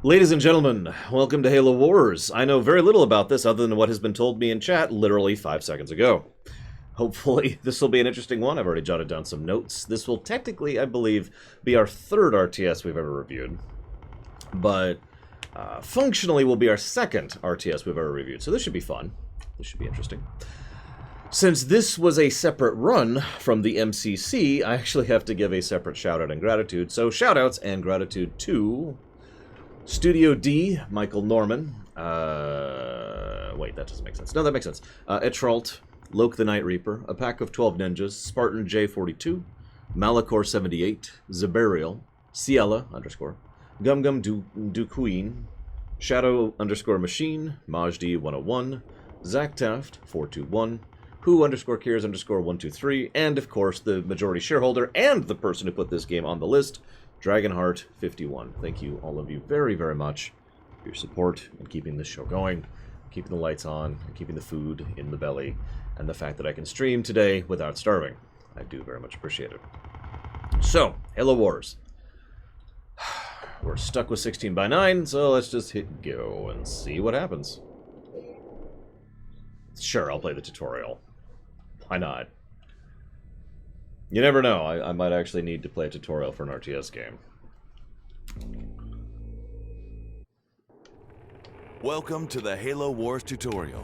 Ladies and gentlemen, welcome to Halo Wars. I know very little about this other than what has been told me in chat literally 5 seconds ago. Hopefully this will be an interesting one. I've already jotted down some notes. This will technically, I believe, be our third RTS we've ever reviewed. But functionally will be our second RTS we've ever reviewed. So this should be fun. This should be interesting. Since this was a separate run from the MCC, I actually have to give a separate shout-out and gratitude. So shout-outs and gratitude to Studio D, Michael Norman. Wait, that doesn't make sense. No, that makes sense. Etralt, Loke the Night Reaper, A Pack of 12 Ninjas, Spartan J42, Malachor78, Zabariel, Ciela _ Gumgum Duqueen, Shadow _ Machine, Majdi101, Zach Taft 421, Who _ Cares _ 123, and of course the majority shareholder and the person who put this game on the list, Dragonheart51. Thank you, all of you, very, very much for your support in keeping this show going, keeping the lights on, and keeping the food in the belly, and the fact that I can stream today without starving. I do very much appreciate it. So, Halo Wars. We're stuck with 16:9, so let's just hit go and see what happens. Sure, I'll play the tutorial. Why not? You never know, I might actually need to play a tutorial for an RTS game. Welcome to the Halo Wars tutorial.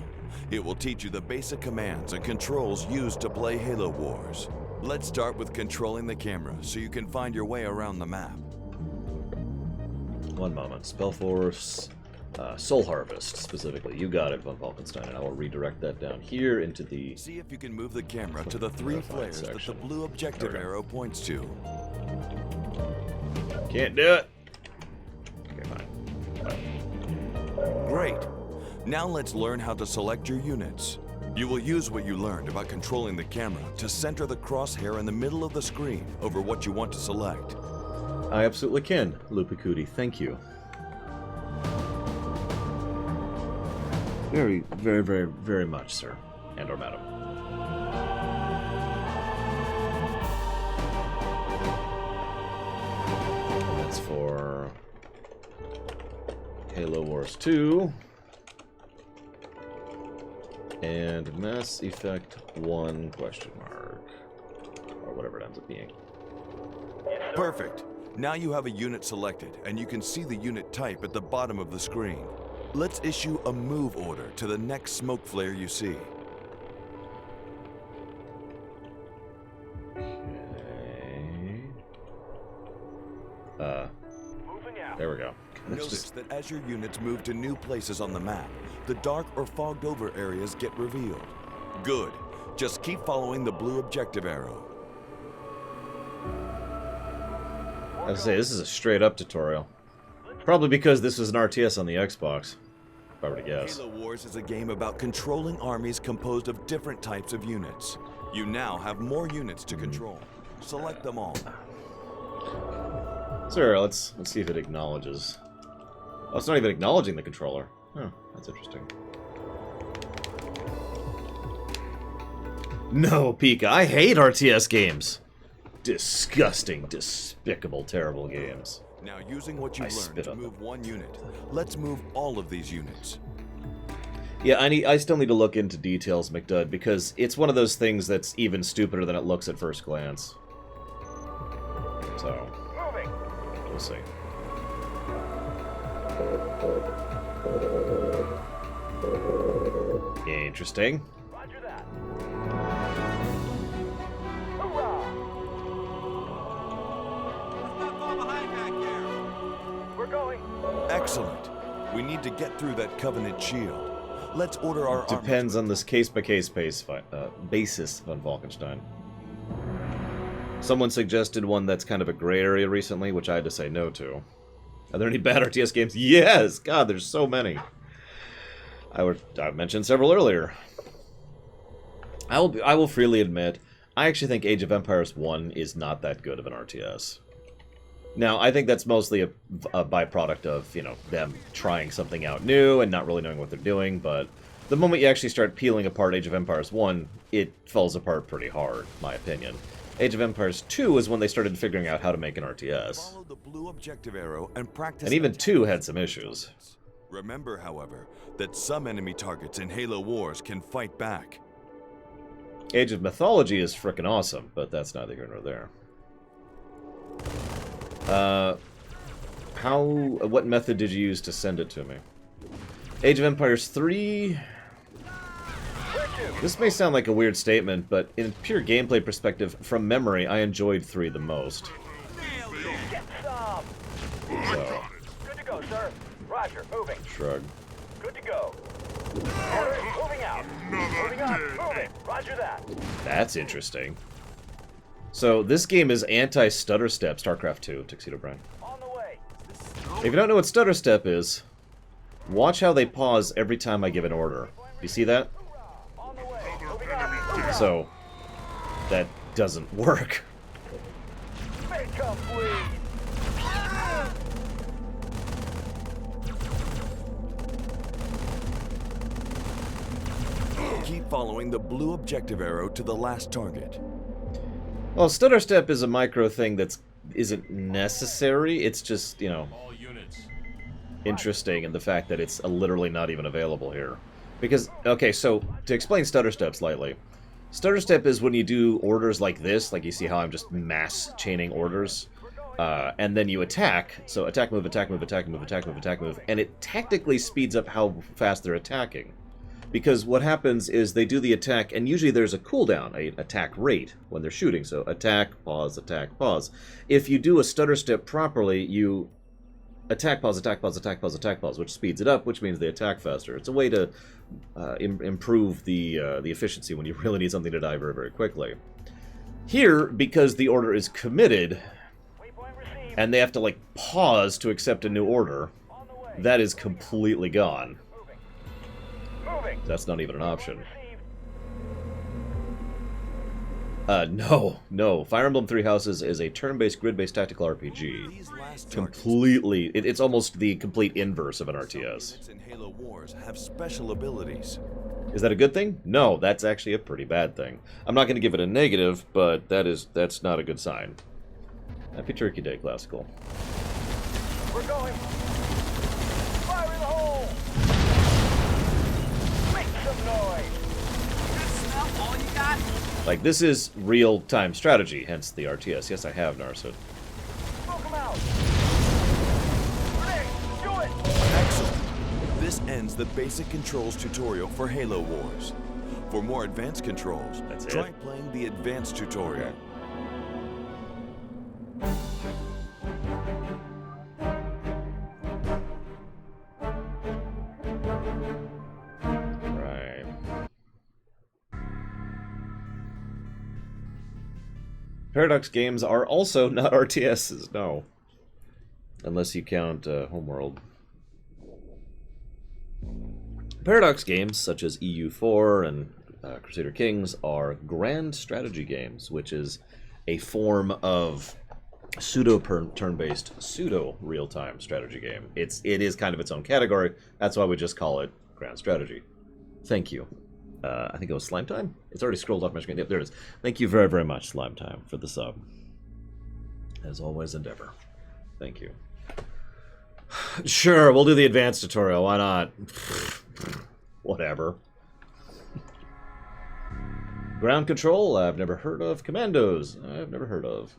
It will teach you the basic commands and controls used to play Halo Wars. Let's start with controlling the camera so you can find your way around the map. One moment. Spellforce, Soul Harvest, specifically. You got it, Von Falkenstein, and I will redirect that down here into the... See if you can move the camera to the 3 flares section that the blue objective arrow points to. Can't do it. Okay, fine. Great. Now let's learn how to select your units. You will use what you learned about controlling the camera to center the crosshair in the middle of the screen over what you want to select. I absolutely can, Lupicudi. Thank you. Very, very, very, very much, sir. And or madam. That's for Halo Wars 2. And Mass Effect 1 question mark. Or whatever it ends up being. Perfect. Now you have a unit selected, and you can see the unit type at the bottom of the screen. Let's issue a move order to the next smoke flare you see. Okay. There we go. Notice that as your units move to new places on the map, the dark or fogged over areas get revealed. Good. Just keep following the blue objective arrow. I was gonna say, this is a straight-up tutorial. Probably because this was an RTS on the Xbox, if I were to guess. Halo Wars is a game about controlling armies composed of different types of units. You now have more units to control. Select them all. Sir, let's see if it acknowledges. Oh, it's not even acknowledging the controller. Oh, that's interesting. No, Pika, I hate RTS games. Disgusting, despicable, terrible games. Now, using what you learned to move one unit, let's move all of these units. Yeah, I still need to look into details, McDud, because it's one of those things that's even stupider than it looks at first glance. So, we'll see. Interesting. Roger that. We're going. Excellent. We need to get through that Covenant shield. Let's order our Depends on this case-by-case basis, Von Falkenstein. Someone suggested one that's kind of a gray area recently, which I had to say no to. Are there any bad RTS games? Yes! God, there's so many. I mentioned several earlier. I will freely admit, I actually think Age of Empires 1 is not that good of an RTS. Now, I think that's mostly a byproduct of, you know, them trying something out new and not really knowing what they're doing, but the moment you actually start peeling apart Age of Empires 1, it falls apart pretty hard, in my opinion. Age of Empires 2 is when they started figuring out how to make an RTS. Follow the blue objective arrow and practice. And even 2 had attacking some issues. Remember, however, that some enemy targets in Halo Wars can fight back. Age of Mythology is frickin' awesome, but that's neither here nor there. What method did you use to send it to me? Age of Empires 3... This may sound like a weird statement, but in pure gameplay perspective, from memory, I enjoyed 3 the most. So, good to go, sir. Roger, moving. Shrug. Good to go. Order, moving out. Moving up, moving. Roger that. That's interesting. So, this game is anti-stutter step, StarCraft 2, Tuxedo Brian. On the way. If you don't know what stutter step is, watch how they pause every time I give an order. You see that? On the way. Moving up. Moving up. So, that doesn't work. Make up, please. Keep following the blue objective arrow to the last target. Well, stutter step is a micro thing that isn't necessary. It's just, you know, interesting in the fact that it's literally not even available here. Because, okay, so to explain stutter step slightly, stutter step is when you do orders like this, like you see how I'm just mass chaining orders, and then you attack. So attack, move, attack, move, attack, move, attack, move, attack, move, and it tactically speeds up how fast they're attacking. Because what happens is they do the attack, and usually there's a cooldown, an attack rate, when they're shooting. So attack, pause, attack, pause. If you do a stutter step properly, you attack, pause, attack, pause, attack, pause, attack, pause, which speeds it up, which means they attack faster. It's a way to improve the efficiency when you really need something to die very, very quickly. Here, because the order is committed, Waypoint received. and they have to, like, pause to accept a new order, On the way. that is completely gone. Moving. Moving. That's not even an option. Received. No. Fire Emblem Three Houses is a turn-based, grid-based tactical RPG. These last targets Completely, it's almost the complete inverse of an RTS. in Halo Wars have special abilities. Is that a good thing? No, that's actually a pretty bad thing. I'm not going to give it a negative, but that's not a good sign. Happy Turkey Day, Classical. We're going. Fire in the hole. Make some noise. All you got? Like, this is real-time strategy, hence the RTS. Yes, I have, Narset. Smoke them out. Grenade. Do it. Excellent. This ends the basic controls tutorial for Halo Wars. For more advanced controls, That's try it? playing the advanced tutorial. Okay. Right. Paradox games are also not RTSs, no. Unless you count Homeworld. Paradox games, such as EU4 and Crusader Kings, are grand strategy games, which is a form of pseudo-turn-based, pseudo-real-time strategy game. It is kind of its own category. That's why we just call it grand strategy. Thank you. I think it was Slime Time? It's already scrolled off my screen. Yep, there it is. Thank you very, very much, Slime Time, for the sub. As always, Endeavor. Thank you. Sure, we'll do the advanced tutorial. Why not? Whatever. Ground control, I've never heard of. Commandos, I've never heard of.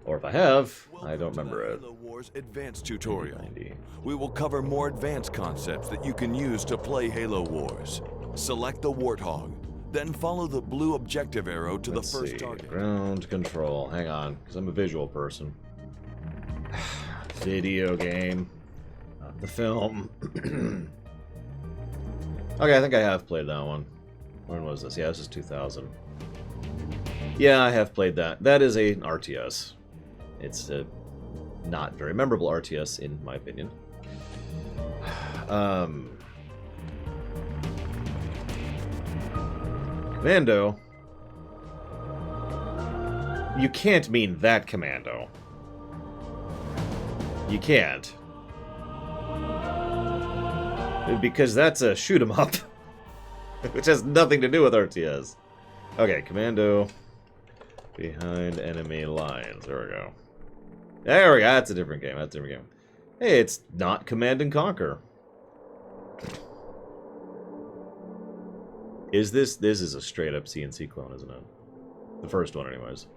Or if I have, I don't remember it. Halo Wars Advanced Tutorial. 90. We will cover more advanced concepts that you can use to play Halo Wars. Select the Warthog, then follow the blue objective arrow to Let's the first see. target. Ground control. Hang on, because I'm a visual person. Video game. Not the film. Okay, I think I have played that one. When was this? Yeah, this is 2000. Yeah, I have played that. That is an RTS. It's a not very memorable RTS, in my opinion. Commando. You can't mean that Commando. You can't. Because that's a shoot 'em up. Which has nothing to do with RTS. Okay, commando behind enemy lines. There we go. There we go. That's a different game. That's a different game. Hey, it's not Command and Conquer. Is this... This is a straight-up CNC clone, isn't it? The first one, anyways.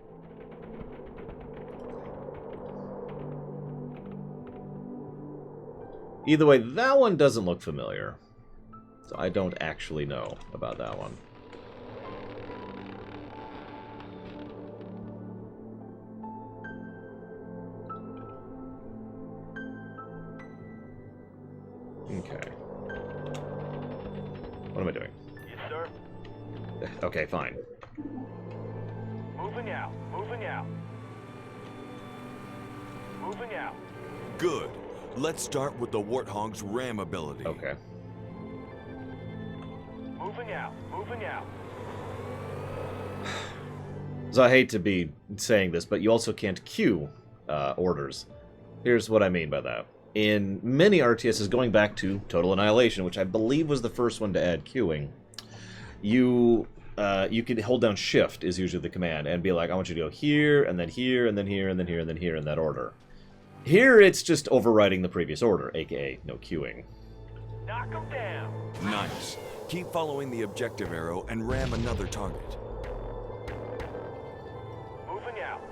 Either way, that one doesn't look familiar. So I don't actually know about that one. Okay. What am I doing? Yes, sir. Okay, fine. Moving out. Moving out. Moving out. Good. Let's start with the Warthog's ram ability. Okay. Moving out. Moving out. So I hate to be saying this, but you also can't queue orders. Here's what I mean by that. In many RTSs, going back to Total Annihilation, which I believe was the first one to add queuing, you could hold down Shift is usually the command and be like, I want you to go here, and then here, and then here, and then here, and then here in that order. Here, it's just overriding the previous order, aka no queuing. Knock them down. Nice. Keep following the objective arrow and ram another target. Moving out.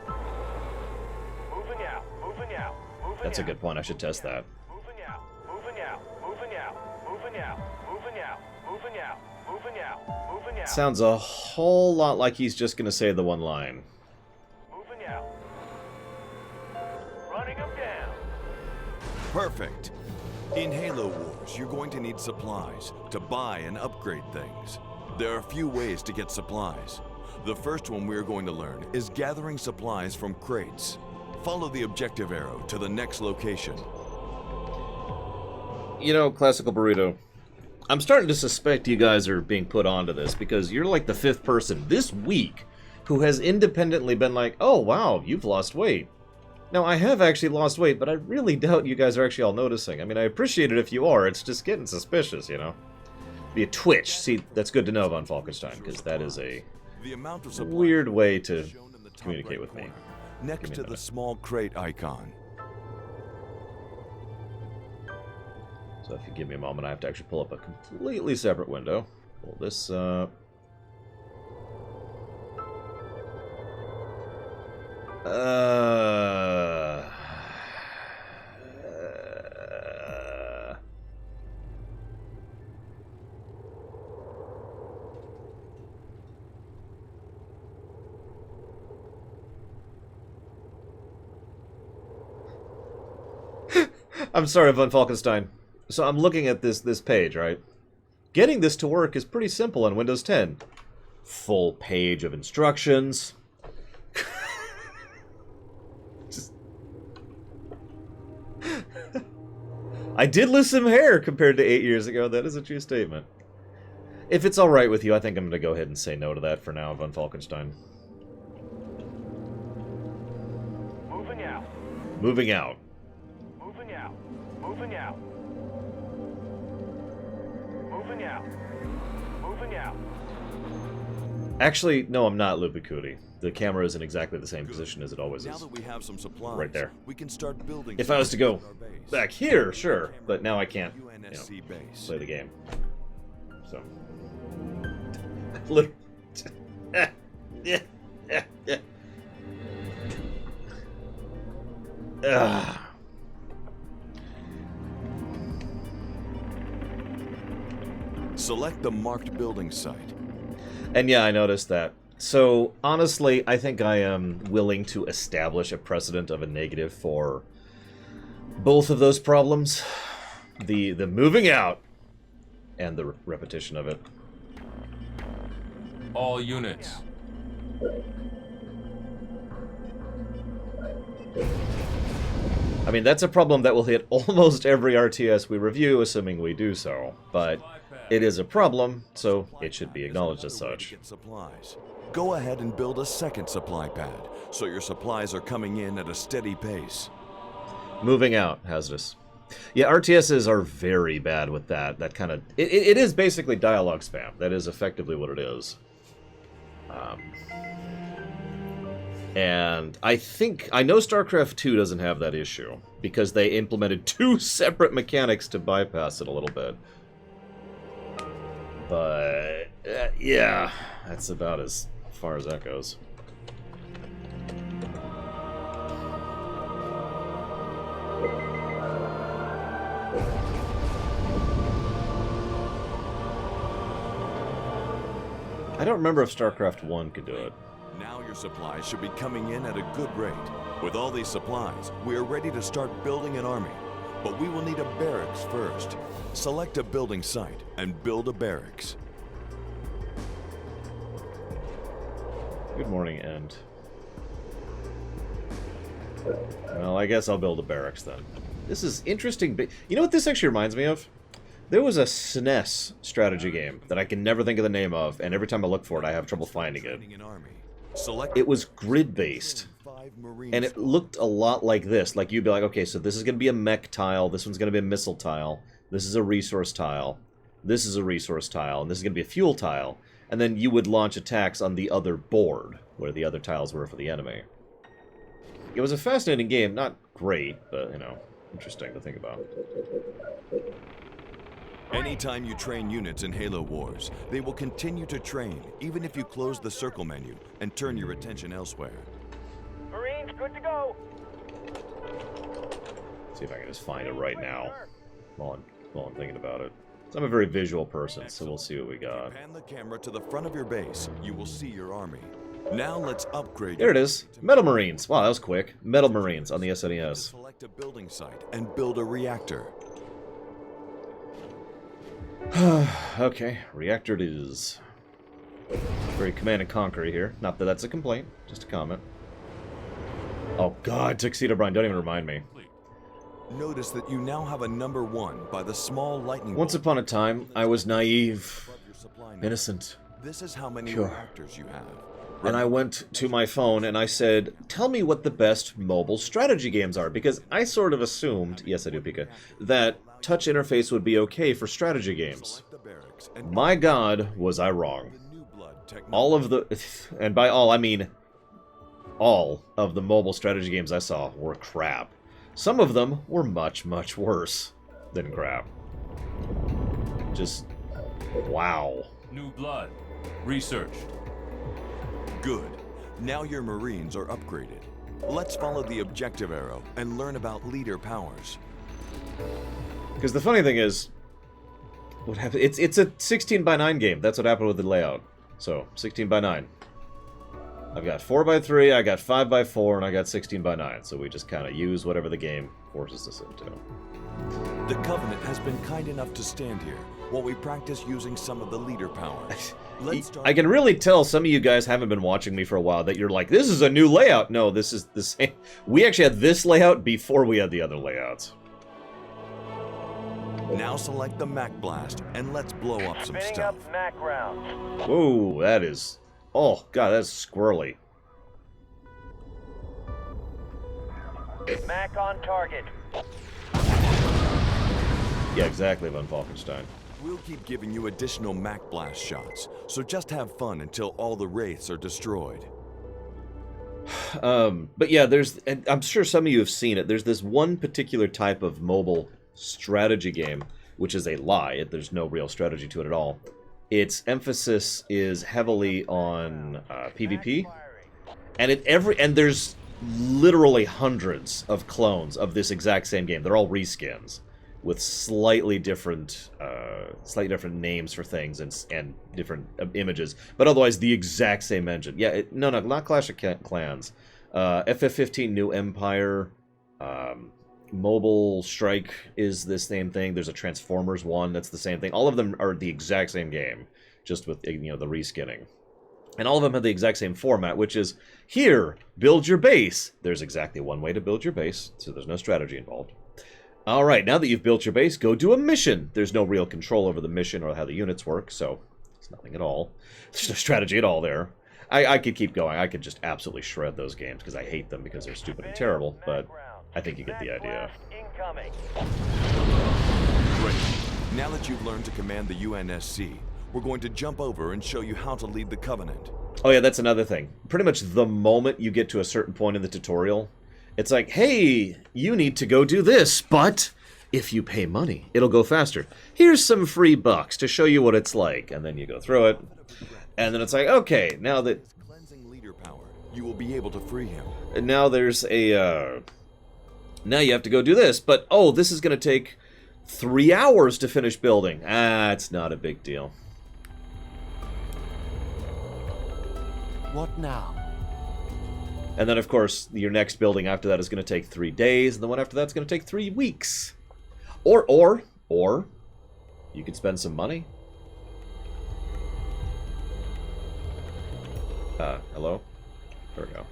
Moving out. Moving out. Moving That's a out. good point. I should test that. Moving out. Moving out. Moving out. Moving out. Moving out. Moving out. Moving out. Moving out. Sounds a whole lot like he's just going to say the one line. Moving out. Running them down. Perfect. In Halo Wars, you're going to need supplies to buy and upgrade things. There are a few ways to get supplies. The first one we're going to learn is gathering supplies from crates. Follow the objective arrow to the next location. You know, Classical Burrito, I'm starting to suspect you guys are being put onto this because you're like the 5th person this week who has independently been like, oh wow, you've lost weight. Now, I have actually lost weight, but I really doubt you guys are actually all noticing. I mean, I appreciate it if you are. It's just getting suspicious, you know? Be a twitch. See, that's good to know, Von Falkenstein, because that is a The amount of supplies weird way to shown in the top communicate right with me. corner, next Give me a to the minute. small crate icon. So if you give me a moment, I have to actually pull up a completely separate window. Pull this up. I'm sorry, Von Falkenstein. So I'm looking at this page, right? Getting this to work is pretty simple on Windows 10. Full page of instructions. Just... I did lose some hair compared to 8 years ago. That is a true statement. If it's alright with you, I think I'm going to go ahead and say no to that for now, Von Falkenstein. Moving out. Moving out. Moving out. Moving out. Moving out. Moving out. Actually, no, I'm not, Lupicudi. The camera is in exactly the same position as it always Now is. that we have some supplies, Right there. we can start building. If I was to go something at our base. back here, sure, but now I can't, you know, UNSC base. play the game. So. Lit- Ugh. Select the marked building site. And yeah, I noticed that. So, honestly, I think I am willing to establish a precedent of a negative for both of those problems. The moving out and the repetition of it. All units. I mean, that's a problem that will hit almost every RTS we review, assuming we do so. But it is a problem, so it should be acknowledged as Another way to such. get supplies. Go ahead and build a second supply pad, so your supplies are coming in at a steady pace. Moving out, hazardous. Yeah, RTSs are very bad with that. That kind of... It is basically dialogue spam. That is effectively what it is. And I know StarCraft 2 doesn't have that issue, because they implemented 2 separate mechanics to bypass it a little bit. But, yeah, that's about as far as that goes. I don't remember if StarCraft 1 could do it. Now your supplies should be coming in at a good rate. With all these supplies, we are ready to start building an army. But we will need a barracks first. Select a building site and build a barracks. Good morning, End. Well, I guess I'll build a barracks then. This is interesting. You know what this actually reminds me of? There was a SNES strategy game that I can never think of the name of, and every time I look for it, I have trouble finding it. It was grid-based, and it looked a lot like this. Like, you'd be like, okay, so this is going to be a mech tile, this one's going to be a missile tile, this is a resource tile, this is a resource tile, and this is going to be a fuel tile. And then you would launch attacks on the other board, where the other tiles were for the enemy. It was a fascinating game, not great, but, you know, interesting to think about. Anytime you train units in Halo Wars, they will continue to train, even if you close the circle menu and turn your attention elsewhere. Marines, good to go. See if I can just find it right now, while I'm thinking about it. So I'm a very visual person, so we'll see what we got. Pan the camera to the front of your base, you will see your army. Now let's upgrade. There it is. Metal Marines. Wow, that was quick. Metal Marines on the SNES. Select a building site and build a reactor. Okay, reactor it is. Very Command and Conquer here. Not that that's a complaint, just a comment. Oh god, Tuxedo Brian, don't even remind me. Notice that you now have a number 1 by the small lightning Once bolt upon a time, I was naive, above your supply net. innocent, This is how many pure. reactors you have. and I went to my phone and I said, tell me what the best mobile strategy games are, because I sort of assumed, yes I do, Pika, that touch interface would be okay for strategy games. Select the barracks and My god, was I wrong. the new blood technology. All of the, and by all I mean all of the mobile strategy games I saw were crap. Some of them were much, much worse than crap. Just, wow. New blood. Researched. Good. Now your Marines are upgraded. Let's follow the objective arrow and learn about leader powers. Because the funny thing is, what happened? It's a 16 by 9 game. That's what happened with the layout. So 16 by 9. I've got 4 by 3, I got 5 by 4, and I got 16 by 9. So we just kind of use whatever the game forces us into. The Covenant has been kind enough to stand here while we practice using some of the leader powers. Let's start. I can really tell some of you guys haven't been watching me for a while that you're like, this is a new layout. No, this is the same. We actually had this layout before we had the other layouts. Now select the Mac Blast and let's blow up some Spinning stuff. up Mac rounds. Whoa, that is... Oh, God, that's squirrely. Mac on target. Yeah, exactly, Von Falkenstein. We'll keep giving you additional Mac Blast shots, so just have fun until all the wraiths are destroyed. But yeah, and I'm sure some of you have seen it. There's this one particular type of mobile strategy game, which is a lie. There's no real strategy to it at all. Its emphasis is heavily on PvP, and there's literally hundreds of clones of this exact same game. They're all reskins with slightly different names for things and different images, but otherwise the exact same engine. Yeah, no, not Clash of Clans. FF15 New Empire, Mobile Strike is the same thing. There's a Transformers one that's the same thing. All of them are the exact same game, just with, you know, the reskinning. And all of them have the exact same format, which is, here, build your base. There's exactly one way to build your base, so there's no strategy involved. Alright, now that you've built your base, go do a mission. There's no real control over the mission or how the units work, so it's nothing at all. There's no strategy at all there. I could keep going. I could just absolutely shred those games, because I hate them because they're stupid and terrible, but I think you get the idea. incoming. Great. Now that you've learned to command the UNSC, we're going to jump over and show you how to lead the Covenant. Oh yeah, that's another thing. Pretty much the moment you get to a certain point in the tutorial, it's like, hey, you need to go do this, but if you pay money, it'll go faster. Here's some free bucks to show you what it's like. And then you go through it. And then it's like, okay, now that... Cleansing leader power, you will be able to free him. now there's a... now you have to go do this, but, oh, this is going to take 3 hours to finish building. Ah, it's not a big deal. What now? And then, of course, your next building after that is going to take 3 days, and the one after that's going to take 3 weeks. Or, you could spend some money. Hello? There we go.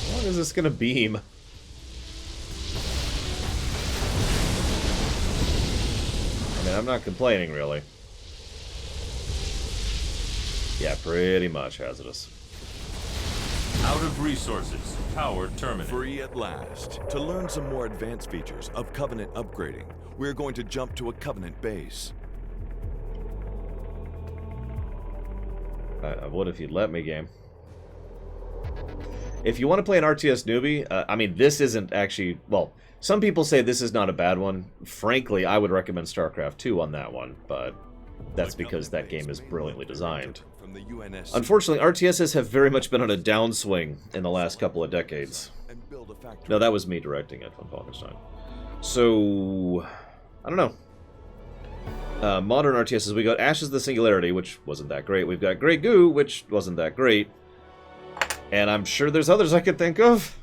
How long is this going to beam? I mean, I'm not complaining, really. Yeah, pretty much hazardous. Out of resources. Power terminated. Free at last. To learn some more advanced features of Covenant upgrading, we're going to jump to a Covenant base. I would if you'd let me, game. If you want to play an RTS newbie, I mean, this isn't actually... Well, some people say this is not a bad one. Frankly, I would recommend StarCraft 2 on that one, but that's because that game is brilliantly designed. From the UNSC Unfortunately, RTSs have very much been on a downswing in the last couple of decades. and build a factory. No, that was me directing it from Falkenstein. So, I don't know. Modern RTSs, we got Ashes of the Singularity, which wasn't that great. We've got Grey Goo, which wasn't that great. And I'm sure there's others I could think of.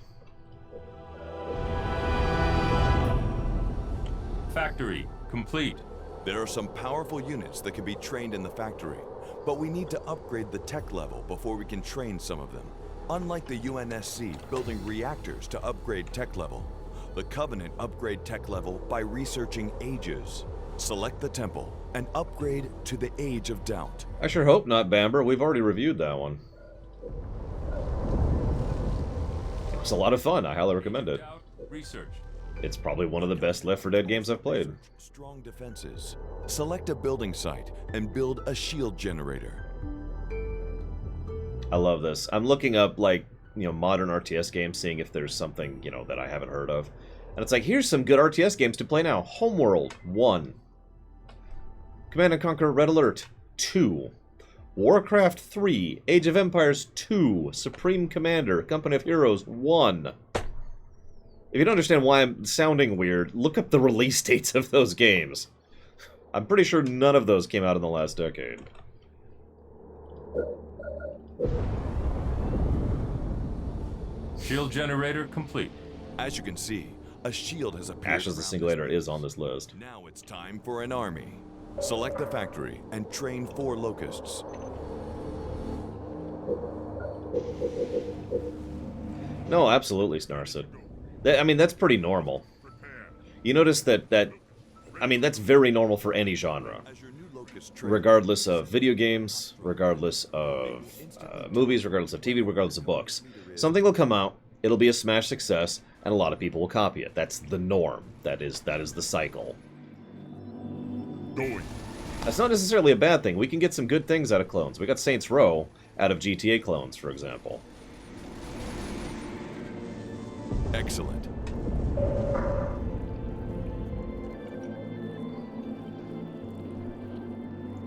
Factory complete. There are some powerful units that can be trained in the factory, but we need to upgrade the tech level before we can train some of them. Unlike the UNSC building reactors to upgrade tech level, the Covenant upgrade tech level by researching ages. Select the temple and upgrade to the Age of Doubt. I sure hope not, Bamber. We've already reviewed that one. It was a lot of fun. I highly recommend it. Research. It's probably one of the best Left 4 Dead games I've played. Strong defenses. Select a building site and build a shield generator. I love this. I'm looking up, like, modern RTS games, seeing if there's something, that I haven't heard of. And it's like, here's some good RTS games to play now. Homeworld, 1. Command & Conquer Red Alert, 2. Warcraft 3. Age of Empires, 2. Supreme Commander, Company of Heroes, 1. If you don't understand why I'm sounding weird, look up the release dates of those games. I'm pretty sure none of those came out in the last decade. Shield generator complete. As you can see, a shield has appeared. Ashes of the around Singularity this is on this list. Now it's time for an army. Select the factory and train 4 locusts. No, absolutely, Snarset. I mean, that's pretty normal. You notice that that's very normal for any genre. As your new locust train, Regardless of video games, regardless of movies, regardless of TV, regardless of books. Something will come out, it'll be a smash success, and a lot of people will copy it. That's the norm. That is the cycle. That's not necessarily a bad thing. We can get some good things out of clones. We got Saints Row out of GTA clones, for example. excellent.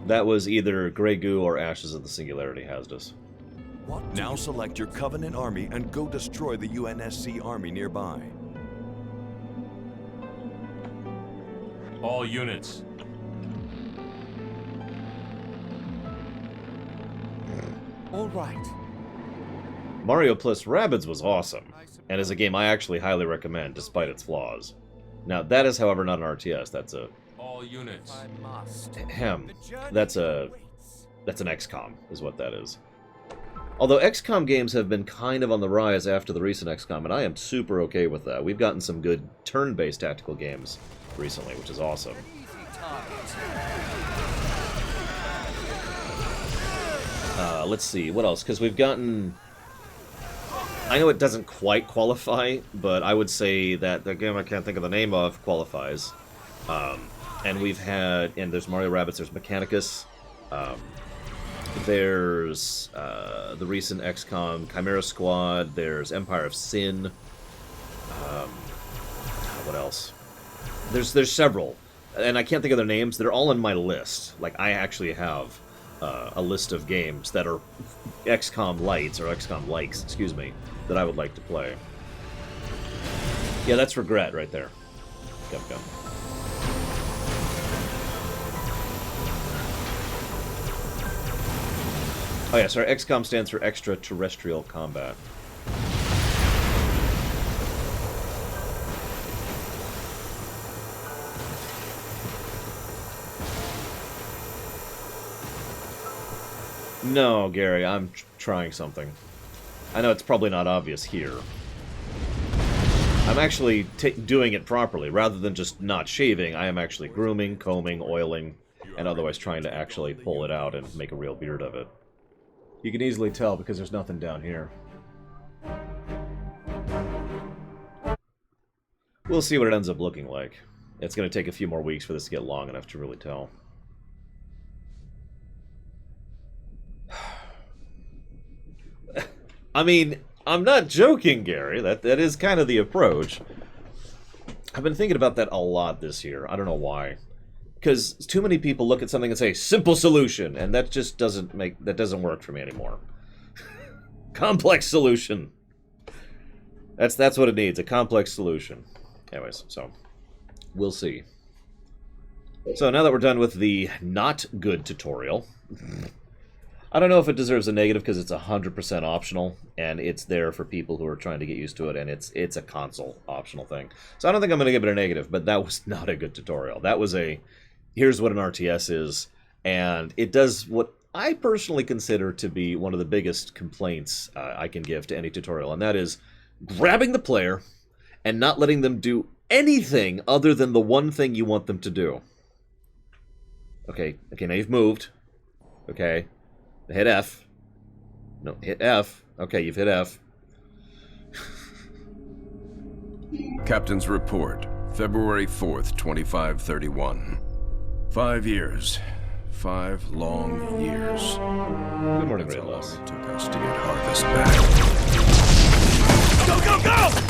That was either Grey Goo or Ashes of the Singularity Hazardous. Now select your Covenant army and go destroy the UNSC army nearby. All units. All right. Mario plus Rabbids was awesome, and is a game I actually highly recommend, despite its flaws. Now, that is, however, not an RTS. That's a... All units. I must. That's an XCOM, is what that is. Although XCOM games have been kind of on the rise after the recent XCOM, and I am super okay with that. We've gotten some good turn-based tactical games recently, which is awesome. Easy target. Let's see, what else? Because we've gotten... I know it doesn't quite qualify, but I would say that the game I can't think of the name of qualifies. And we've had... And there's Mario Rabbids, there's Mechanicus. There's the recent XCOM Chimera Squad. There's Empire of Sin. What else? There's several. And I can't think of their names. They're all in my list. Like, I actually have... a list of games that are XCOM lights, or XCOM likes, excuse me, that I would like to play. Yeah, that's Regret right there. Come. Oh yeah, sorry, XCOM stands for Extraterrestrial Combat. No, Gary, I'm trying something. I know it's probably not obvious here. I'm actually doing it properly. Rather than just not shaving, I am actually grooming, combing, oiling, and otherwise trying to actually pull it out and make a real beard of it. You can easily tell because there's nothing down here. We'll see what it ends up looking like. It's going to take a few more weeks for this to get long enough to really tell. I mean, I'm not joking, Gary. That is kind of the approach. I've been thinking about that a lot this year. I don't know why. Because too many people look at something and say, simple solution, and that just doesn't work for me anymore. Complex solution. That's what it needs, a complex solution. Anyways, so we'll see. So now that we're done with the not good tutorial, I don't know if it deserves a negative because it's 100% optional, and it's there for people who are trying to get used to it, and it's a console optional thing. So I don't think I'm going to give it a negative, but that was not a good tutorial. That was a, here's what an RTS is, and it does what I personally consider to be one of the biggest complaints I can give to any tutorial, and that is grabbing the player and not letting them do anything other than the one thing you want them to do. Okay, now you've moved. Okay. Hit F. No, hit F. Okay, you've hit F. Captain's report, February 4th, 2531. 5 years. 5 long years. Good morning, That's Red how long Loss. it took us to get Harvest back. Go, go, go!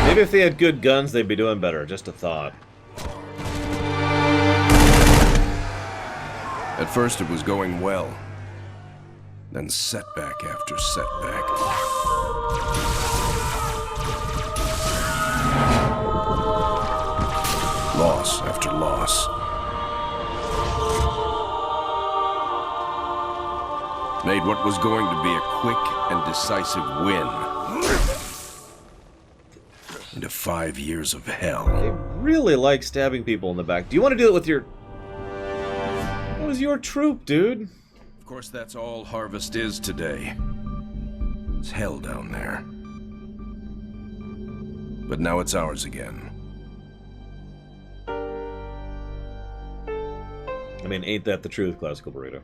Maybe if they had good guns, they'd be doing better. Just a thought. At first it was going well. Then setback after setback. Loss after loss. Made what was going to be a quick and decisive win into 5 years of hell. They really like stabbing people in the back. Do you want to do it with your... It was your troop, dude. Of course, that's all Harvest is today. It's hell down there. But now it's ours again. I mean, ain't that the truth, Classical Burrito?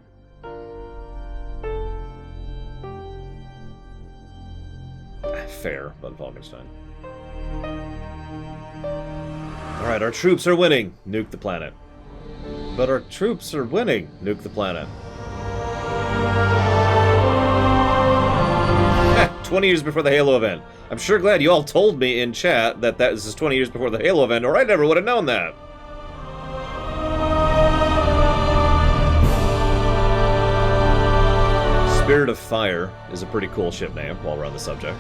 Fair, Bud Falkenstein. Alright, our troops are winning. Nuke the planet. But our troops are winning. Nuke the planet. 20 years before the Halo event. I'm sure glad you all told me in chat that this is 20 years before the Halo event, or I never would have known that. Spirit of Fire is a pretty cool ship name while we're on the subject.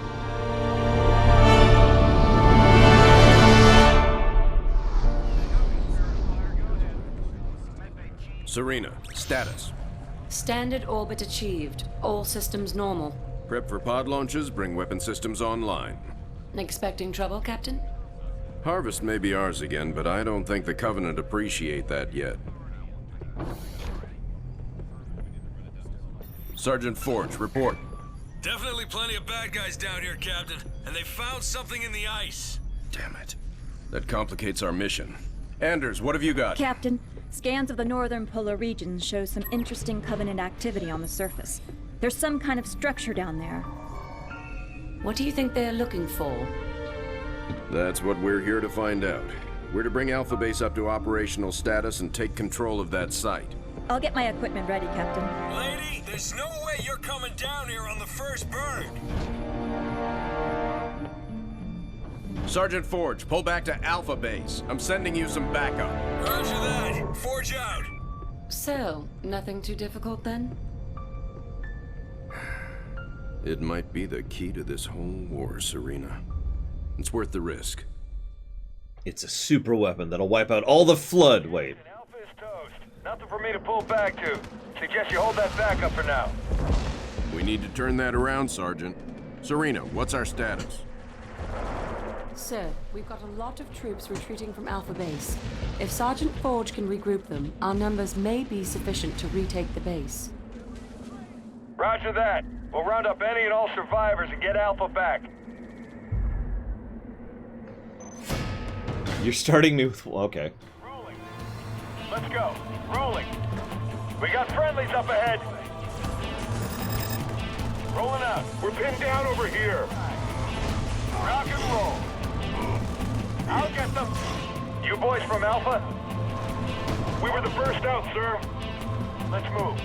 Serena, status. Standard orbit achieved. All systems normal. Prep for pod launches, bring weapon systems online. Expecting trouble, Captain? Harvest may be ours again, but I don't think the Covenant appreciate that yet. Sergeant Forge, report. Definitely plenty of bad guys down here, Captain. And they found something in the ice. Damn it. That complicates our mission. Anders, what have you got? Captain, scans of the northern polar regions show some interesting Covenant activity on the surface. There's some kind of structure down there. What do you think they're looking for? That's what we're here to find out. We're to bring Alpha Base up to operational status and take control of that site. I'll get my equipment ready, Captain. Lady, there's no way you're coming down here on the first bird. Sergeant Forge, pull back to Alpha Base. I'm sending you some backup. Roger that. Forge out. So, nothing too difficult then? It might be the key to this whole war, Serena. It's worth the risk. It's a super weapon that'll wipe out all the Flood. Wait. Alpha is toast. Nothing for me to pull back to. Suggest you hold that back up for now. We need to turn that around, Sergeant. Serena, what's our status? Sir, we've got a lot of troops retreating from Alpha Base. If Sergeant Forge can regroup them, our numbers may be sufficient to retake the base. Roger that. We'll round up any and all survivors and get Alpha back. You're starting me with... Okay. Rolling. Let's go. Rolling. We got friendlies up ahead. Rolling out. We're pinned down over here. Rock and roll. I'll get them. You boys from Alpha? We were the first out, sir. Let's move.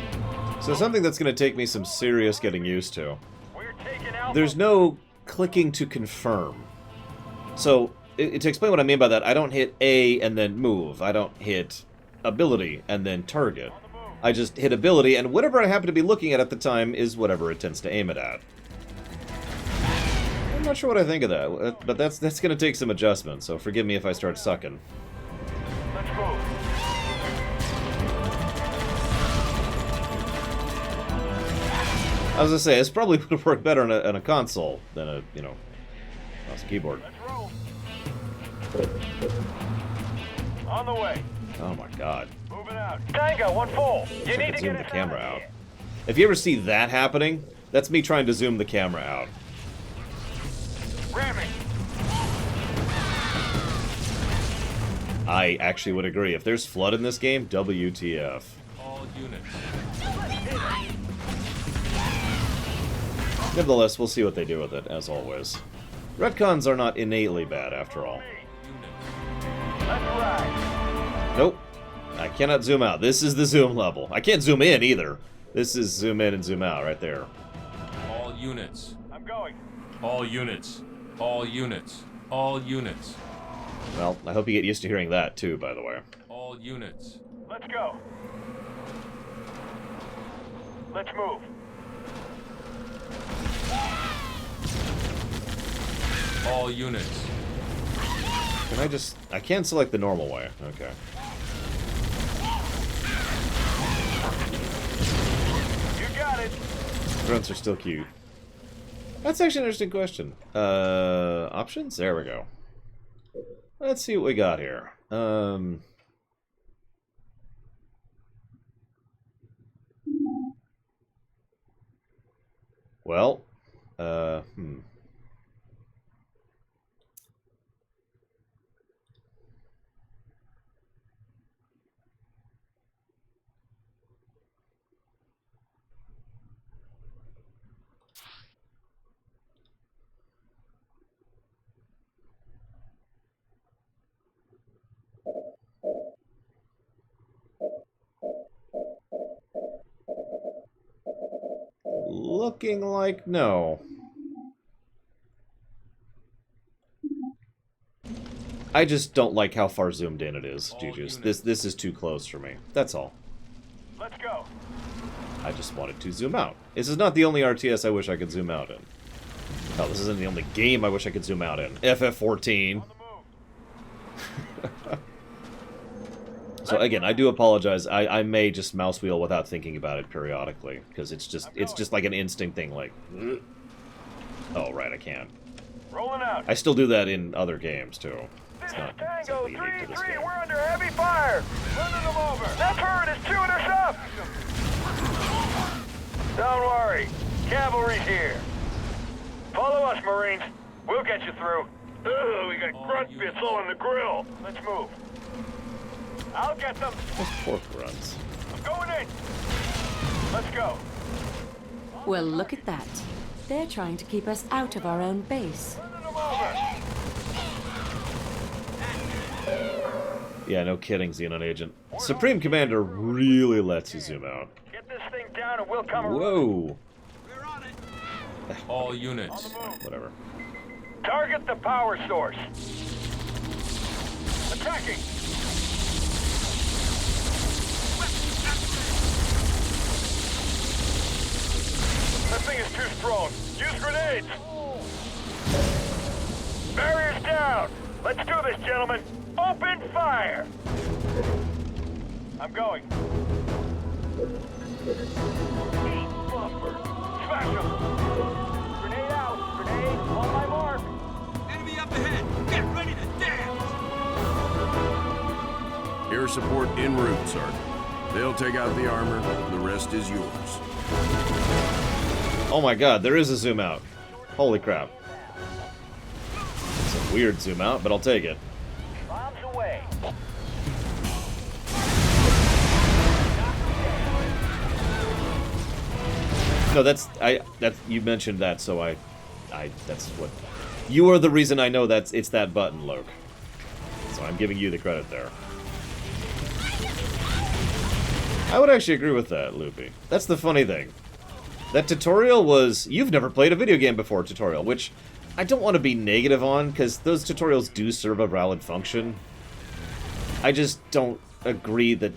So something that's going to take me some serious getting used to. We're taking Alpha. There's no clicking to confirm. So, to explain what I mean by that, I don't hit A and then move. I don't hit ability and then target. I just hit ability, and whatever I happen to be looking at the time is whatever it tends to aim it at. I'm not sure what I think of that, but that's going to take some adjustment, so forgive me if I start sucking. Let's move. I was going to say, this probably would have worked better on a console than a, you know, mouse and keyboard. Let's roll. On the way. Oh my god. Moving out. Tango, one full. You So I need can to zoom get the us camera out. out. If you ever see that happening, that's me trying to zoom the camera out. Ramming. I actually would agree. If there's Flood in this game, WTF. All units. Nevertheless, we'll see what they do with it, as always. Retcons are not innately bad, after all. Let's ride. Nope. I cannot zoom out. This is the zoom level. I can't zoom in, either. This is zoom in and zoom out, right there. All units. I'm going. All units. All units. All units. Well, I hope you get used to hearing that, too, by the way. All units. Let's go. Let's move. All units. Can I just... I can select the normal way. Okay. You got it. Grunts are still cute. That's actually an interesting question. Options? There we go. Let's see what we got here. Well, looking like no. I just don't like how far zoomed in it is, Juju's. This is too close for me. That's all. Let's go. I just wanted to zoom out. This is not the only RTS I wish I could zoom out in. Hell, this isn't the only game I wish I could zoom out in. FF14. So again, I do apologize. I may just mouse wheel without thinking about it periodically, because it's just like an instinct thing. Like, oh right, I can. Rolling out. I still do that in other games too. This It's is not Tango something unique to this 3-3. game. We're under heavy fire. Running them over. That bird is chewing us up. Don't worry. Cavalry's here. Follow us, Marines. We'll get you through. Ugh, we got grunt bits all in the grill. Let's move. I'll get them. Those pork grunts. I'm going in. Let's go. Well, look at that. They're trying to keep us out of our own base. Turning them over. Yeah, no kidding, Xenon Agent. Supreme Commander really lets you zoom out. Get this thing down and we'll come around. Whoa. We're on it. All units. Whatever. Target the power source. Attacking. That thing is too strong. Use grenades. Barriers down. Let's do this, gentlemen. Open fire. I'm going. Heat bumper. Smash them. Grenade out. Grenade on my mark. Enemy up ahead. Get ready to dance. Air support en route, Sergeant. They'll take out the armor. The rest is yours. Oh my god, there is a zoom out. Holy crap. It's a weird zoom out, but I'll take it. Bombs away. No, that's you mentioned that, so I that's what you are the reason I know it's that button, Loke. So I'm giving you the credit there. I would actually agree with that, Loopy. That's the funny thing. That tutorial was, you've never played a video game before tutorial, which I don't want to be negative on, because those tutorials do serve a valid function. I just don't agree that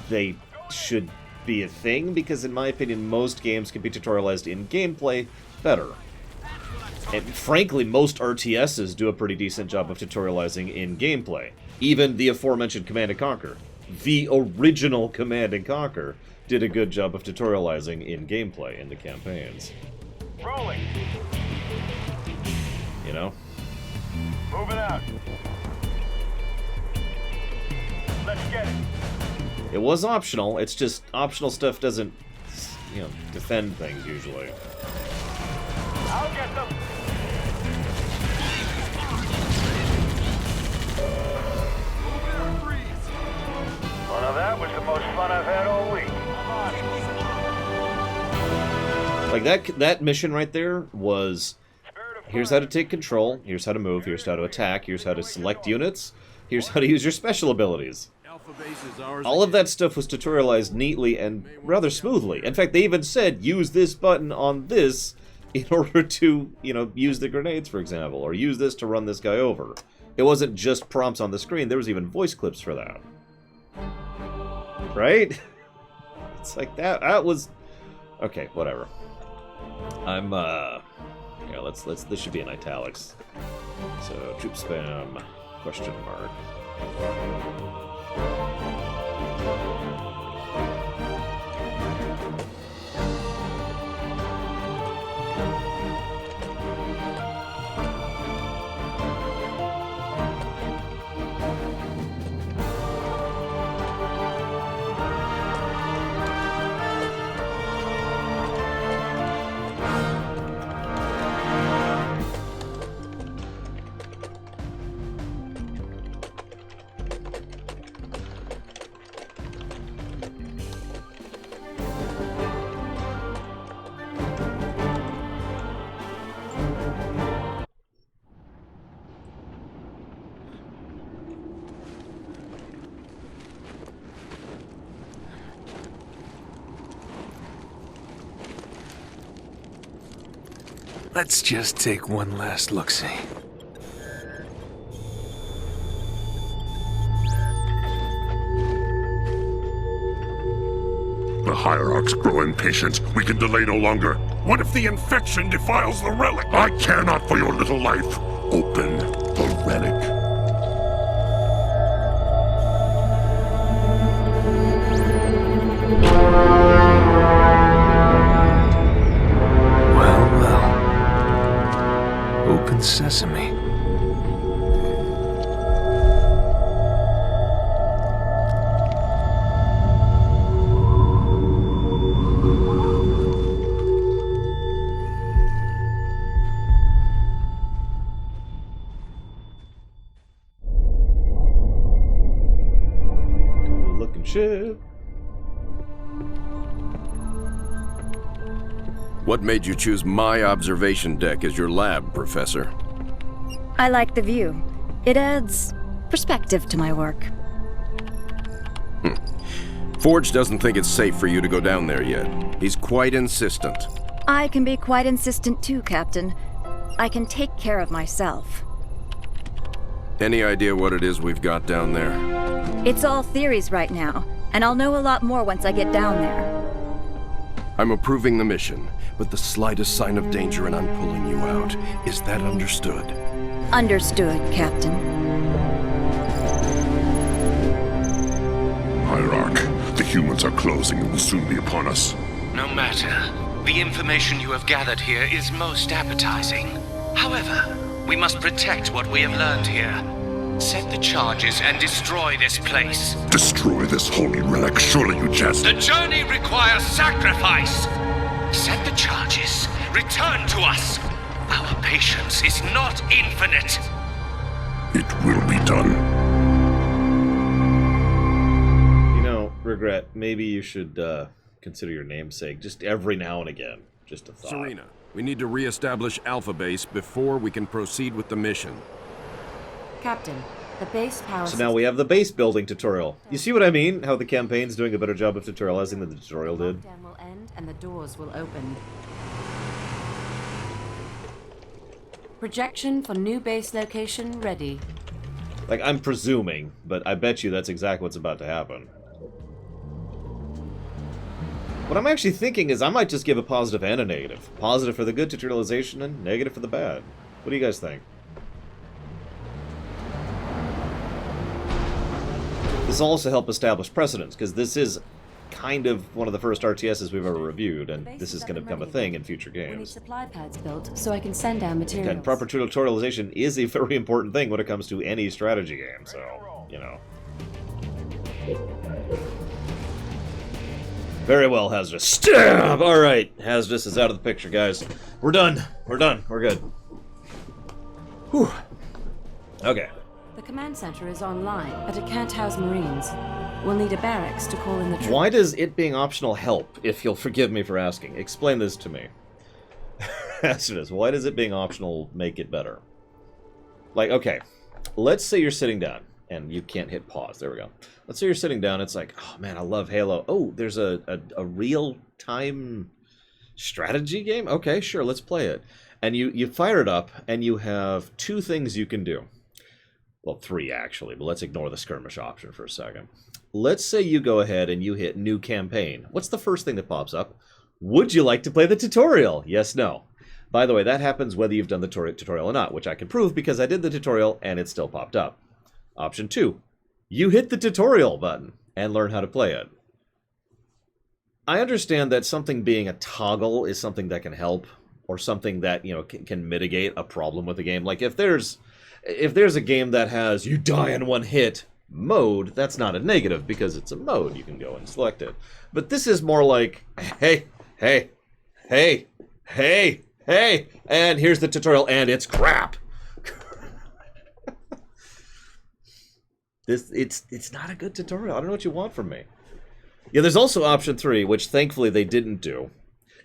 they should be a thing, because in my opinion, most games can be tutorialized in gameplay better. And frankly, most RTSs do a pretty decent job of tutorializing in gameplay. Even the aforementioned Command & Conquer. The original Command & Conquer did a good job of tutorializing in gameplay in the campaigns. Rolling. You know? Moving out. Let's get it. It was optional, it's just optional stuff doesn't, you know, defend things usually. I'll get them. Well, now that was the most fun I've had all week. Like that mission right there was, here's how to take control, here's how to move, here's how to attack, here's how to select units, here's how to use your special abilities. All of that stuff was tutorialized neatly and rather smoothly. In fact, they even said, use this button on this in order to, you know, use the grenades, for example, or use this to run this guy over. It wasn't just prompts on the screen, there was even voice clips for that. Right? It's like that was... Okay, whatever. I'm, here, let's, this should be in italics. So, troop spam, question mark. Let's just take one last look-see. The Hierarchs grow impatient. We can delay no longer. What if the infection defiles the relic? I care not for your little life. Open the relic. Open sesame. ship. What made you choose my observation deck as your lab, Professor? I like the view. It adds perspective to my work. Forge doesn't think it's safe for you to go down there yet. He's quite insistent. I can be quite insistent too, Captain. I can take care of myself. Any idea what it is we've got down there? It's all theories right now, and I'll know a lot more once I get down there. I'm approving the mission, but the slightest sign of danger and I'm pulling you out. Is that understood? Understood, Captain. Hierarch, the humans are closing and will soon be upon us. No matter. The information you have gathered here is most appetizing. However, we must protect what we have learned here. Set the charges and destroy this place. Destroy this holy relic, surely you jest. The journey requires sacrifice. Set the charges. Return to us. Our patience is not infinite. It will be done. You know, Regret, maybe you should consider your namesake just every now and again. Just a thought. Serena, we need to re-establish Alpha Base before we can proceed with the mission. Captain, the base power So now we have the base building tutorial. You see what I mean? How the campaign's doing a better job of tutorializing than the tutorial did? Lockdown will end and the doors will open. Projection for new base location ready. Like, I'm presuming, but I bet you that's exactly what's about to happen. What I'm actually thinking is I might just give a positive and a negative. Positive for the good tutorialization and negative for the bad. What do you guys think? This will also help establish precedence, because this is kind of one of the first RTSs we've ever reviewed, and this is going to become a thing in future We need games. supply pads built so I can send down materials. Again, proper tutorialization is a very important thing when it comes to any strategy game, so, you know. Very well, Hazardous. Stab! Alright, Hazardous is out of the picture, guys. We're done. We're done. We're good. Whew. Okay. The command center is online, but it can't house Marines. We'll need a barracks to call in the troops. Why does it being optional help, if you'll forgive me for asking? Explain this to me. Hazardous, why does it being optional make it better? Like, okay, let's say you're sitting down, and you can't hit pause. There we go. Let's say you're sitting down, it's like, oh man, I love Halo. Oh, there's a real-time strategy game? Okay, sure, let's play it. And you fire it up, and you have two things you can do. Well, three, actually, but let's ignore the skirmish option for a second. Let's say you go ahead and you hit New Campaign. What's the first thing that pops up? Would you like to play the tutorial? Yes, no. By the way, that happens whether you've done the tutorial or not, which I can prove because I did the tutorial and it still popped up. Option 2. You hit the tutorial button and learn how to play it. I understand that something being a toggle is something that can help, or something that, you know, can mitigate a problem with the game. Like, if there's a game that has you die in one hit mode, that's not a negative because it's a mode. You can go and select it. But this is more like, hey, and here's the tutorial, and it's crap. It's not a good tutorial. I don't know what you want from me. Yeah, there's also option 3, which thankfully they didn't do.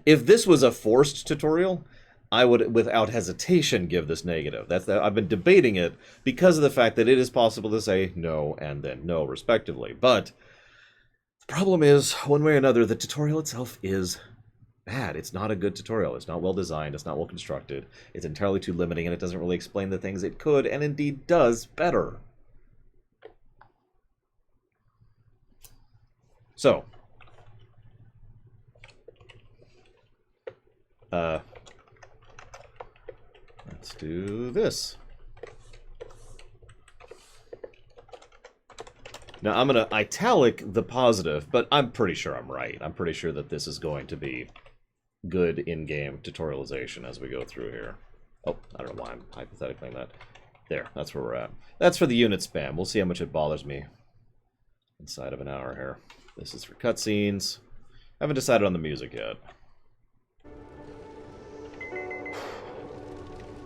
If this was a forced tutorial, I would, without hesitation, give this negative. I've been debating it because of the fact that it is possible to say no and then no, respectively. But the problem is, one way or another, the tutorial itself is bad. It's not a good tutorial. It's not well designed. It's not well constructed. It's entirely too limiting, and it doesn't really explain the things it could, and indeed does, better. So, let's do this. Now, I'm going to italic the positive, but I'm pretty sure I'm right. I'm pretty sure that this is going to be good in-game tutorialization as we go through here. Oh, I don't know why I'm hypothetically that. There, that's where we're at. That's for the unit spam. We'll see how much it bothers me inside of an hour here. This is for cutscenes. I haven't decided on the music yet.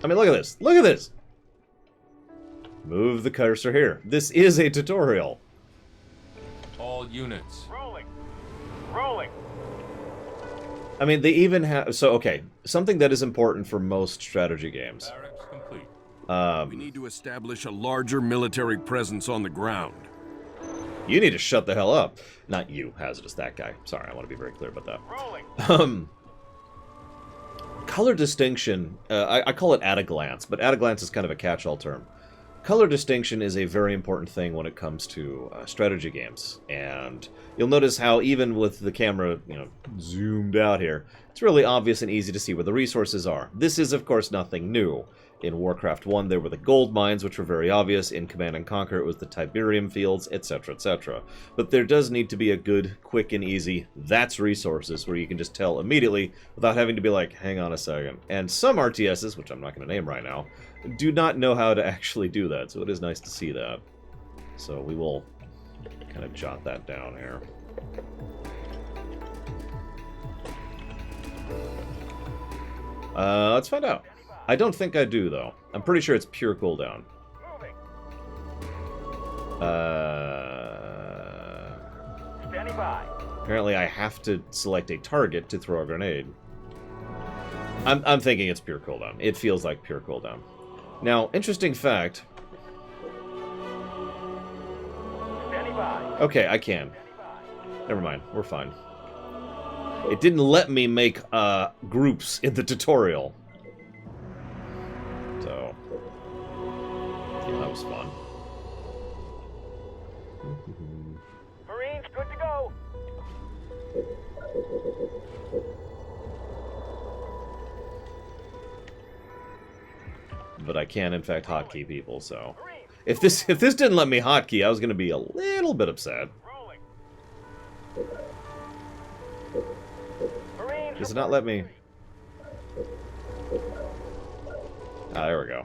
I mean, look at this. Look at this! Move the cursor here. This is a tutorial. All All units. Rolling. Rolling. I mean, they even have... So, okay, something that is important for most strategy games. Barracks complete. We need to establish a larger military presence on the ground. You need to shut the hell up. Not you, Hazardous, that guy. Sorry, I want to be very clear about that. Rolling. Color distinction, I call it at a glance, but at a glance is kind of a catch-all term. Color distinction is a very important thing when it comes to strategy games, and you'll notice how even with the camera, you know, zoomed out here, it's really obvious and easy to see where the resources are. This is, of course, nothing new. In Warcraft 1, there were the gold mines, which were very obvious. In Command & Conquer, it was the Tiberium fields, etc., etc. But there does need to be a good, quick, and easy, that's resources, where you can just tell immediately without having to be like, hang on a second. And some RTSs, which I'm not going to name right now, do not know how to actually do that, so it is nice to see that. So we will kind of jot that down here. Let's find out. I don't think I do, though. I'm pretty sure it's pure cooldown. Standing by. Apparently I have to select a target to throw a grenade. I'm thinking it's pure cooldown. It feels like pure cooldown. Now, interesting fact. Standing by. Okay, I can. Never mind. We're fine. It didn't let me make groups in the tutorial. So, yeah, that was fun. Marines, good to go. But I can, in fact, hotkey people, so... If this didn't let me hotkey, I was going to be a little bit upset. Does it not let me... Ah, there we go.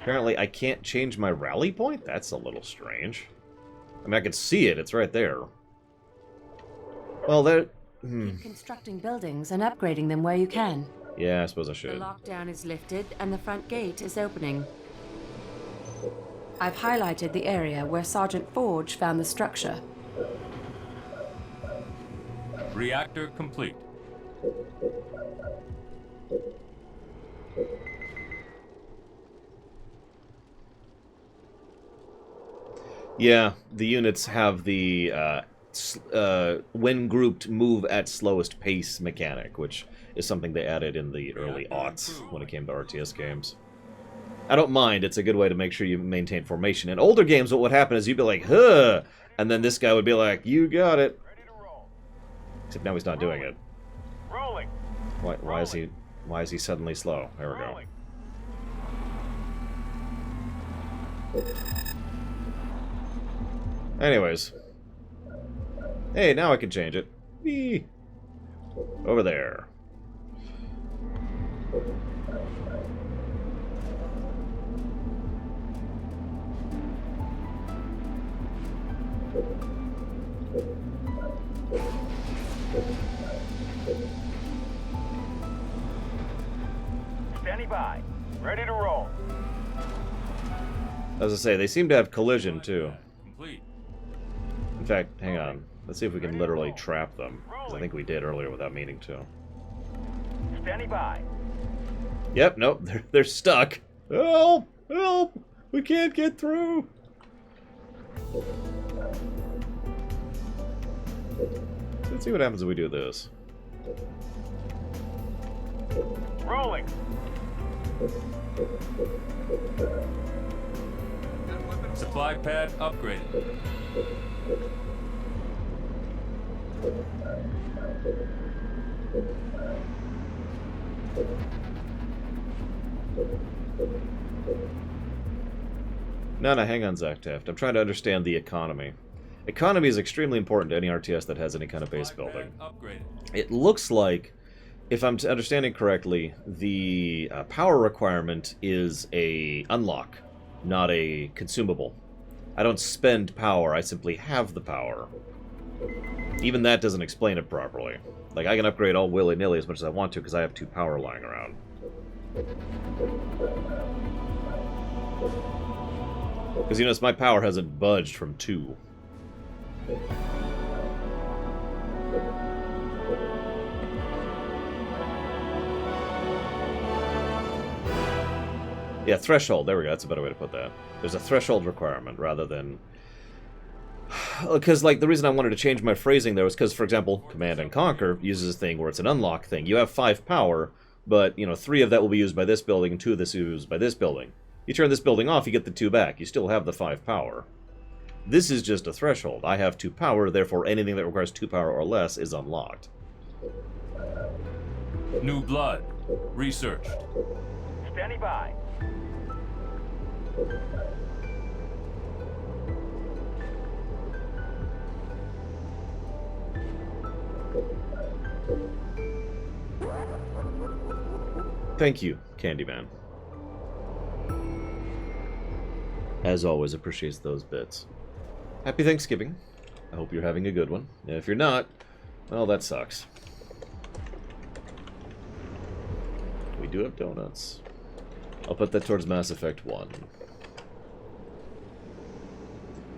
Apparently, I can't change my rally point? That's a little strange. I mean, I can see it. It's right there. Well, there... Keep constructing buildings and upgrading them where you can. Yeah, I suppose I The should. lockdown is lifted and the front gate is opening. I've highlighted the area where Sergeant Forge found the structure. Reactor complete. Yeah, the units have the when grouped move at slowest pace mechanic, which is something they added in the early aughts when it came to RTS games. I don't mind, it's a good way to make sure you maintain formation. In older games, what would happen is you'd be like, huh, and then this guy would be like, you got it. Except now he's not doing it. Rolling. Why is he suddenly slow? There we go. Anyways. Hey, now I can change it. Whee! Over there. Standing by. Ready to roll. As I say, they seem to have collision, too. Complete. In fact, hang on. Let's see if we can literally trap them. Because I think we did earlier without meaning to. Standing by. Yep, nope, they're stuck. Help! Help! We can't get through! Let's see what happens if we do this. Rolling. Supply pad upgraded. No, hang on, Zach Taft. I'm trying to understand the economy. Economy is extremely important to any RTS that has any kind of base building. It looks like, if I'm understanding correctly, the power requirement is a unlock, not a consumable. I don't spend power, I simply have the power. Even that doesn't explain it properly. Like, I can upgrade all willy-nilly as much as I want to because I have 2 power lying around. Because you notice my power hasn't budged from 2. Yeah, threshold. There we go. That's a better way to put that. There's a threshold requirement rather than... Because, like, the reason I wanted to change my phrasing there was because, for example, Command and Conquer uses a thing where it's an unlock thing. You have 5 power, but, you know, 3 of that will be used by this building and 2 of this used by this building. You turn this building off, you get the 2 back. You still have the 5 power. This is just a threshold. I have 2 power, therefore anything that requires 2 power or less is unlocked. New blood. Researched. Standing by. Thank you, Candyman. As always, appreciates those bits. Happy Thanksgiving. I hope you're having a good one. And if you're not, well, that sucks. We do have donuts. I'll put that towards Mass Effect 1.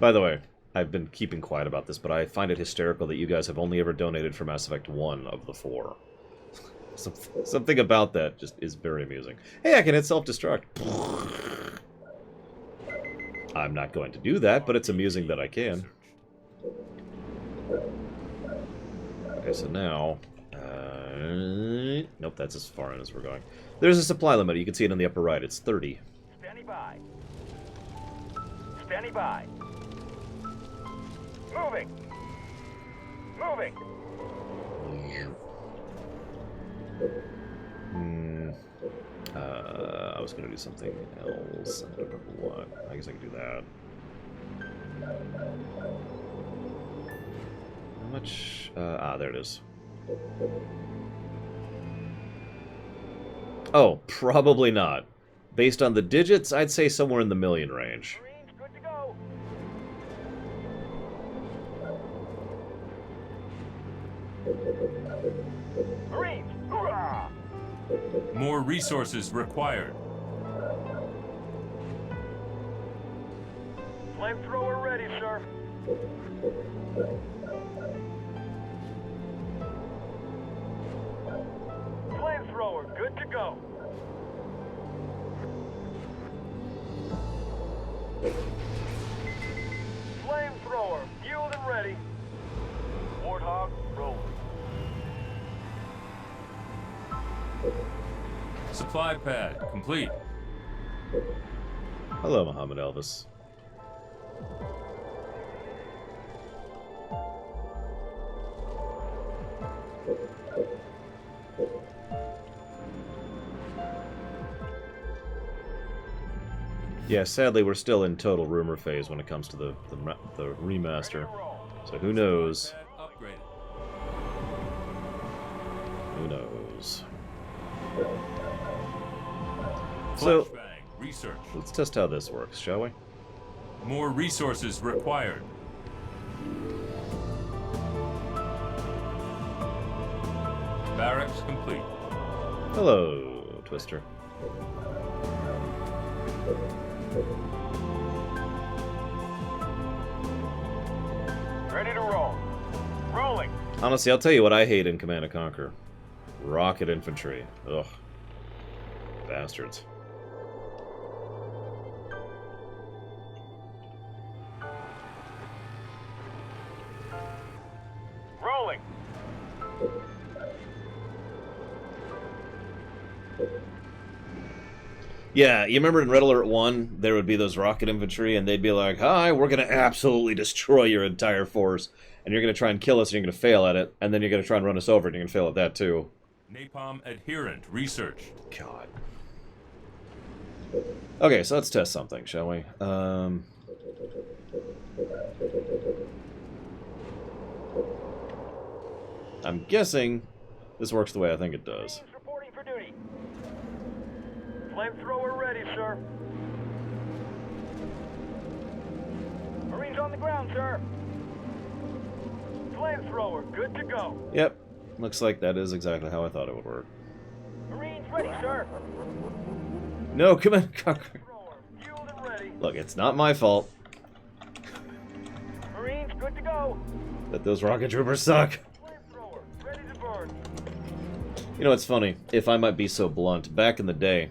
By the way, I've been keeping quiet about this, but I find it hysterical that you guys have only ever donated for Mass Effect 1 of the 4. Something about that just is very amusing. Hey, I can hit self-destruct. I'm not going to do that, but it's amusing that I can. Okay, so now... nope, that's as far in as we're going. There's a supply limit. You can see it on the upper right. It's 30. Standing by. Standing by. Moving. Moving. I was going to do something else. I don't remember what. I guess I can do that. How much? There it is. Oh, probably not. Based on the digits, I'd say somewhere in the million range. Marines, good to go. Marines, hoorah! More resources required. Flamethrower ready, sir. Flamethrower, good to go. Flamethrower, fueled and ready. Warthog, rolling. Supply pad complete. Hello, Muhammad Elvis. Yeah, sadly, we're still in total rumor phase when it comes to the remaster. So who knows? Who knows? So, research. Let's test how this works, shall we? More resources required. Barracks complete. Hello, Twister. Ready to roll. Rolling. Honestly, I'll tell you what I hate in Command & Conquer. Rocket infantry. Ugh. Bastards. Rolling. Yeah, you remember in Red Alert 1, there would be those rocket infantry, and they'd be like, hi, we're going to absolutely destroy your entire force, and you're going to try and kill us, and you're going to fail at it, and then you're going to try and run us over, and you're going to fail at that, too. Napalm adherent research. God. Okay, so let's test something, shall we? I'm guessing this works the way I think it does. Reporting for duty. Flamethrower ready, sir. Marines on the ground, sir. Flamethrower, good to go. Yep, looks like that is exactly how I thought it would work. Marines ready, sir. No, come on, Conquer. Look, it's not my fault Marines, good to go. that those rocket troopers suck. Flamethrower, ready to burn. You know, it's funny. If I might be so blunt, back in the day,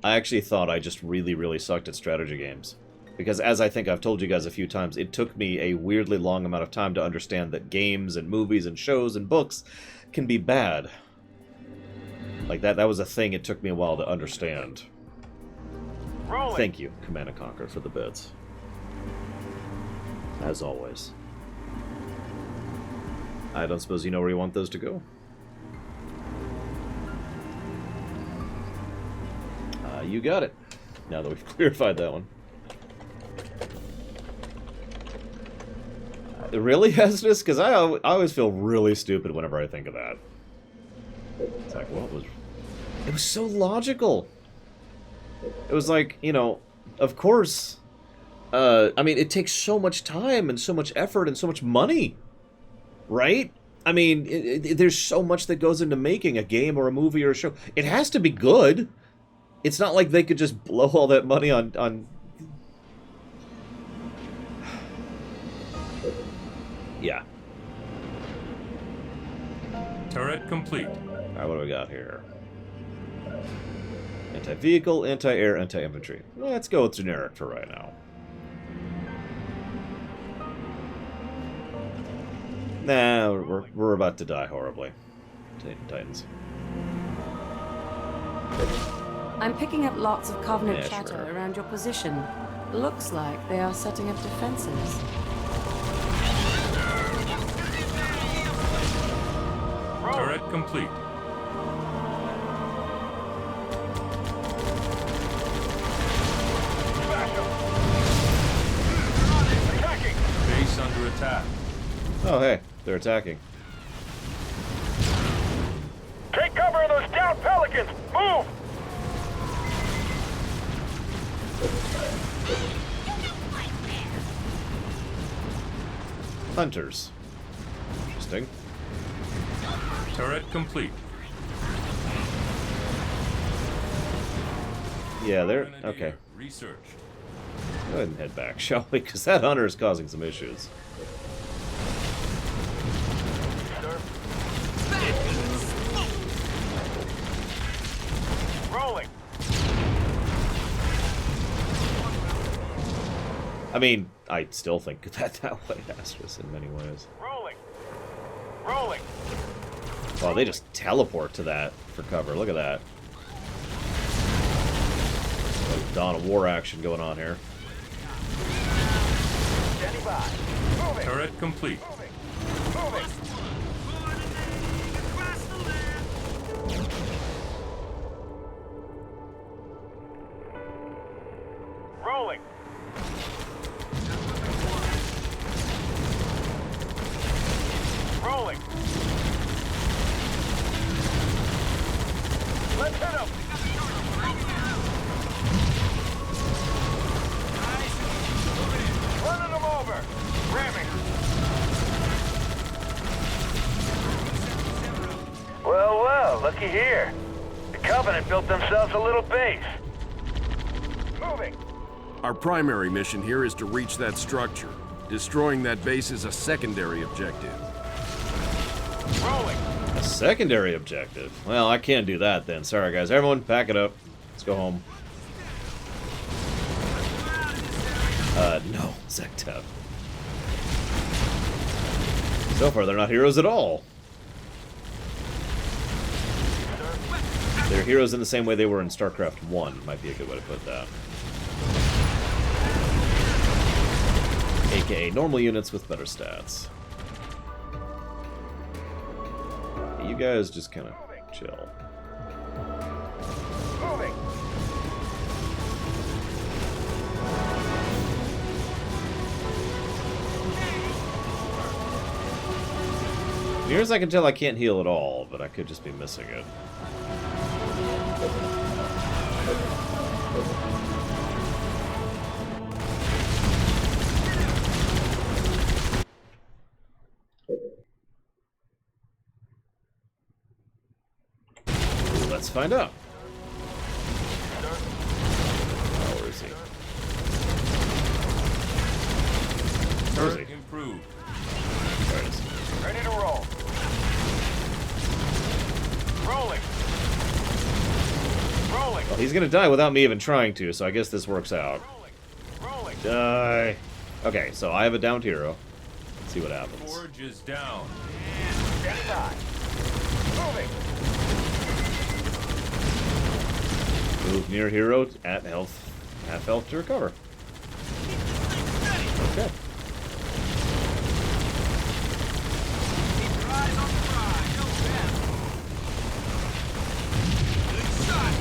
I actually thought I just really, really sucked at strategy games. Because as I think I've told you guys a few times, it took me a weirdly long amount of time to understand that games and movies and shows and books can be bad. Like, that was a thing it took me a while to understand. Rolling. Thank you, Command & Conquer, for the bits. As always. I don't suppose you know where you want those to go? You got it. Now that we've clarified that one. Really, Estus? Because I always feel really stupid whenever I think of that. It's like, what was... It was so logical. It was like, you know, of course... I mean, it takes so much time and so much effort and so much money. Right? I mean, there's so much that goes into making a game or a movie or a show. It has to be good. It's not like they could just blow all that money on... Yeah. Turret complete. Alright, what do we got here? Anti-vehicle, anti-air, anti-infantry. Let's go with generic for right now. Nah, we're about to die horribly. Titans. I'm picking up lots of Covenant Yeah, chatter sure. around your position. Looks like they are setting up defenses. Turret complete. Attacking. Base under attack. Oh, hey, they're attacking. Take cover of those down Pelicans. Move. Hunters. Interesting. Turret complete. Yeah, they're... Grenadier, Okay. Research. Go ahead and head back, shall we? Because that hunter is causing some issues. Rolling. I mean, I still think that way, Asterisk, in many ways. Rolling. Rolling. Wow, they just teleport to that for cover. Look at that. Like Dawn of War action going on here. Standing by. Moving. Turret complete. Moving. Rolling. Rolling. Let's hit him. Running them over. Ramming. Well, well, looky here. The Covenant built themselves a little base. Moving. Our primary mission here is to reach that structure. Destroying that base is a secondary objective. Rolling. A secondary objective? Well, I can't do that then. Sorry, guys. Everyone, pack it up. Let's go home. No, Zektev. So far, they're not heroes at all. They're heroes in the same way they were in StarCraft 1, might be a good way to put that. AKA normal units with better stats. You guys just kind of chill. Moving. Near as I can tell, I can't heal at all, but I could just be missing it. Let's find out. Oh, where is he? Turret improved. There it is. Ready to roll. Rolling. Rolling. Well, he's gonna die without me even trying to, so I guess this works out. Rolling. Die. Okay, so I have a downed hero. Let's see what happens. Forge is down. Standing by. Moving. Move near hero at health, half health to recover. Okay. Keep your eyes on the prize. No bad. Good shot.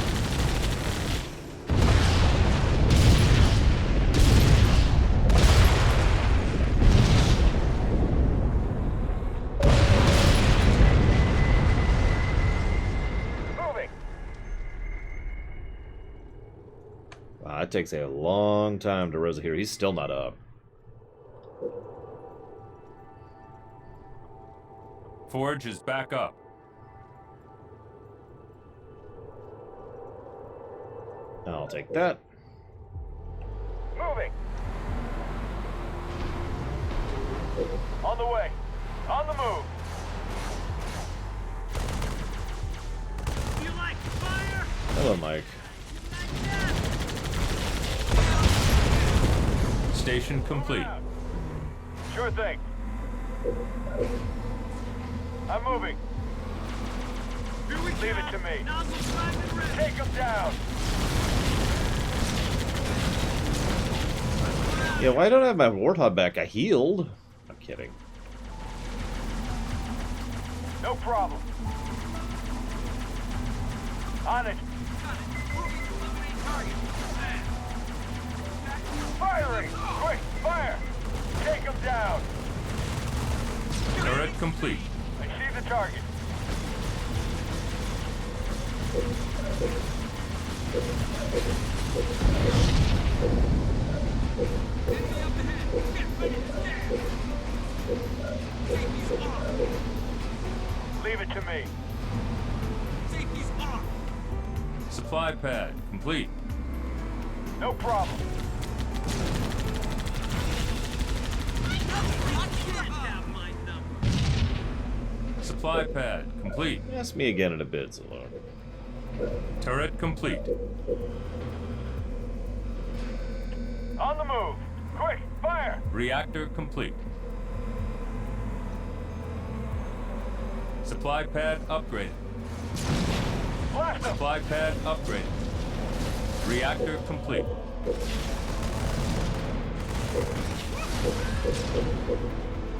Moving. Wow, that takes a long time to raise a hero. He's still not up. Forge is back up. I'll take that. Moving. On the way. On the move. You like fire? Hello, Mike. Station complete. Sure thing. I'm moving. Here we Leave go. it to me. Nozzle primed and ready. Take him down. Yeah, why don't I have my Warthog back? I healed. I'm kidding. No problem. On it. Moving to eliminate target. Firing. Quick, fire. Take him down. Turret complete. I see the target. Enemy up ahead. Get ready to stand. Safety's off. Leave it to me. Safety's off. Supply pad complete. No problem. Supply pad complete. Ask me again in a bit, Zalone. Turret complete. On the move. Quick, fire. Reactor complete. Supply pad upgraded. Blast him. Supply pad upgraded. Reactor complete.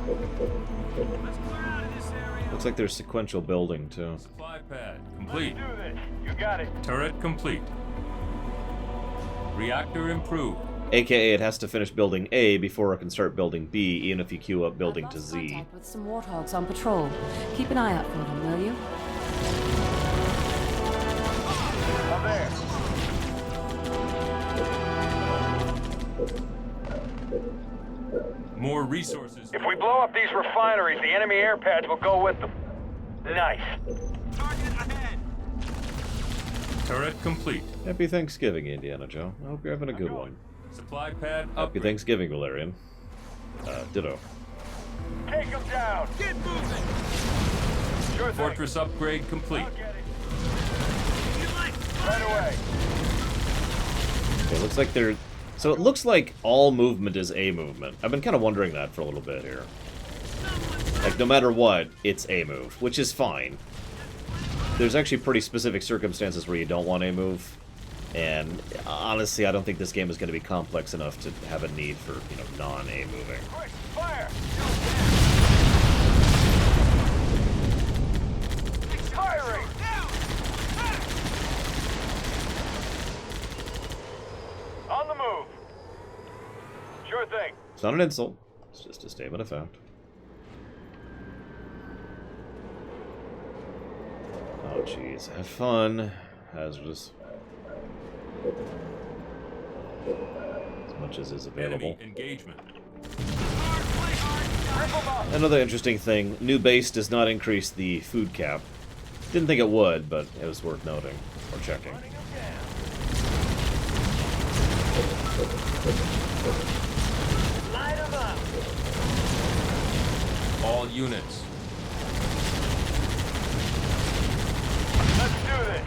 Let's clear out of this area. Looks like there's sequential building, too. Supply pad complete. Do this. You got it. Turret complete. Reactor improved. AKA, it has to finish building A before it can start building B, even if you queue up building to Lost Z. contact with some warthogs on patrol. Keep an eye out for them, will you? I'm there. More resources. If we blow up these refineries, the enemy air pads will go with them. Nice. Target ahead. Turret complete. Happy Thanksgiving, Indiana Joe. I hope you're having a good one. Supply pad Happy upgrade. Thanksgiving, Valerian. Ditto. Take him down. Get moving. Sure thing. Fortress upgrade complete. I'll get it. You like Right away. Okay, looks like they're... So it looks like all movement is A movement. I've been kind of wondering that for a little bit here. Like, no matter what, it's A move, which is fine. There's actually pretty specific circumstances where you don't want A move. And honestly, I don't think this game is going to be complex enough to have a need for, you know, non-A moving. Quick, fire. Firing. On the move. Sure thing. It's not an insult. It's just a statement of fact. Oh, jeez. Have fun. Hazardous. As much as is available. Enemy engagement. Another interesting thing, new base does not increase the food cap. Didn't think it would, but it was worth noting, or checking. Light 'em up. units. Let's do this.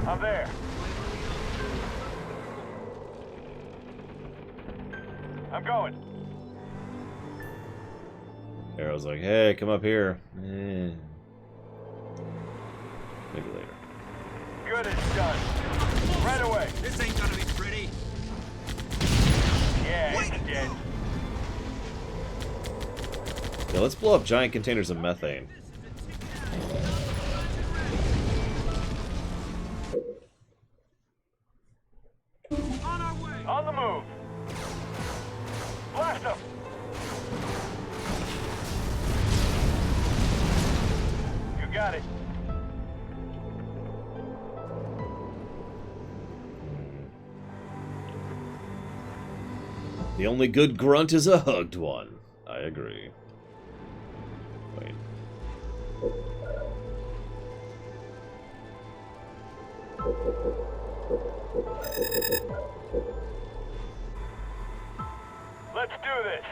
I'm there. I'm going. Arrow's like, hey, come up here. Maybe later. Good as done. Right away. This ain't gonna be pretty. Yeah, it's dead. Yeah, let's blow up giant containers of methane. On the move. Blast them. You got it. The only good grunt is a hugged one. I agree. Wait. Let's do this.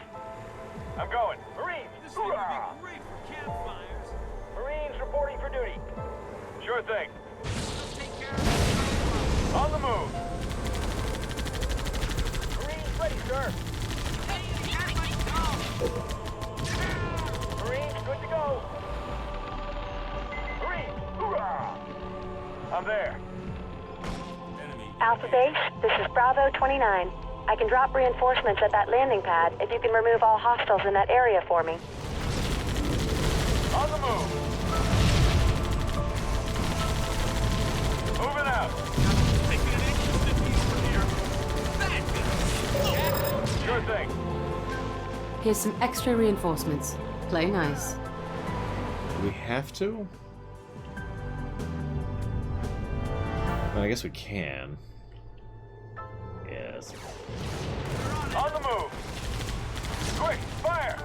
I'm going. Marines! This thing would be great for campfires. Marines reporting for duty. Sure thing. Let's take care of it. On the move. Marines ready, sir. Marines, good to go. Marines, hoorah! I'm there. Alpha Base, this is Bravo 29. I can drop reinforcements at that landing pad if you can remove all hostiles in that area for me. On the move. Moving out. Taking an instant piece from here. Sure thing. Here's some extra reinforcements. Play nice. Do we have to? Well, I guess we can. Yes. On the move. Quick, fire.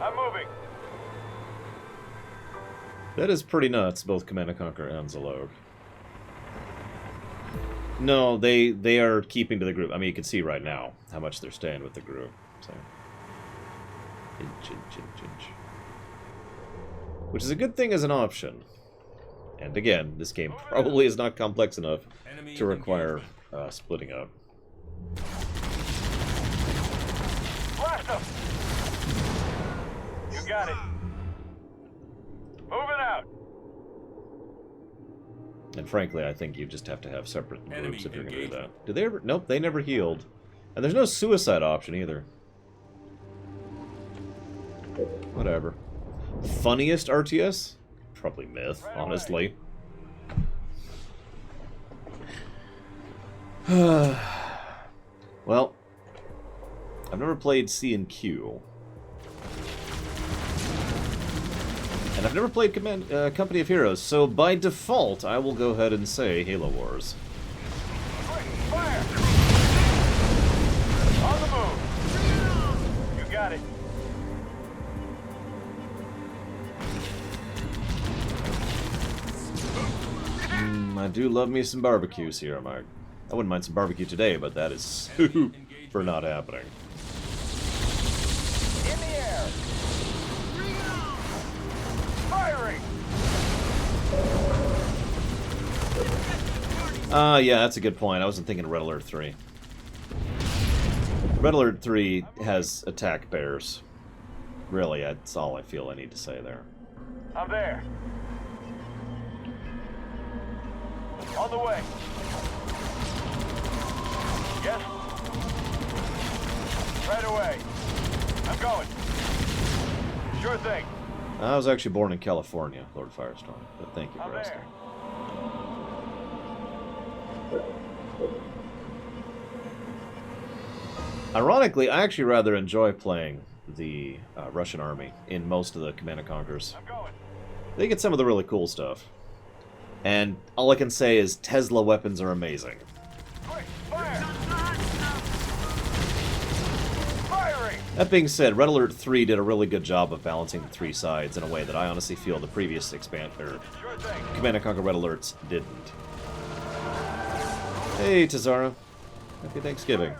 I'm moving. That is pretty nuts, both Command & Conquer and Zalog. No, they are keeping to the group. I mean, you can see right now how much they're staying with the group. So, inch. Which is a good thing as an option. And again, this game probably is not complex enough to require splitting up. Blast them. You got it. Moving out. And frankly, I think you just have to have separate groups if you're going to do that. Did they ever? Nope, they never healed. And there's no suicide option either. Whatever. Funniest RTS? Probably Myth, honestly. Well, I've never played C&Q. And I've never played Company of Heroes, so by default, I will go ahead and say Halo Wars. Fire. On the move. You got it. I do love me some barbecues here, I wouldn't mind some barbecue today, but that is super not happening. In the air. Firing. Yeah, that's a good point. I wasn't thinking of Red Alert 3. Red Alert 3 has attack bears. Really, that's all I feel I need to say there. I'm there. On the way. Yes. Right away. I'm going. Sure thing. I was actually born in California, Lord Firestorm, but thank you for asking. Ironically, I actually rather enjoy playing the Russian army in most of the Command & Conquers. They get some of the really cool stuff. And all I can say is Tesla weapons are amazing. That being said, Red Alert 3 did a really good job of balancing the three sides in a way that I honestly feel the previous Command & Conquer Red Alerts didn't. Hey, Tazara. Happy Thanksgiving.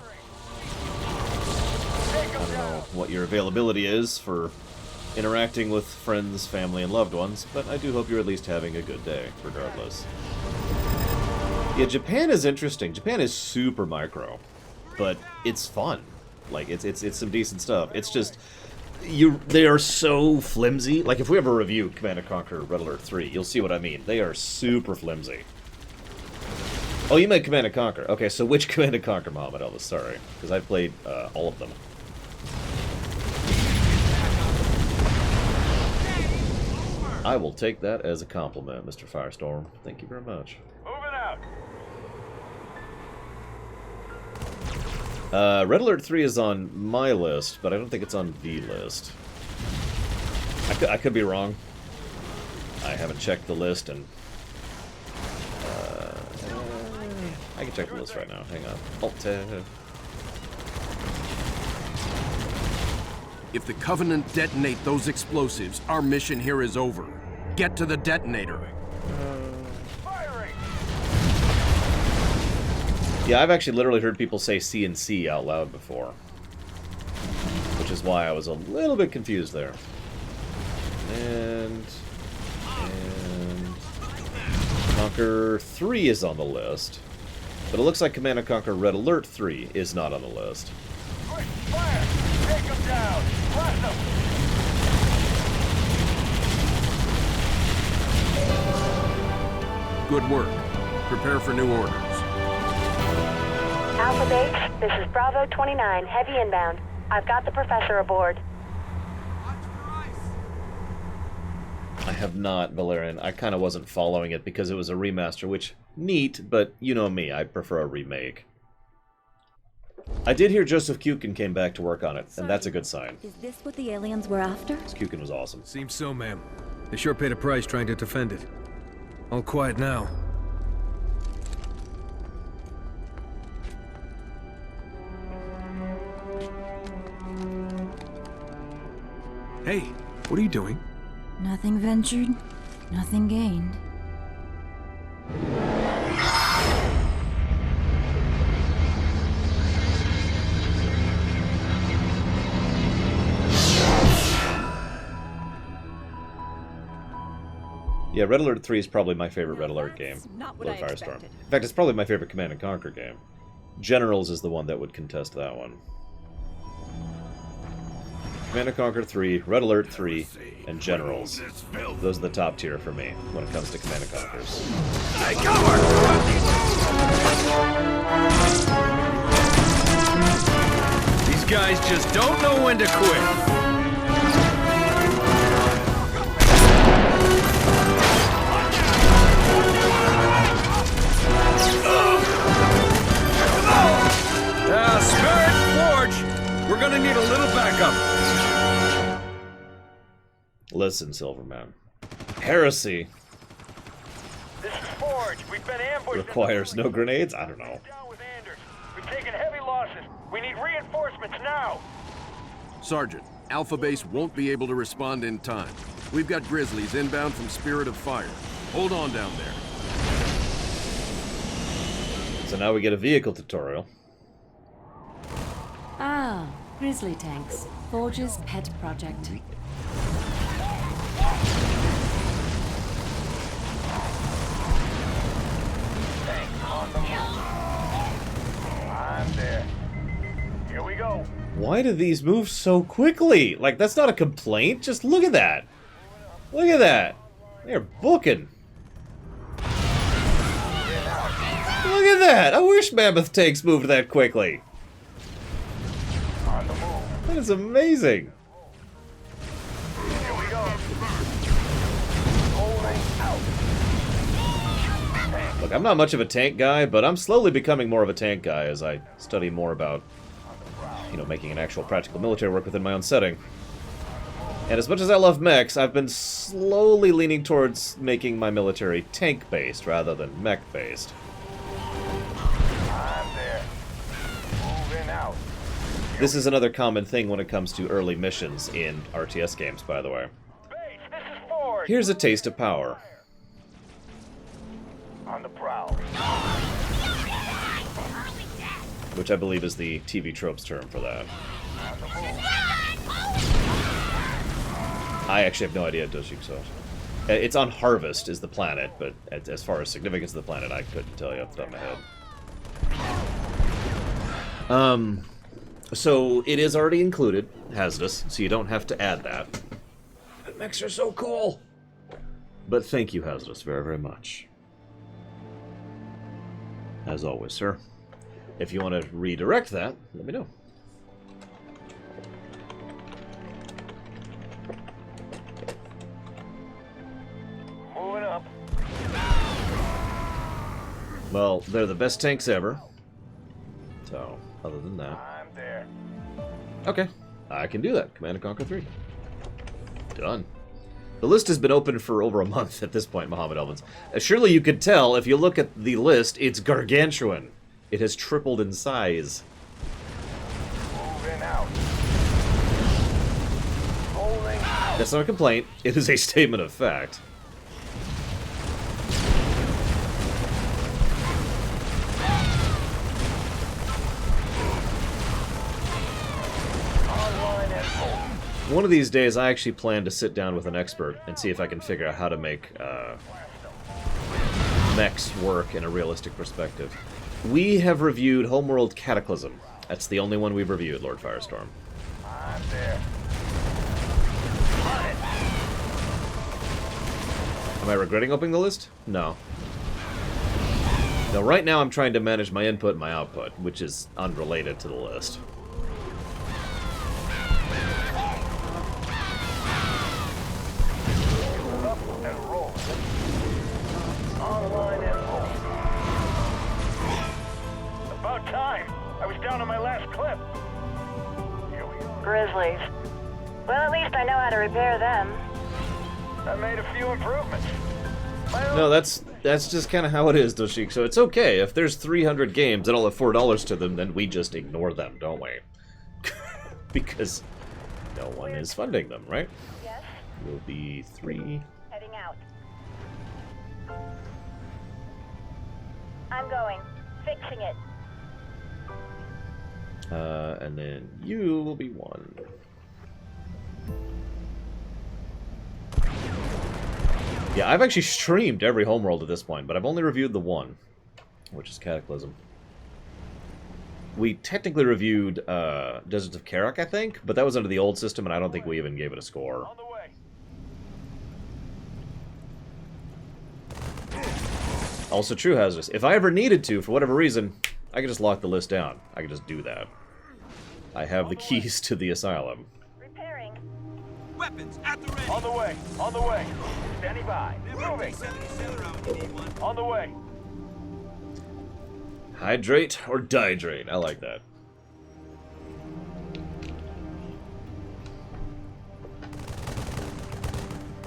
know what your availability is for interacting with friends, family, and loved ones, but I do hope you're at least having a good day, regardless. Yeah, Japan is interesting. Japan is super micro, but it's fun. Like, it's some decent stuff. It's just, they are so flimsy. Like, if we ever review Command & Conquer Red Alert 3, you'll see what I mean. They are super flimsy. Oh, you meant Command & Conquer. Okay, so which Command & Conquer, Muhammad Elvis? Sorry, because I've played all of them. I will take that as a compliment, Mr. Firestorm. Thank you very much. Moving Red out. Alert 3 is on my list, but I don't think it's on the list. I could be wrong. I haven't checked the list, and I can check the list right now. Hang on. Alt-Tab. If the Covenant detonate those explosives, our mission here is over. Get to the detonator. Yeah, I've actually literally heard people say CNC out loud before. Which is why I was a little bit confused there. And Conquer 3 is on the list. But it looks like Command & Conquer Red Alert 3 is not on the list. Fire! Take them down! Blast them! Good work. Prepare for new orders. Alpha Base, this is Bravo 29, heavy inbound. I've got the professor aboard. I have not, Valerian. I kind of wasn't following it because it was a remaster, which, neat, but you know me, I prefer a remake. I did hear Joseph Kukin came back to work on it, and that's a good sign. Is this what the aliens were after? Kukin was awesome. Seems so, ma'am. They sure paid a price trying to defend it. All quiet now. Hey, what are you doing? Nothing ventured, nothing gained. Yeah, Red Alert 3 is probably my favorite Red Alert game. Not what Lord I Firestorm. expected. In fact, it's probably my favorite Command & Conquer game. Generals is the one that would contest that one. Command & Conquer 3, Red Alert 3, and Generals. Those are the top tier for me when it comes to Command & Conquers. These guys just don't know when to quit. Spirit Forge! We're gonna need a little backup. Listen, Silverman. Heresy This is Forge. We've been ambushed. requires no grenades? I don't know. Down with Anders. We've taken heavy losses. We need reinforcements now. Sergeant, Alpha Base won't be able to respond in time. We've got Grizzlies inbound from Spirit of Fire. Hold on down there. So now we get a vehicle tutorial. Ah, Grizzly tanks. Forge's pet project. I'm there. Here we go. Why do these move so quickly? Like, that's not a complaint. Just look at that. Look at that. They're booking. Look at that. I wish Mammoth tanks moved that quickly. That is amazing. Here we go. Look, I'm not much of a tank guy, but I'm slowly becoming more of a tank guy as I study more about, you know, making an actual practical military work within my own setting. And as much as I love mechs, I've been slowly leaning towards making my military tank-based rather than mech-based. I'm there. Moving out. This is another common thing when it comes to early missions in RTS games, by the way. Base, this is Forge. Here's a taste of power. On the prowl. Which I believe is the TV tropes term for that. On the move. I actually have no idea, Doshik, so... It's on Harvest, is the planet, but as far as significance of the planet, I couldn't tell you off the top of my head. So it is already included, Hazardous, so you don't have to add that. That makes her so cool! But thank you, Hazardous, very, very much. As always, sir. If you want to redirect that, let me know. Moving up. Well, they're the best tanks ever. So, other than that... I'm there. Okay, I can do that. Command & Conquer 3. Done. The list has been open for over a month at this point, Muhammad Elvins. Surely you could tell, if you look at the list, it's gargantuan. It has tripled in size. Moving out. Holding out. That's not a complaint. It is a statement of fact. One of these days, I actually plan to sit down with an expert and see if I can figure out how to make mechs work in a realistic perspective. We have reviewed Homeworld Cataclysm. That's the only one we've reviewed, Lord Firestorm. I'm there. Am I regretting opening the list? No. No, right now I'm trying to manage my input and my output, which is unrelated to the list. About time. I was down on my last clip. Grizzlies. Well, at least I know how to repair them. I made a few improvements. No, that's just kind of how it is, Doshik. So it's okay. If there's 300 games that all have $4 to them, then we just ignore them, don't we? Because no one is funding them, right? Yes. Will be 3. Heading out. I'm going. Fixing it. And then you will be 1. Yeah, I've actually streamed every Homeworld at this point, but I've only reviewed the one, which is Cataclysm. We technically reviewed Deserts of Karak, I think, but that was under the old system, and I don't think we even gave it a score. On the way. Also true, Hazardous. If I ever needed to, for whatever reason, I could just lock the list down. I could just do that. I have the keys to the asylum. Repairing. Weapons at the ready. On the way. On the way. Standing by. Moving. On the way. Hydrate or dihydrate. I like that.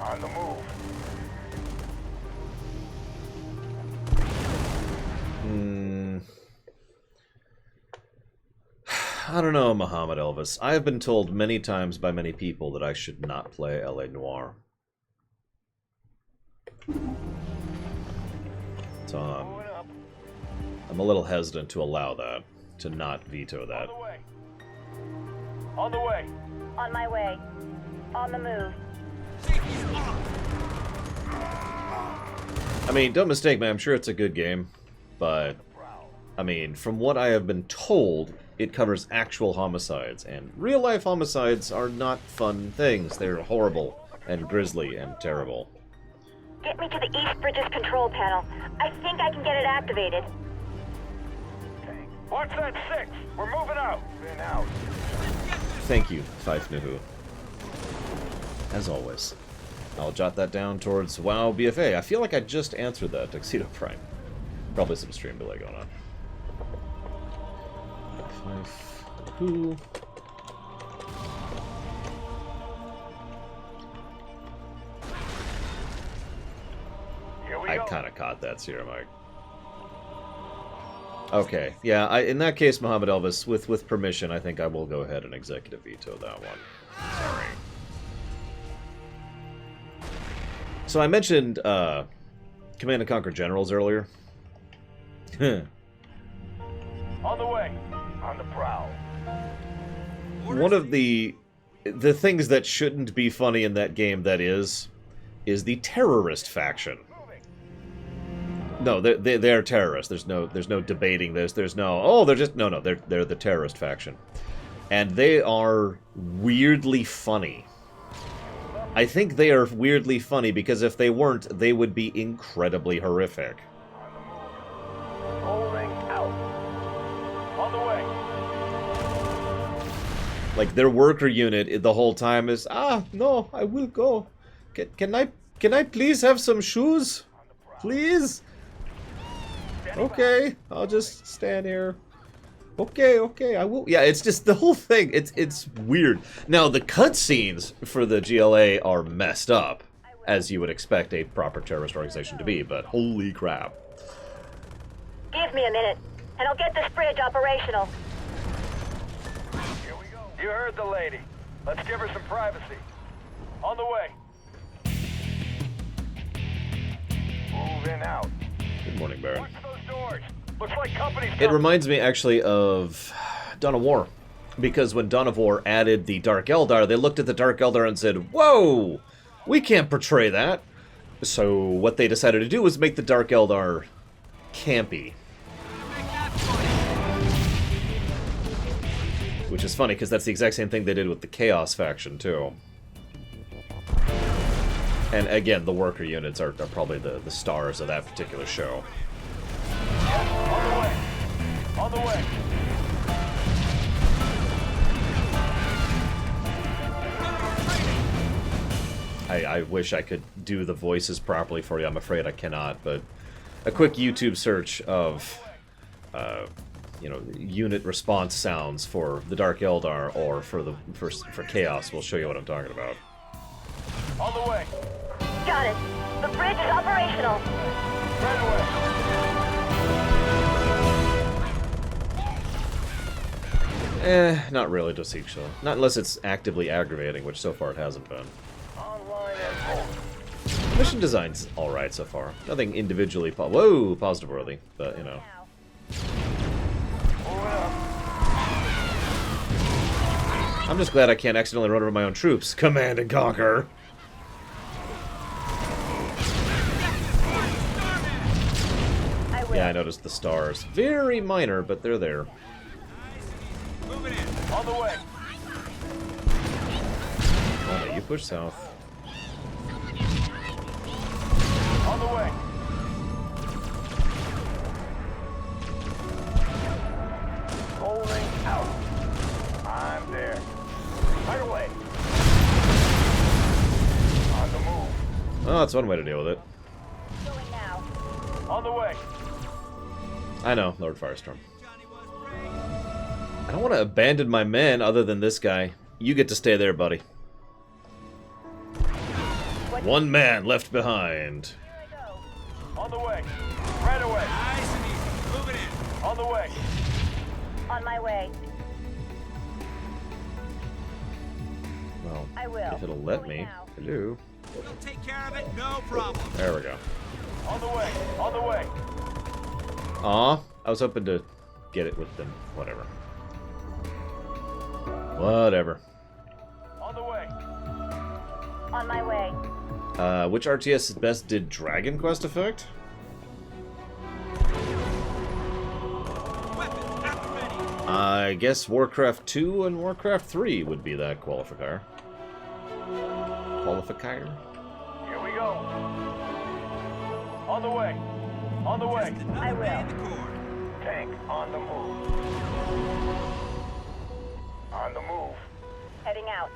On the move. I don't know, Muhammad Elvis. I have been told many times by many people that I should not play L.A. Noire. So, I'm a little hesitant to allow that, to not veto that. On the way. On the way. On my way. On the move. I mean, don't mistake me, I'm sure it's a good game, but, I mean, from what I have been told, it covers actual homicides, and real-life homicides are not fun things. They're horrible, and grisly, and terrible. Get me to the East Bridges control panel. I think I can get it activated. Watch that 6. We're moving out. Been out. Thank you, Fife Nuhu. As always. I'll jot that down towards WoW BFA. I feel like I just answered that, Tuxedo Prime. Probably some stream delay going on. Fife Nuhu. I kind of caught that, Sierra Mike. Okay, yeah, in that case, Muhammad Elvis, with permission, I think I will go ahead and executive veto that one. Sorry. So I mentioned Command & Conquer Generals earlier. On the way. On the prowl. One of the the things that shouldn't be funny in that game, that is the terrorist faction. No, they're terrorists. There's no debating this. There's no, oh, they're just, no, they're the terrorist faction. And they are weirdly funny. I think they are weirdly funny because if they weren't, they would be incredibly horrific. Holding out. On the way. Like, their worker unit the whole time is, no, I will go. Can I please have some shoes? Please? Okay, I'll just stand here. Okay, I will. Yeah, it's just the whole thing. It's weird. Now, the cutscenes for the GLA are messed up, as you would expect a proper terrorist organization to be, but holy crap. Give me a minute, and I'll get this bridge operational. Here we go. You heard the lady. Let's give her some privacy. On the way. Moving out. Good morning, Baron. Watch those doors. Looks like company's It reminds me, actually, of Dawn of War. Because when Dawn of War added the Dark Eldar, they looked at the Dark Eldar and said, whoa! We can't portray that! So what they decided to do was make the Dark Eldar campy. Which is funny, because that's the exact same thing they did with the Chaos faction, too. And again, the worker units are probably the stars of that particular show. On the way. On the way. I wish I could do the voices properly for you. I'm afraid I cannot, but a quick YouTube search of, you know, unit response sounds for the Dark Eldar or for Chaos will show you what I'm talking about. On the way. Got it. The bridge is operational. Right away. Not really, Dosik. Not unless it's actively aggravating, which so far it hasn't been. Online and hold. Mission design's alright so far. Nothing individually positive worthy, but you know. I'm just glad I can't accidentally run over my own troops. Command and conquer! Yeah, I noticed the stars. Very minor, but they're there. Moving in. On the way. Oh, no, you push south. On the way. Holding out. I'm there. Right away. On the move. Oh, that's one way to deal with it. Going now. On the way. I know, Lord Firestorm. I don't want to abandon my men other than this guy. You get to stay there, buddy. One man left behind. On the way. Right away. Nice and easy. Moving in. On the way. On my way. Well, I will. if it'll let me. Hello. We'll take care of it, no problem. There we go. On the way. On the way. Aw, I was hoping to get it with them. Whatever. Whatever. On the way. On my way. Which RTS best did Dragon Quest effect? I guess Warcraft 2 and Warcraft 3 would be that qualifier. Qualifier? Here we go. On the way. On the way. I will. Tank on the move. On the move. Heading out.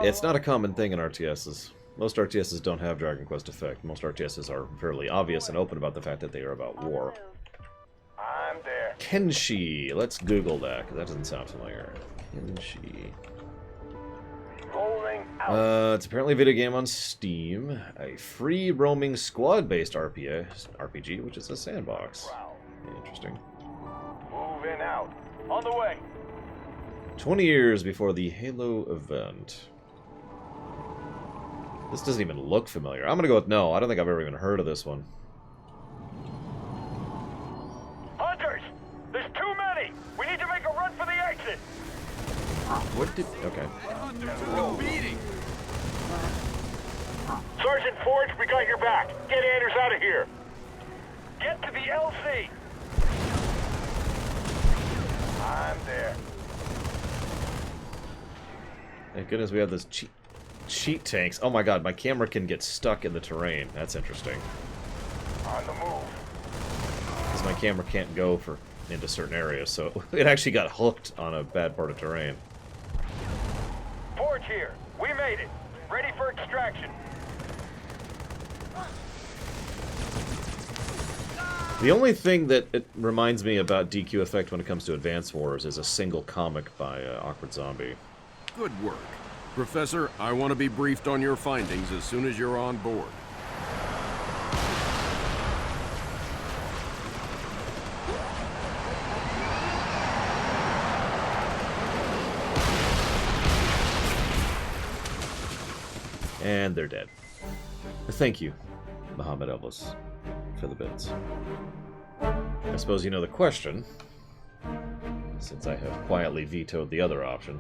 It's not a common thing in RTSs. Most RTSs don't have Dragon Quest effect. Most RTSs are fairly obvious and open about the fact that they are about war. I'm there. Kenshi. Let's Google that, because that doesn't sound familiar. Kenshi. Rolling out. It's apparently a video game on Steam. A free roaming squad-based RPG, which is a sandbox. Interesting. Moving out. On the way. 20 years before the Halo event. This doesn't even look familiar. I'm gonna go with no. I don't think I've ever even heard of this one. Hunters! There's too many! We need to make a run for the exit! What did... Okay. Sergeant Forge, we got your back. Get Anders out of here. Get to the LC. I'm there. Thank goodness we have this cheat tanks. Oh my god, my camera can get stuck in the terrain. That's interesting. On the move. Because my camera can't go into certain areas, so it actually got hooked on a bad part of terrain. Forge here. We made it. Ready for extraction. The only thing that it reminds me about DQ Effect when it comes to Advance Wars is a single comic by Awkward Zombie. Good work. Professor, I want to be briefed on your findings as soon as you're on board. And they're dead. Thank you, Muhammad Elvis, for the bits. I suppose you know the question, since I have quietly vetoed the other option.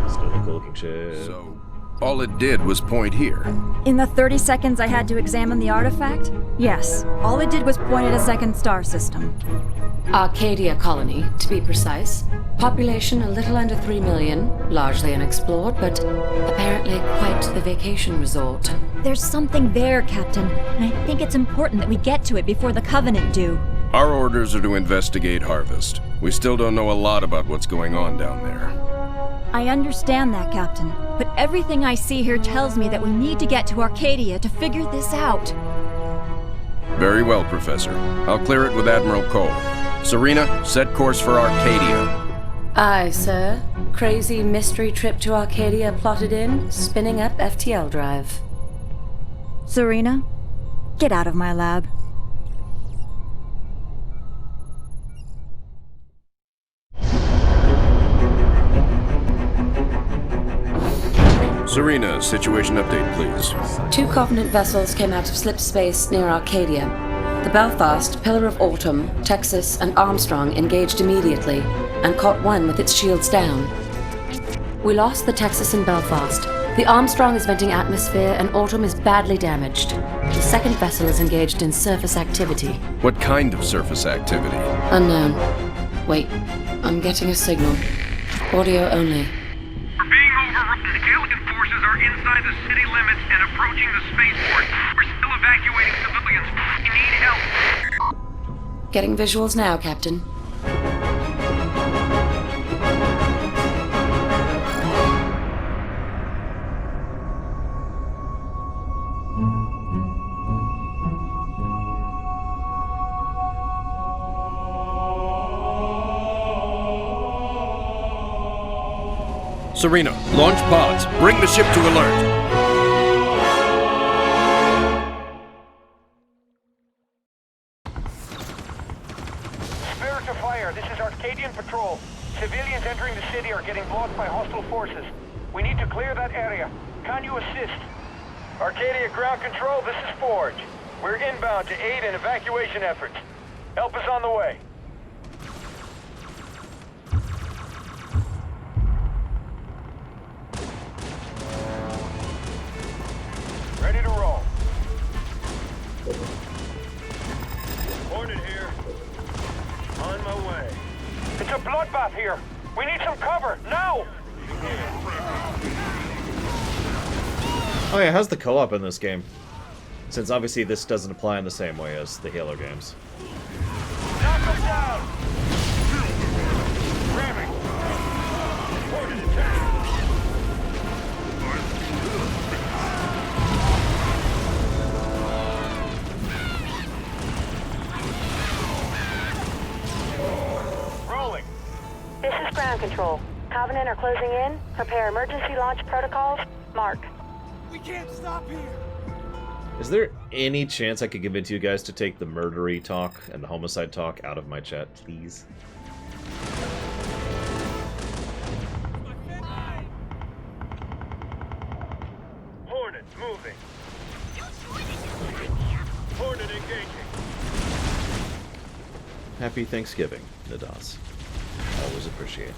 Still a cool-looking ship. So, all it did was point here. In the 30 seconds I had to examine the artifact, yes, all it did was point at a second star system. Arcadia colony, to be precise. Population a little under 3 million, largely unexplored, but apparently quite the vacation resort. There's something there, Captain, and I think it's important that we get to it before the Covenant do. Our orders are to investigate Harvest. We still don't know a lot about what's going on down there. I understand that, Captain, but everything I see here tells me that we need to get to Arcadia to figure this out. Very well, Professor. I'll clear it with Admiral Cole. Serena, set course for Arcadia. Aye, sir. Crazy mystery trip to Arcadia plotted in, spinning up FTL drive. Serena, get out of my lab. Serena, situation update, please. 2 Covenant vessels came out of slip space near Arcadia. The Belfast, Pillar of Autumn, Texas, and Armstrong engaged immediately, and caught one with its shields down. We lost the Texas and Belfast. The Armstrong is venting atmosphere, and Autumn is badly damaged. The second vessel is engaged in surface activity. What kind of surface activity? Unknown. Wait, I'm getting a signal. Audio only. We're being overrun. Alien forces are inside the city limits and approaching the spaceport. We're still evacuating civilians. We need help. Getting visuals now, Captain. Serena, launch pods. Bring the ship to alert. Spirit to fire. This is Arcadian Patrol. Civilians entering the city are getting blocked by hostile forces. We need to clear that area. Can you assist? Arcadia Ground Control, this is Forge. We're inbound to aid in evacuation efforts. Help is on the way. Ready to roll. Hornet here. On my way. It's a bloodbath here. We need some cover, now! Oh yeah, how's the co-op in this game? Since obviously this doesn't apply in the same way as the Halo games. Knock them down! Ramming. Hornet attack. Rolling. This is Ground Control. Covenant are closing in. Prepare emergency launch protocols. Mark. We can't stop here. Is there any chance I could convince you guys to take the murdery talk and the homicide talk out of my chat, please? Happy Thanksgiving, Nadas. Always appreciate.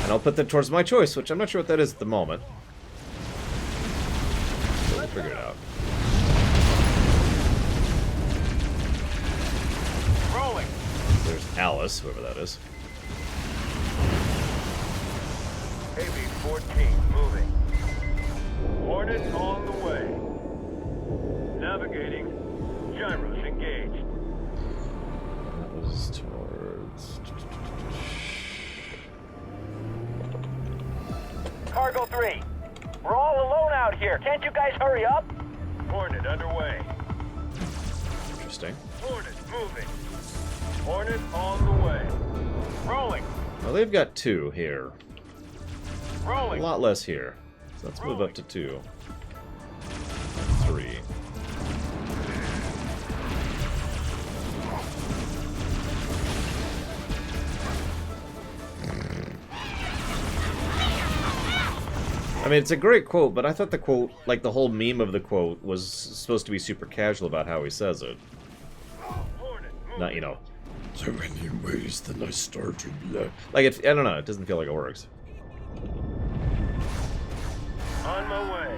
And I'll put that towards my choice, which I'm not sure what that is at the moment. So we'll figure it out. Rolling. There's Alice, whoever that is. AB-14 moving. Hornet on the way. Navigating. Gyros engaged. That was towards... Cargo 3. We're all alone out here. Can't you guys hurry up? Hornet underway. Interesting. Hornet moving. Hornet on the way. Rolling. Well, they've got 2 here. Rolling. A lot less here. So let's move up to 2. 3. I mean, it's a great quote, but I thought the quote, like the whole meme of the quote, was supposed to be super casual about how he says it. Not, you know, so many ways that I start to blood. Like, I don't know, it doesn't feel like it works. On my way.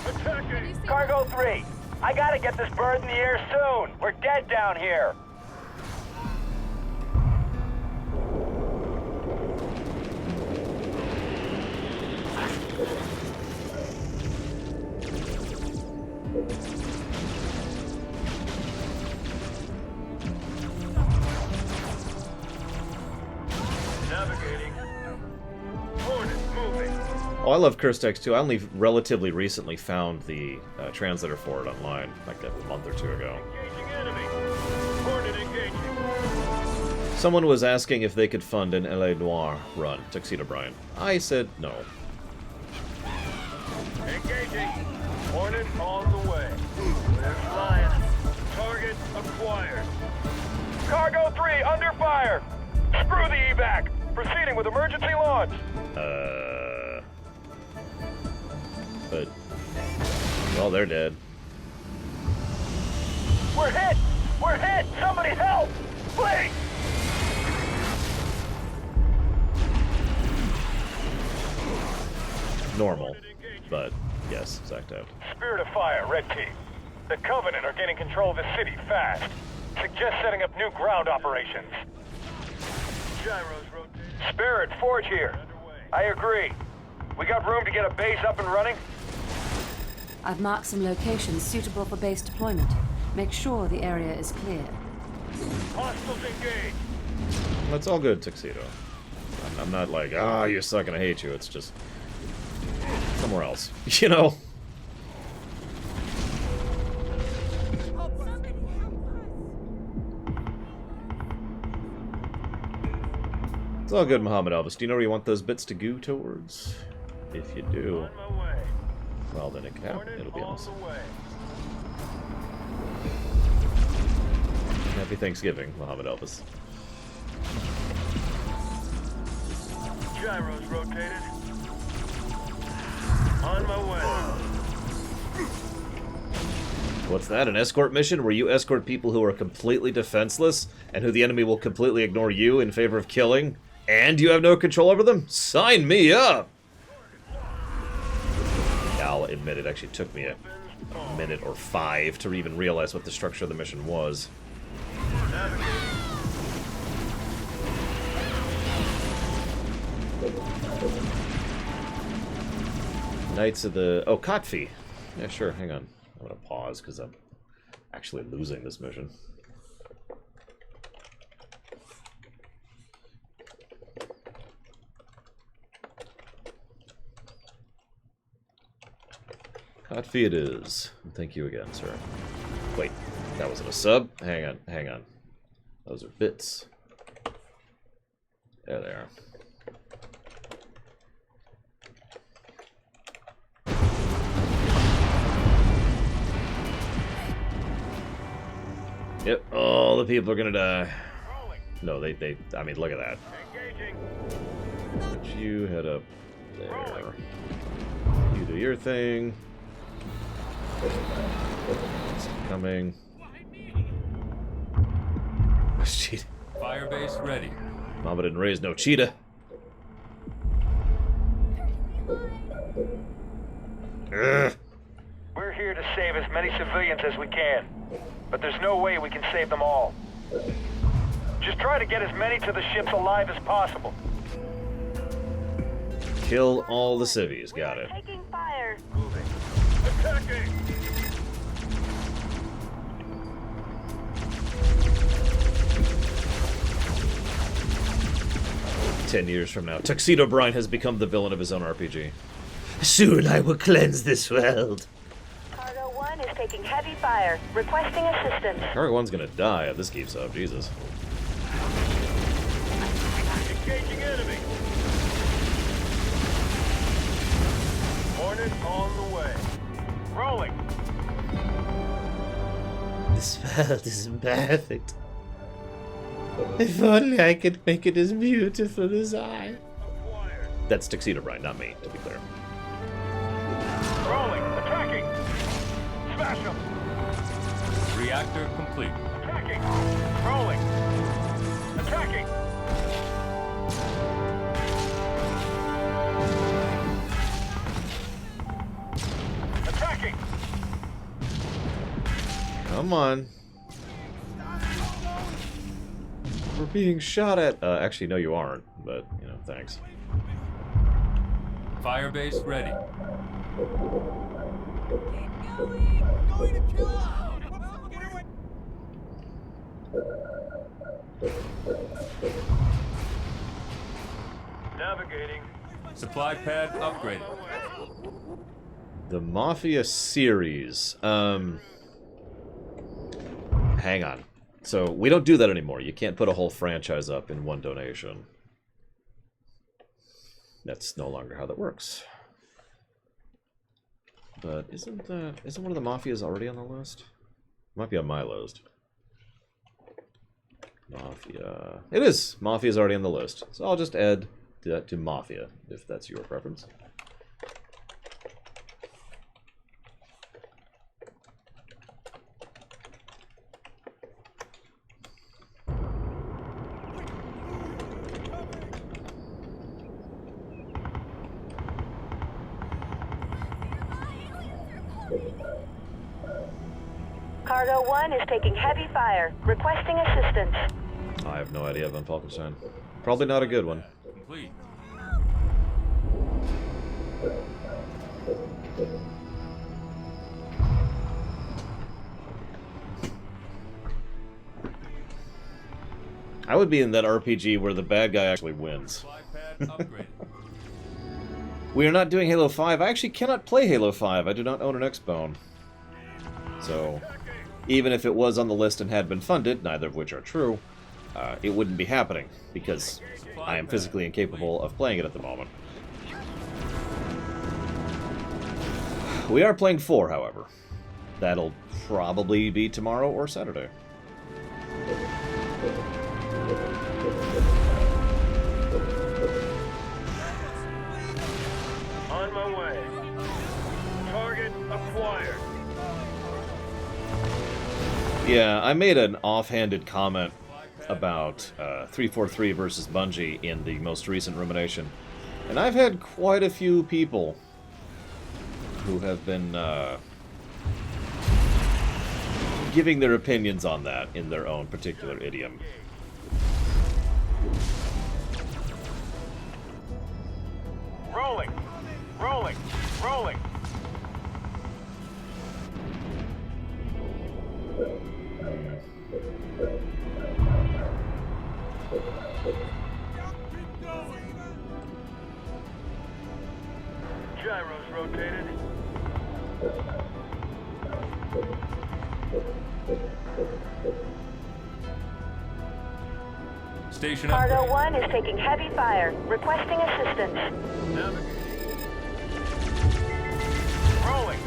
Attacking! Cargo 3, I gotta get this bird in the air soon. We're dead down here. Navigating. Hornet moving. Oh, I love Curstex too. I only relatively recently found the translator for it online, like a month or 2 ago. Engaging enemy. Hornet engaging. Someone was asking if they could fund an LA Noire run, Tuxedo Brian. I said no. Engaging. Hornet on the way. They're flying. Target acquired. Cargo 3 under fire. Screw the evac. Proceeding with emergency launch. But, well, they're dead. We're hit! We're hit! Somebody help! Please! Normal, but yes, exact out. Spirit of Fire, Red Team. The Covenant are gaining control of the city fast. Suggest setting up new ground operations. Gyros rotating. Spirit, Forge here. I agree. We got room to get a base up and running? I've marked some locations suitable for base deployment. Make sure the area is clear. Hostiles engaged. That's all good, Tuxedo. I'm not like, ah, you suck and I hate you. It's just somewhere else, you know? It's all good, Muhammad Elvis. Do you know where you want those bits to go towards? If you do, well then it'll be awesome. Happy Thanksgiving, Muhammad Elvis. Gyros rotated. On my way. What's that, an escort mission where you escort people who are completely defenseless and who the enemy will completely ignore you in favor of killing, and you have no control over them? Sign me up! I'll admit it actually took me a minute or 5 to even realize what the structure of the mission was. Knights of the... Oh, Kotfi. Yeah, sure, hang on. I'm gonna pause because I'm actually losing this mission. Kotfi it is. Thank you again, sir. Wait, that wasn't a sub? Hang on, hang on. Those are bits. There they are. Yep, all the people are gonna die. No, they I mean, look at that. But you head up there. You do your thing. It's coming. cheetah. Firebase ready. Mama didn't raise no cheetah. Ugh. We're here to save as many civilians as we can, but there's no way we can save them all. Just try to get as many to the ships alive as possible. Kill all the civvies. Got it. Taking fire. Moving. Attacking! "10 years from now, Tuxedo Brine has become the villain of his own RPG. Soon I will cleanse this world." Cargo 1 is taking heavy fire. Requesting assistance. Cargo 1's gonna die if this keeps up. Jesus. Engaging enemy. Hornet on the way. Rolling. This world isn't perfect. If only I could make it as beautiful as I. That's Tuxedo Brine, not me, to be clear. Rolling. Attacking. Smash them. Reactor complete. Attacking. Rolling. Attacking. Attacking. Come on. We're being shot at. Actually, no, you aren't. But, you know, thanks. Firebase ready. Navigating. Supply pad upgraded. The Mafia series. Hang on. So, we don't do that anymore. You can't put a whole franchise up in one donation. That's no longer how that works. But isn't one of the Mafias already on the list? Might be on my list. Mafia. It is! Mafia's already on the list. So I'll just add that to Mafia, if that's your preference. Cargo 1 is taking heavy fire. Requesting assistance. I have no idea, Von Falkenstein. Probably not a good one. Complete. I would be in that RPG where the bad guy actually wins. Supply pad upgraded. We are not doing Halo 5. I actually cannot play Halo 5. I do not own an Xbone. So, even if it was on the list and had been funded, neither of which are true, it wouldn't be happening, because I am physically incapable of playing it at the moment. We are playing 4, however. That'll probably be tomorrow or Saturday. On my way. Target acquired. Yeah, I made an offhanded comment about 343 versus Bungie in the most recent Rumination. And I've had quite a few people who have been giving their opinions on that in their own particular idiom. Rolling. Rolling. Rolling. Gyros rotated. Station Cargo upgrade. 1 is taking heavy fire. Requesting assistance. Rolling.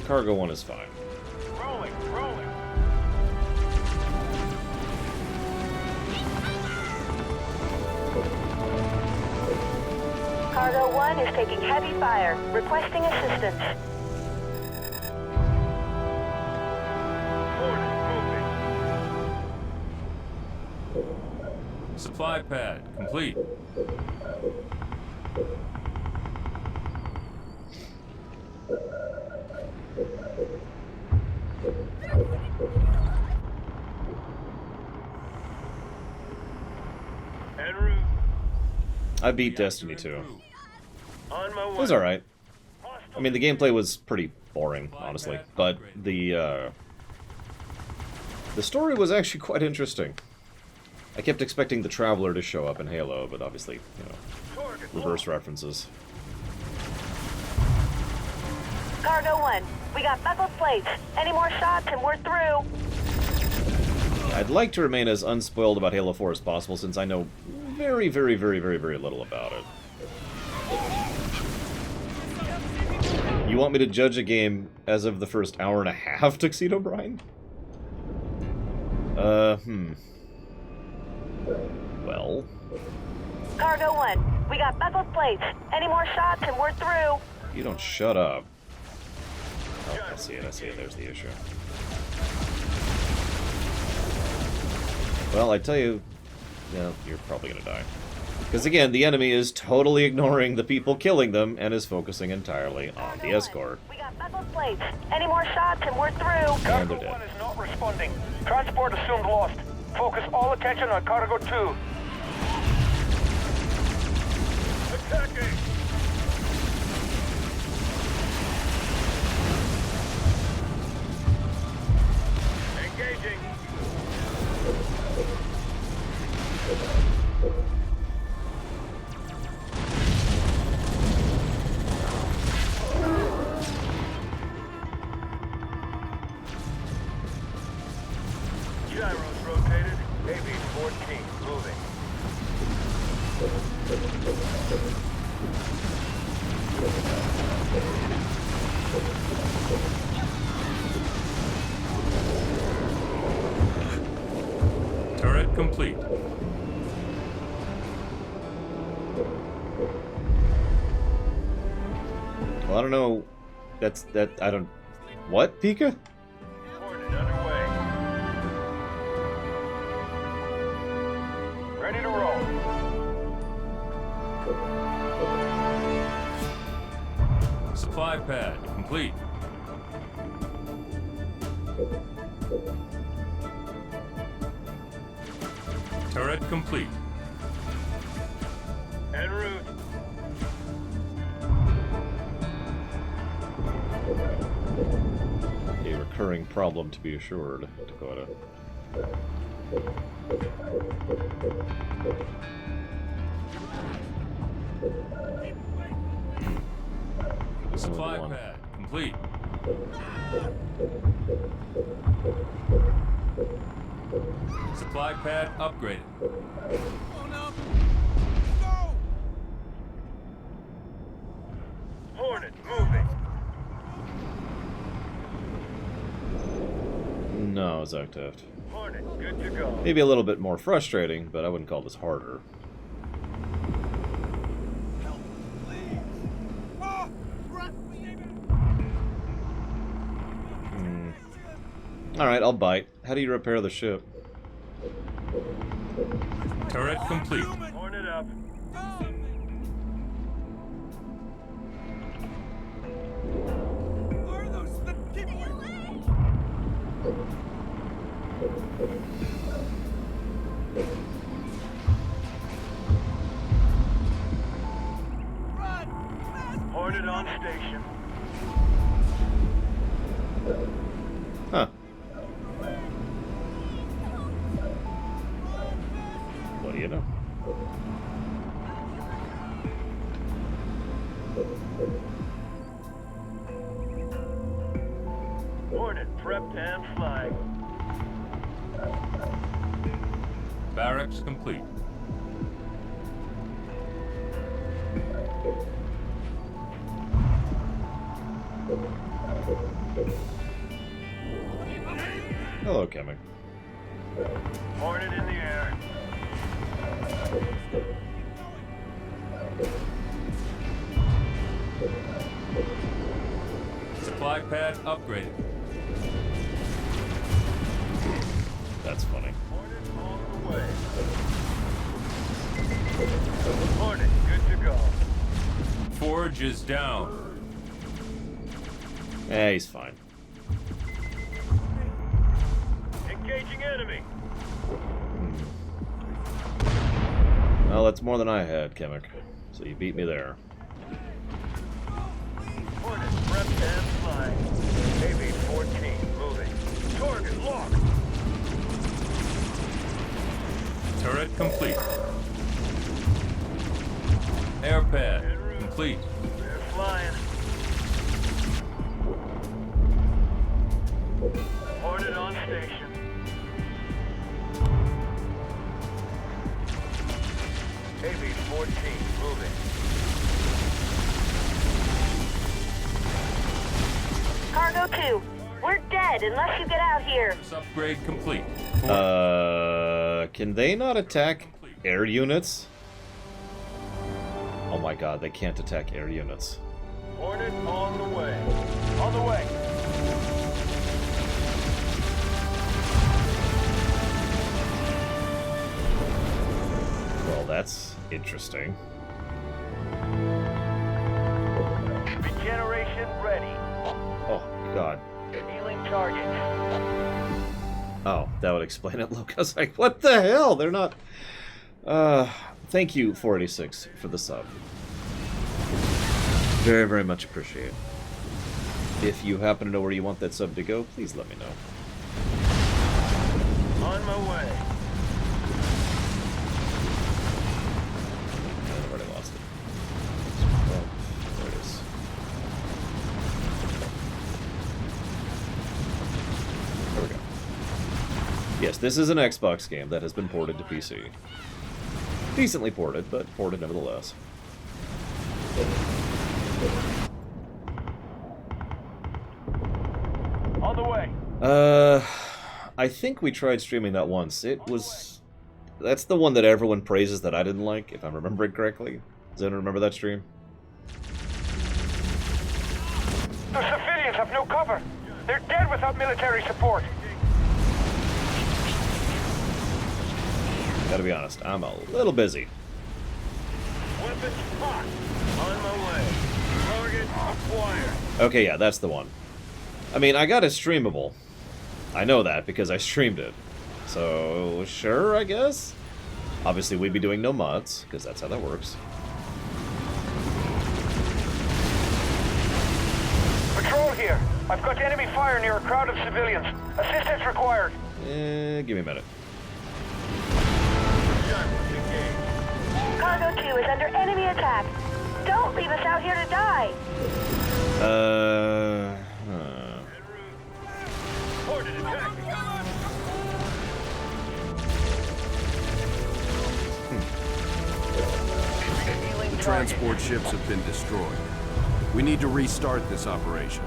Cargo 1 is fine. Rolling. Rolling. Cargo 1 is taking heavy fire. Requesting assistance. Hornet moving. Supply pad complete. En route. I beat Destiny 2. On my way. It was alright. I mean, the gameplay was pretty boring, honestly, but the story was actually quite interesting. I kept expecting the Traveler to show up in Halo, but obviously, you know, reverse references. Cargo 1, we got buckled plates. Any more shots and we're through. I'd like to remain as unspoiled about Halo 4 as possible, since I know very, very, very, very, very little about it. You want me to judge a game as of the first hour and a half, Tuxedo Brian? Well... Cargo 1, we got buckled plates. Any more shots and we're through. You don't shut up. Oh, I see it, there's the issue. Well, I tell you, you're probably gonna die. Because again, the enemy is totally ignoring the people killing them and is focusing entirely on the escort. We got buckled plates. Any more shots and we're through. And they're dead. 1 is not responding. Transport assumed lost. Focus all attention on Cargo 2. Attacking! Engaging. Gyros rotated. AB-14 moving. Turret complete. Well, I don't know. I don't... What, Pika? Hornet underway. Ready to roll. Supply pad complete. Turret complete. En route. A recurring problem, to be assured, Dakota. Supply pad complete. Supply pad upgraded. Hornet moving. No, Zocteft. Hornet, good to go. Maybe a little bit more frustrating, but I wouldn't call this harder. Alright, I'll bite. How do you repair the ship? Turret complete. Hornet up. Hornet on station. Huh. What do you know? Hornet prepped and flying. Barracks complete. Hello, Kemi. Hornet in the air. Supply pad upgraded. That's funny. Hornet on the way. Hornet, good to go. Forge is down. Yeah, he's fine. Engaging enemy. Well, that's more than I had, Kemek. So you beat me there. Hornet prepped and flying. AB-14 moving. Target locked. Turret complete. Air pad complete. They're flying. Hornet on station. AB-14 moving. Cargo 2, we're dead unless you get out here. Upgrade complete. Can they not attack air units? Oh my god, they can't attack air units. Hornet on the way. On the way. Well, that's interesting. Regeneration ready. Oh, god. Healing target. Oh, that would explain it. Look, I was like, what the hell? They're not... thank you, 486, for the sub. Very, very much appreciate. If you happen to know where you want that sub to go, please let me know. On my way. I've already lost it. Oh, there it is. There we go. Yes, this is an Xbox game that has been ported to PC. Decently ported, but ported nevertheless. On the way. I think we tried streaming that once. It was... That's the one that everyone praises that I didn't like, if I'm remembering correctly. Does anyone remember that stream? The civilians have no cover. They're dead without military support. Gotta be honest, I'm a little busy. Weapons hot. On my way. Target acquired. Okay, yeah, that's the one. I mean, I got it streamable. I know that because I streamed it. So, sure, I guess? Obviously, we'd be doing no mods, because that's how that works. Patrol here. I've got enemy fire near a crowd of civilians. Assistance required. Give me a minute. Cargo 2 is under enemy attack. Don't leave us out here to die. The transport ships have been destroyed. We need to restart this operation.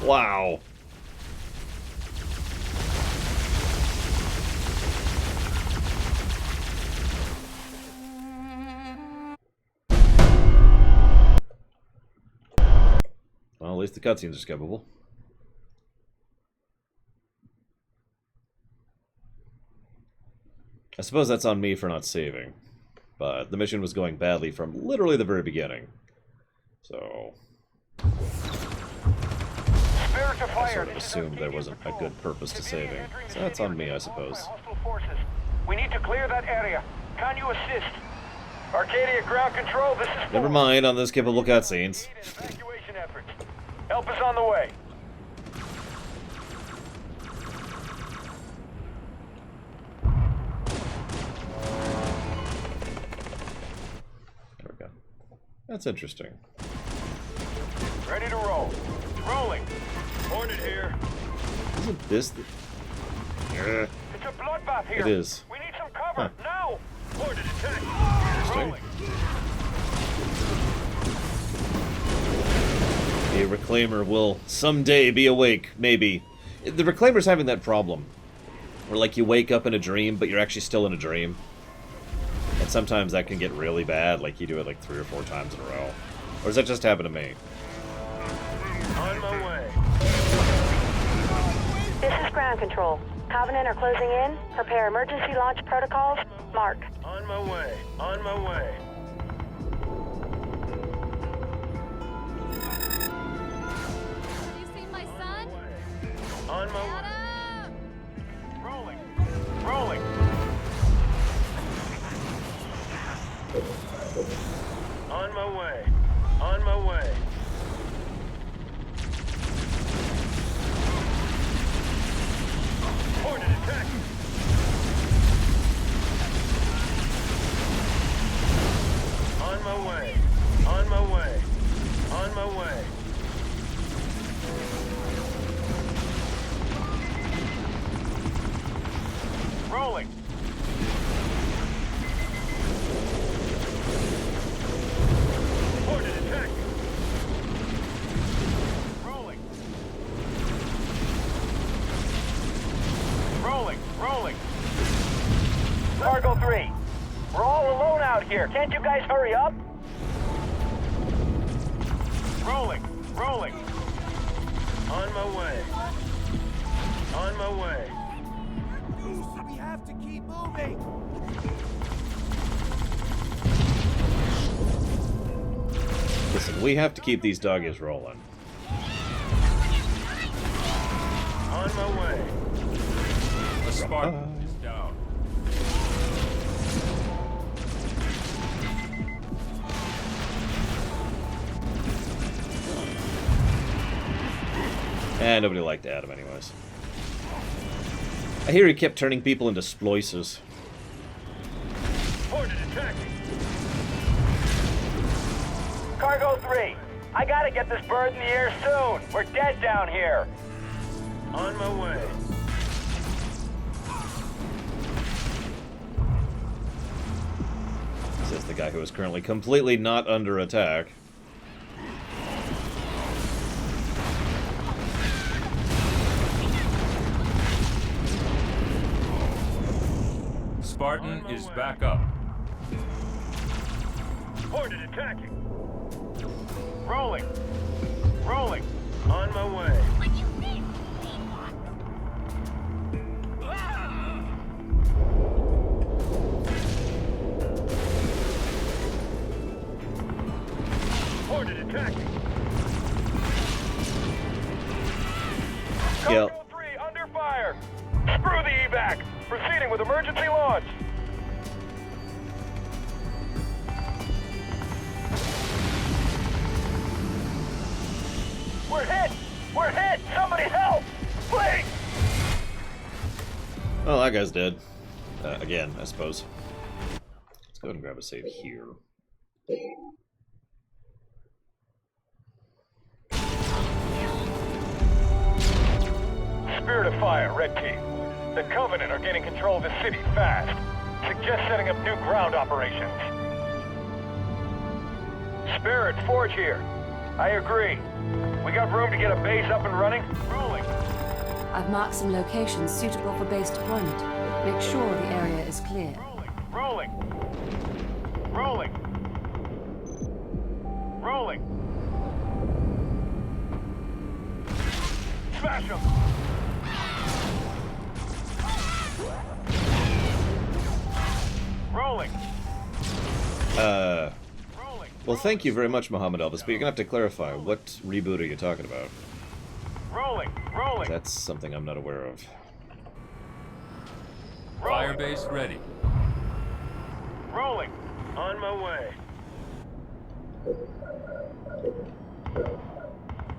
Wow. Well, at least the cutscenes are skippable. I suppose that's on me for not saving. But the mission was going badly from literally the very beginning. So... I sort of assumed there wasn't a good purpose to saving. So that's on me, I suppose. We need to clear that area. Can you assist? Arcadia ground control, this is... Never mind on the skippable cutscenes. Evacuation efforts. Help is on the way. There we go. That's interesting. Ready to roll. Rolling. Hornet here. Isn't this the... It's a bloodbath here. It is. We need some cover. Now. Hornet attack. Interesting. A Reclaimer will someday be awake, maybe. The Reclaimer's having that problem. Where, like, you wake up in a dream, but you're actually still in a dream. And sometimes that can get really bad, like you do it like 3 or 4 times in a row. Or does that just happen to me? On my way. This is ground control. Covenant are closing in. Prepare emergency launch protocols. Mark. On my way. On my way. Have you seen my son? On my way. Rolling. Rolling. On my way. On my way. Ordered attack. On my way. On my way. On my way. Rolling. Ordered attack. Rolling. Rolling. Rolling. Cargo 3. We're all alone out here. Can't you guys hurry up? Rolling. Rolling. On my way. On my way. We have to keep moving. Listen, we have to keep these doggies rolling. On my way. The Spartan is down. And nobody liked Adam anyways. I hear he kept turning people into sploices. Ordered attacking. Cargo 3. I gotta get this bird in the air soon. We're dead down here. On my way. Says the guy who is currently completely not under attack. Spartan is back up. Ordered attacking. Rolling. Rolling. On my way. Ordered attacking. Yep. Cargo 3 under fire. Screw the evac. Proceeding with emergency launch. We're hit! We're hit! Somebody help! Please! Well, that guy's dead. Again, I suppose. Let's go ahead and grab a save here. Spirit of Fire, Red Team. The Covenant are gaining control of the city fast. Suggest setting up new ground operations. Spirit, Forge here. I agree. We got room to get a base up and running? Rolling. I've marked some locations suitable for base deployment. Make sure the area is clear. Rolling. Rolling. Rolling. Smash them. Rolling. Well, thank you very much, Muhammad Elvis, but you're gonna have to clarify, what reboot are you talking about? Rolling. Rolling. That's something I'm not aware of. Firebase ready. Rolling. On my way.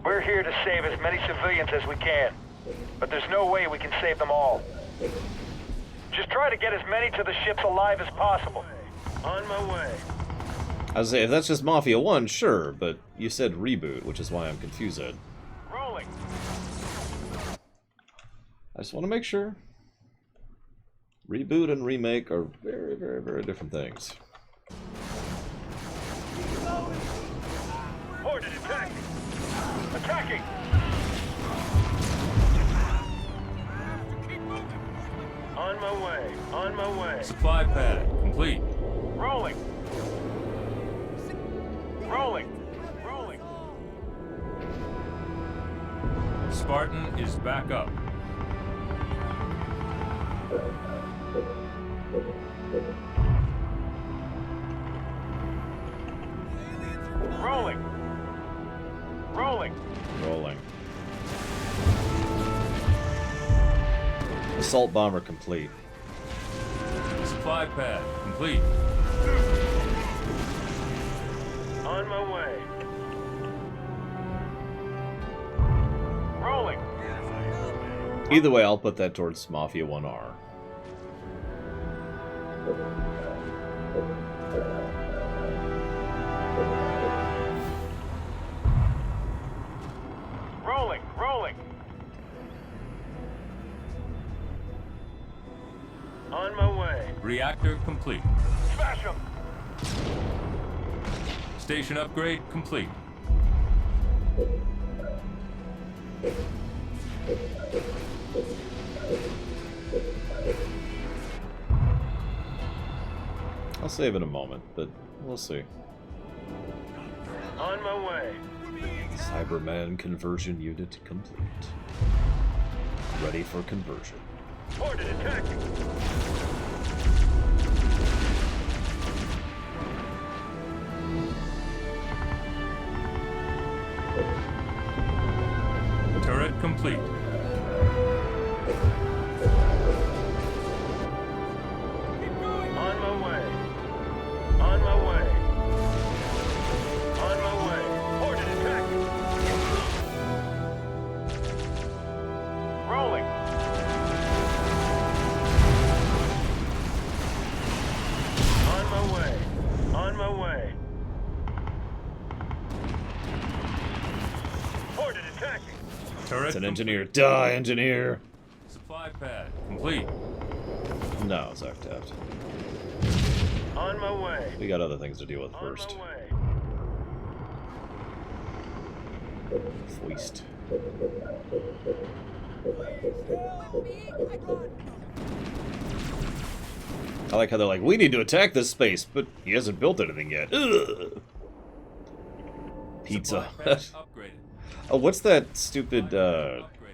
We're here to save as many civilians as we can, but there's no way we can save them all. Just try to get as many to the ships alive as possible. On my way. I was saying, if that's just Mafia 1, sure, but you said reboot, which is why I'm confused. Rolling. I just want to make sure. Reboot and remake are very, very, very different things. Ordered attacking. Attacking. On my way. On my way. Supply pad complete. Rolling. Rolling. Rolling. Spartan is back up. Rolling. Rolling. Rolling. Assault bomber complete. Supply pad complete. On my way. Rolling. Either way, I'll put that towards Mafia 1R. Rolling. Rolling. On my way. Reactor complete. Smash them. Station upgrade complete. I'll save in a moment, but we'll see. On my way. Cyberman conversion unit complete. Ready for conversion. Ordered attacking. Turret complete. On my way. On my way. On my way. Ordered attacking. Rolling. On my way. On my way. Ordered attacking. Turret It's an engineer. Die, engineer! Supply pad complete. No, Zach Taft. On my way. We got other things to deal with first. On my way. Foist. I like how they're like, we need to attack this space, but he hasn't built anything yet. Ugh. Pizza. Upgraded. Oh, what's that stupid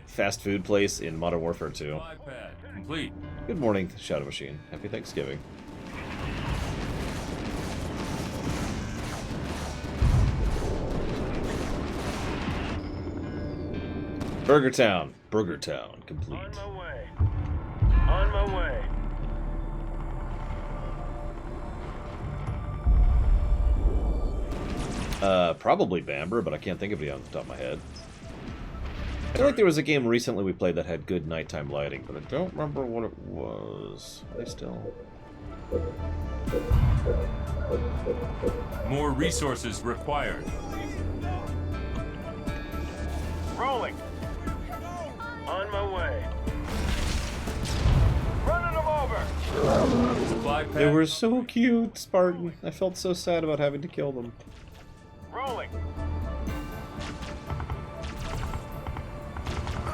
fast food place in Modern Warfare 2? Supply pad complete. Good morning, Shadow Machine. Happy Thanksgiving. Burger Town. Burger Town complete. On my way. On my way. Probably Bamber, but I can't think of it on the top of my head. I feel like there was a game recently we played that had good nighttime lighting, but I don't remember what it was. Are they still? More resources required. Rolling. On my way. Running them over. Supply pad. They were so cute, Spartan. I felt so sad about having to kill them. Rolling.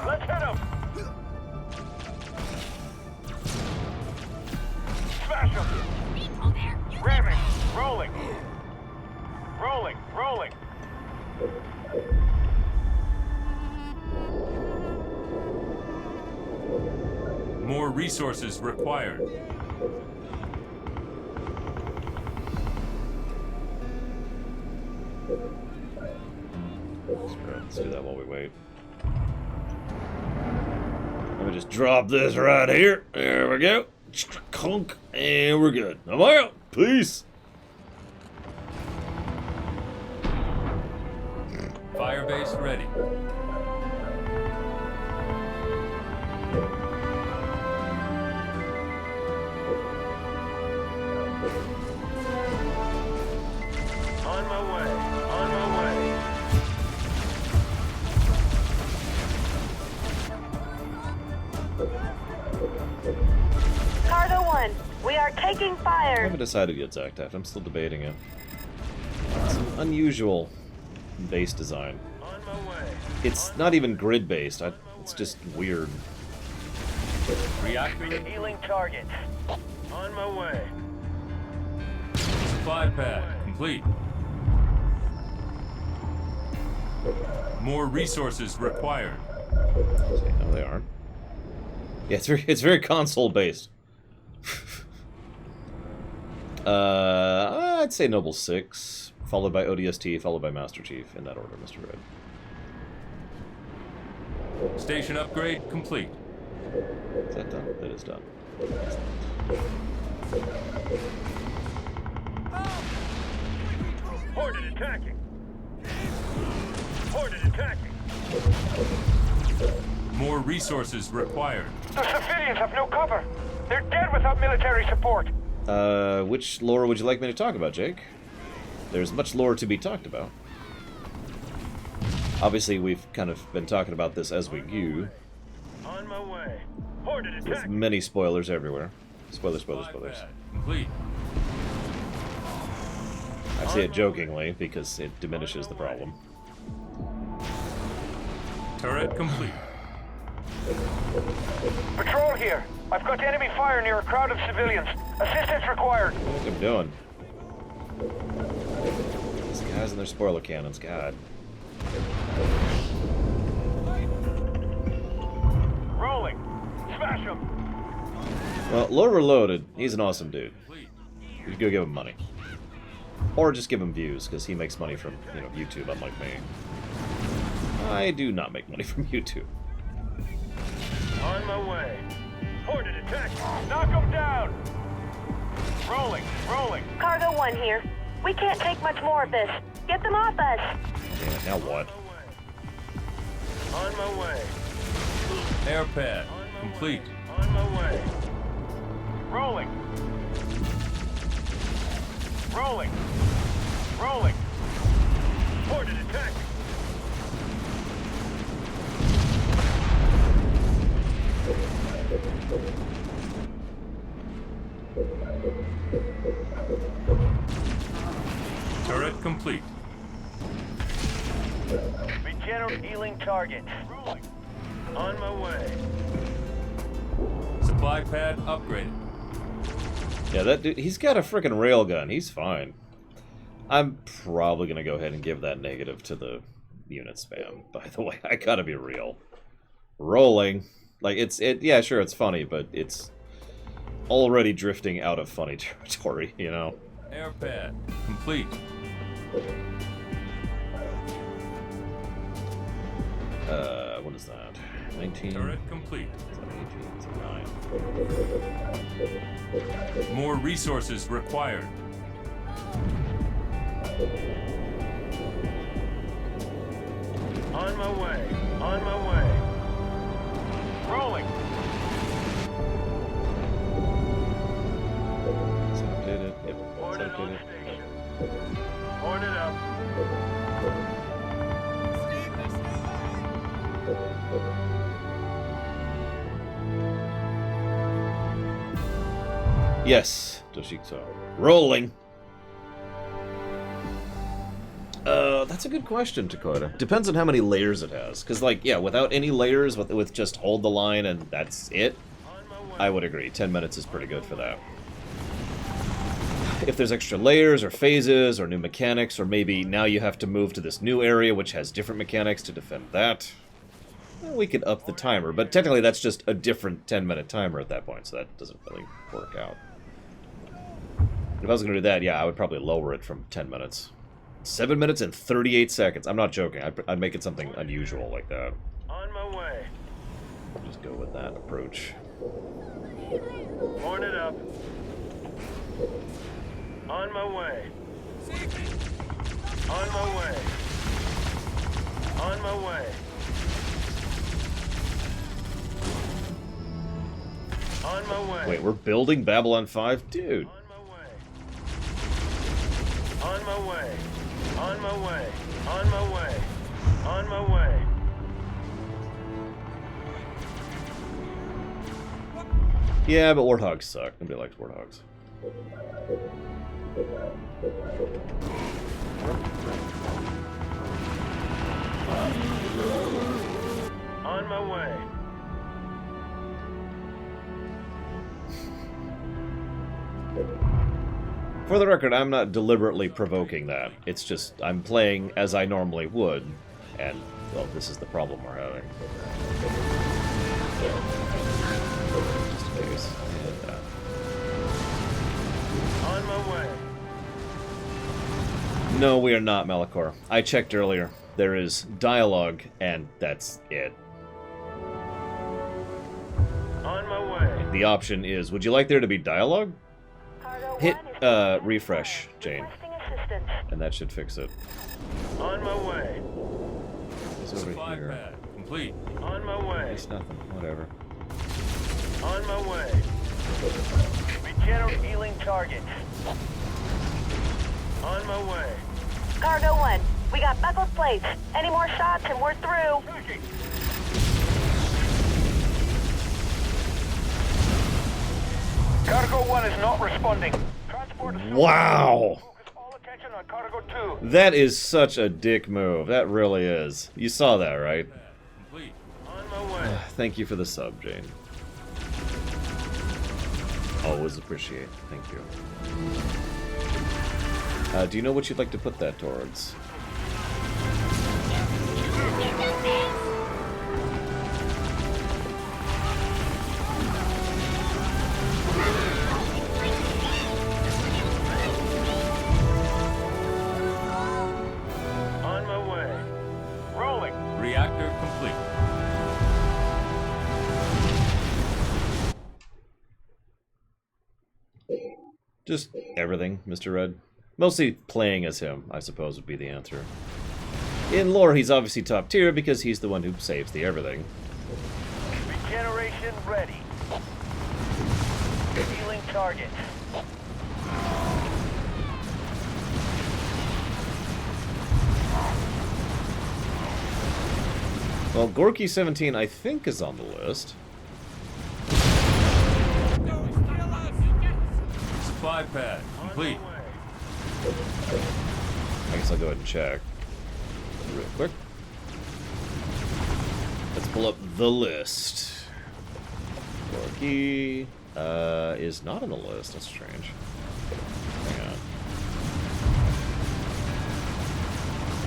Let's hit him. Smash him. Ramming. Rolling. Rolling. Rolling. More resources required. Let's do that while we wait. Let me just drop this right here. There we go. Clunk. And we're good. I'm out. Peace. Firebase ready. On my way. On my way. Cargo 1, we are taking I fire. haven't decided yet, Zach Taft. I'm still debating it. It's an unusual base design. On my way. It's not even grid-based. It's just weird. Reactor. Healing target. On my way. Supply pad complete. More resources required. No, they aren't. Yeah, it's very console based. I'd say Noble 6, followed by ODST, followed by Master Chief, in that order, Mr. Red. Station upgrade complete. Is that done? That is done. Hornet attacking! Hornet attacking! More resources required. The civilians have no cover! They're dead without military support! Which lore would you like me to talk about, Jake? There's much lore to be talked about. Obviously, we've kind of been talking about this as we go. On my way. Hornet With attack! many spoilers everywhere. Spoilers, spoilers, spoilers. Complete. I say it jokingly because it diminishes the problem. Turret complete. Patrol here! I've got enemy fire near a crowd of civilians. Assistance required! What am I doing? These guys and their spoiler cannons, God. Rolling! Smash him! Well, Lore Reloaded, he's an awesome dude. You should go give him money. Or just give him views, because he makes money from, you know, YouTube, unlike me. I do not make money from YouTube. On my way. Hornet attack! Knock him down! Rolling, rolling. Cargo 1 here. We can't take much more of this. Get them off us. Damn it, now what? On my way. Air pad complete. On my way. Rolling. Rolling. Rolling. Hornet attack. Turret complete. Regenerate healing target. On my way. Supply pad upgraded. Yeah, that dude, he's got a freaking railgun. He's fine. I'm probably gonna go ahead and give that negative to the unit spam. By the way, I gotta be real. Rolling, like yeah, sure, it's funny, but it's already drifting out of funny territory, you know. Air pad complete. What is that? 19. Turret complete. 18, 9. More resources required. On my way. On my way. Rolling. It's updated. Yep, it's Hornet on updated. station. Hornet up. Yes, Doshito. Rolling. That's a good question, Dakota. Depends on how many layers it has. Because, like, yeah, without any layers, with just hold the line and that's it, I would agree. 10 minutes is pretty good for that. If there's extra layers or phases or new mechanics, or maybe now you have to move to this new area which has different mechanics to defend that, well, we could up the timer. But technically that's just a different 10-minute timer at that point, so that doesn't really work out. If I was going to do that, yeah, I would probably lower it from 10 minutes. 7 minutes and 38 seconds. I'm not joking. I'd make it something unusual like that. On my way. Just go with that approach. Hornet up. On my way. On my way. On my way. On my way. Wait, we're building Babylon 5? Dude. On my way. On my way. On my way. On my way. Yeah, but warthogs suck. Nobody likes warthogs. On my way. For the record, I'm not deliberately provoking that. It's just, I'm playing as I normally would, and, well, this is the problem we're having. No, we are not, Malachor. I checked earlier. There is dialogue, and that's it. On my way. The option is, would you like there to be dialogue? Hit refresh, Jane. And that should fix it. On my way. It's over Supply here. pad complete. On my way. It's nothing. Whatever. On my way. Regenerate healing target. On my way. Cargo 1, we got buckled plates. Any more shots and we're through. Tracking. Cargo 1 is not responding. Transport is Wow! focus all attention on Cargo 2. That is such a dick move. That really is. You saw that, right? Complete. On my way. Thank you for the sub, Jane. Always appreciate. Thank you. Do you know what you'd like to put that towards? On my way. Rolling. Reactor complete. Just everything, Mr. Red. Mostly playing as him, I suppose, would be the answer. In lore, he's obviously top tier because he's the one who saves the everything. Regeneration ready. Healing target. Well, Gorky17, I think, is on the list. Supply pad complete. I guess I'll go ahead and check real quick. Let's pull up the list. Gorky is not on the list. That's strange. Hang on.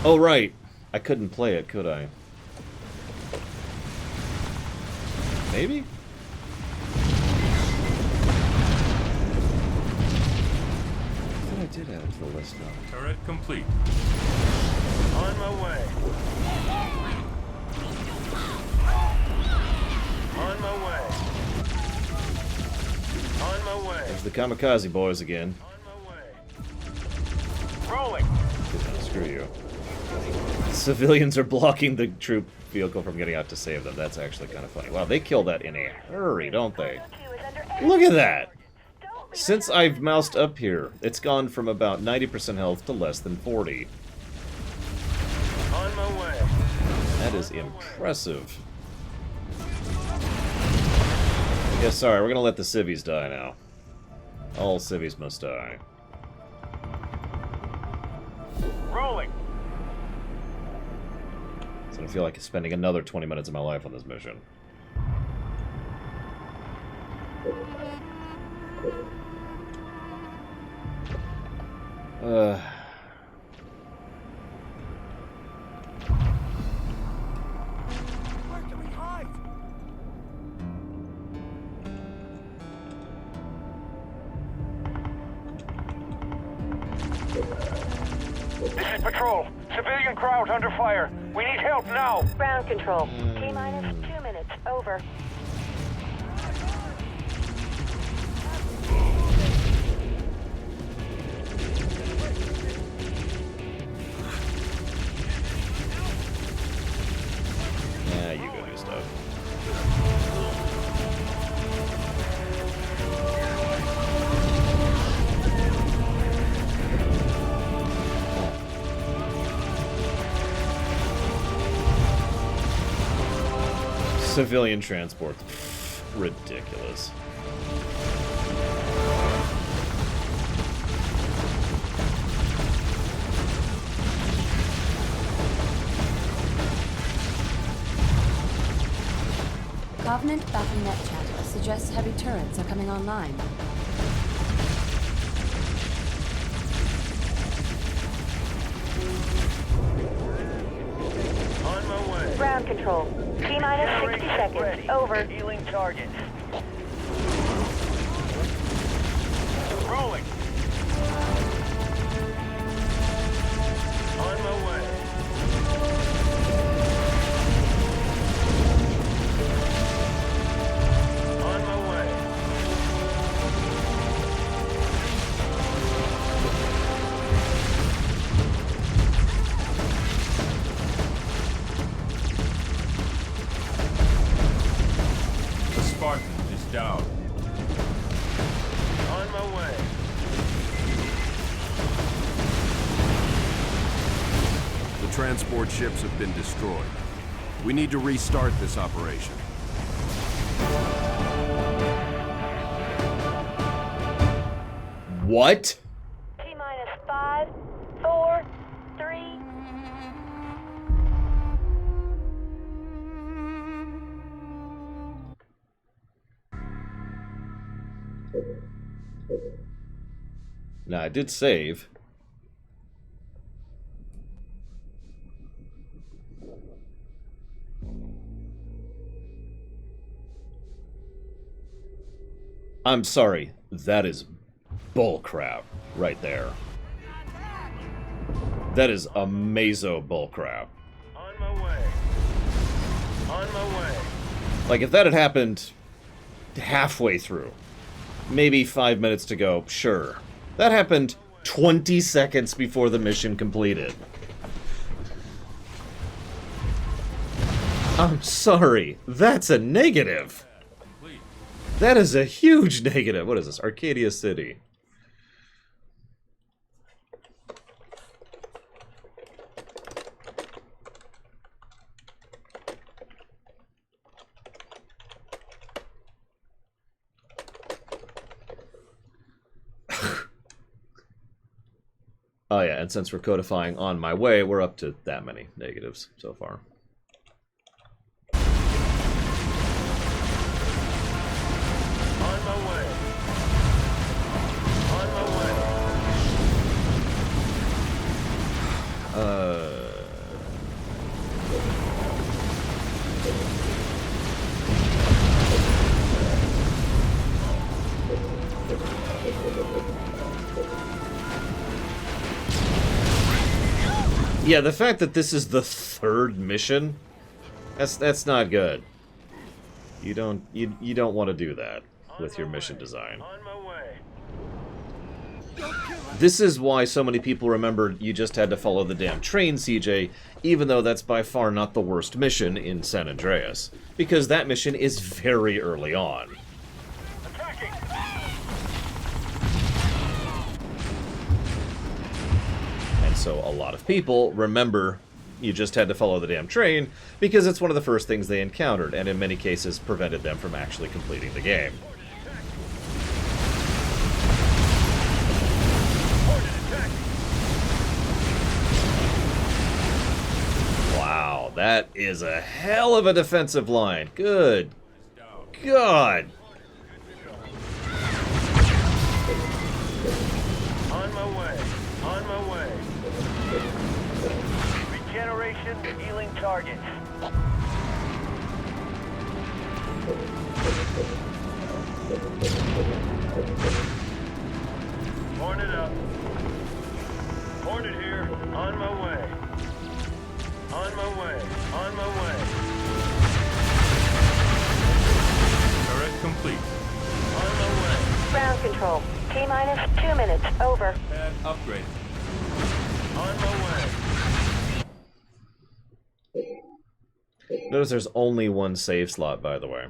Oh, right. I couldn't play it, could I? Maybe? I did add it to the list now. Turret complete. On my way. On my way. On my way. There's the Kamikaze boys again. On my way. Rolling. Screw you. Civilians are blocking the troop vehicle from getting out to save them. That's actually kind of funny. Wow, they kill that in a hurry, don't they? Look at that! Since I've moused up here, it's gone from about 90% health to less than 40. On my way. That is impressive. Yeah, sorry, we're gonna let the civvies die now. All civvies must die. Rolling. So I feel like spending another 20 minutes of my life on this mission. Where can we hide? This is Patrol. Civilian crowd under fire. We need help now. Ground control. T-minus 2 minutes. Over. Yeah, you go do stuff. Civilian transport. Ridiculous. Covenant BattleNet chatter suggests heavy turrets are coming online. On my way. Ground control. T-minus 60 seconds. Ready. Over. Healing target. Rolling. transport ships have been destroyed. We need to restart this operation. What? T-minus 5, 4, 3... Now, I did save. I'm sorry, that is bullcrap right there. That is a mazo bullcrap. On my way. On my way. Like, if that had happened halfway through, maybe 5 minutes to go, sure. That happened 20 seconds before the mission completed. I'm sorry, that's a negative. That is a huge negative. What is this? Arcadia City. Oh yeah, and since we're codifying on my way, we're up to that many negatives so far. On my way. On my way. Yeah, the fact that this is the third mission, that's not good. You don't want to do that with your mission design. This is why so many people remembered you just had to follow the damn train, CJ, even though that's by far not the worst mission in San Andreas, because that mission is very early on. And so a lot of people remember you just had to follow the damn train because it's one of the first things they encountered, and in many cases prevented them from actually completing the game. Wow, that is a hell of a defensive line. Good God. On my way. On my way. Regeneration, healing targets. Hornet up. Hornet here. On my way. On my way. On my way. Turret complete. On my way. Ground control. T-minus 2 minutes. Over. Pad upgrade. On my way. Notice there's only one save slot, by the way.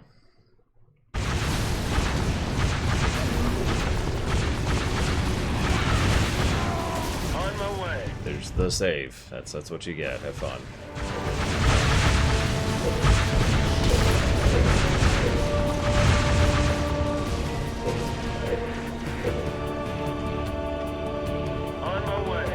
On my way. There's the save. That's what you get. Have fun. On my way.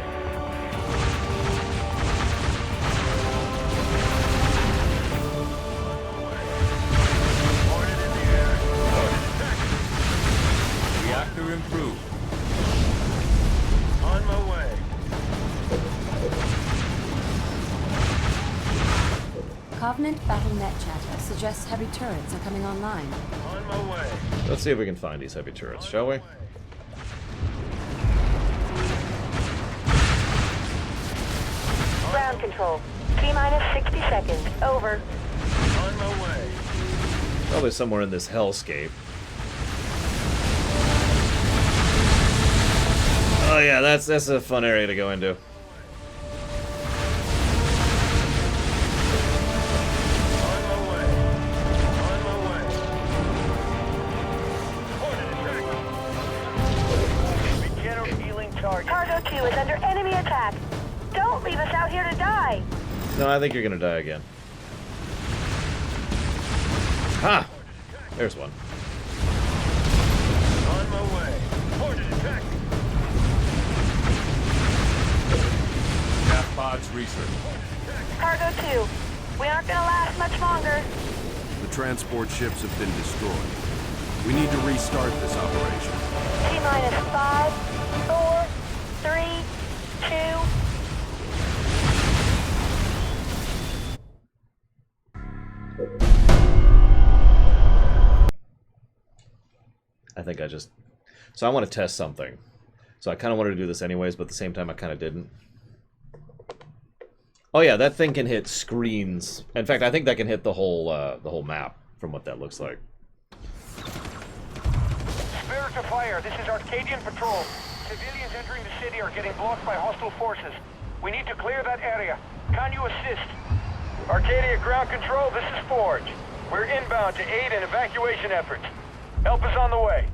Hornet in the air. Hornet attacking. Reactor improved. On my way. Covenant BattleNet chatter suggests heavy turrets are coming online. On my way. Let's see if we can find these heavy turrets, shall we? Ground control. T-minus 60 seconds. Over. On my way. Probably somewhere in this hellscape. Oh yeah, that's a fun area to go into. On my way. On my way. Hornet attacking. Regenerate healing target. Cargo 2 is under enemy attack. Don't leave us out here to die. No, I think you're gonna die again. Ha! There's one. On my way. Ordered attack. Cap pods research. Cargo 2. We aren't gonna last much longer. The transport ships have been destroyed. We need to restart this operation. T-minus 5, 4, 3, 2... I think I just... So I want to test something. So I kind of wanted to do this anyways, but at the same time I kind of didn't. Oh yeah, that thing can hit screens. In fact, I think that can hit the whole map from what that looks like. Spirit to fire. This is Arcadian Patrol. Civilians entering the city are getting blocked by hostile forces. We need to clear that area. Can you assist? Arcadia Ground Control, this is Forge. We're inbound to aid in evacuation efforts. Help is on the way.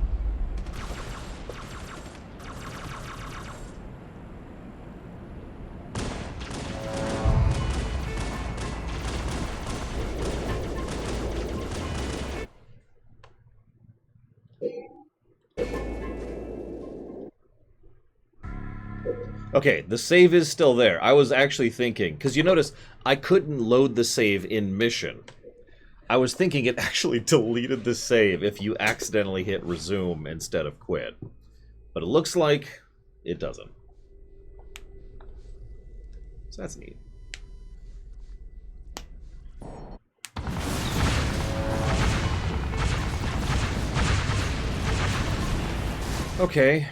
Okay, the save is still there. I was actually thinking, because you notice I couldn't load the save in mission. I was thinking it actually deleted the save if you accidentally hit resume instead of quit. But it looks like it doesn't. So that's neat. Okay.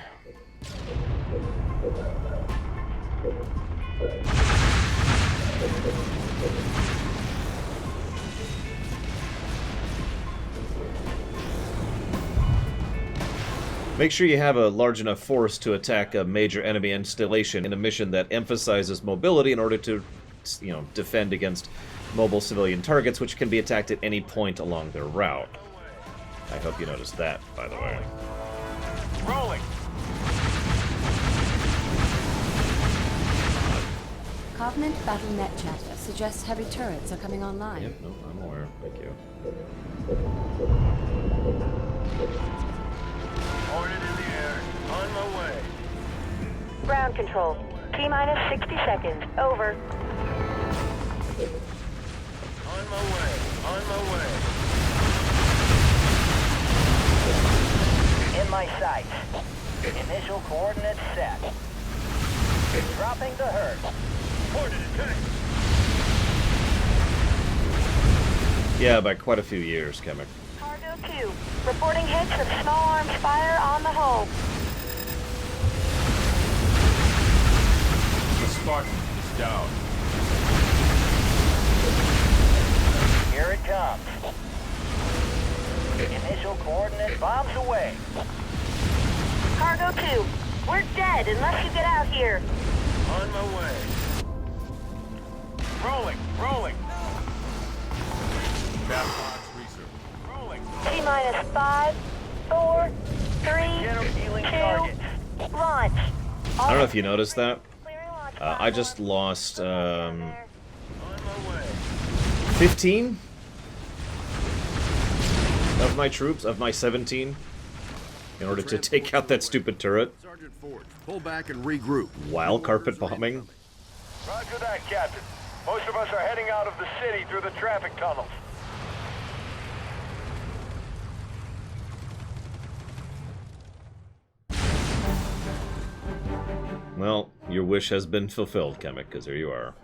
Make sure you have a large enough force to attack a major enemy installation in a mission that emphasizes mobility in order to, you know, defend against mobile civilian targets, which can be attacked at any point along their route. I hope you noticed that, by the way. Rolling. Covenant Battle Net Chatter suggests heavy turrets are coming online. Yep, no, I'm aware. Thank you. Ordered in the air. On my way. Ground Control. T-minus 60 seconds. Over. On my way. On my way. In my sights. Initial coordinates set. Dropping the herd. Ordered attack. Yeah, by quite a few years, Kemek. Cargo 2. Reporting hits of small arms fire on the hull. The Spartan is down. Here it comes. Initial coordinate bombs away. Cargo 2. We're dead unless you get out here. On my way. Rolling. Rolling. Cap pods research. Rolling. T-minus 5, 4, 3, 2, launch. I don't know if you noticed that. I just lost 15 of my troops, of my 17, in order to take out that stupid turret. Sergeant Ford, pull back and regroup. While carpet bombing. Roger that, Captain. Most of us are heading out of the city through the traffic tunnels. Well, your wish has been fulfilled, Kemek, because here you are.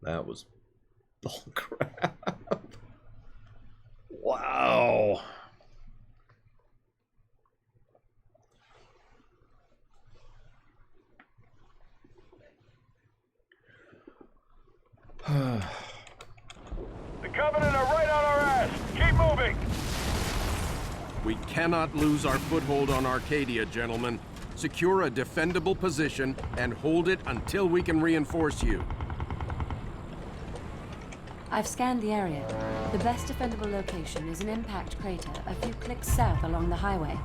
That was bullcrap. Wow. The Covenant are right on our ass. Keep moving. We cannot lose our foothold on Arcadia, gentlemen. Secure a defendable position and hold it until we can reinforce you. I've scanned the area. The best defendable location is an impact crater a few clicks south along the highway.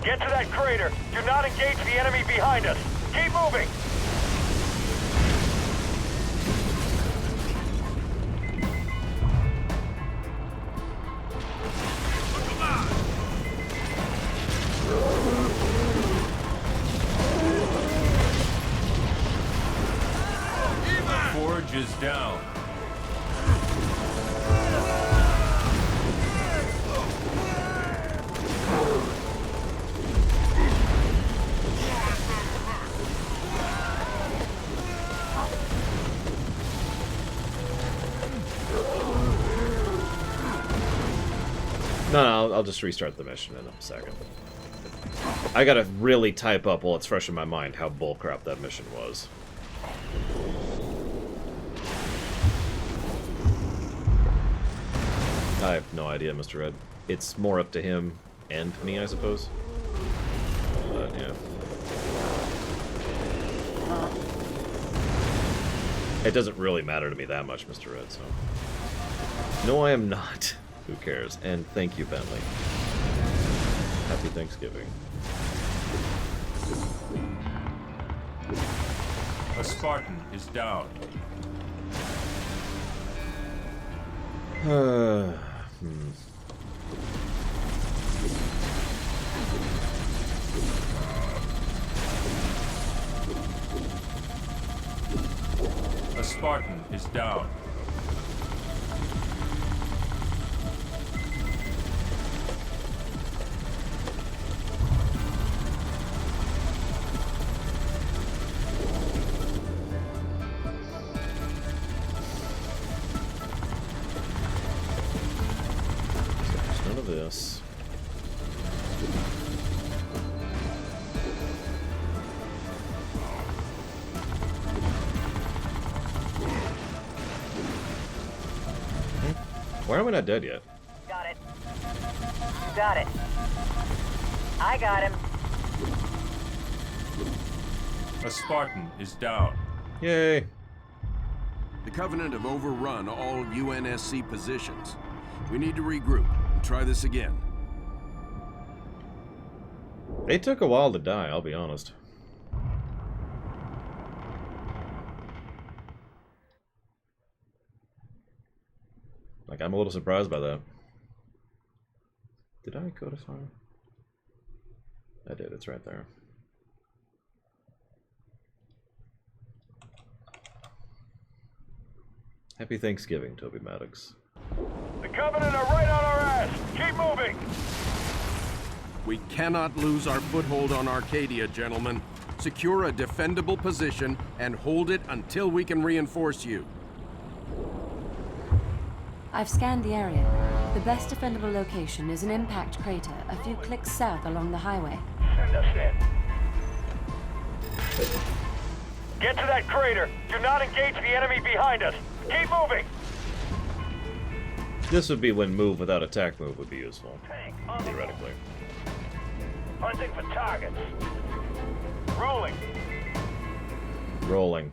Get to that crater. Do not engage the enemy behind us. Keep moving. Forge is down. No, I'll just restart the mission in a second. I gotta really type up while it's fresh in my mind how bullcrap that mission was. I have no idea, Mr. Red. It's more up to him and me, I suppose. But, yeah. It doesn't really matter to me that much, Mr. Red, so... No, I am not. Who cares? And thank you, Bentley. Happy Thanksgiving. A Spartan is down. A Spartan is down. None of this. Why are we not dead yet? Got it. Got it. I got him. A Spartan is down. Yay. The Covenant have overrun all UNSC positions. We need to regroup and try this again. They took a while to die, I'll be honest. Like, I'm a little surprised by that. Did I codify? I did, it's right there. Happy Thanksgiving, Toby Maddox. The Covenant are right on our ass. Keep moving. We cannot lose our foothold on Arcadia, gentlemen. Secure a defendable position and hold it until we can reinforce you. I've scanned the area. The best defendable location is an impact crater a few clicks south along the highway. Send us in. Get to that crater. Do not engage the enemy behind us. Keep moving. This would be when move without attack move would be useful, theoretically. Hunting for targets. Rolling. Rolling.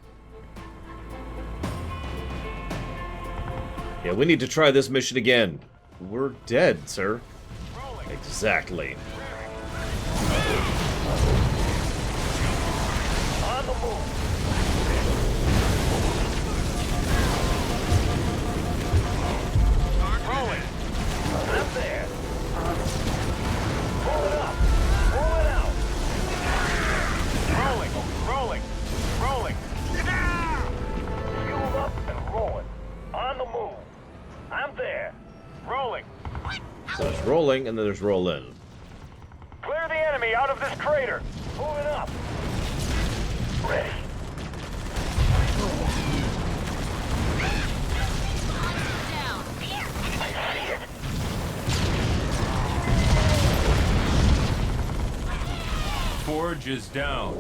Yeah, we need to try this mission again. We're dead, sir. Exactly. On the move. Rolling. Up there. Pull it up. Pull it out. Rolling. Rolling. Rolling. Fueled up and rolling. On the move. I'm there. Rolling. So there's rolling, and then there's roll in. Clear the enemy out of this crater. Moving up. Ready. I see it. Forge is down.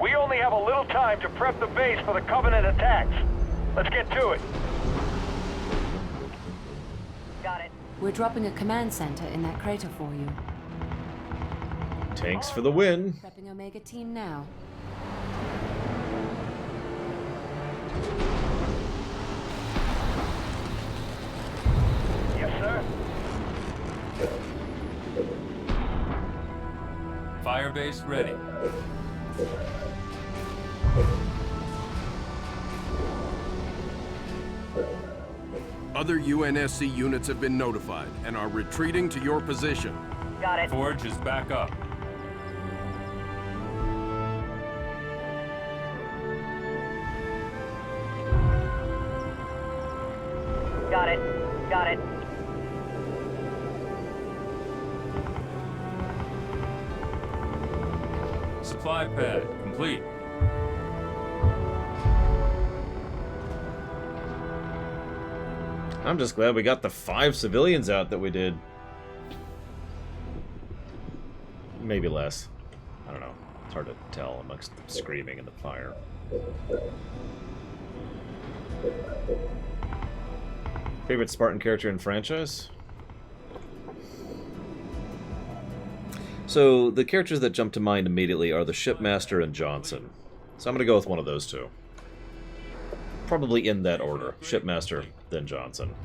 We only have a little time to prep the base for the Covenant attacks. Let's get to it. Got it. We're dropping a command center in that crater for you. Tanks for the win. Prepping Omega Team now. Yes, sir. airbase ready. Other UNSC units have been notified and are retreating to your position. Got it. Forge is back up. Got it. Got it. Supply pad complete. I'm just glad we got the 5 civilians out that we did. Maybe less. I don't know. It's hard to tell amongst the screaming and the fire. Favorite Spartan character in franchise? So, the characters that jump to mind immediately are the Shipmaster and Johnson. So I'm going to go with one of those two. Probably in that order. Shipmaster, then Johnson.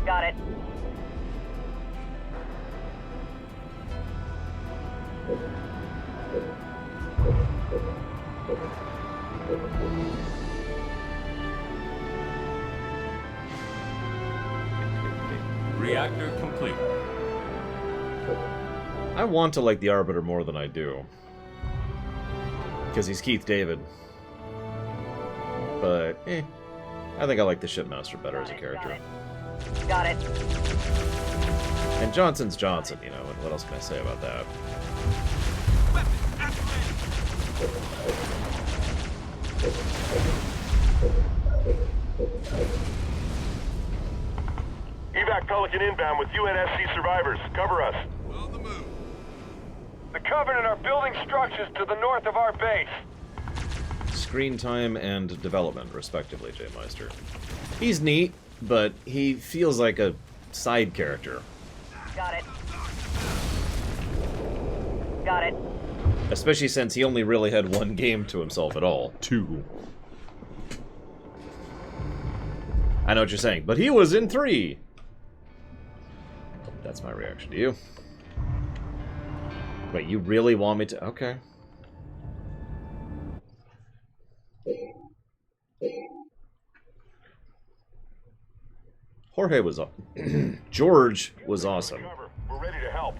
Got it. Reactor complete. I want to like the Arbiter more than I do. Because he's Keith David. But, I think I like the Shipmaster better as a character. Got it. And Johnson's Johnson, you know, and what else can I say about that? Evac Pelican inbound with UNSC survivors. Cover us. The Covenant are building structures to the north of our base. Screen time and development, respectively, J. Meister. He's neat, but he feels like a side character. Got it. Got it. Especially since he only really had one game to himself at all. 2. I know what you're saying, but he was in 3! That's my reaction to you. Wait, you really want me to... Okay. Jorge was... George was awesome. We're ready to help.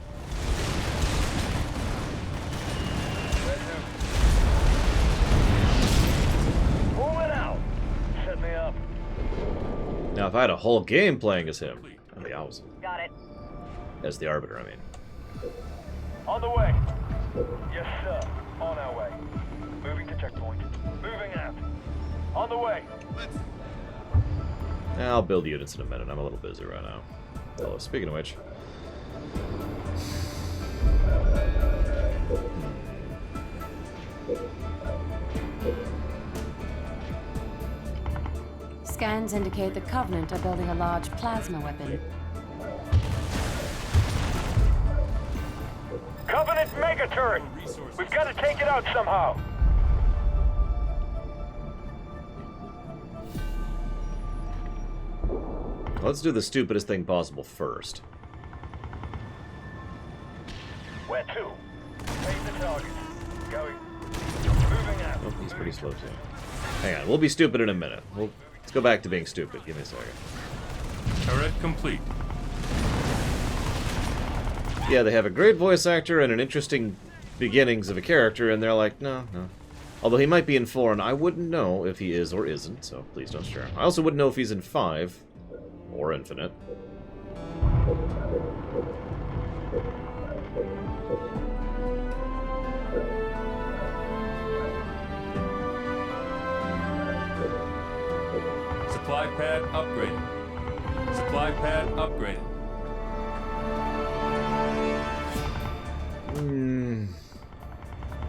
Moving out. Set me up. Now, if I had a whole game playing as him, that'd be awesome. Got it. As the Arbiter, I mean. On the way. Yes, sir. On our way. Moving to checkpoint. Moving out. On the way. I'll build units in a minute. I'm a little busy right now. Oh, speaking of which... Scans indicate the Covenant are building a large plasma weapon. Covenant mega turret. We've got to take it out somehow. Let's do the stupidest thing possible first. Where to? Take the target. Going. Moving out. Oh, he's pretty slow too. Hang on, we'll be stupid in a minute. Let's go back to being stupid. Give me a second. Turret complete. Yeah, they have a great voice actor and an interesting beginnings of a character, and they're like, no. Although he might be in 4, and I wouldn't know if he is or isn't, so please don't share. I also wouldn't know if he's in 5, or Infinite. Supply pad upgraded. Supply pad upgraded.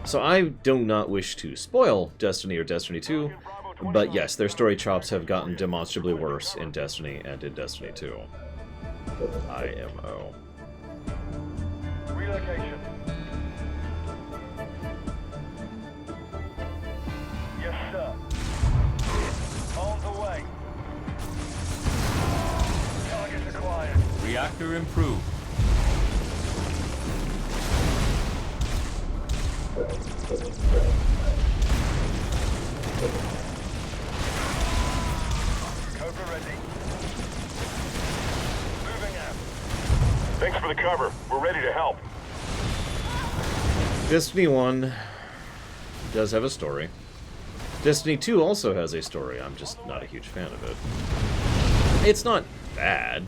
So I do not wish to spoil Destiny or Destiny 2, but yes, their story chops have gotten demonstrably worse in Destiny and in Destiny 2. IMO. Relocation. Yes, sir. On the way. Target Reactor improved. Cobra ready. Moving out. Thanks for the cover. We're ready to help. Destiny 1 does have a story. Destiny 2 also has a story. I'm just not a huge fan of it. It's not bad.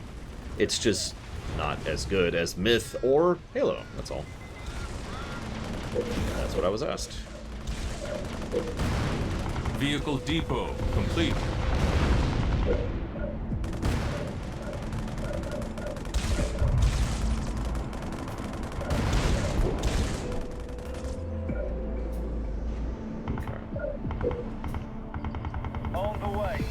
It's just not as good as Myth or Halo. That's all. That's what I was asked. Vehicle depot complete. On the way.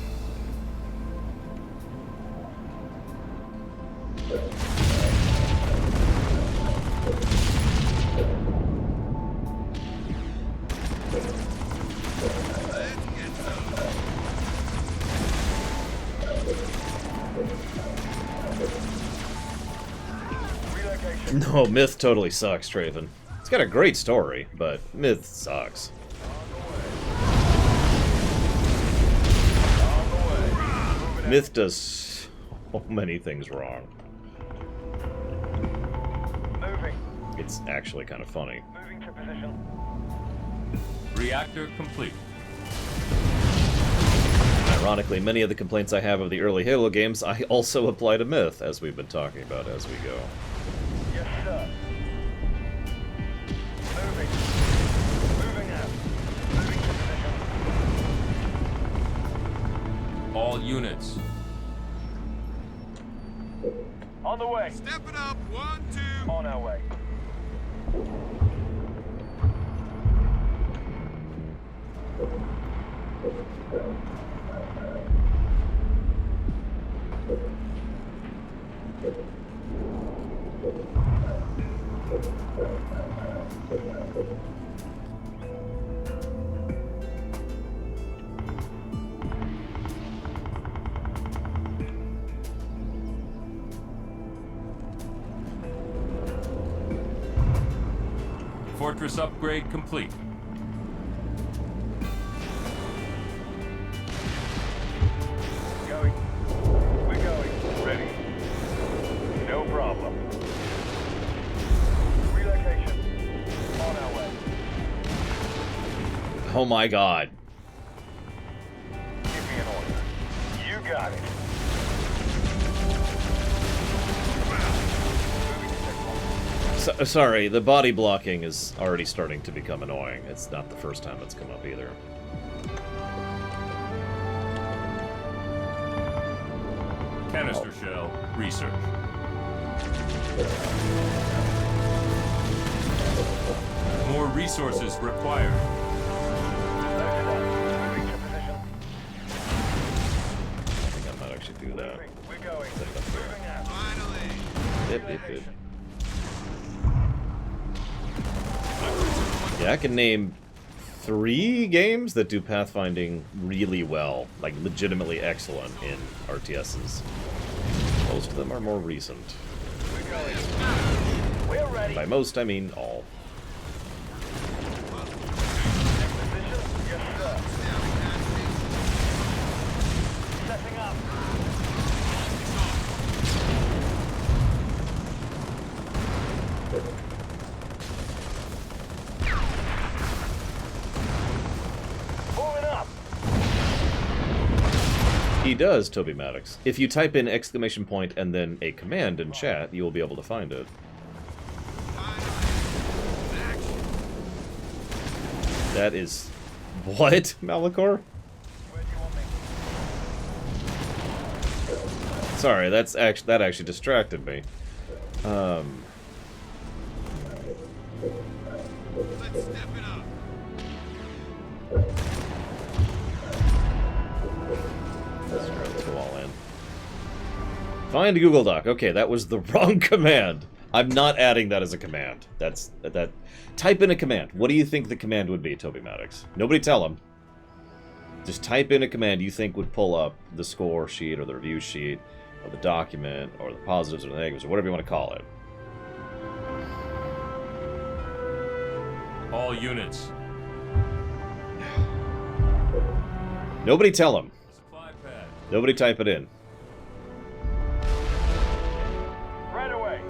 No, Myth totally sucks, Traven. It's got a great story, but Myth sucks. Myth does so many things wrong. Moving. It's actually kind of funny. Moving to position. Reactor complete. Ironically, many of the complaints I have of the early Halo games, I also apply to Myth, as we've been talking about as we go. Yes, sir. Moving. Moving out. Moving to position. All units. On the way. Stepping up. 1, 2. On our way. Fortress upgrade complete. Going. We're going. Ready. No problem. Relocation. On our way. Oh my god. Give me an order. You got it. Sorry, the body blocking is already starting to become annoying. It's not the first time it's come up either. Canister shell research. More resources required. I think I might actually do that. We're going. Set it up there. Moving out. Finally. Yep. Yeah, I can name 3 games that do pathfinding really well, like legitimately excellent in RTSs. Most of them are more recent. We're ready. By most, I mean all. Yes, sir. Setting up. Moving up. He does, Toby Maddox. If you type in exclamation point and then a command in chat, you will be able to find it. That is... What, Malachor? Sorry, that actually distracted me. Let's step it up. Let's go all in. Find a Google Doc. Okay, that was the wrong command. I'm not adding that as a command. That. Type in a command. What do you think the command would be, Toby Maddox? Nobody tell him. Just type in a command you think would pull up the score sheet or the review sheet or the document, or the positives or the negatives, or whatever you want to call it. All units. Nobody tell him. Supply pad. Nobody type it in. Right away.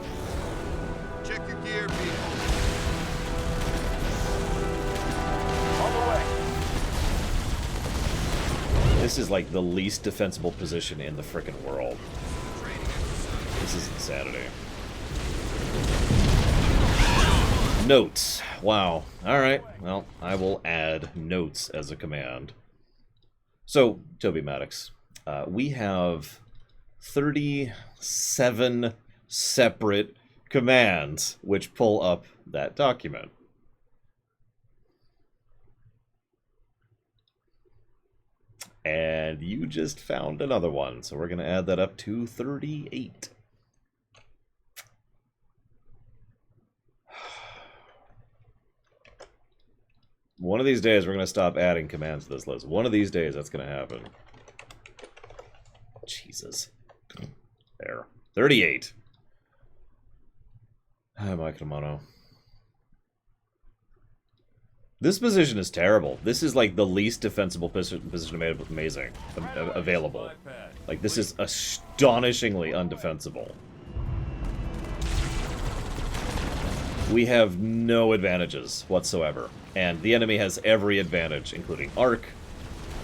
Check your gear, people. On the way. This is like the least defensible position in the frickin' world. This is insanity. Notes. Wow. Alright. Well, I will add notes as a command. So, Toby Maddox, we have 37 separate commands which pull up that document. And you just found another one, so we're going to add that up to 38. One of these days, we're going to stop adding commands to this list. One of these days, that's going to happen. Jesus. There. 38. Hi, Mike Mono. This position is terrible. This is like the least defensible position available. Like, this is astonishingly undefensible. We have no advantages whatsoever. And the enemy has every advantage, including arc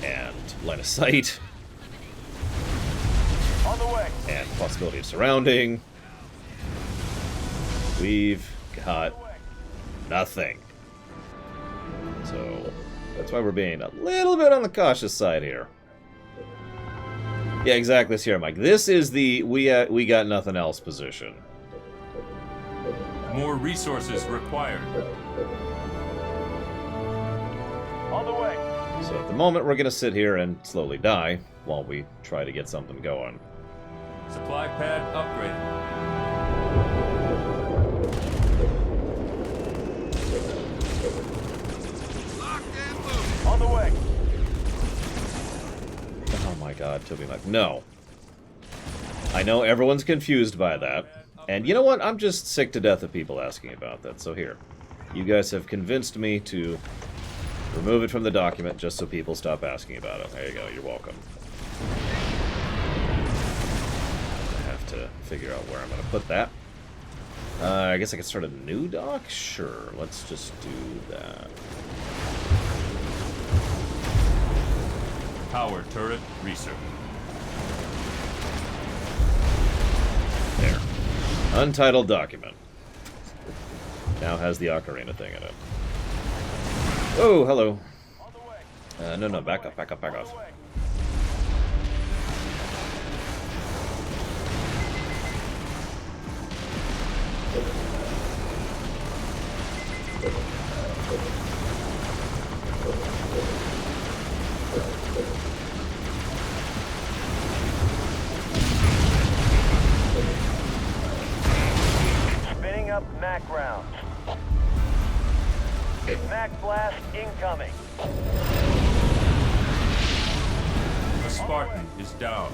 and line of sight. On the way. And possibility of surrounding. We've got nothing. So that's why we're being a little bit on the cautious side here. Yeah, exactly, Sierra Mike. This is the we got nothing else position. More resources required. On the way. So at the moment, we're going to sit here and slowly die while we try to get something going. Supply pad upgraded. On the way. Oh my god, Toby Mike. No. I know everyone's confused by that. And you know what? I'm just sick to death of people asking about that. So here. You guys have convinced me to remove it from the document just so people stop asking about it. There you go. You're welcome. I have to figure out where I'm going to put that. I guess I could start a new dock? Sure. Let's just do that. Power turret research. There. Untitled document. Now has the ocarina thing in it. Oh, hello. No, back off, back off, back off. Spinning up Mac rounds. Mac blast incoming. The Spartan is down.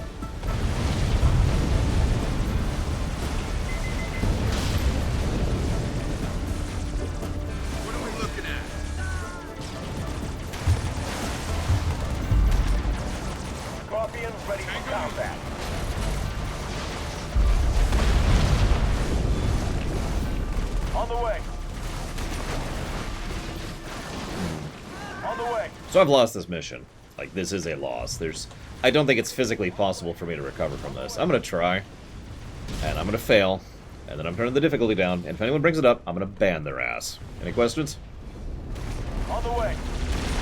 What are we looking at? Scorpions ready for combat. On the way. On the way. So I've lost this mission. Like, this is a loss. I don't think it's physically possible for me to recover from this. I'm gonna try, and I'm gonna fail, and then I'm turning the difficulty down, and if anyone brings it up, I'm gonna ban their ass. Any questions? On the way.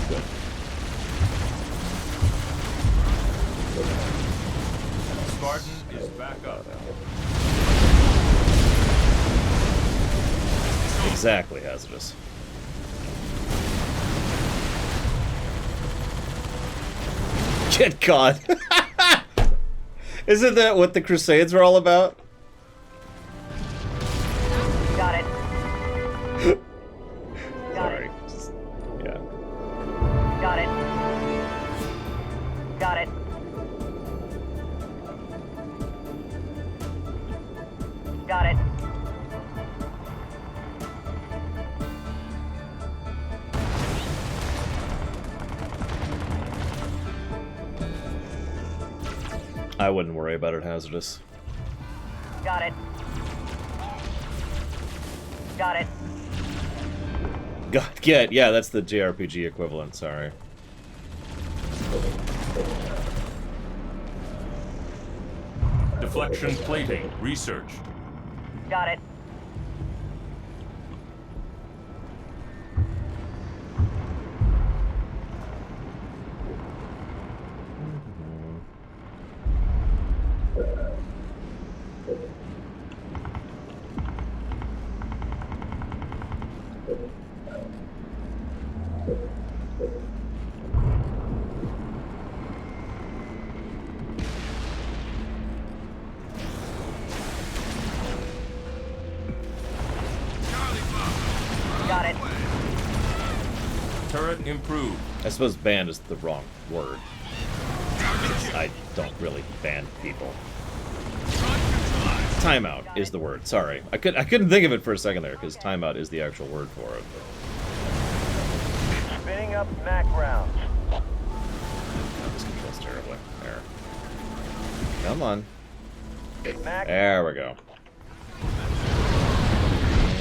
Good. Spartan is back up. Exactly hazardous. Get caught. Isn't that what the Crusades were all about? Got it. Sorry. Yeah. Got it. Got it. I wouldn't worry about it, Hazardous. Got it. Got it. Get, yeah, that's the JRPG equivalent, sorry. Deflection plating. Research. Got it. Got it. Turret improved. I suppose ban is the wrong word. I don't really ban people. Timeout is the word. Sorry, I couldn't think of it for a second there because timeout is the actual word for it. Spinning up Mac rounds. This controls terribly. There. Come on. Mac. There we go.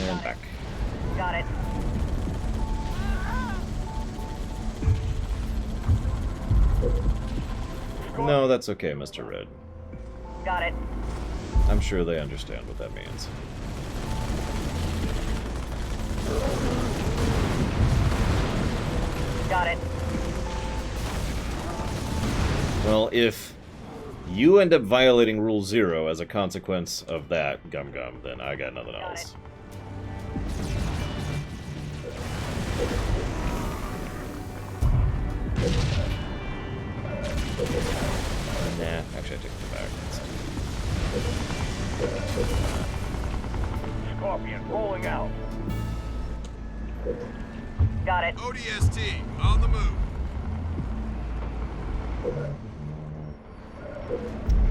And back. Got it. No, that's okay, Mr. Red. Got it. I'm sure they understand what that means. Got it. Well, if you end up violating Rule 0 as a consequence of that, Gum Gum, then I got nothing else. Nah, actually I take it back. Scorpion rolling out. Got it. ODST, on the move.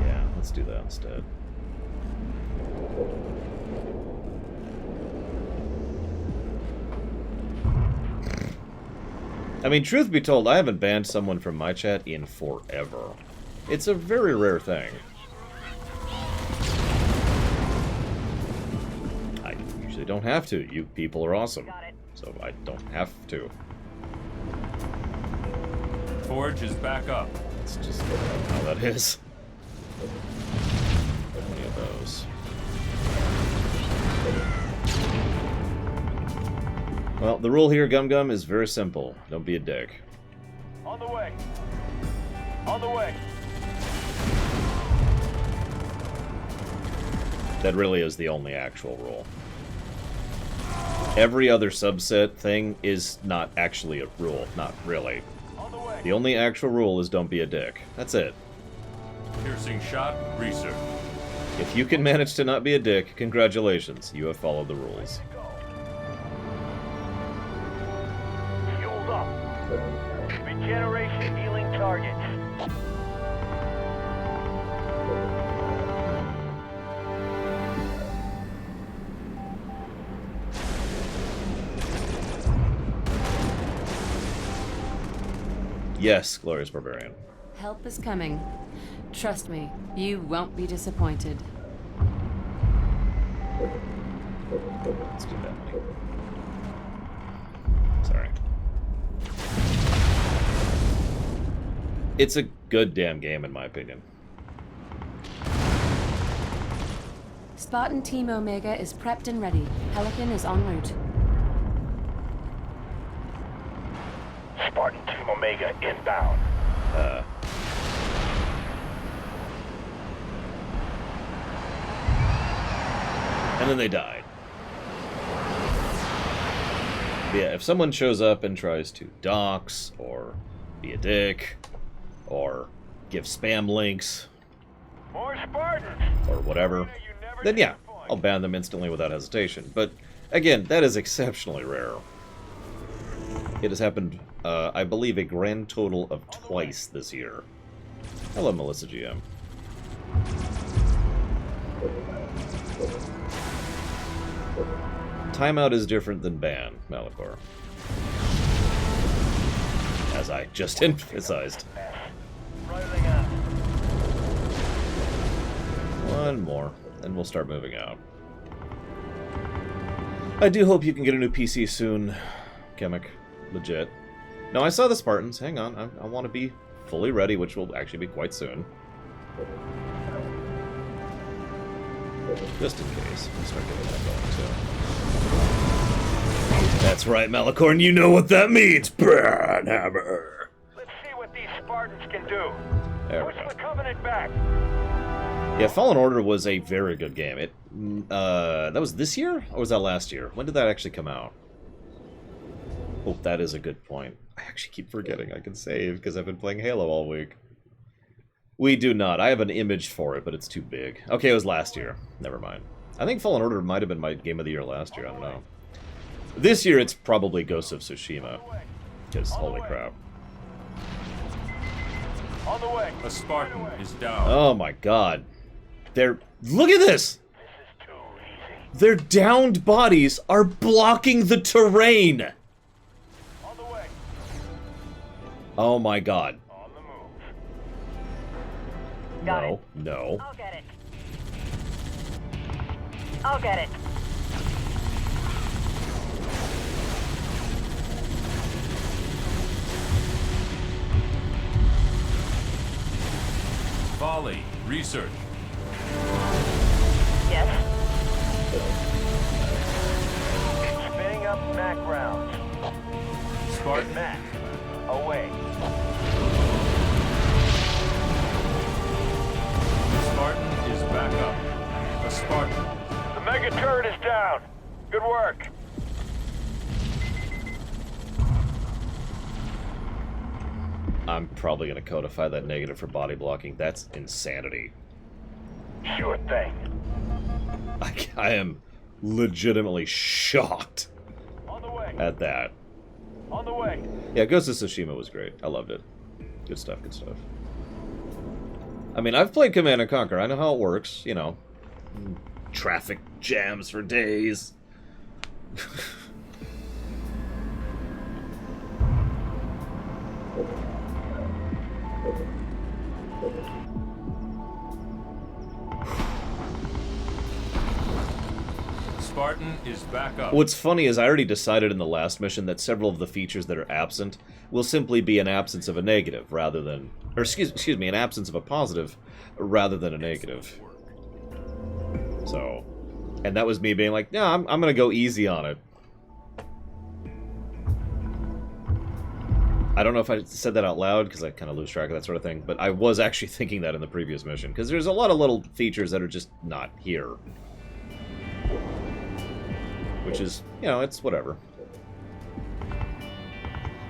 Yeah, let's do that instead. I mean, truth be told, I haven't banned someone from my chat in forever. It's a very rare thing. I usually don't have to. You people are awesome. So I don't have to. Forge is back up. It's just how that is. How many of those? Well, the rule here, Gum Gum, is very simple. Don't be a dick. On the way. On the way. That really is the only actual rule. Every other subset thing is not actually a rule. Not really. The only actual rule is don't be a dick. That's it. Piercing shot. Research. If you can manage to not be a dick, congratulations. You have followed the rules. Fueled up. Regeneration healing targets. Yes, Glorious Barbarian. Help is coming. Trust me, you won't be disappointed. Let's do that money. Sorry. It's a good damn game, in my opinion. Spartan Team Omega is prepped and ready. Pelican is en route. Spartan Team Omega inbound. And then they died. But yeah, if someone shows up and tries to dox, or be a dick, or give spam links, More Spartans. or whatever, then yeah, I'll ban them instantly without hesitation. But again, that is exceptionally rare. It has happened, I believe, a grand total of twice this year. Hello, Melissa GM. Timeout is different than ban, Malachor. As I just emphasized. Rolling out. one more, and we'll start moving out. I do hope you can get a new PC soon, Chemic. Legit. No, I saw the Spartans. Hang on. I want to be fully ready, which will actually be quite soon. Just in case. We'll start getting that going, too. That's right, Malicorn. You know what that means. Burn hammer. Let's see what these Spartans can do. There we Push go. the Covenant back. Yeah, Fallen Order was a very good game. It that was this year? Or was that last year? When did that actually come out? Oh, that is a good point. I actually keep forgetting I can save because I've been playing Halo all week. We do not. I have an image for it, but it's too big. Okay, it was last year. Never mind. I think Fallen Order might have been my game of the year last year. I don't know. This year, it's probably Ghost of Tsushima. Because, holy crap. On the way. A Spartan is down. Oh my god. Look at this! Their downed bodies are blocking the terrain! On the way. Oh my god. On the move. Got No, it. no. I'll get it. I'll get it. Volley. Research. Yes. Spinning up Mac rounds. Spartan. Mac. Away. Spartan is back up. A Spartan. The mega turret is down. Good work. I'm probably going to codify that negative for body blocking. That's insanity. Sure thing. I am legitimately shocked On the way. at that. On the way. Yeah, Ghost of Tsushima was great. I loved it. Good stuff, good stuff. I mean, I've played Command & Conquer. I know how it works, you know. Traffic jams for days. Spartan is back up. What's funny is I already decided in the last mission that several of the features that are absent will simply be an absence of a negative rather than... Or excuse me, an absence of a positive rather than a negative. So... And that was me being like, no, I'm going to go easy on it. I don't know if I said that out loud because I kind of lose track of that sort of thing, but I was actually thinking that in the previous mission because there's a lot of little features that are just not here. Which is, you know, it's whatever.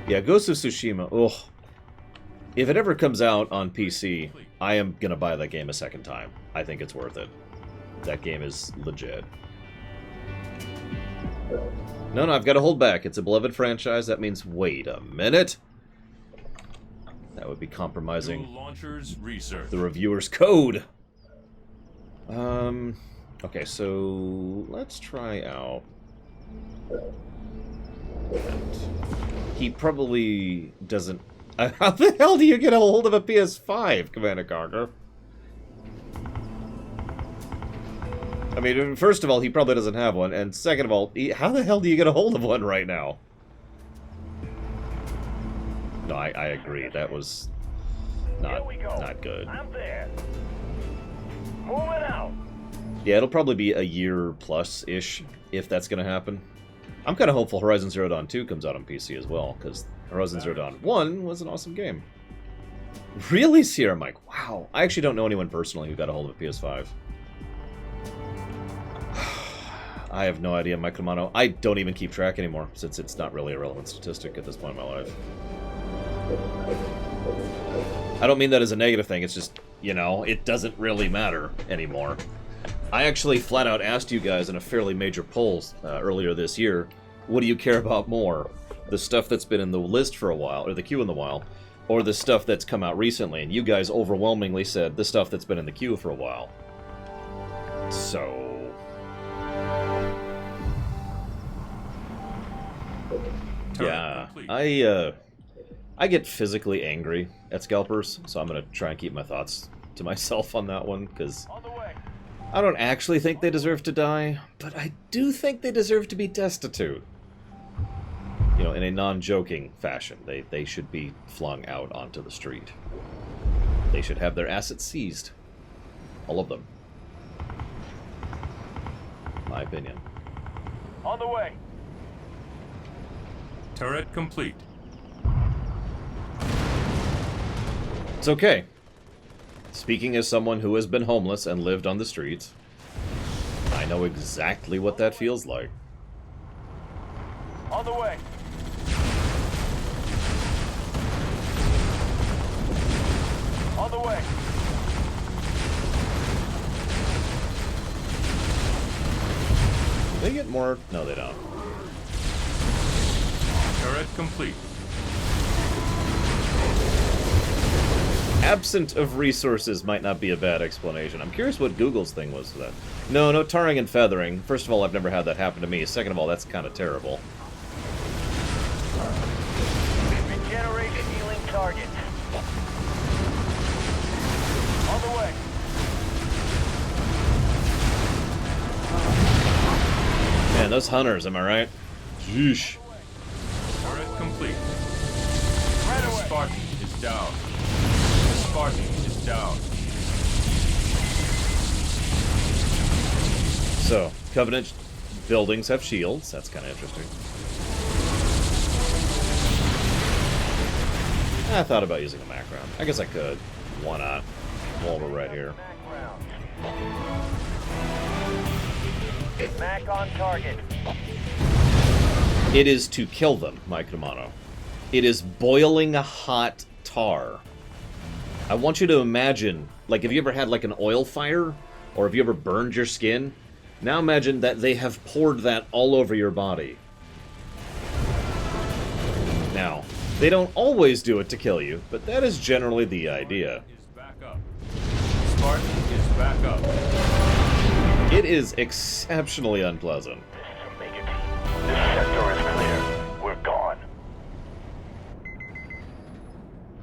Yeah, Ghost of Tsushima, ugh. If it ever comes out on PC, I am going to buy that game a second time. I think it's worth it. That game is legit. No, I've got to hold back. It's a beloved franchise. That means, wait a minute. That would be compromising New launchers research. the reviewer's code. Okay, so let's try out... He probably doesn't... How the hell do you get a hold of a PS5, Command & Conquer? I mean, first of all, he probably doesn't have one, and second of all, how the hell do you get a hold of one right now? No, I agree. That was not good. I'm there. Moving out. Yeah, it'll probably be a year plus-ish, if that's going to happen. I'm kind of hopeful Horizon Zero Dawn 2 comes out on PC as well, because Horizon Zero Dawn 1 was an awesome game. Really, Sierra Mike? Wow. I actually don't know anyone personally who got a hold of a PS5. I have no idea, Mike Romano. I don't even keep track anymore, since it's not really a relevant statistic at this point in my life. I don't mean that as a negative thing, it's just, you know, it doesn't really matter anymore. I actually flat out asked you guys in a fairly major poll earlier this year, what do you care about more? The stuff that's been in the list for a while, or the queue in the while, or the stuff that's come out recently? And you guys overwhelmingly said the stuff that's been in the queue for a while. So... yeah, I get physically angry at scalpers, so I'm gonna try and keep my thoughts to myself on that one, because I don't actually think they deserve to die, but I do think they deserve to be destitute. You know, in a non-joking fashion. They should be flung out onto the street. They should have their assets seized. All of them. My opinion. On the way. Turret complete. It's okay. Speaking as someone who has been homeless and lived on the streets, I know exactly what that feels like. On the way. On the way. Do they get more? No, they don't. Turret complete. Absent of resources might not be a bad explanation. I'm curious what Google's thing was for that. No tarring and feathering. First of all, I've never had that happen to me. Second of all, that's kind of terrible. Regenerate healing target. On the way. Man, those hunters, am I right? Yeesh. Turret complete. The Spartan is down. The Spartan is down. So, Covenant buildings have shields. That's kind of interesting. I thought about using a Mac round. I guess I could. Why not? While we're right here. Mac on target. It is to kill them, Mike Romano. It is boiling hot tar. I want you to imagine, like, have you ever had, like, an oil fire? Or have you ever burned your skin? Now imagine that they have poured that all over your body. Now, they don't always do it to kill you, but that is generally the idea. Spartan is back up. It is exceptionally unpleasant. This sector is clear. We're gone.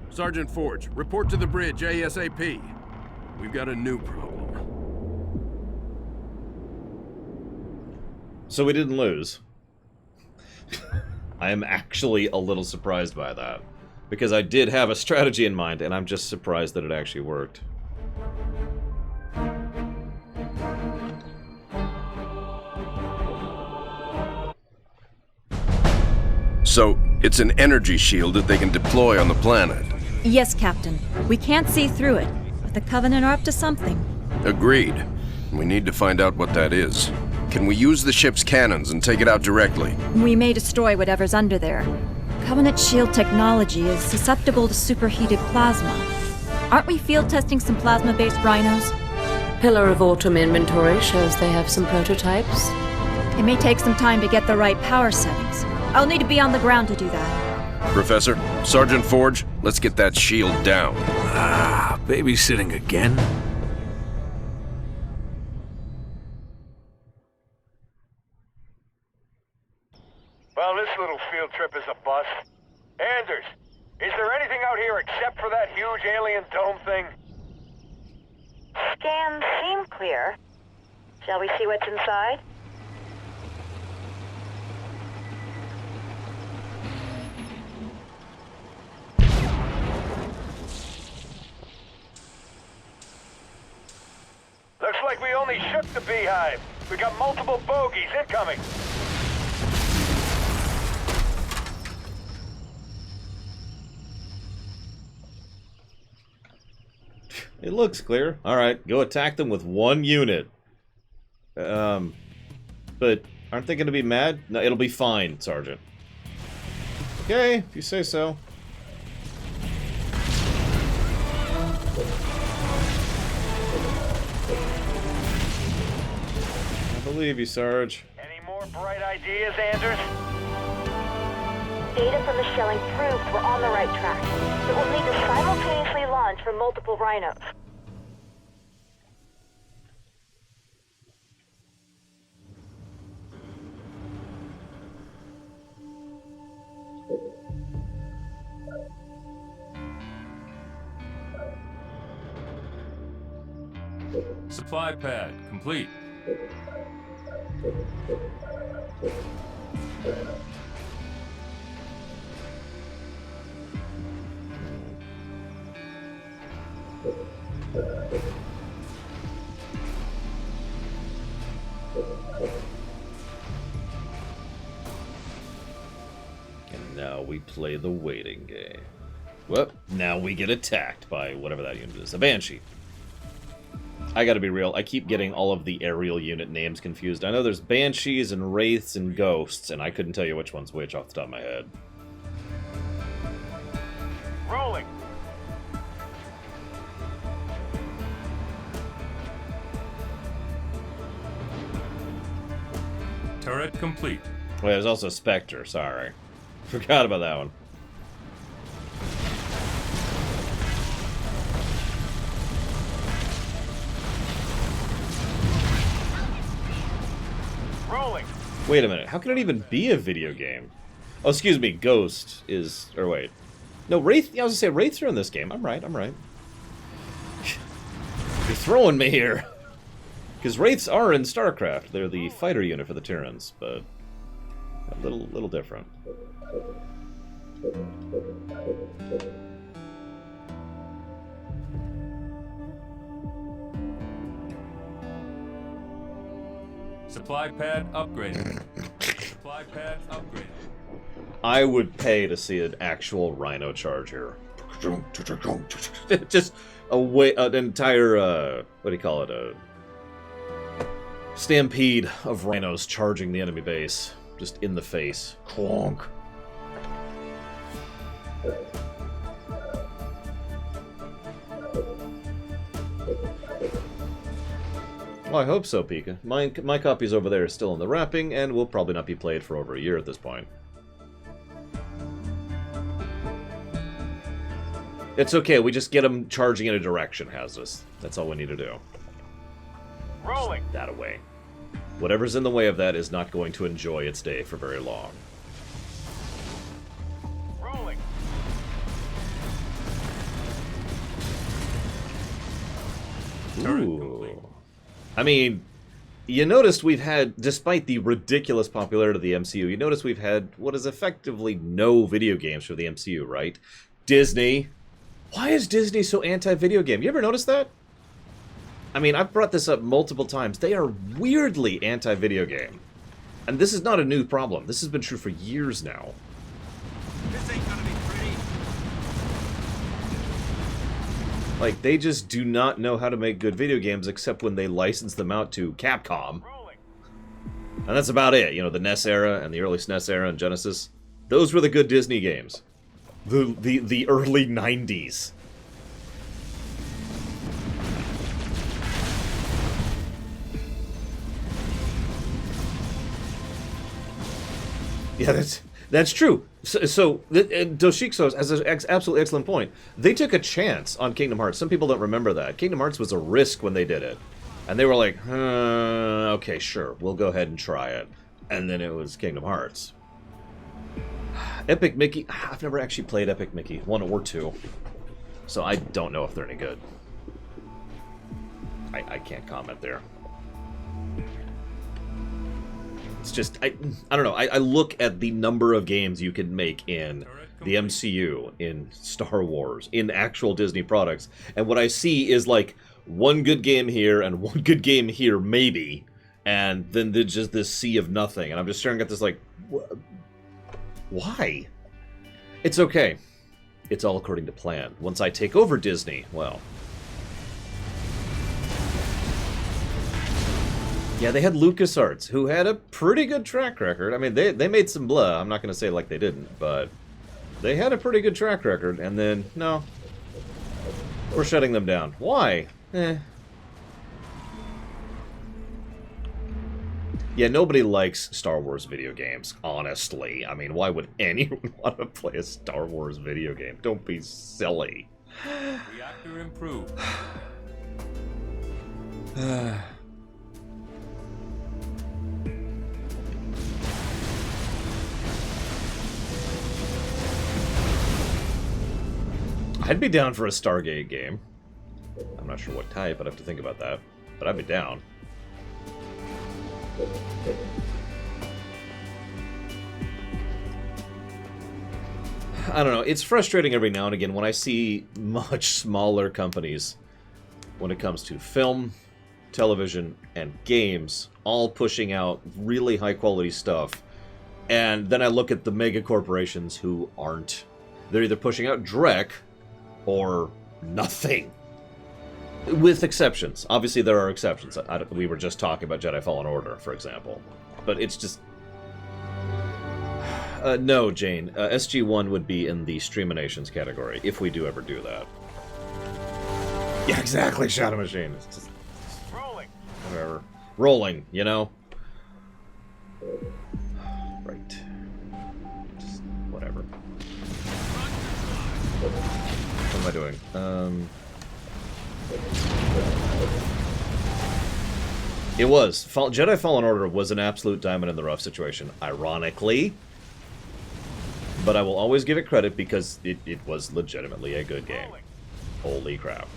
Sergeant Forge, report to the bridge ASAP. We've got a new problem. So we didn't lose. I am actually a little surprised by that. Because I did have a strategy in mind, and I'm just surprised that it actually worked. So, it's an energy shield that they can deploy on the planet. Yes, Captain. We can't see through it, but the Covenant are up to something. Agreed. We need to find out what that is. Can we use the ship's cannons and take it out directly? We may destroy whatever's under there. Covenant shield technology is susceptible to superheated plasma. Aren't we field testing some plasma-based rhinos? Pillar of Autumn inventory shows they have some prototypes. It may take some time to get the right power settings. I'll need to be on the ground to do that. Professor, Sergeant Forge, let's get that shield down. Ah, babysitting again? Well, this little field trip is a bust. Anders, is there anything out here except for that huge alien dome thing? Scans seem clear. Shall we see what's inside? Looks like we only shook the beehive. We got multiple bogeys incoming. It looks clear. Alright, go attack them with one unit. But aren't they going to be mad? No, it'll be fine, Sergeant. Okay, if you say so. I believe you, Sarge. Any more bright ideas, Anders? Data from the shelling proves we're on the right track. It will need to simultaneously launch from multiple rhinos. Supply pad complete. And now we play the waiting game. Well, now we get attacked by whatever that unit is. A Banshee. I gotta be real, I keep getting all of the aerial unit names confused. I know there's Banshees and Wraiths and Ghosts, and I couldn't tell you which one's which off the top of my head. Rolling. Turret complete. Wait, there's also Spectre, sorry. Forgot about that one. Rolling. Wait a minute, how can it even be a video game? Oh, excuse me, Ghost is... or wait. No, Wraith... yeah, I was gonna say, Wraiths are in this game. I'm right. You're throwing me here. Because Wraiths are in StarCraft. They're the fighter unit for the Terrans, but... a little different. Supply pad upgraded. Supply pad upgraded. I would pay to see an actual Rhino charge here. Just an entire, what do you call it, a stampede of Rhinos charging the enemy base. Just in the face. Clonk. Well, I hope so, Pika. My copy's over there still in the wrapping, and will probably not be played for over a year at this point. It's okay, we just get them charging in a direction, Hazardous. That's all we need to do. Rolling. That away. Whatever's in the way of that is not going to enjoy its day for very long. Rolling. Ooh. I mean, you noticed we've had, despite the ridiculous popularity of the MCU, you notice we've had what is effectively no video games for the MCU, right? Disney. Why is Disney so anti-video game? You ever notice that? I mean, I've brought this up multiple times. They are weirdly anti-video game. And this is not a new problem. This has been true for years now. This ain't gonna be pretty. Like, they just do not know how to make good video games except when they license them out to Capcom. And that's about it. You know, the NES era and the early SNES era and Genesis. Those were the good Disney games. The early 90s. Yeah, that's true. So Doshikso has an absolutely excellent point. They took a chance on Kingdom Hearts. Some people don't remember that. Kingdom Hearts was a risk when they did it. And they were like, okay, sure, we'll go ahead and try it. And then it was Kingdom Hearts. Epic Mickey, I've never actually played Epic Mickey, 1 or 2. So I don't know if they're any good. I can't comment there. It's just, I don't know, I look at the number of games you can make in the MCU, in Star Wars, in actual Disney products, and what I see is like one good game here and one good game here, maybe, and then there's just this sea of nothing, and I'm just staring at this like, why? It's okay. It's all according to plan. Once I take over Disney, well... Yeah, they had LucasArts, who had a pretty good track record. I mean, they made some blah. I'm not going to say like they didn't, but they had a pretty good track record. And then, no, we're shutting them down. Why? Yeah, nobody likes Star Wars video games, honestly. I mean, why would anyone want to play a Star Wars video game? Don't be silly. Reactor improved. I'd be down for a Stargate game. I'm not sure what type, I'd have to think about that. but I'd be down. I don't know, it's frustrating every now and again when I see much smaller companies when it comes to film, television, and games all pushing out really high-quality stuff. And then I look at the mega corporations who aren't. They're either pushing out Drek or nothing. With exceptions. Obviously, there are exceptions. We were just talking about Jedi Fallen Order, for example. But it's just... no, Jane. SG-1 would be in the Streaminations category, if we do ever do that. Yeah, exactly, Shadow Machine. It's just... Rolling. Whatever. Rolling, you know? Right. Just whatever. What am I doing? It was. Jedi Fallen Order was an absolute diamond in the rough situation, ironically. But I will always give it credit because it was legitimately a good game. Holy crap.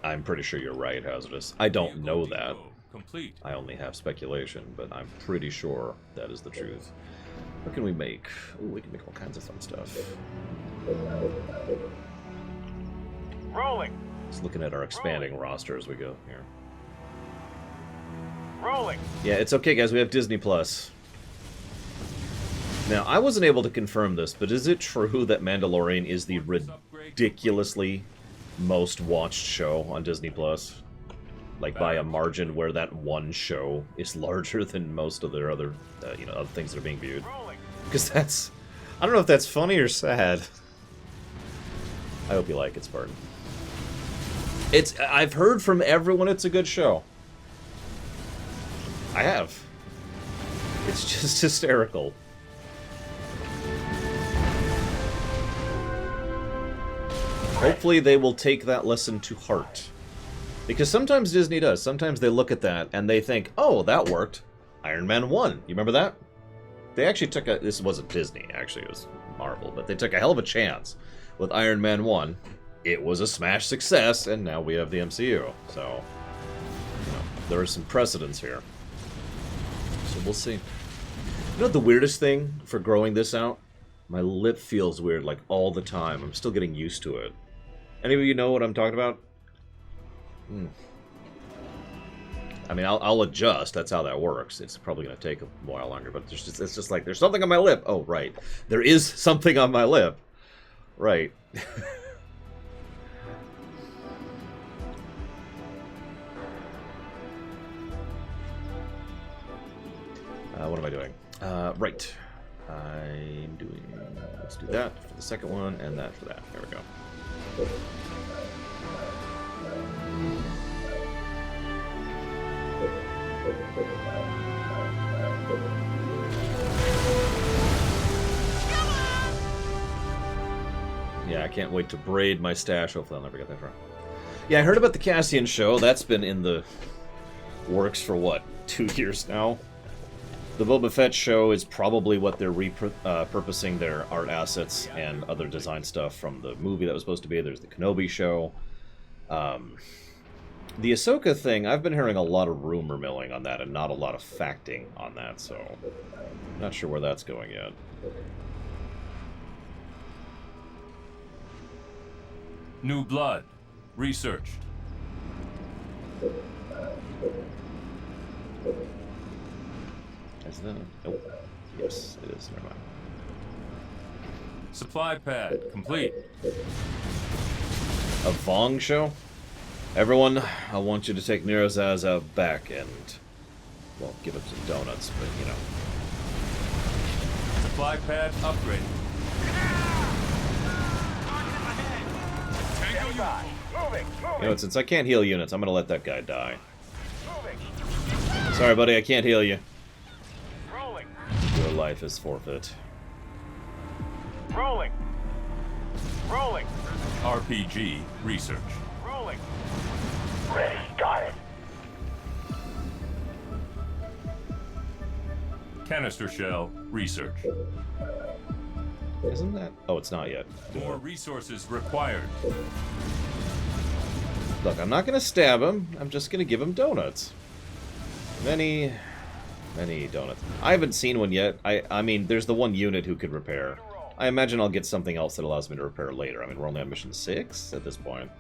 I'm pretty sure you're right, Hazardous. I don't know that. Complete. I only have speculation, but I'm pretty sure that is the truth. What can we make? Ooh, we can make all kinds of fun stuff. Rolling. Just looking at our expanding roster as we go here. Rolling. Yeah, it's okay, guys. We have Disney Plus. Now, I wasn't able to confirm this, but is it true that Mandalorian is the ridiculously most watched show on Disney Plus? Like by a margin where that one show is larger than most of their other, other things that are being viewed. Because that's... I don't know if that's funny or sad. I hope you like it, Spartan. I've heard from everyone it's a good show. I have. It's just hysterical. Hopefully they will take that lesson to heart. Because sometimes Disney does. Sometimes they look at that and they think, oh, that worked. Iron Man 1. You remember that? They actually took a... This wasn't Disney, actually. It was Marvel. But they took a hell of a chance with Iron Man 1. It was a smash success, and now we have the MCU. So, there are some precedents here. So we'll see. You know what the weirdest thing for growing this out? My lip feels weird, like, all the time. I'm still getting used to it. Any of you know what I'm talking about? I mean, I'll adjust. That's how that works. It's probably going to take a while longer, but it's just like, there's something on my lip. Oh, right. There is something on my lip. Right. What am I doing? Right. I'm doing... Let's do that for the second one, and that for that. There we go. Yeah, I can't wait to braid my stash. Hopefully I'll never get that far. Yeah, I heard about the Cassian show. That's been in the works for, what, 2 years now? The Boba Fett show is probably what they're repurposing their art assets and other design stuff from the movie that was supposed to be. There's the Kenobi show. The Ahsoka thing, I've been hearing a lot of rumor milling on that and not a lot of facting on that, so I'm not sure where that's going yet. New blood. Research. Is that? Nope. Yes, it is. Never mind. Supply pad complete. A Vong show? Everyone, I want you to take Nirazaza back and, well, give him some donuts, but, you know. Supply pad upgraded. You know, since I can't heal units, I'm gonna let that guy die. Sorry, buddy, I can't heal you. Your life is forfeit. Rolling. Rolling. RPG research. Rolling. Ready. Got it. Canister shell, research. Isn't that? Oh, it's not yet. More resources required. Look, I'm not gonna stab him. I'm just gonna give him donuts. Many donuts. I haven't seen one yet. I mean, there's the one unit who could repair. I imagine I'll get something else that allows me to repair later. I mean, we're only on mission 6 at this point.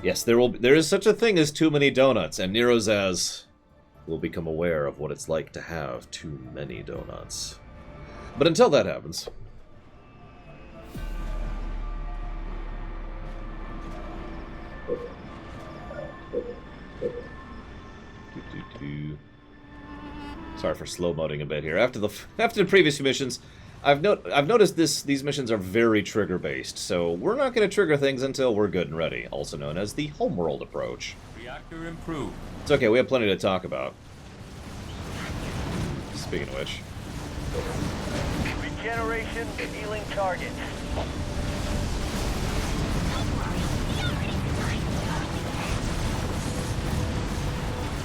Yes, there is such a thing as too many donuts, and Nero Zaz will become aware of what it's like to have too many donuts. But until that happens... Sorry for slow-moding a bit here. After the previous missions, I've noticed these missions are very trigger-based, so we're not going to trigger things until we're good and ready, also known as the homeworld approach. Reactor improved. It's okay, we have plenty to talk about. Speaking of which... Regeneration, healing targets.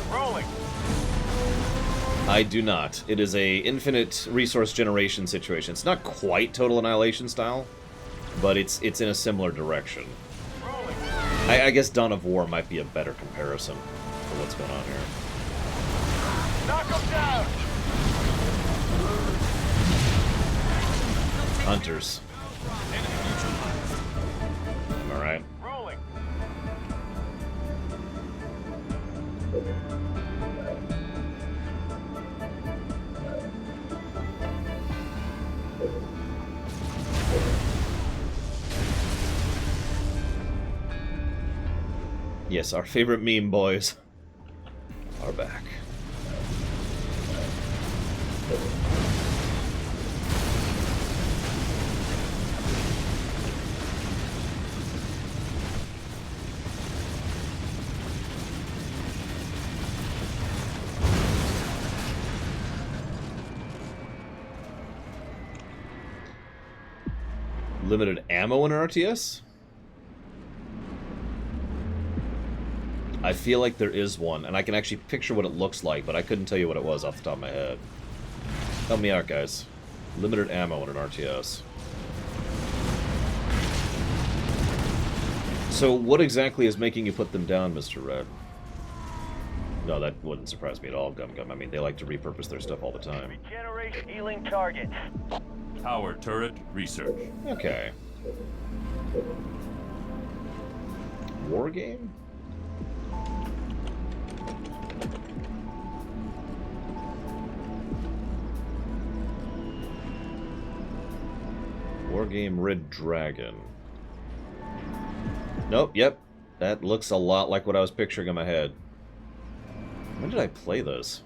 Rolling. I do not. It is a infinite resource generation situation. It's not quite Total Annihilation style, but it's in a similar direction. I guess Dawn of War might be a better comparison for what's going on here. Knock them down. Hunters. Am I right? Rolling. Yes, our favorite meme boys are back. Limited ammo in RTS? I feel like there is one, and I can actually picture what it looks like, but I couldn't tell you what it was off the top of my head. Help me out, guys. Limited ammo in an RTS. So what exactly is making you put them down, Mr. Red? No, that wouldn't surprise me at all, Gum Gum. I mean, they like to repurpose their stuff all the time. Regeneration, healing targets. Power turret, research. Okay. War game? Wargame Red Dragon. Nope, yep. That looks a lot like what I was picturing in my head. When did I play this?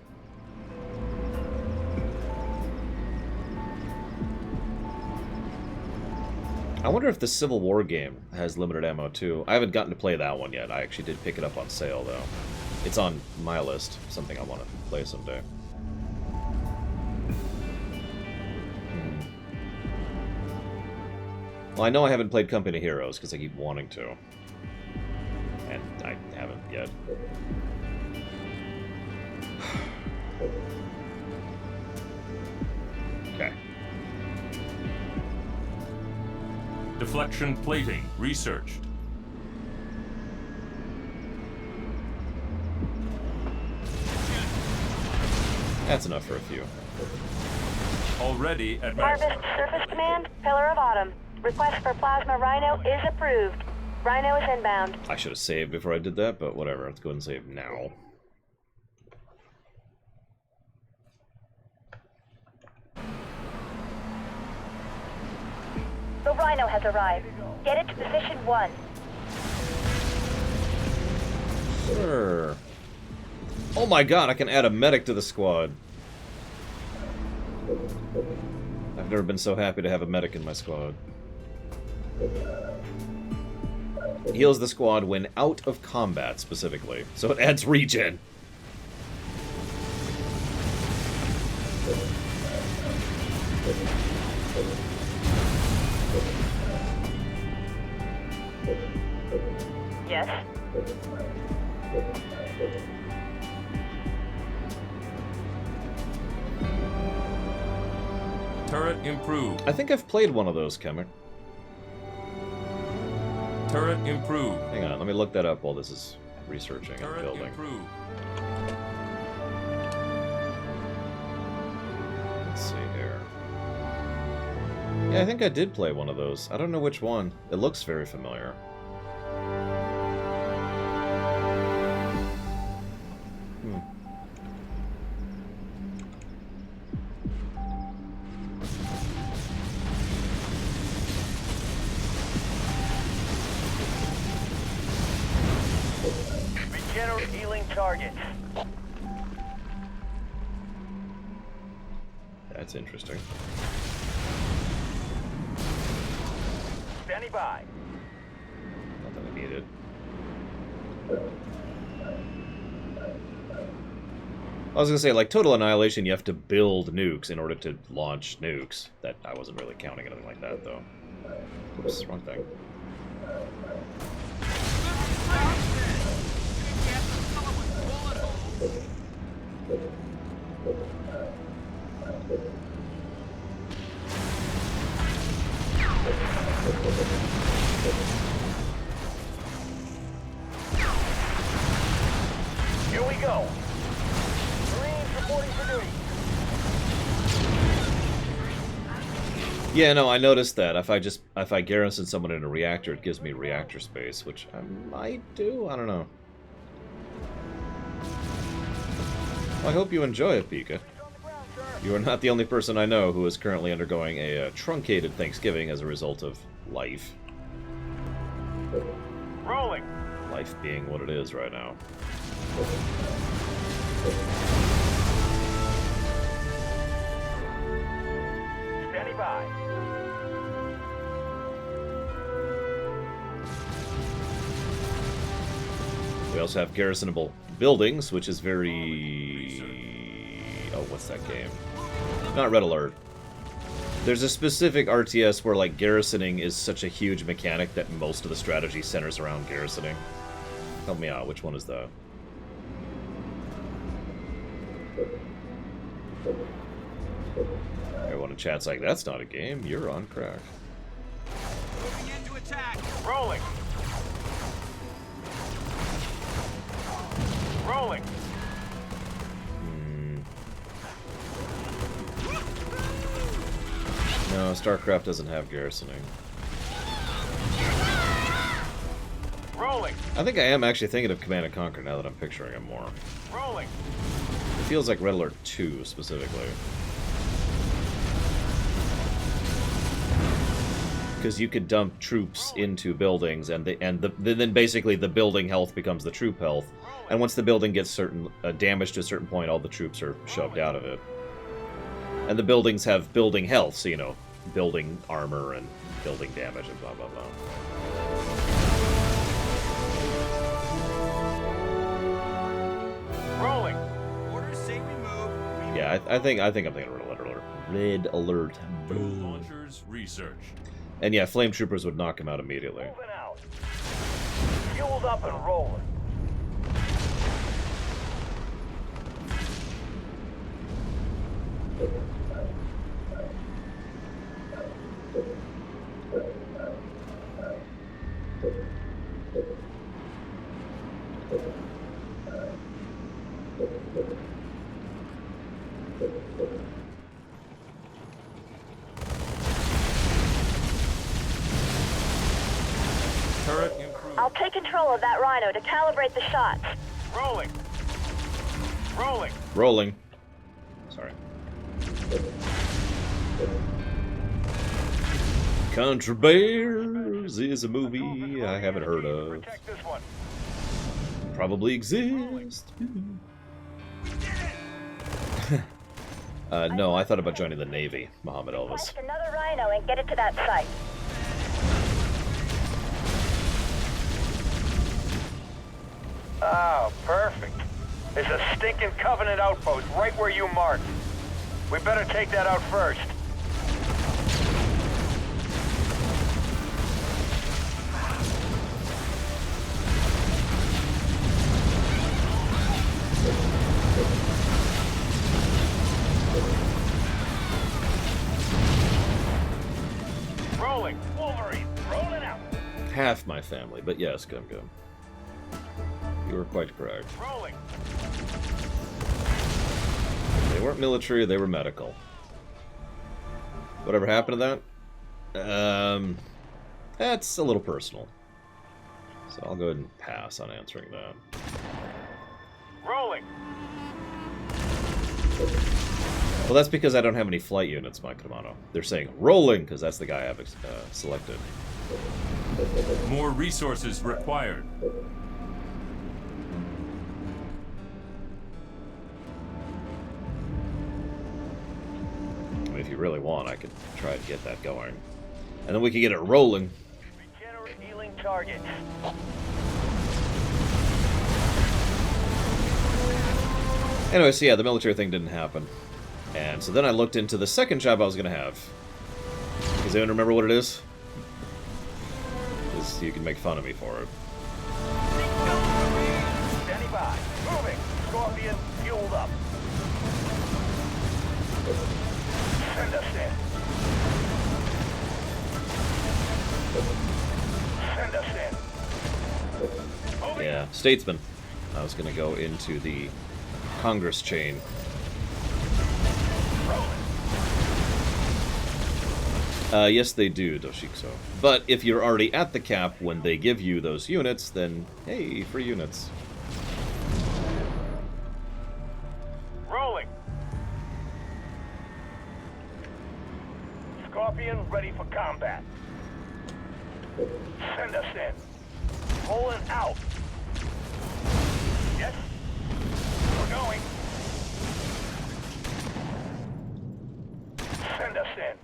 I wonder if the Civil War game has limited ammo too. I haven't gotten to play that one yet. I actually did pick it up on sale though. It's on my list. Something I want to play someday. Well, I know I haven't played Company of Heroes because I keep wanting to. And I haven't yet. Okay. Deflection plating, researched. That's enough for a few. Already at Harvest Surface Command, Pillar of Autumn. Request for Plasma Rhino is approved. Rhino is inbound. I should have saved before I did that, but whatever. Let's go ahead and save now. The Rhino has arrived. Get it to position 1. Sure. Oh my god, I can add a medic to the squad. I've never been so happy to have a medic in my squad. Heals the squad when out of combat, specifically. So it adds regen. Yes. Turret improved. I think I've played one of those, Kemek. Turret improved. Hang on, let me look that up while this is researching and Turret building. improved. Let's see here. Yeah, I think I did play one of those. I don't know which one. It looks very familiar. Healing targets. That's interesting. Standing by. Not that I need it. I was gonna say, like Total Annihilation, you have to build nukes in order to launch nukes. That I wasn't really counting anything like that, though. Oops, wrong thing. Here we go. Marines reporting for duty. Yeah, no, I noticed that. If I garrison someone in a reactor, it gives me reactor space, which I might do. I don't know. I hope you enjoy it, Pika. You are not the only person I know who is currently undergoing a truncated Thanksgiving as a result of life. Rolling. Life being what it is right now. Standing by. We also have garrisonable buildings, which is very... Oh, what's that game? Not Red Alert. There's a specific RTS where, like, garrisoning is such a huge mechanic that most of the strategy centers around garrisoning. Help me out, which one is that? Everyone in chat's like, that's not a game, you're on crack. Moving into attack. Rolling. Rolling. No, StarCraft doesn't have garrisoning. Rolling. I think I am actually thinking of Command & Conquer now that I'm picturing it more. Rolling. It feels like Red Alert 2, specifically. Because you could dump troops into buildings, and then basically the building health becomes the troop health. And once the building gets certain damage to a certain point, all the troops are shoved out of it. And the buildings have building health, so, you know, building armor and building damage and blah, blah, blah. Rolling. Orders say we move. Yeah, I think I'm thinking Red Alert. Red Alert. Boom. Launchers researched. And yeah, Flame Troopers would knock him out immediately. Moving out. Fueled up and rolling. Turret improved. I'll take control of that Rhino to calibrate the shots. Rolling. Rolling. Rolling. Sorry. Contra Bears is a movie I haven't heard of. Protect this one. Probably exists. No, I thought about joining the Navy, Muhammad Elvis. Request another Rhino and get it to that site. Oh, perfect. There's a stinking Covenant outpost right where you marked. We better take that out first. Rolling. Wolverine, rolling out. Half my family, but yes, Gum Gum. You were quite correct. Rolling. They weren't military, they were medical. Whatever happened to that? That's a little personal. So I'll go ahead and pass on answering that. Rolling. Well, that's because I don't have any flight units, Mike Kamano. They're saying rolling, because that's the guy I've selected. More resources required. I mean, if you really want, I could try to get that going. And then we can get it rolling. Healing target. Anyway, so yeah, the military thing didn't happen. And so then I looked into the second job I was going to have. Does anyone remember what it is? Because you can make fun of me for it. Standing by. Moving. Scorpion fueled up. Send us in. Send us in. Yeah, Statesman. I was going to go into the Congress chain. Yes, they do, Doshikso. But if you're already at the cap when they give you those units, then, hey, free units. Rolling. Scorpion ready for combat. Send us in. Rolling out. Yes. We're going. Send us in.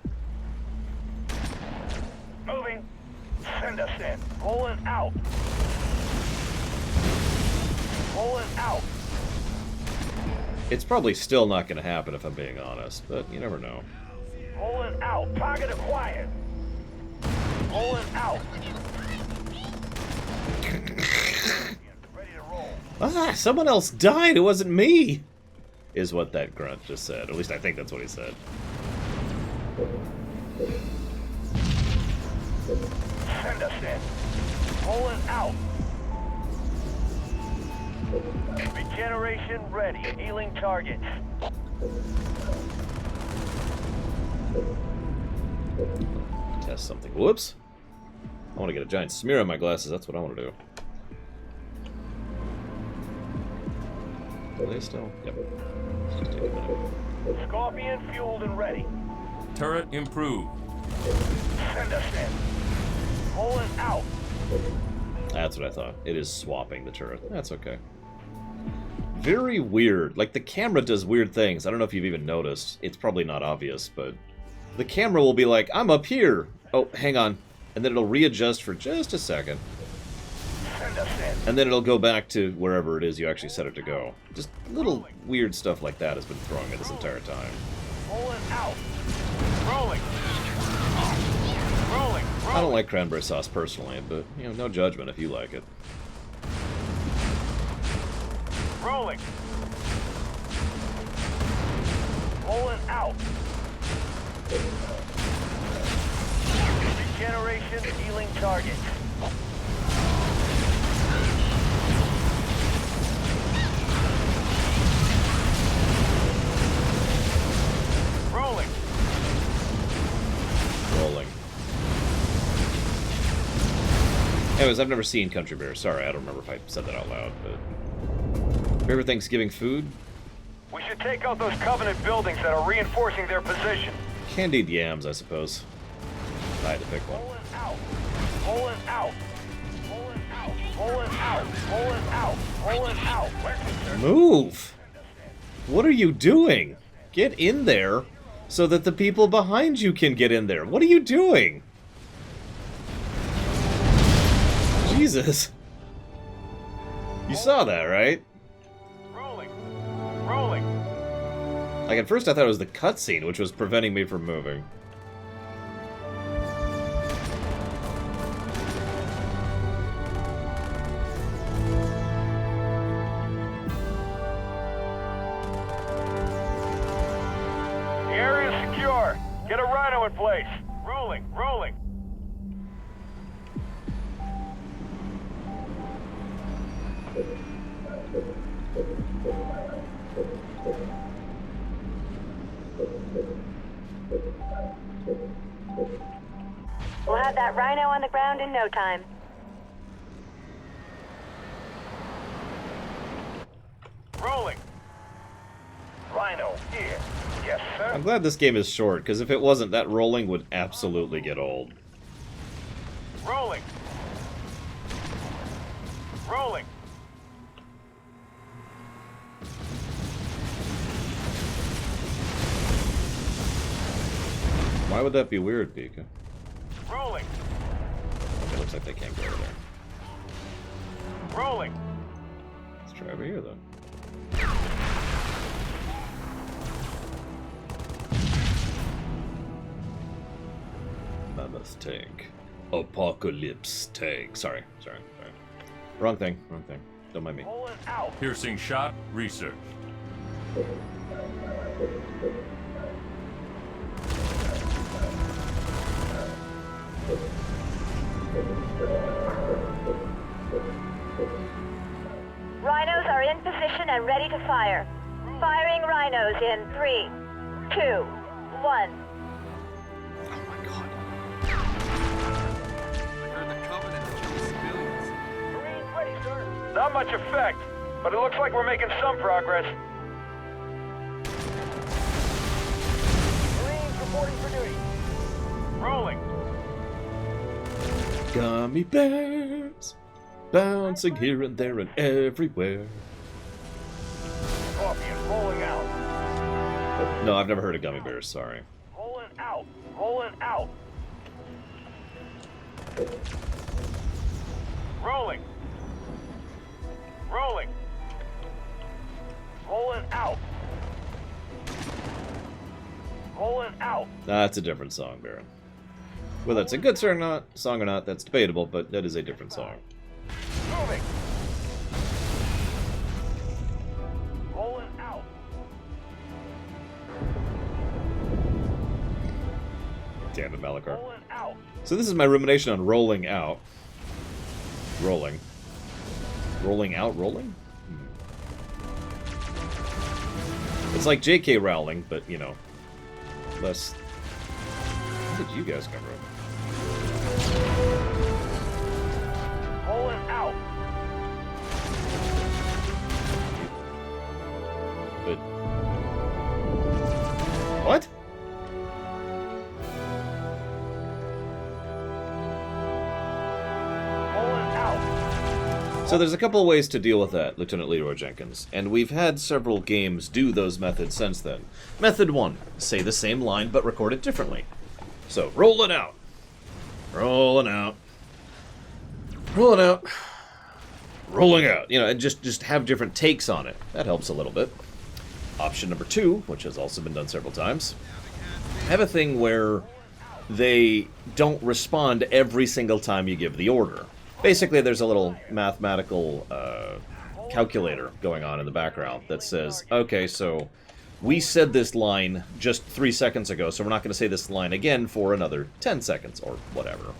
Moving. Send us in. Rolling out. Rolling out. It's probably still not going to happen if I'm being honest, but you never know. Rolling out. Target acquired. Rolling out. Ready to roll. Ah, someone else died. It wasn't me. Is what that grunt just said. At least I think that's what he said. Send us in. Rolling out. Regeneration ready. Healing targets. Test something. Whoops. I want to get a giant smear on my glasses. That's what I want to do. Are they still? Yep. Let's just take a minute. Scorpion fueled and ready. Turret improved. Send us in. Rolling out. That's what I thought. It is swapping the turret. That's okay. Very weird. Like, the camera does weird things. I don't know if you've even noticed. It's probably not obvious, but the camera will be like, I'm up here. Oh, hang on. And then it'll readjust for just a second. Send us in. And then it'll go back to wherever it is you actually set it to go. Just little weird stuff like that has been throwing me this entire time. Rolling out. Rolling. Rolling. I don't like cranberry sauce personally, but, you know, no judgment if you like it. Rolling. Rolling out. Regeneration healing target. Rolling. Rolling. Anyways, I've never seen Country Bear. Sorry, I don't remember if I said that out loud, but... Favorite Thanksgiving food? We should take out those Covenant buildings that are reinforcing their position. Candied yams, I suppose. If I had to pick one. Rolling out. Rolling out. Rolling out. Rolling out. Rolling out. Rolling out. Where's the Move! What are you doing? Get in there so that the people behind you can get in there. What are you doing? Jesus. You saw that, right? Rolling. Rolling. Like, at first I thought it was the cutscene, which was preventing me from moving. The area is secure. Get a rhino in place. Rolling. Rolling. We'll have that rhino on the ground in no time. Rolling. Rhino, here. Yes, sir. I'm glad this game is short, because if it wasn't, that rolling would absolutely get old. Rolling. Rolling. Why would that be weird, Pika? Rolling. Okay, looks like they can't go over there. Rolling. Let's try over here, though. Mammoth tank. Apocalypse tank. Sorry. Wrong thing. Don't mind me. Pulling out. Piercing shot, research. Rhinos are in position and ready to fire. Firing rhinos in 3, 2, 1. Marines ready, sir. Not much effect, but it looks like we're making some progress. Marines reporting for duty. Rolling. Gummy bears bouncing here and there and everywhere. Scorpion rolling out. No, I've never heard of gummy bears, sorry. Rolling out. Rolling out. Rolling. Rolling. Rolling out. Rolling out. That's a different song, Baron. Whether it's a good song or not, that's debatable, but that is a different song. Moving. Rolling out. Damn it, Malachar. Rolling out. So this is my rumination on rolling out. Rolling. Rolling out, rolling? It's like J.K. Rowling, but, you know, less... Where did you guys come from? Rolling out. But... What? So there's a couple of ways to deal with that, Lieutenant Leroy Jenkins, and we've had several games do those methods since then. Method 1, say the same line but record it differently. So, rolling out. Rolling out. Rolling out. Rolling out. You know, and just have different takes on it. That helps a little bit. Option number 2, which has also been done several times, have a thing where they don't respond every single time you give the order. Basically, there's a little mathematical calculator going on in the background that says, okay, so we said this line just 3 seconds ago, so we're not going to say this line again for another 10 seconds or whatever.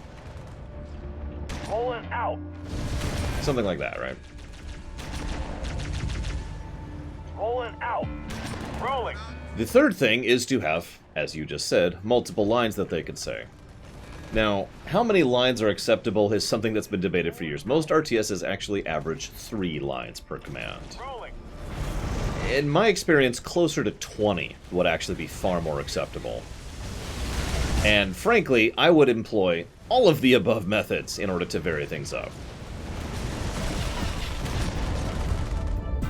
Rolling out. Something like that, right? Rolling out. Rolling. The third thing is to have, as you just said, multiple lines that they could say. Now, how many lines are acceptable is something that's been debated for years. Most RTSs actually average 3 lines per command. Rolling. In my experience, closer to 20 would actually be far more acceptable. And frankly, I would employ all of the above methods in order to vary things up.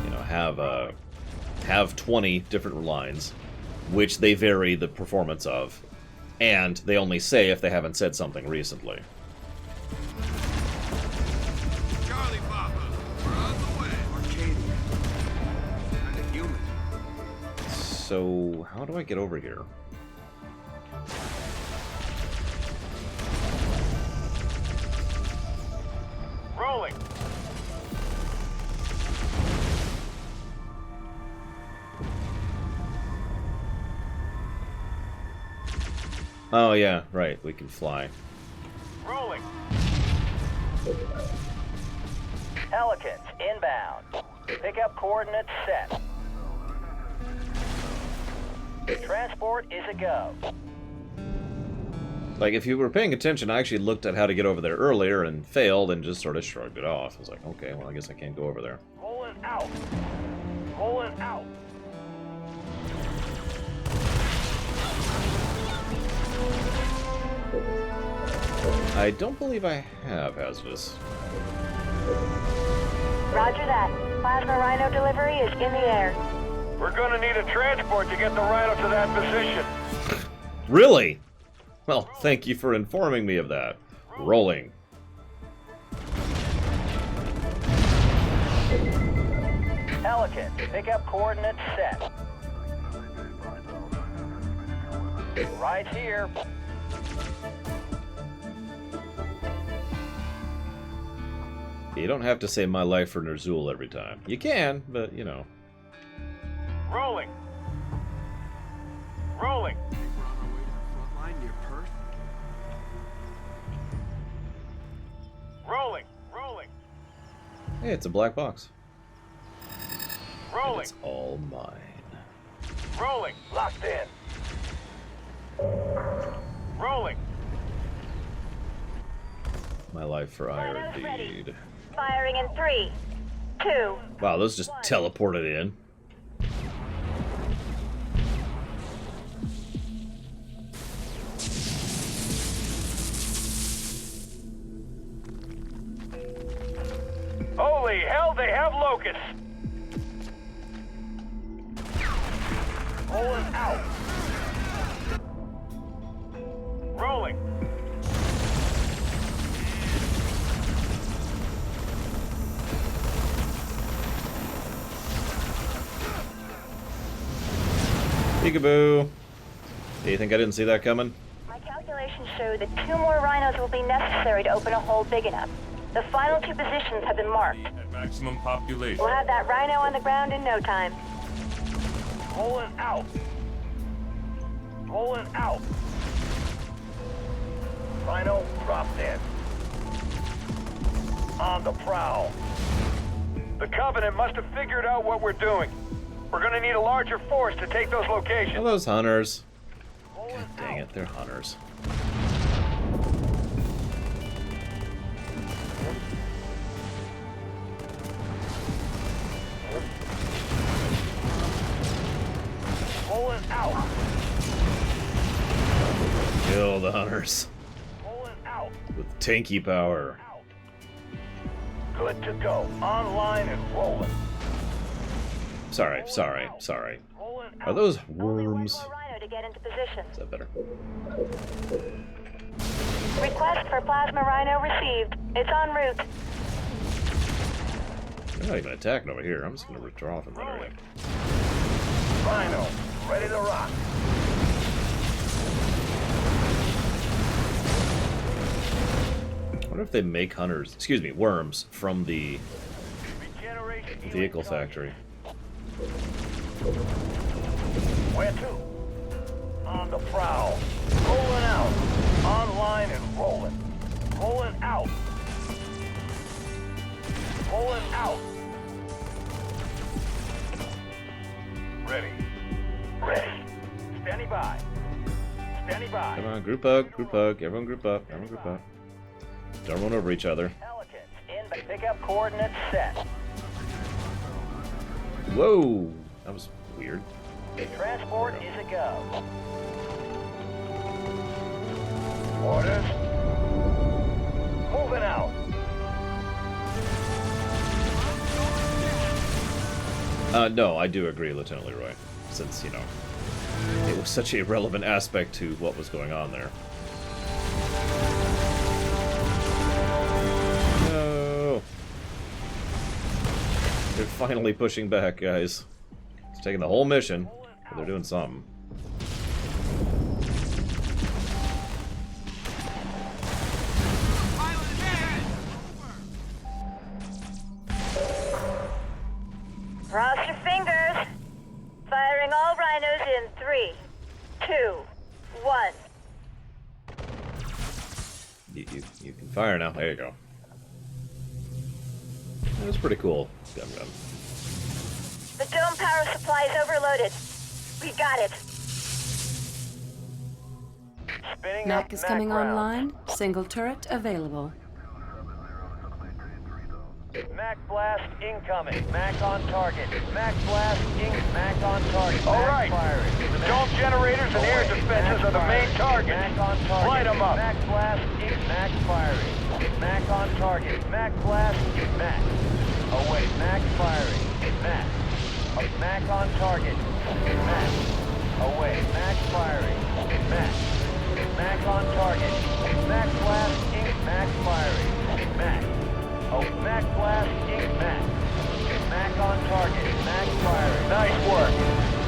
You know, have 20 different lines, which they vary the performance of. And they only say if they haven't said something recently. Charlie Papa, we're on the way. Arcadia. And a human. So, how do I get over here? Rolling. Oh yeah, right, we can fly. Rolling. Pelicans inbound. Pickup coordinates set. Transport is a go. Like, if you were paying attention, I actually looked at how to get over there earlier and failed and just sort of shrugged it off. I was like, okay, well, I guess I can't go over there. Pulling out. Pulling out. I don't believe I have hazardous. Roger that. Plasma Rhino delivery is in the air. We're gonna need a transport to get the Rhino to that position. Really? Well, thank you for informing me of that. Rolling. Pelican, pickup coordinates set. Right here. You don't have to say my life for Ner'zhul every time. You can, but, you know. Rolling. Rolling. Rolling. Rolling. Hey, it's a black box. Rolling. It's all mine. Rolling. Locked in. Rolling. My life for ire, indeed. Firing in 3, 2. Wow, those just teleported in. Holy hell, they have locusts! Pulling out. Rolling. Peekaboo. Do you think I didn't see that coming? My calculations show that 2 more rhinos will be necessary to open a hole big enough. The final 2 positions have been marked. At maximum population. We'll have that rhino on the ground in no time. Pulling out. Pulling out. Rhino dropped in. On the prowl. The Covenant must have figured out what we're doing. We're gonna need a larger force to take those locations. Oh, those hunters. God dang it, they're hunters. Pulling out. Kill the hunters. Pulling out. With tanky power. Good to go. Online and rolling. Sorry. Are those worms? Rhino to get into position. Is that better? Request for plasma rhino received. It's en route. They're not even attacking over here. I'm just going to withdraw from that area. Rhino, ready to rock. I wonder if they make worms from the vehicle factory. Where to? On the prowl. Rolling out. Online and rolling. Rolling out. Rolling out. Ready. Ready. Standing by. Standing by. Come on, group hug. Everyone group up. Don't run over each other. In the pickup coordinates set. Whoa! That was weird. Transport is a go. Orders. Moving out. No, I do agree, Lieutenant Leroy. Since, you know, it was such a relevant aspect to what was going on there. No! They're finally pushing back, guys. It's taking the whole mission, but they're doing something. Cross your fingers. Firing all rhinos in 3, 2, 1. You can fire now. There you go. It was pretty cool. Gun. The dome power supply is overloaded. We got it. Spinning Mac up is coming rounds. online. Single turret available. Mac blast incoming. Mac on target. Mac blast Mac on target. All right. The dome generators and air defenses are the main target. Mac on target. Light them up. Mac blast Mac firing. Mac on target. Mac blast Mac. Oh wait. Mac firing. Mac. Mac on target. Mac. Oh wait. Mac firing. Mac. Mac on target. Mac blast Mac firing. Mac. Oh, Mac blast, Mac. Mac on target, Mac firing. Nice work.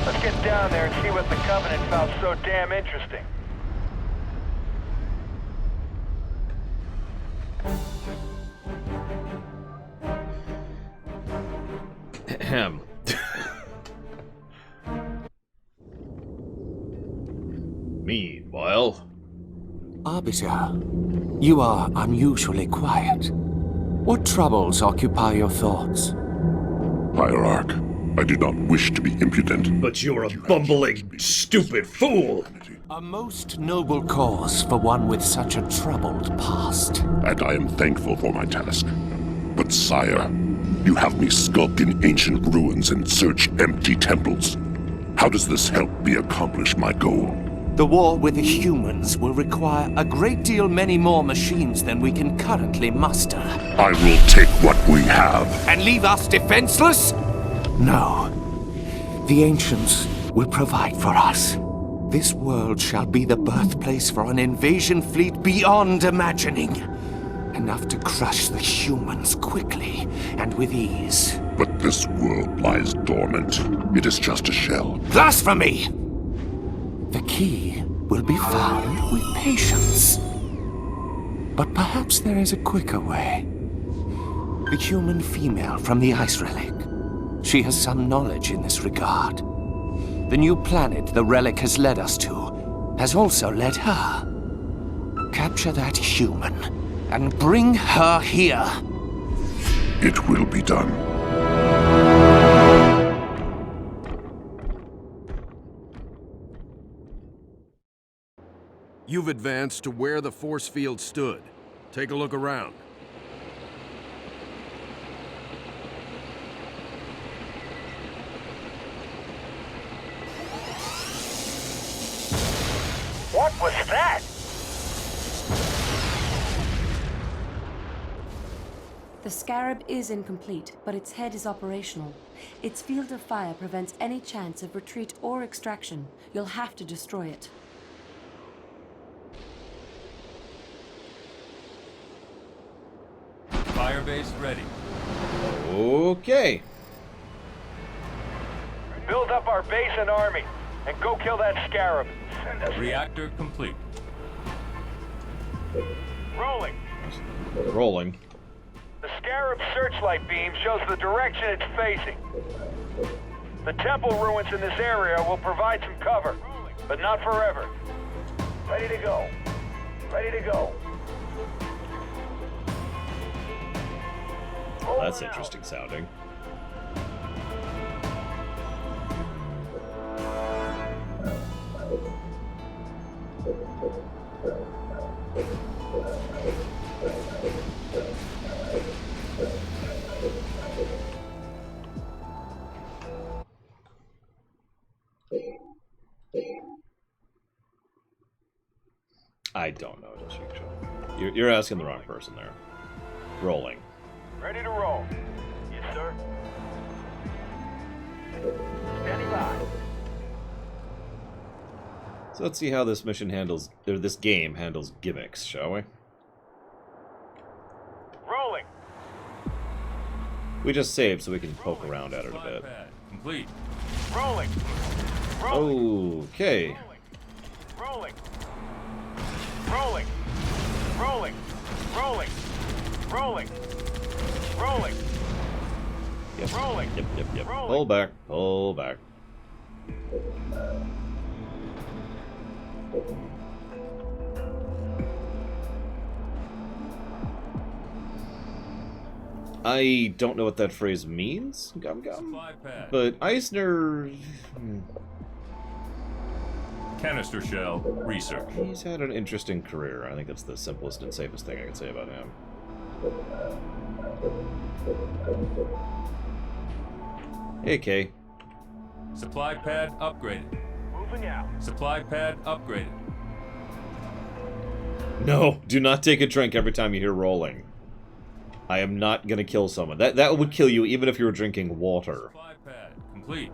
Let's get down there and see what the Covenant found so damn interesting. Ahem. Meanwhile... Arbiter, you are unusually quiet. What troubles occupy your thoughts? Hierarch, I did not wish to be impudent. But you're a bumbling, stupid fool! A most noble cause for one with such a troubled past. And I am thankful for my task. But sire, you have me skulk in ancient ruins and search empty temples. How does this help me accomplish my goal? The war with the humans will require a great deal many more machines than we can currently muster. I will take what we have. And leave us defenseless? No. The ancients will provide for us. This world shall be the birthplace for an invasion fleet beyond imagining. Enough to crush the humans quickly and with ease. But this world lies dormant. It is just a shell. Blasphemy! The key will be found with patience. But perhaps there is a quicker way. The human female from the ice relic. She has some knowledge in this regard. The new planet the relic has led us to has also led her. Capture that human and bring her here. It will be done. You've advanced to where the force field stood. Take a look around. What was that? The Scarab is incomplete, but its head is operational. Its field of fire prevents any chance of retreat or extraction. You'll have to destroy it. Firebase ready. Okay. Build up our base and army, and go kill that Scarab. Reactor complete. Rolling. Rolling. The Scarab searchlight beam shows the direction it's facing. The temple ruins in this area will provide some cover, but not forever. Ready to go. Ready to go. Well, that's interesting sounding. I don't know, you're asking the wrong person there. Rolling. Ready to roll. Yes, sir. Standing by. So let's see how this mission handles, or this game handles gimmicks, shall we? Rolling. We just saved so we can poke around at it a bit. Complete. Rolling. Okay. Rolling. Rolling. Rolling. Rolling. Rolling. Rolling. Yep. Rolling. Yep. Pull back. Pull back. I don't know what that phrase means, Gum Gum. Supply pad. But Eisner... Canister shell research. He's had an interesting career. I think that's the simplest and safest thing I can say about him. Hey, Kay. Supply pad upgraded. Moving out. Supply pad upgraded. No, do not take a drink every time you hear rolling. I am not gonna kill someone. That would kill you even if you were drinking water. Supply pad complete.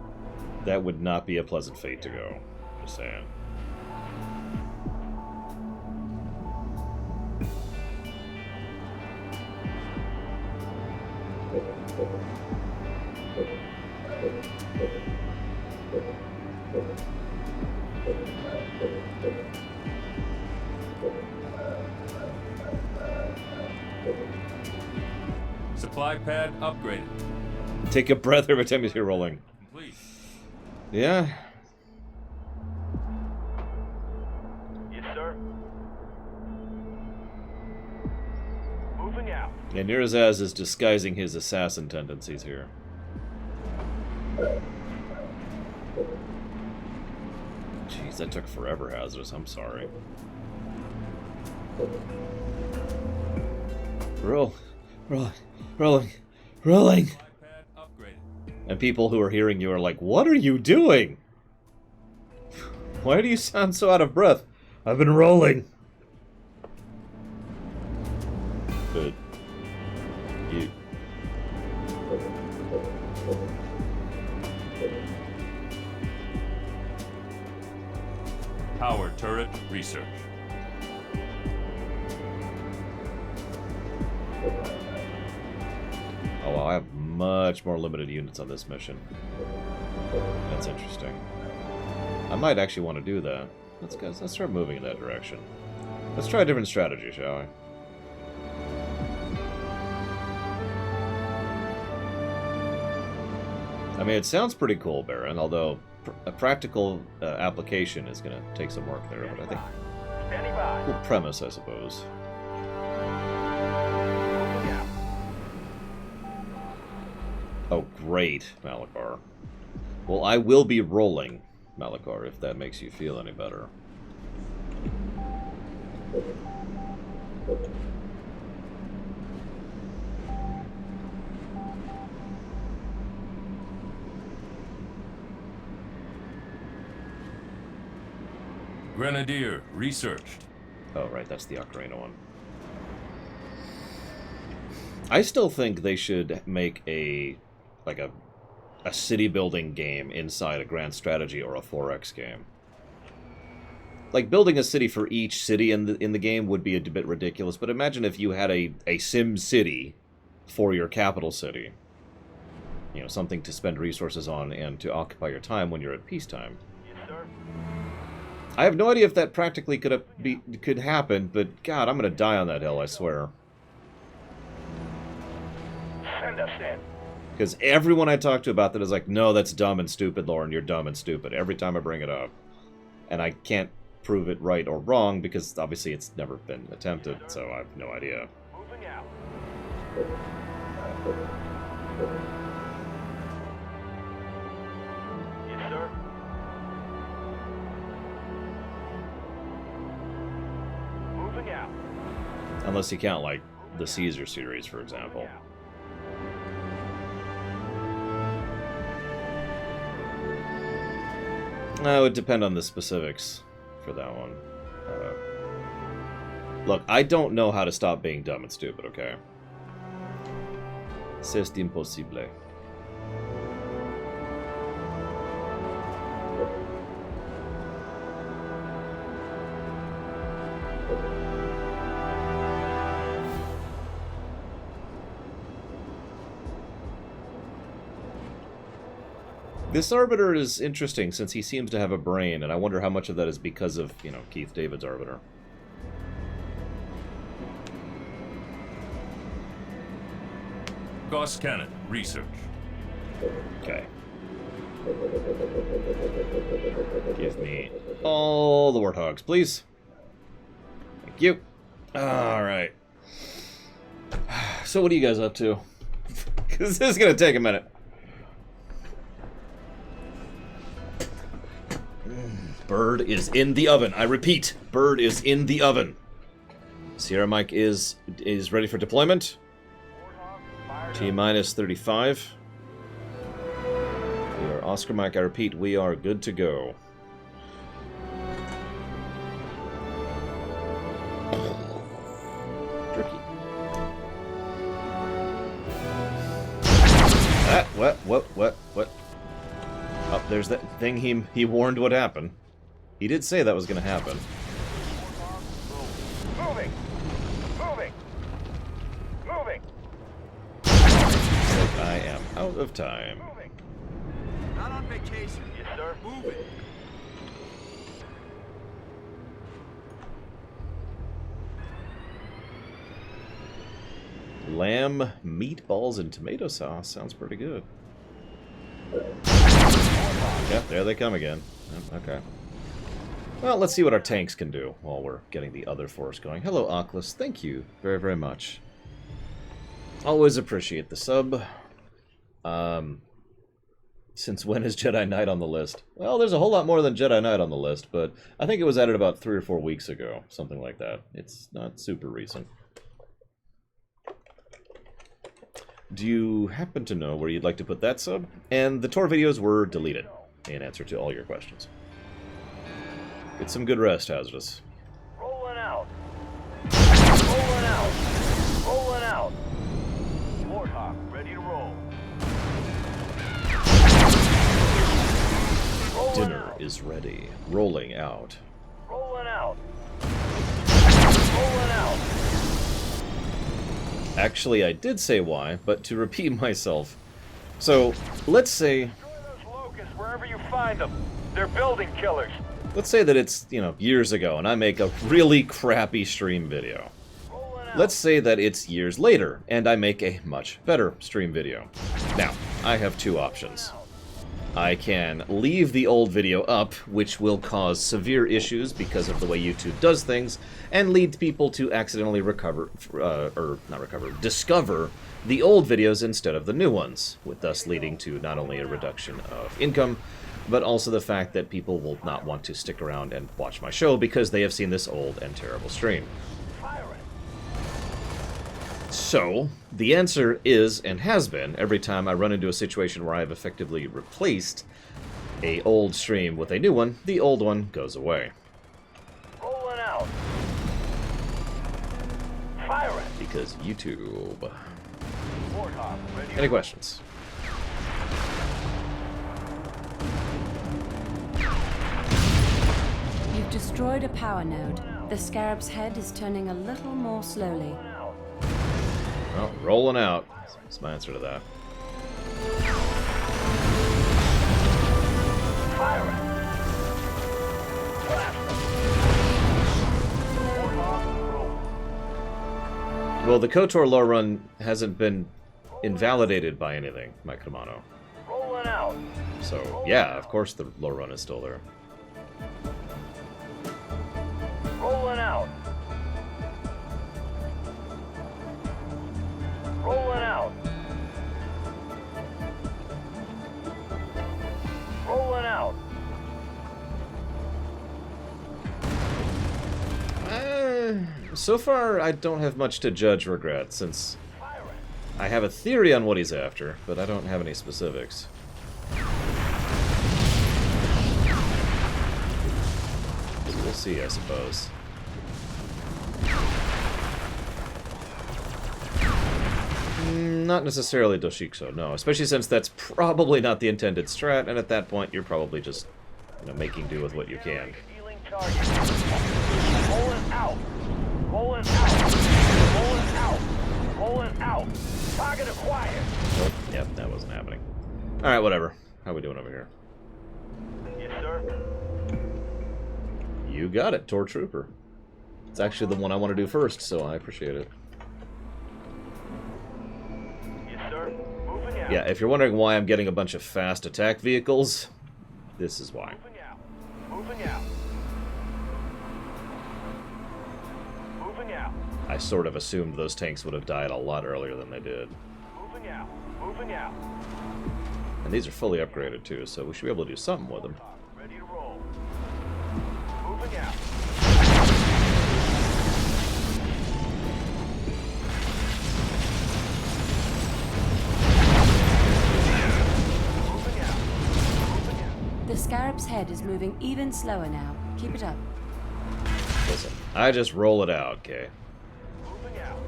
That would not be a pleasant fate to go. Just saying. Supply pad upgraded. Take a breath every time you hear rolling. Complete. Yeah. Yes, sir. Moving out. And Nirazaz is disguising his assassin tendencies here. Jeez, that took forever, Hazardous. I'm sorry. Rolling. And people who are hearing you are like, what are you doing? Why do you sound so out of breath? I've been rolling. But you... Power turret research. Oh, well, I have much more limited units on this mission. That's interesting. I might actually want to do that. Let's start moving in that direction. Let's try a different strategy, shall we? I mean, it sounds pretty cool, Baron, although a practical application is going to take some work there, but I think... Cool premise, I suppose. Oh, great, Malachar. Well, I will be rolling, Malachar, if that makes you feel any better. Grenadier researched. Oh, right, that's the Ocarina one. I still think they should make a city building game inside a grand strategy or a 4X game. Like, building a city for each city in the game would be a bit ridiculous, but imagine if you had a Sim City for your capital city. You know, something to spend resources on and to occupy your time when you're at peacetime. Yes, sir. I have no idea if that practically could happen, but God, I'm gonna die on that hill, I swear. Send us in. Because everyone I talk to about that is like, no, that's dumb and stupid, Lauren, you're dumb and stupid, every time I bring it up. And I can't prove it right or wrong, because obviously it's never been attempted, so I have no idea. Moving out. Yes, sir. Moving out. Unless you count, like, the Caesar series, for example. It would depend on the specifics for that one. Look, I don't know how to stop being dumb and stupid, okay? C'est impossible. This Arbiter is interesting since he seems to have a brain, and I wonder how much of that is because of, you know, Keith David's Arbiter. Gauss cannon research. Okay. Give me all the Warthogs, please. Thank you. Alright. So what are you guys up to? Because this is going to take a minute. Bird is in the oven. I repeat, bird is in the oven. Sierra Mike is ready for deployment. T-minus 35. We are Oscar Mike, I repeat, we are good to go. Tricky. Ah, what? Oh, there's that thing he warned would happen. He did say that was going to happen. Moving! I am out of time. Not on vacation. Yes, sir. Moving. Lamb, meatballs, and tomato sauce. Sounds pretty good. Yep, there they come again. Yep, okay. Well, let's see what our tanks can do while we're getting the other force going. Hello, Oculus. Thank you very, very much. Always appreciate the sub. Since when is Jedi Knight on the list? Well, there's a whole lot more than Jedi Knight on the list, but I think it was added about 3 or 4 weeks ago. Something like that. It's not super recent. Do you happen to know where you'd like to put that sub? And the tour videos were deleted in answer to all your questions. Get some good rest, Hazardous. Rolling out. Rolling out. Rolling out. Warthog, ready to roll. Dinner is ready. Rolling out. Rolling out. Rolling out. Actually, I did say why, but to repeat myself. So, let's say... Destroy those locusts wherever you find them. They're building killers. Let's say that it's, years ago, and I make a really crappy stream video. Let's say that it's years later, and I make a much better stream video. Now, I have 2 options. I can leave the old video up, which will cause severe issues because of the way YouTube does things, and lead people to accidentally discover the old videos instead of the new ones, with thus leading to not only a reduction of income, but also the fact that people will not want to stick around and watch my show because they have seen this old and terrible stream. So, the answer is, and has been, every time I run into a situation where I've effectively replaced a old stream with a new one, the old one goes away. Rolling out. Firing. Because YouTube. Warthog, ready. Any questions? You've destroyed a power node. The Scarab's head is turning a little more slowly. Well, rolling out. That's my answer to that. Well, the KOTOR lore run hasn't been invalidated by anything, Mike Kamano. Rolling out. So, yeah, of course the lore run is still there. Rolling out. Rolling out. Rolling out. So far, I don't have much to judge Regret, since I have a theory on what he's after, but I don't have any specifics. We'll see, I suppose. Not necessarily Doshikso, no. Especially since that's probably not the intended strat, and at that point you're probably just, making do with what you can. Rolling out. Rolling out. Rolling out. Rolling out. Target acquired. Oh, yep, that wasn't happening. Alright, whatever. How are we doing over here? Yes, sir. You got it, Tor Trooper. It's actually the one I want to do first, so I appreciate it. Yes, sir. Moving out. Yeah, if you're wondering why I'm getting a bunch of fast attack vehicles, this is why. Moving out. Moving out. Moving out. I sort of assumed those tanks would have died a lot earlier than they did. Moving Moving out. Moving out. And these are fully upgraded too, so we should be able to do something with them. Ready to roll. Moving out. The Scarab's head is moving even slower now. Keep it up. Listen, I just roll it out, okay? Moving out.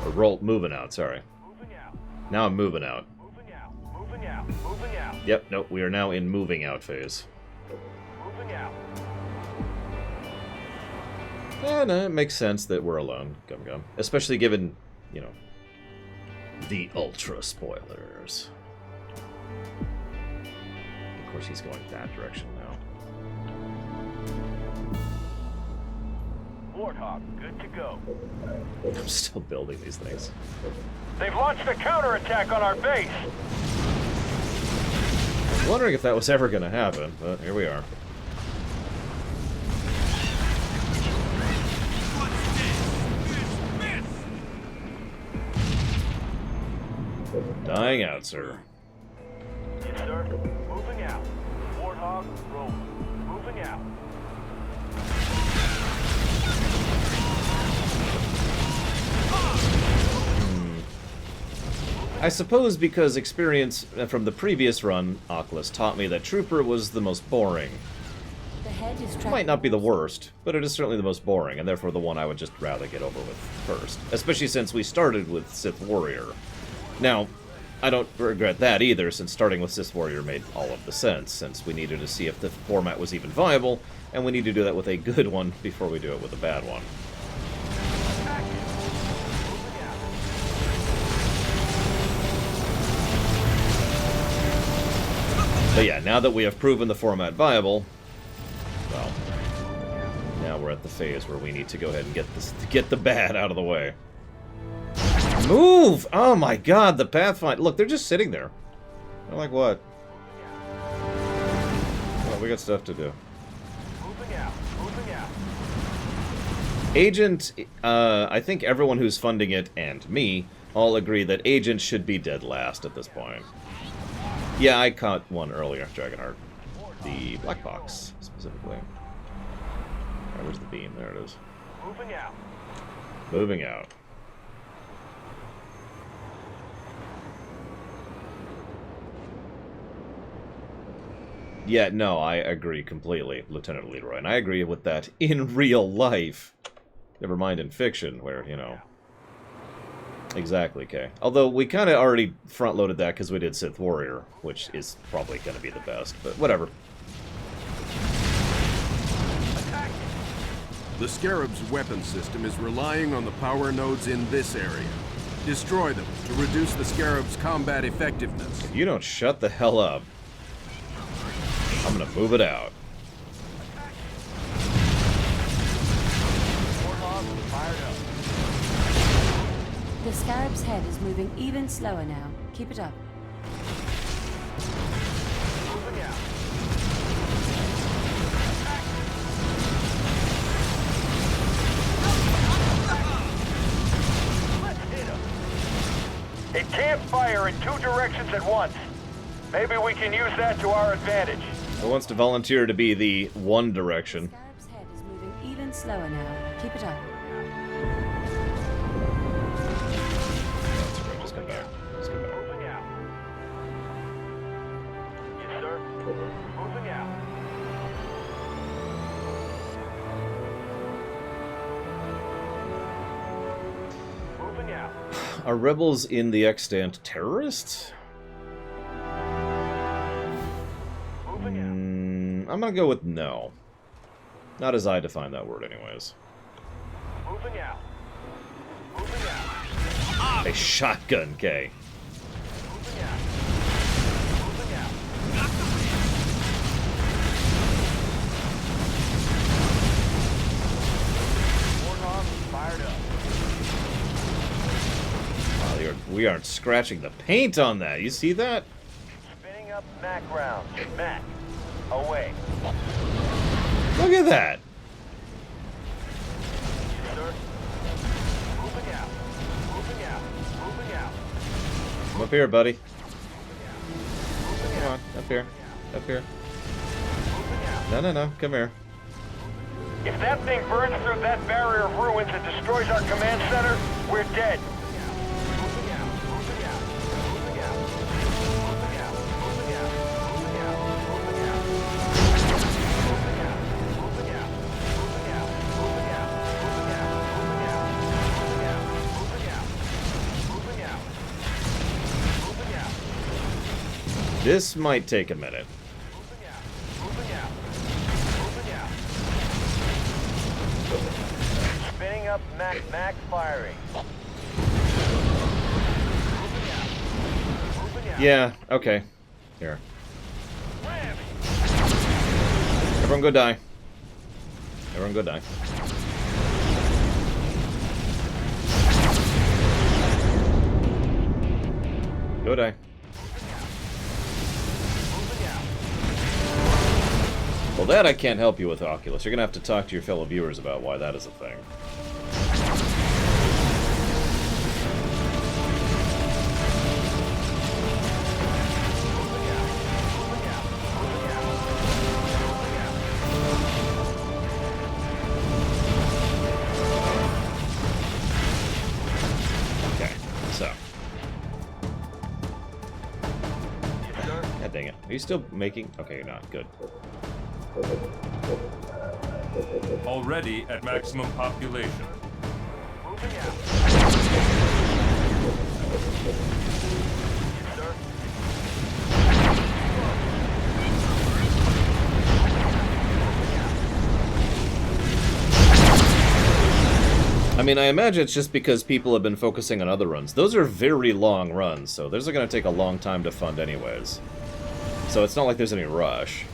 Or moving out, sorry. Moving out. Now I'm moving out. Moving out. Moving out. Moving out. Yep, nope, we are now in moving out phase. Moving out. And it makes sense that we're alone, Gum. Especially given, you know, the ultra spoilers. Of course, he's going that direction now. Warthog, good to go. I'm still building these things. They've launched a counterattack on our base. I was wondering if that was ever going to happen, but here we are. Dying out, sir. Yes, sir. Moving out. Warthog, rolling. Moving out. I suppose because experience from the previous run, Oculus taught me that Trooper was the most boring. The head is It might not be the worst, but it is certainly the most boring, and therefore the one I would just rather get over with first. Especially since we started with Sith Warrior. Now, I don't regret that either, since starting with Sith Warrior made all of the sense, since we needed to see if the format was even viable, and we need to do that with a good one before we do it with a bad one. But yeah, now that we have proven the format viable, well, now we're at the phase where we need to go ahead and get the bad out of the way. Move! Oh my god, the Pathfinder. Look, they're just sitting there. I'm like, what? Well, we got stuff to do. Moving out. Moving out. Agent, I think everyone who's funding it, and me, all agree that Agent should be dead last at this point. Yeah, I caught one earlier, Dragonheart. The black box, specifically. Alright, where's the beam? There it is. Moving out. Moving out. Yeah, no, I agree completely, Lieutenant Leroy, and I agree with that in real life. Never mind in fiction, where, you know... Exactly, Kay. Although, we kind of already front-loaded that because we did Sith Warrior, which is probably going to be the best, but whatever. The Scarab's weapon system is relying on the power nodes in this area. Destroy them to reduce the Scarab's combat effectiveness. If you don't shut the hell up, I'm gonna move it out. The Scarab's head is moving even slower now. Keep it up. Moving out. Let's hit him. It can't fire in two directions at once. Maybe we can use that to our advantage. Who wants to volunteer to be the one direction? Scarab's head is moving even slower now. Keep it up. Just come back. Just come back. Moving out. Yes, sir. Moving out. Moving out. Are rebels in the extant terrorists? I'm gonna go with no. Not as I define that word, anyways. Moving out. Moving out. A shotgun, K. Moving out. Moving out. Warthog fired up. Wow, we aren't scratching the paint on that. You see that? Spinning up Mac rounds. Mac. Away. Look at that. Yes, sir. Moving out. Moving out. Moving out. here, buddy. Come on, up here. Up here. No, come here. If that thing burns through that barrier of ruins and destroys our command center, we're dead. This might take a minute. Spinning up Mac firing. Yeah, okay. Here. Everyone go die. Everyone go die. Go die. Well, that I can't help you with, Oculus. You're gonna have to talk to your fellow viewers about why that is a thing. Okay, so. God dang it. Are you still making? Okay, you're not. Good. Already at maximum population. I mean, I imagine it's just because people have been focusing on other runs. Those are very long runs, so those are going to take a long time to fund anyways. So it's not like there's any rush.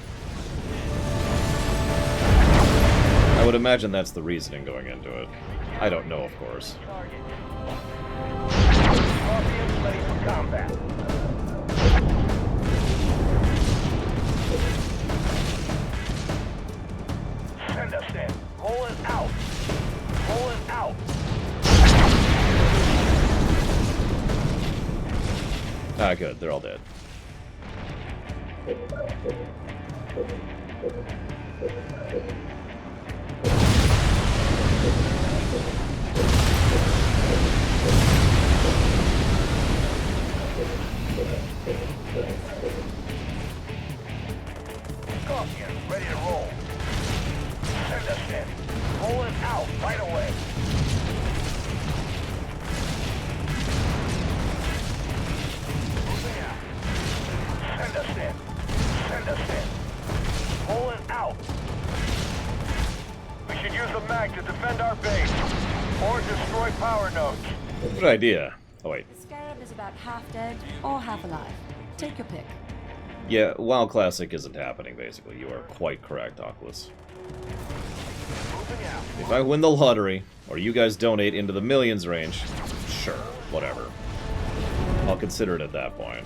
I would imagine that's the reasoning going into it. I don't know, of course. Scorpions ready for combat. Send us in. Rolling out. Rolling out. Ah, good. They're all dead. Scorpion, ready to roll. Send us in. Rolling out right away. Moving out. Send us in. Send us in. Rolling out. We should use the mag to defend our base. Or destroy power nodes. Good idea. Oh, wait. The Scarab is about half dead or half alive. Take your pick. Yeah, WoW Classic isn't happening, basically. You are quite correct, Oculus. If I win the lottery, or you guys donate into the millions range, sure, whatever. I'll consider it at that point.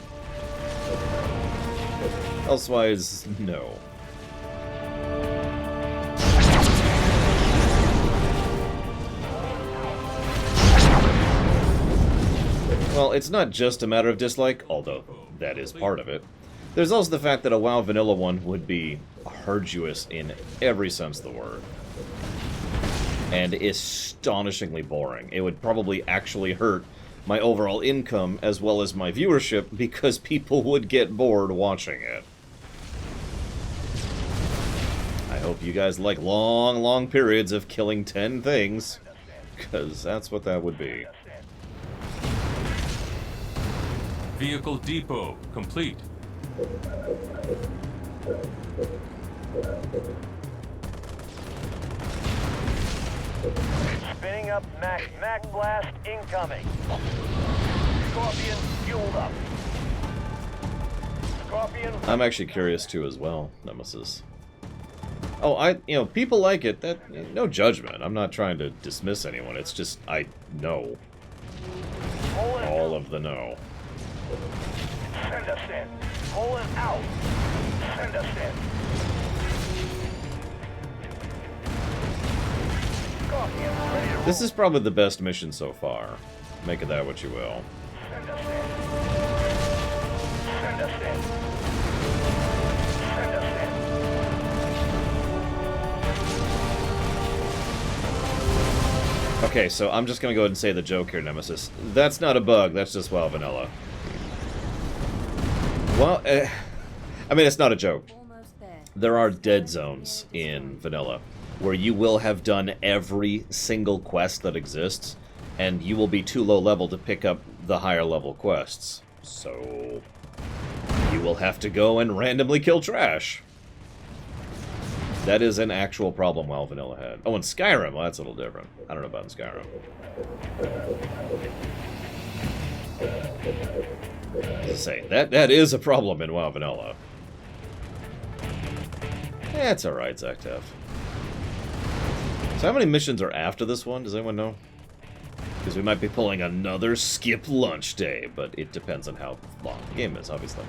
Elsewise, no. Well, it's not just a matter of dislike, although that is part of it. There's also the fact that a WoW vanilla one would be arduous in every sense of the word. And astonishingly boring. It would probably actually hurt my overall income as well as my viewership because people would get bored watching it. I hope you guys like long, long periods of killing 10 things, because that's what that would be. Vehicle depot complete. Spinning up Mac blast incoming. Scorpion fueled up. Scorpion. I'm actually curious too as well, Nemesis. Oh, people like it. That no judgment. I'm not trying to dismiss anyone. It's just I know all of the no. Send us in. Pulling out. Send us in. Scorpion ready to roll. This is probably the best mission so far. Make of that what you will. Send us in. Okay, so I'm just gonna go ahead and say the joke here, Nemesis. That's not a bug, that's just WoW Vanilla. Well, I mean, it's not a joke. There are dead zones in Vanilla where you will have done every single quest that exists, and you will be too low level to pick up the higher level quests. So you will have to go and randomly kill trash. That is an actual problem WoW Vanilla had. Oh, in Skyrim, well, that's a little different. I don't know about in Skyrim. Just saying, that is a problem in WoW Vanilla. It's alright, Zachtev. So how many missions are after this one? Does anyone know? Because we might be pulling another skip lunch day, but it depends on how long the game is, obviously.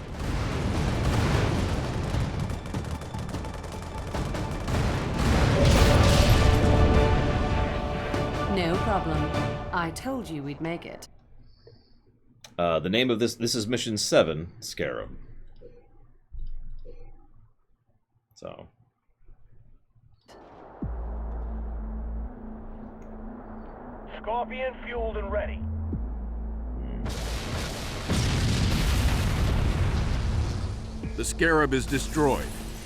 No problem. I told you we'd make it. The name of this is Mission 7, Scarab. So. Scorpion fueled and ready. The Scarab is destroyed.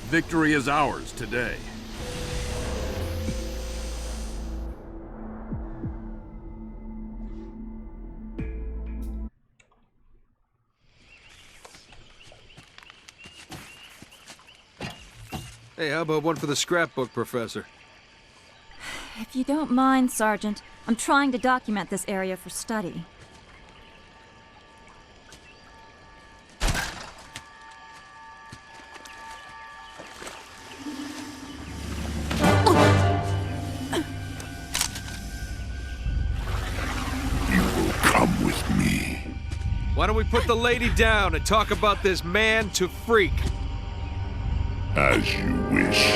Victory is ours today. Hey, how about one for the scrapbook, Professor? If you don't mind, Sergeant, I'm trying to document this area for study. Come with me. Why don't we put the lady down and talk about this man to freak? As you wish.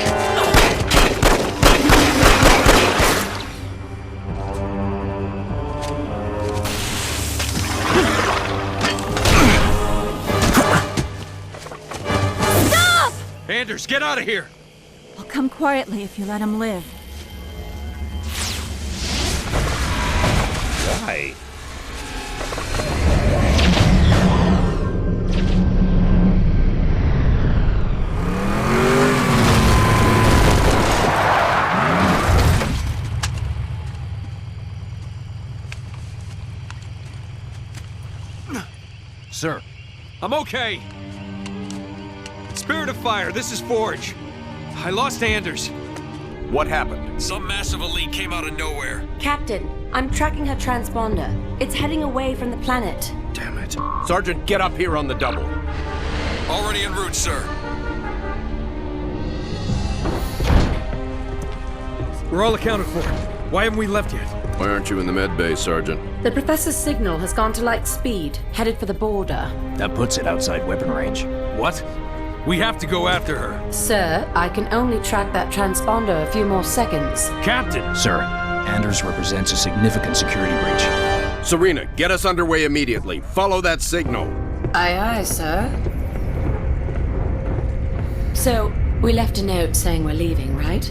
Stop! Anders, get out of here! I'll come quietly if you let him live. Why? Sir. I'm okay. Spirit of Fire, this is Forge. I lost Anders. What happened? Some massive elite came out of nowhere. Captain, I'm tracking her transponder. It's heading away from the planet. Damn it. Sergeant, get up here on the double. Already en route, sir. We're all accounted for. Why haven't we left yet? Why aren't you in the med bay, Sergeant? The Professor's signal has gone to light speed, headed for the border. That puts it outside weapon range. What? We have to go after her. Sir, I can only track that transponder a few more seconds. Captain! Sir, Anders represents a significant security breach. Serena, get us underway immediately. Follow that signal. Aye, aye, sir. So, we left a note saying we're leaving, right?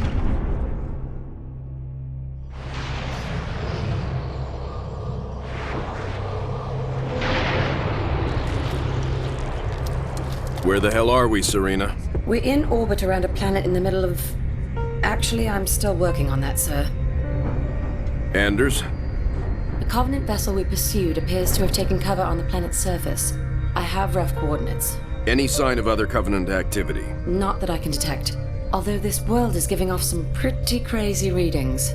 Where the hell are we, Serena? We're in orbit around a planet in the middle of... Actually, I'm still working on that, sir. Anders? The Covenant vessel we pursued appears to have taken cover on the planet's surface. I have rough coordinates. Any sign of other Covenant activity? Not that I can detect. Although this world is giving off some pretty crazy readings.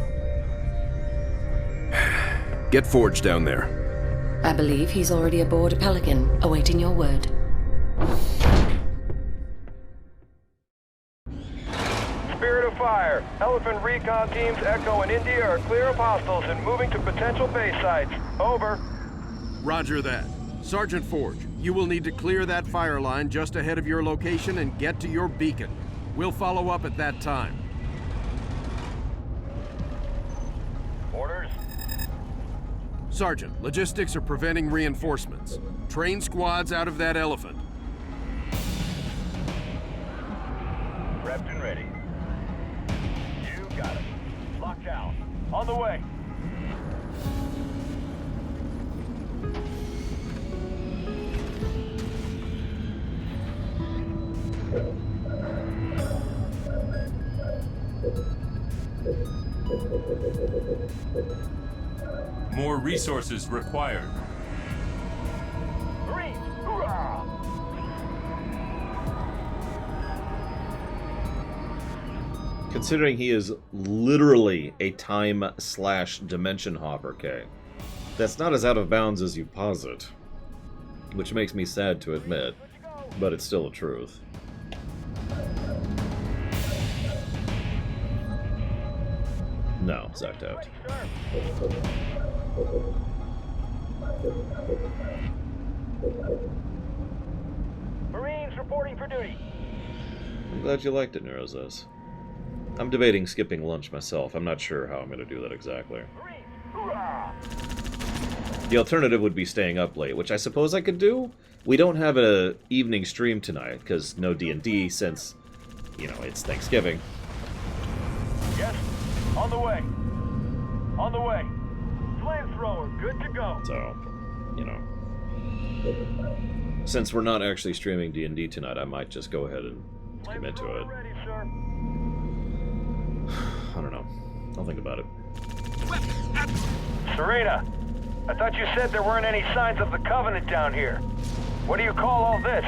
Get Forge down there. I believe he's already aboard a Pelican, awaiting your word. Spirit of Fire. Elephant recon teams Echo and India are clear of hostiles and moving to potential base sites. Over. Roger that. Sergeant Forge, you will need to clear that fire line just ahead of your location and get to your beacon. We'll follow up at that time. Orders. Sergeant, logistics are preventing reinforcements. Train squads out of that elephant. Prepped and ready. You got it. Locked down. On the way. More resources required. Marines, hoorah! Considering he is literally a time/dimension hopper, K. That's not as out of bounds as you posit. Which makes me sad to admit, but it's still the truth. No, Zacked out. Marines reporting for duty. I'm glad you liked it, Neurozes. I'm debating skipping lunch myself. I'm not sure how I'm going to do that exactly. The alternative would be staying up late, which I suppose I could do. We don't have an evening stream tonight, because no D&D since, you know, it's Thanksgiving. Yes, on the way. On the way. Flamethrower, good to go. So, you know. Since we're not actually streaming D&D tonight, I might just go ahead and commit to it. Ready, sir. I don't know. I'll think about it. Serena, I thought you said there weren't any signs of the Covenant down here. What do you call all this?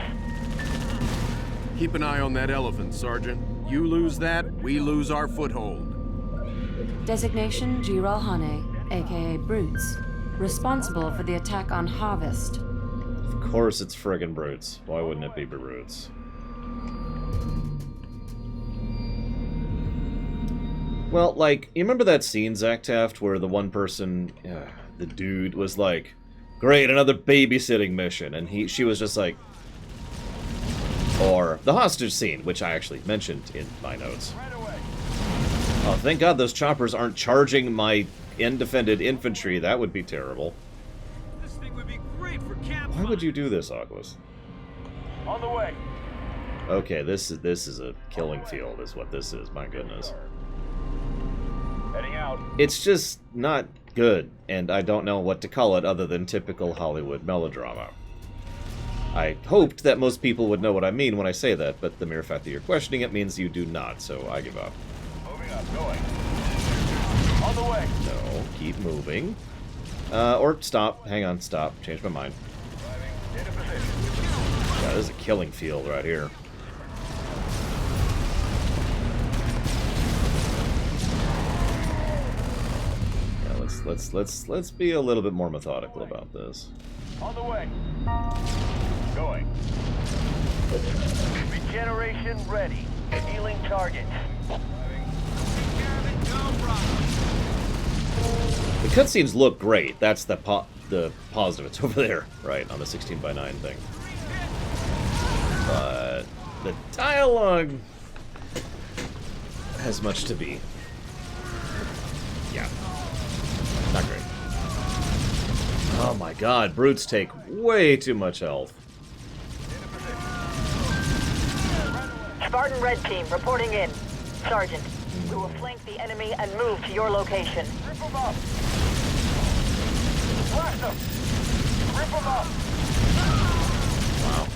Keep an eye on that elephant, Sergeant. You lose that, we lose our foothold. Designation Giral Hane, aka Brutes. Responsible for the attack on Harvest. Of course it's friggin' Brutes. Why wouldn't it be Brutes? Well, like, you remember that scene, Zach Taft, where the one person, the dude, was like, great, another babysitting mission, and she was just like... Or the hostage scene, which I actually mentioned in my notes. Oh, thank God those choppers aren't charging my undefended infantry. That would be terrible. This thing would be great for camp. Why would you do this, Oculus? On the way. Okay, this is a killing field, is what this is. My goodness. Heading out. It's just not good, and I don't know what to call it other than typical Hollywood melodrama. I hoped that most people would know what I mean when I say that, but the mere fact that you're questioning it means you do not, so I give up. Moving up, going. On the way. No, keep moving. Or stop. Hang on, stop. Change my mind. Into position. Yeah, this is a killing field right here. Let's be a little bit more methodical about this. On the way. Going. Regeneration ready. Healing targets. The cutscenes look great. That's the positive. It's over there, right, on the 16:9 thing. But the dialogue has much to be. Yeah. Not great. Oh my god, brutes take way too much health. Spartan Red Team reporting in. Sergeant, we will flank the enemy and move to your location. Rip them up. Blast them. Rip them up. Wow.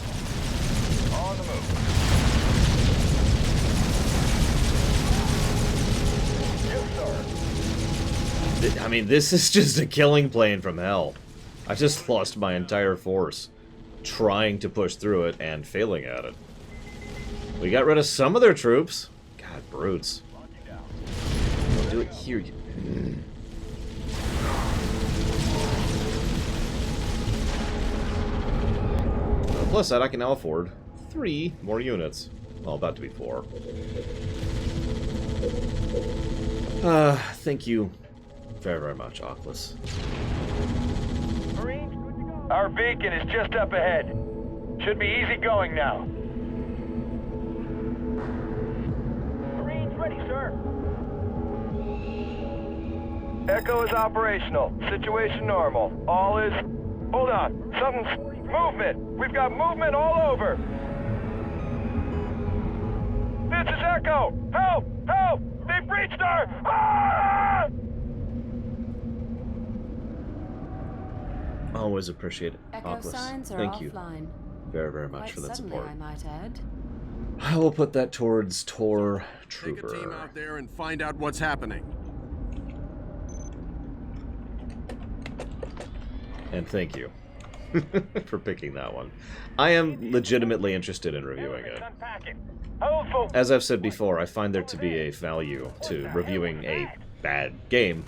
On the move. Yes, sir. I mean, this is just a killing plane from hell. I just lost my entire force trying to push through it and failing at it. We got rid of some of their troops. God, brutes. Don't do it here. Plus that, I can now afford 3 more units. Well, about to be 4. Thank you very, very much, Oculus. Marines, our beacon is just up ahead. Should be easy going now. Marines ready, sir. Echo is operational. Situation normal. All is... Hold on. Something's... Movement! We've got movement all over! This is Echo! Help! Help! They breached our... Ah! Always appreciate it, Echo Oculus. signs are Thank you offline. very, very much Quite for that suddenly, support. I might add. I will put that towards Tor Take a team Trooper. out there and find out what's happening. And thank you for picking that one. I am legitimately interested in reviewing it. As I've said before, I find there to be a value to reviewing a bad game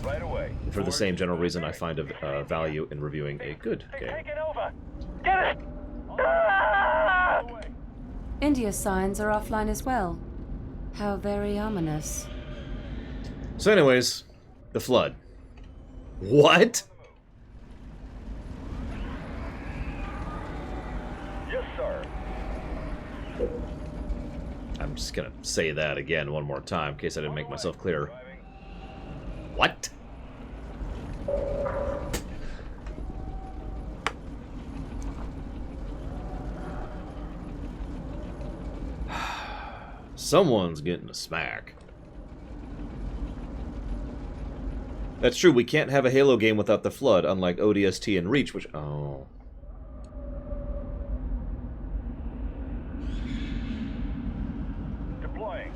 Right away. for the same general reason I find a value in reviewing a good game. Take it over. Get it! Ah! India's signs are offline as well. How very ominous. So anyways, the Flood. What? Yes, sir. I'm just gonna say that again one more time in case I didn't make myself clear. What? Someone's getting a smack. That's true, we can't have a Halo game without the Flood, unlike ODST and Reach, which... Oh. Deploying.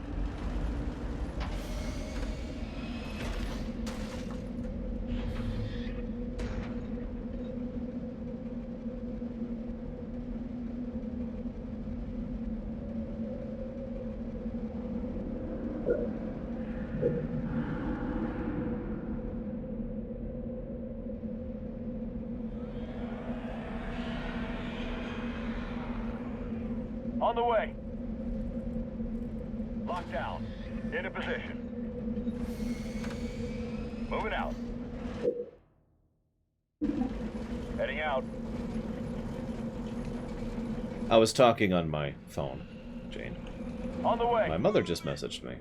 On the way. Locked down. Into position. Moving out. Heading out. I was talking on my phone, Jane. On the way. My mother just messaged me.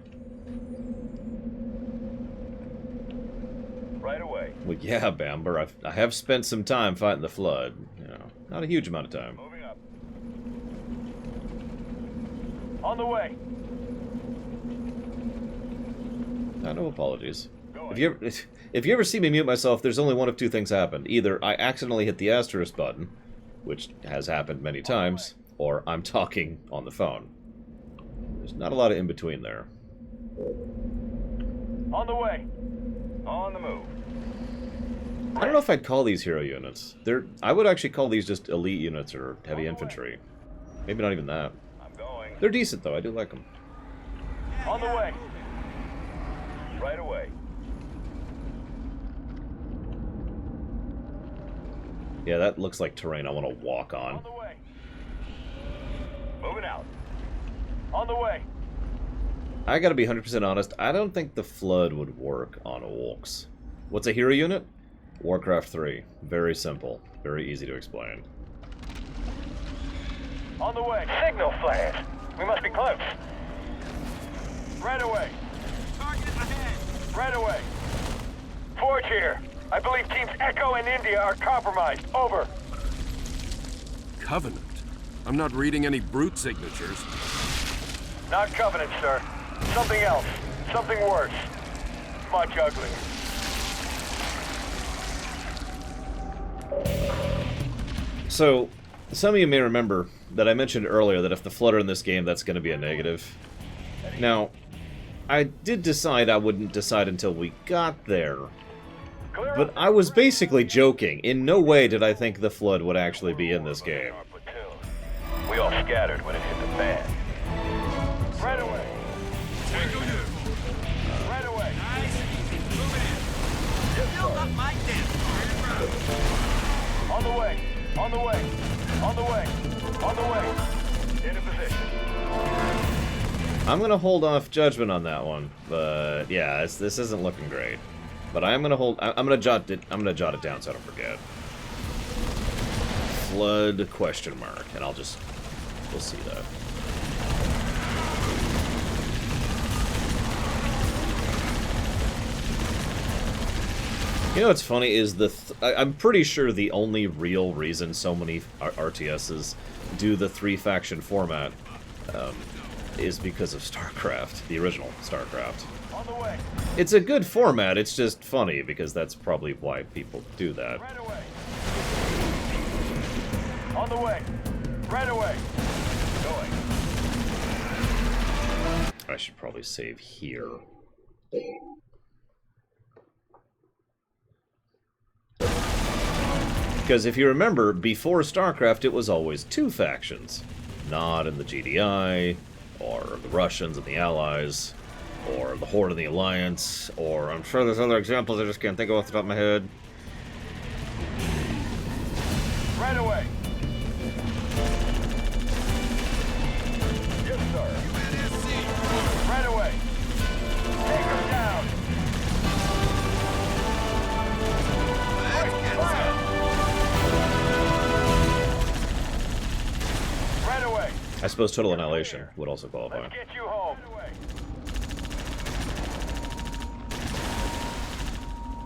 Right away. Well, yeah, Bamber, I have spent some time fighting the Flood. You know, not a huge amount of time. Moving up. On the way. No apologies. If you ever see me mute myself, there's only one of two things happened. Either I accidentally hit the asterisk button, which has happened many times, or I'm talking on the phone. There's not a lot of in between there. On the way. On the move. I don't know if I'd call these hero units. I would actually call these just elite units or heavy infantry. Maybe not even that. I'm going. They're decent though. I do like them. On the way. Right away. Yeah, that looks like terrain I want to walk on. On the way. Moving out. On the way. I gotta be 100% honest, I don't think the Flood would work on Orcs. What's a hero unit? Warcraft 3. Very simple. Very easy to explain. On the way. Signal flash. We must be close. Right away. Target ahead. Right away. Forge here. I believe teams Echo and India are compromised. Over. Covenant? I'm not reading any brute signatures. Not Covenant, sir. Something else. Something worse. Much uglier. So, some of you may remember that I mentioned earlier that if the Flood are in this game, that's going to be a negative. Now, I did decide I wouldn't decide until we got there. But I was basically joking. In no way did I think the Flood would actually be in this game. We all scattered when it hit the fan. Right away. Right away. Build up my desk. On the way. On the way. On the way. On the way. Into position. I'm gonna hold off judgment on that one, but yeah, this isn't looking great. But I'm gonna hold. I'm gonna jot it down so I don't forget. Flood ? And we'll see that. You know what's funny is I'm pretty sure the only real reason so many RTSs do the 3-faction format is because of StarCraft, the original StarCraft. On the way. It's a good format, it's just funny because that's probably why people do that. Right away. On the way. Right away. Going. I should probably save here. Because if you remember, before StarCraft, it was always two factions. Not in the GDI, or the Russians and the Allies, or the Horde and the Alliance, or I'm sure there's other examples I just can't think of off the top of my head. Right away. Yes, sir. Right away. Take him down. Right away. I suppose Total Annihilation would also qualify. Let's get you home.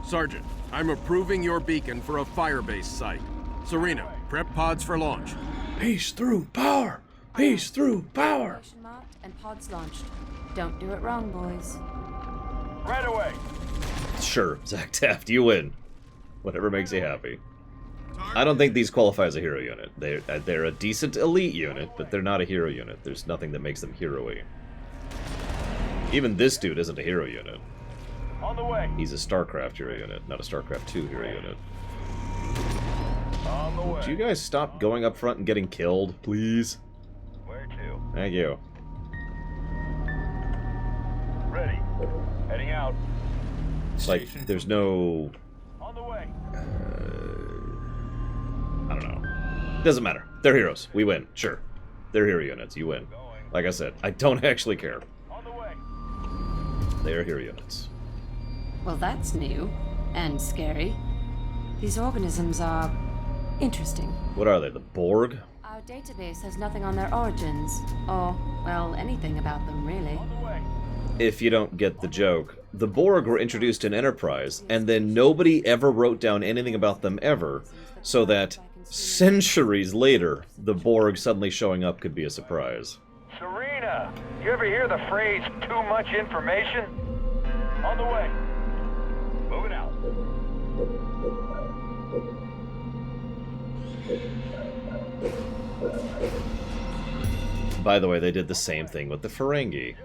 Sergeant, I'm approving your beacon for a firebase site. Serena, prep pods for launch. Peace through power! Peace through power! Mission marked and pods launched. Don't do it wrong, boys. Right away. Sure, Zach Taft, you win. Whatever makes you happy. I don't think these qualify as a hero unit. They're a decent elite unit, but they're not a hero unit. There's nothing that makes them hero-y. Even this dude isn't a hero unit. On the way. He's a StarCraft hero unit, not a StarCraft 2 hero unit. On the way. Would you guys stop going up front and getting killed, please? Where to? Thank you. Ready. Heading out. Like, there's no... On the way. I don't know. Doesn't matter. They're heroes. We win. Sure. They're hero units. You win. Like I said, I don't actually care. On the way. They are hero units. Well, that's new. And scary. These organisms are... interesting. What are they, the Borg? Our database has nothing on their origins. Or, well, anything about them, really. If you don't get the joke, the Borg were introduced in Enterprise, and then nobody ever wrote down anything about them ever, so that centuries later, the Borg suddenly showing up could be a surprise. Serena, you ever hear the phrase, too much information? On the way. Moving out. By the way, they did the same thing with the Ferengi.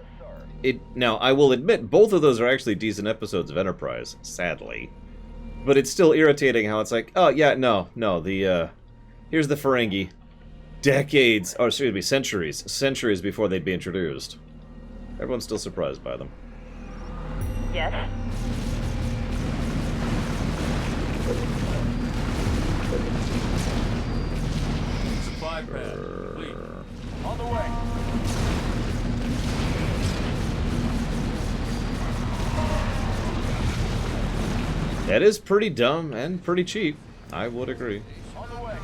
Now, I will admit, both of those are actually decent episodes of Enterprise, sadly. But it's still irritating how it's like, oh, yeah, no, here's the Ferengi. Decades, or excuse me, centuries before they'd be introduced. Everyone's still surprised by them. Yes. Supply pad complete. On the way. That is pretty dumb and pretty cheap. I would agree. On the way.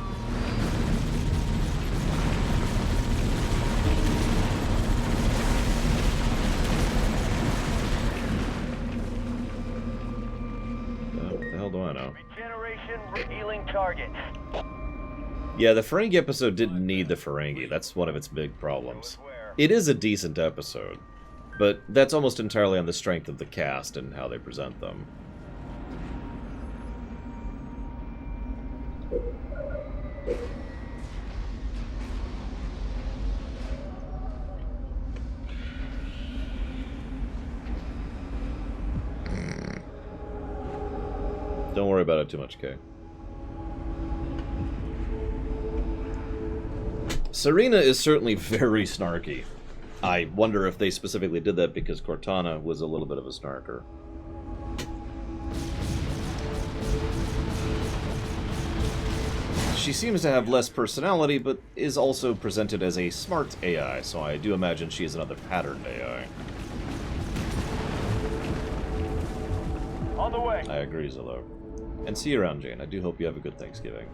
What the hell do I know? Regeneration revealing targets. Yeah, the Ferengi episode didn't need the Ferengi. That's one of its big problems. It is a decent episode, but that's almost entirely on the strength of the cast and how they present them. Don't worry about it too much, Kay. Serena is certainly very snarky. I wonder if they specifically did that because Cortana was a little bit of a snarker. She seems to have less personality, but is also presented as a smart AI, so I do imagine she is another patterned AI. On the way. I agree, Zillow. And see you around, Jane. I do hope you have a good Thanksgiving.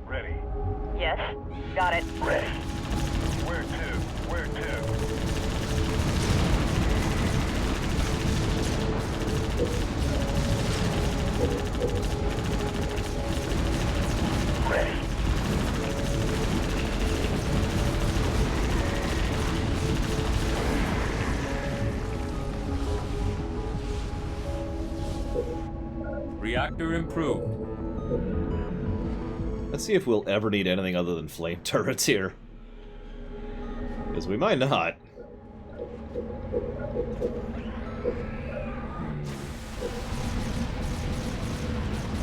Ready. Yes. Got it. Ready. Where to? Where to? Ready. Reactor improved. Let's see if we'll ever need anything other than flame turrets here. Because we might not.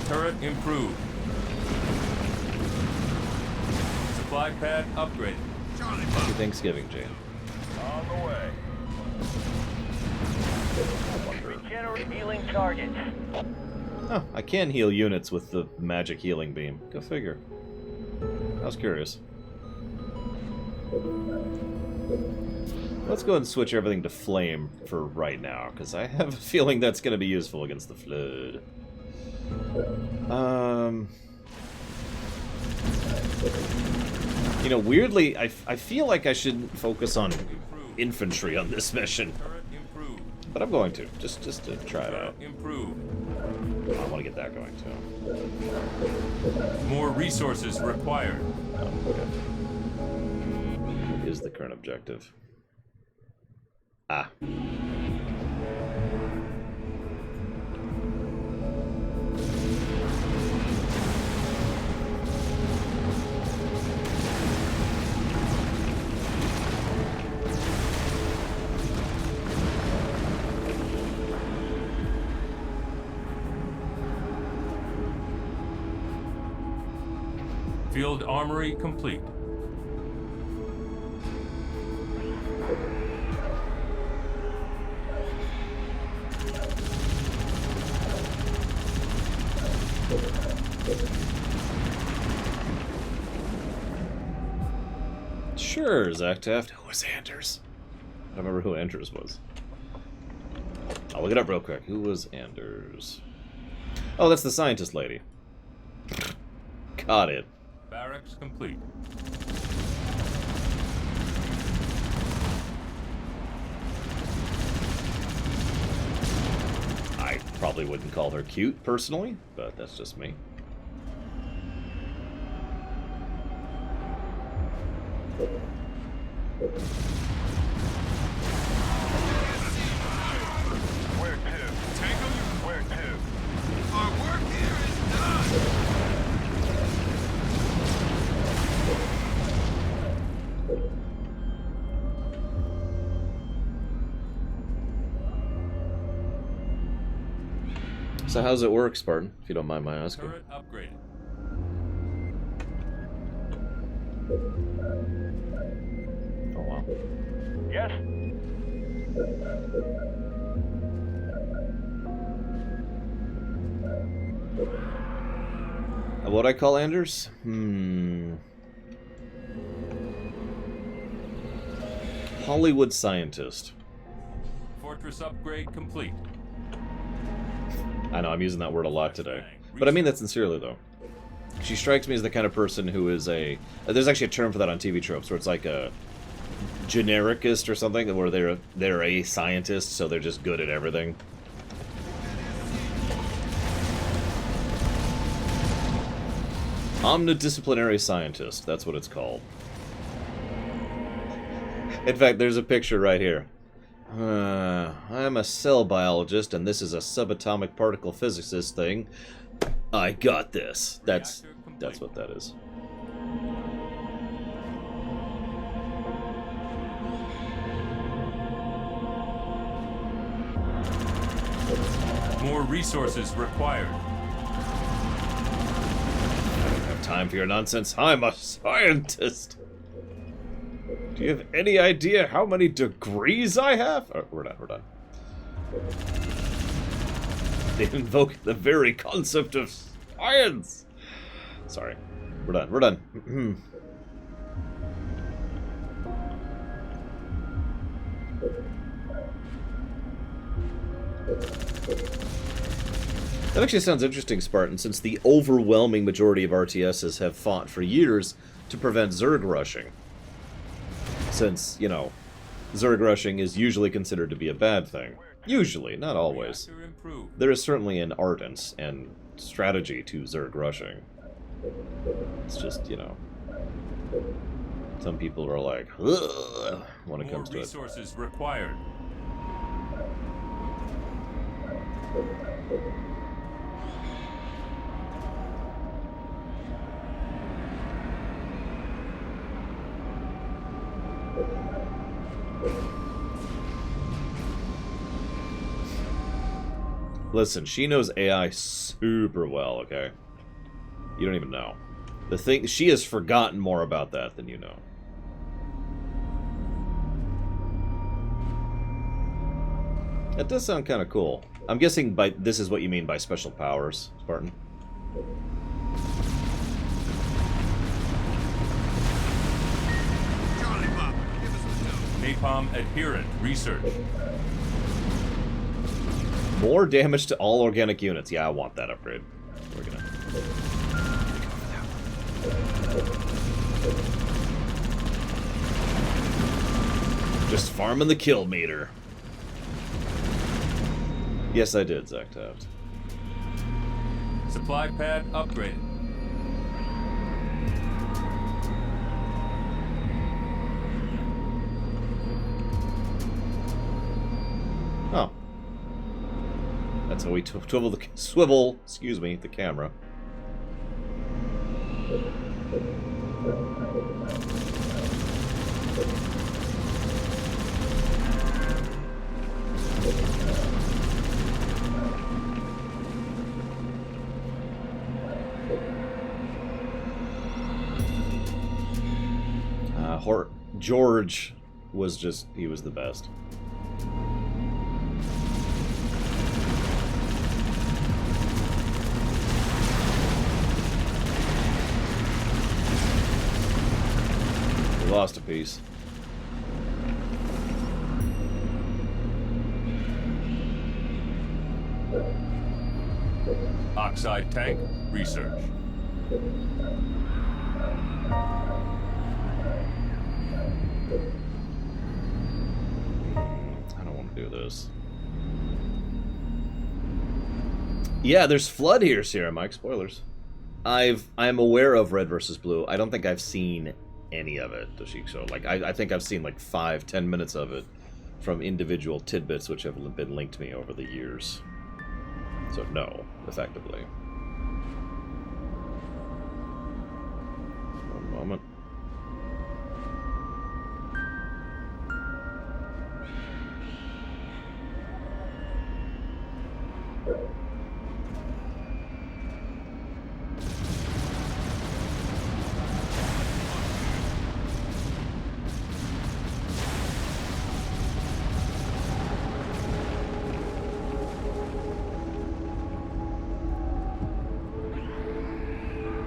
Turret improved. Supply pad upgraded. Happy Thanksgiving, Jane. On the way. Regenerate healing targets. Oh, I can heal units with the magic healing beam. Go figure. I was curious. Let's go ahead and switch everything to flame for right now, because I have a feeling that's going to be useful against the Flood. You know, weirdly, I feel like I should focus on infantry on this mission. But I'm going to, just to try it out. I want to get that going, too. More resources required. Oh, okay. What is the current objective? Ah. Field armory complete. Sure, Zach Taft. Who was Anders? I don't remember who Anders was. I'll look it up real quick. Who was Anders? Oh, that's the scientist lady. Got it. Barracks complete. I probably wouldn't call her cute, personally, but that's just me. Where to? Tango? Where to? Our work here is done! So how's it work, Spartan, if you don't mind my asking? Turret upgraded. Oh, wow. Yes? What I call Anders? Hollywood scientist. Fortress upgrade complete. I know, I'm using that word a lot today. But I mean that sincerely, though. She strikes me as the kind of person who is a... There's actually a term for that on TV tropes, where it's like a genericist or something, where they're a scientist, so they're just good at everything. Omnidisciplinary scientist, that's what it's called. In fact, there's a picture right here. I'm a cell biologist, and this is a subatomic particle physicist thing. I got this. That's what that is. More resources required. I don't have time for your nonsense. I'm a scientist. Do you have any idea how many degrees I have? Oh, we're done. They invoke the very concept of science. Sorry. We're done. That actually sounds interesting, Spartan, since the overwhelming majority of RTSs have fought for years to prevent Zerg rushing. Since, you know, Zerg rushing is usually considered to be a bad thing. Usually, not always. There is certainly an art and strategy to Zerg rushing. It's just, you know, some people are like, ugh, when it comes to it. More resources required. Listen, she knows AI super well, okay? You don't even know. The thing, she has forgotten more about that than you know. That does sound kind of cool. I'm guessing this is what you mean by special powers, Spartan. Napalm adherent research. More damage to all organic units. Yeah, I want that upgrade. We're gonna... Just farming the kill meter. Yes, I did, Zach Taft. Supply pad upgraded. Oh. That's how we swivel, excuse me, the camera. George was just, he was the best. We lost a piece. Oxide tank research. I don't want to do this. Yeah, there's flood here, Sierra Mike. Spoilers. I'm aware of Red versus Blue. I don't think I've seen any of it, Dashik. So, like, I think I've seen like 5-10 minutes of it from individual tidbits which have been linked to me over the years. So no, effectively. One moment.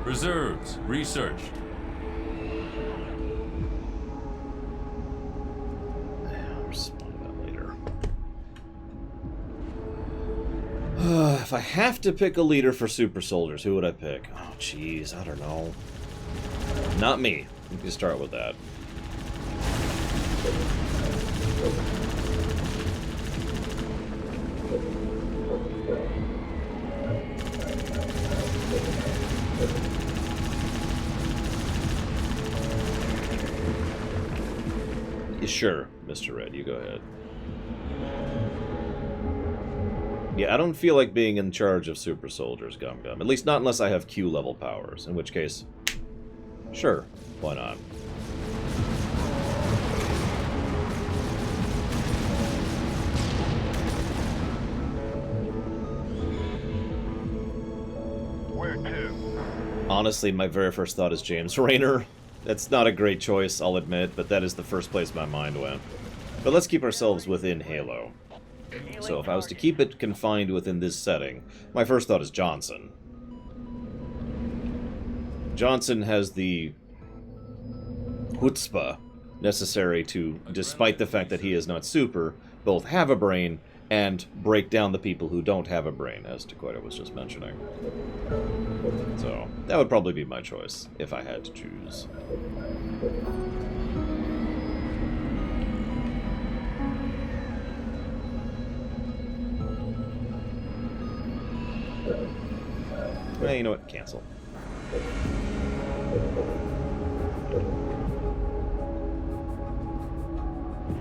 Reserves researched. If I have to pick a leader for super soldiers, who would I pick? Oh, jeez, I don't know. Not me. You can start with that. Sure, Mr. Red, you go ahead. Yeah, I don't feel like being in charge of super soldiers, Gum Gum. At least not unless I have Q level powers, in which case, sure, why not? Where to? Honestly, my very first thought is James Raynor. That's not a great choice, I'll admit, but that is the first place my mind went. But let's keep ourselves within Halo. So if I was to keep it confined within this setting, my first thought is Johnson. Johnson has the chutzpah necessary to, despite the fact that he is not super, both have a brain and break down the people who don't have a brain, as Dakota was just mentioning. So, that would probably be my choice, if I had to choose. Well, you know what? Cancel.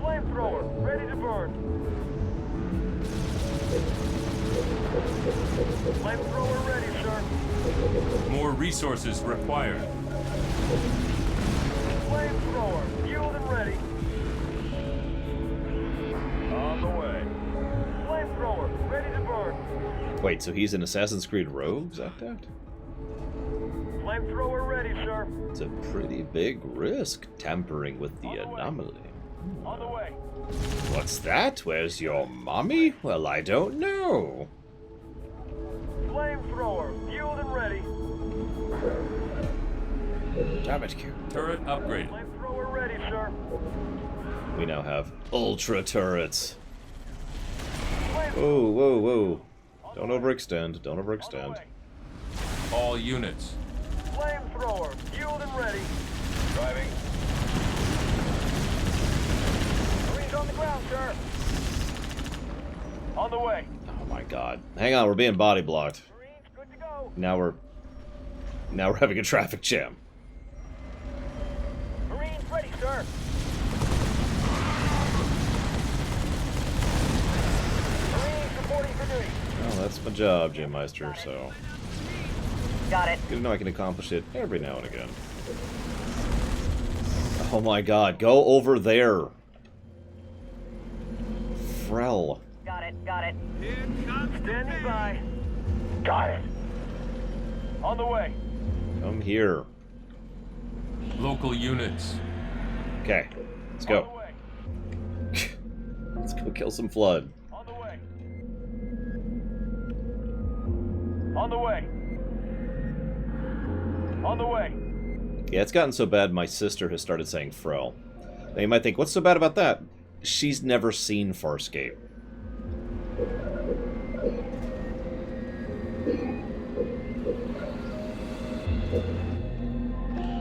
Flamethrower, ready to burn. Flamethrower ready, sir. More resources required. Flamethrower, fueled and ready. On the way. Flamethrower, ready to burn. Wait, so he's an Assassin's Creed rogue? Is that that? Flamethrower ready, sir. It's a pretty big risk, tampering with the anomaly. On the way. What's that? Where's your mommy? Well, I don't know. Flamethrower, fueled and ready. Damn it, Q. Turret upgraded. Flamethrower ready, sir. We now have ultra turrets. Whoa, whoa, whoa. Don't overextend. Don't overextend. All units. Flamethrower, fueled and ready. Driving. Marines on the ground, sir. On the way. Oh my god. Hang on, we're being body blocked. Marines, good to go. Now we're having a traffic jam. Marines ready, sir. Marines reporting for duty. Well, that's my job, Jim Meister, so... Got it. Good to know I can accomplish it every now and again. Oh my god, go over there! Frel. Got it, got it. Standing by. Got it. On the way. Come here. Local units. Okay, let's go. Let's go kill some Flood. On the way. On the way. On the way. Yeah, it's gotten so bad my sister has started saying Frel. Now you might think, what's so bad about that? She's never seen Farscape.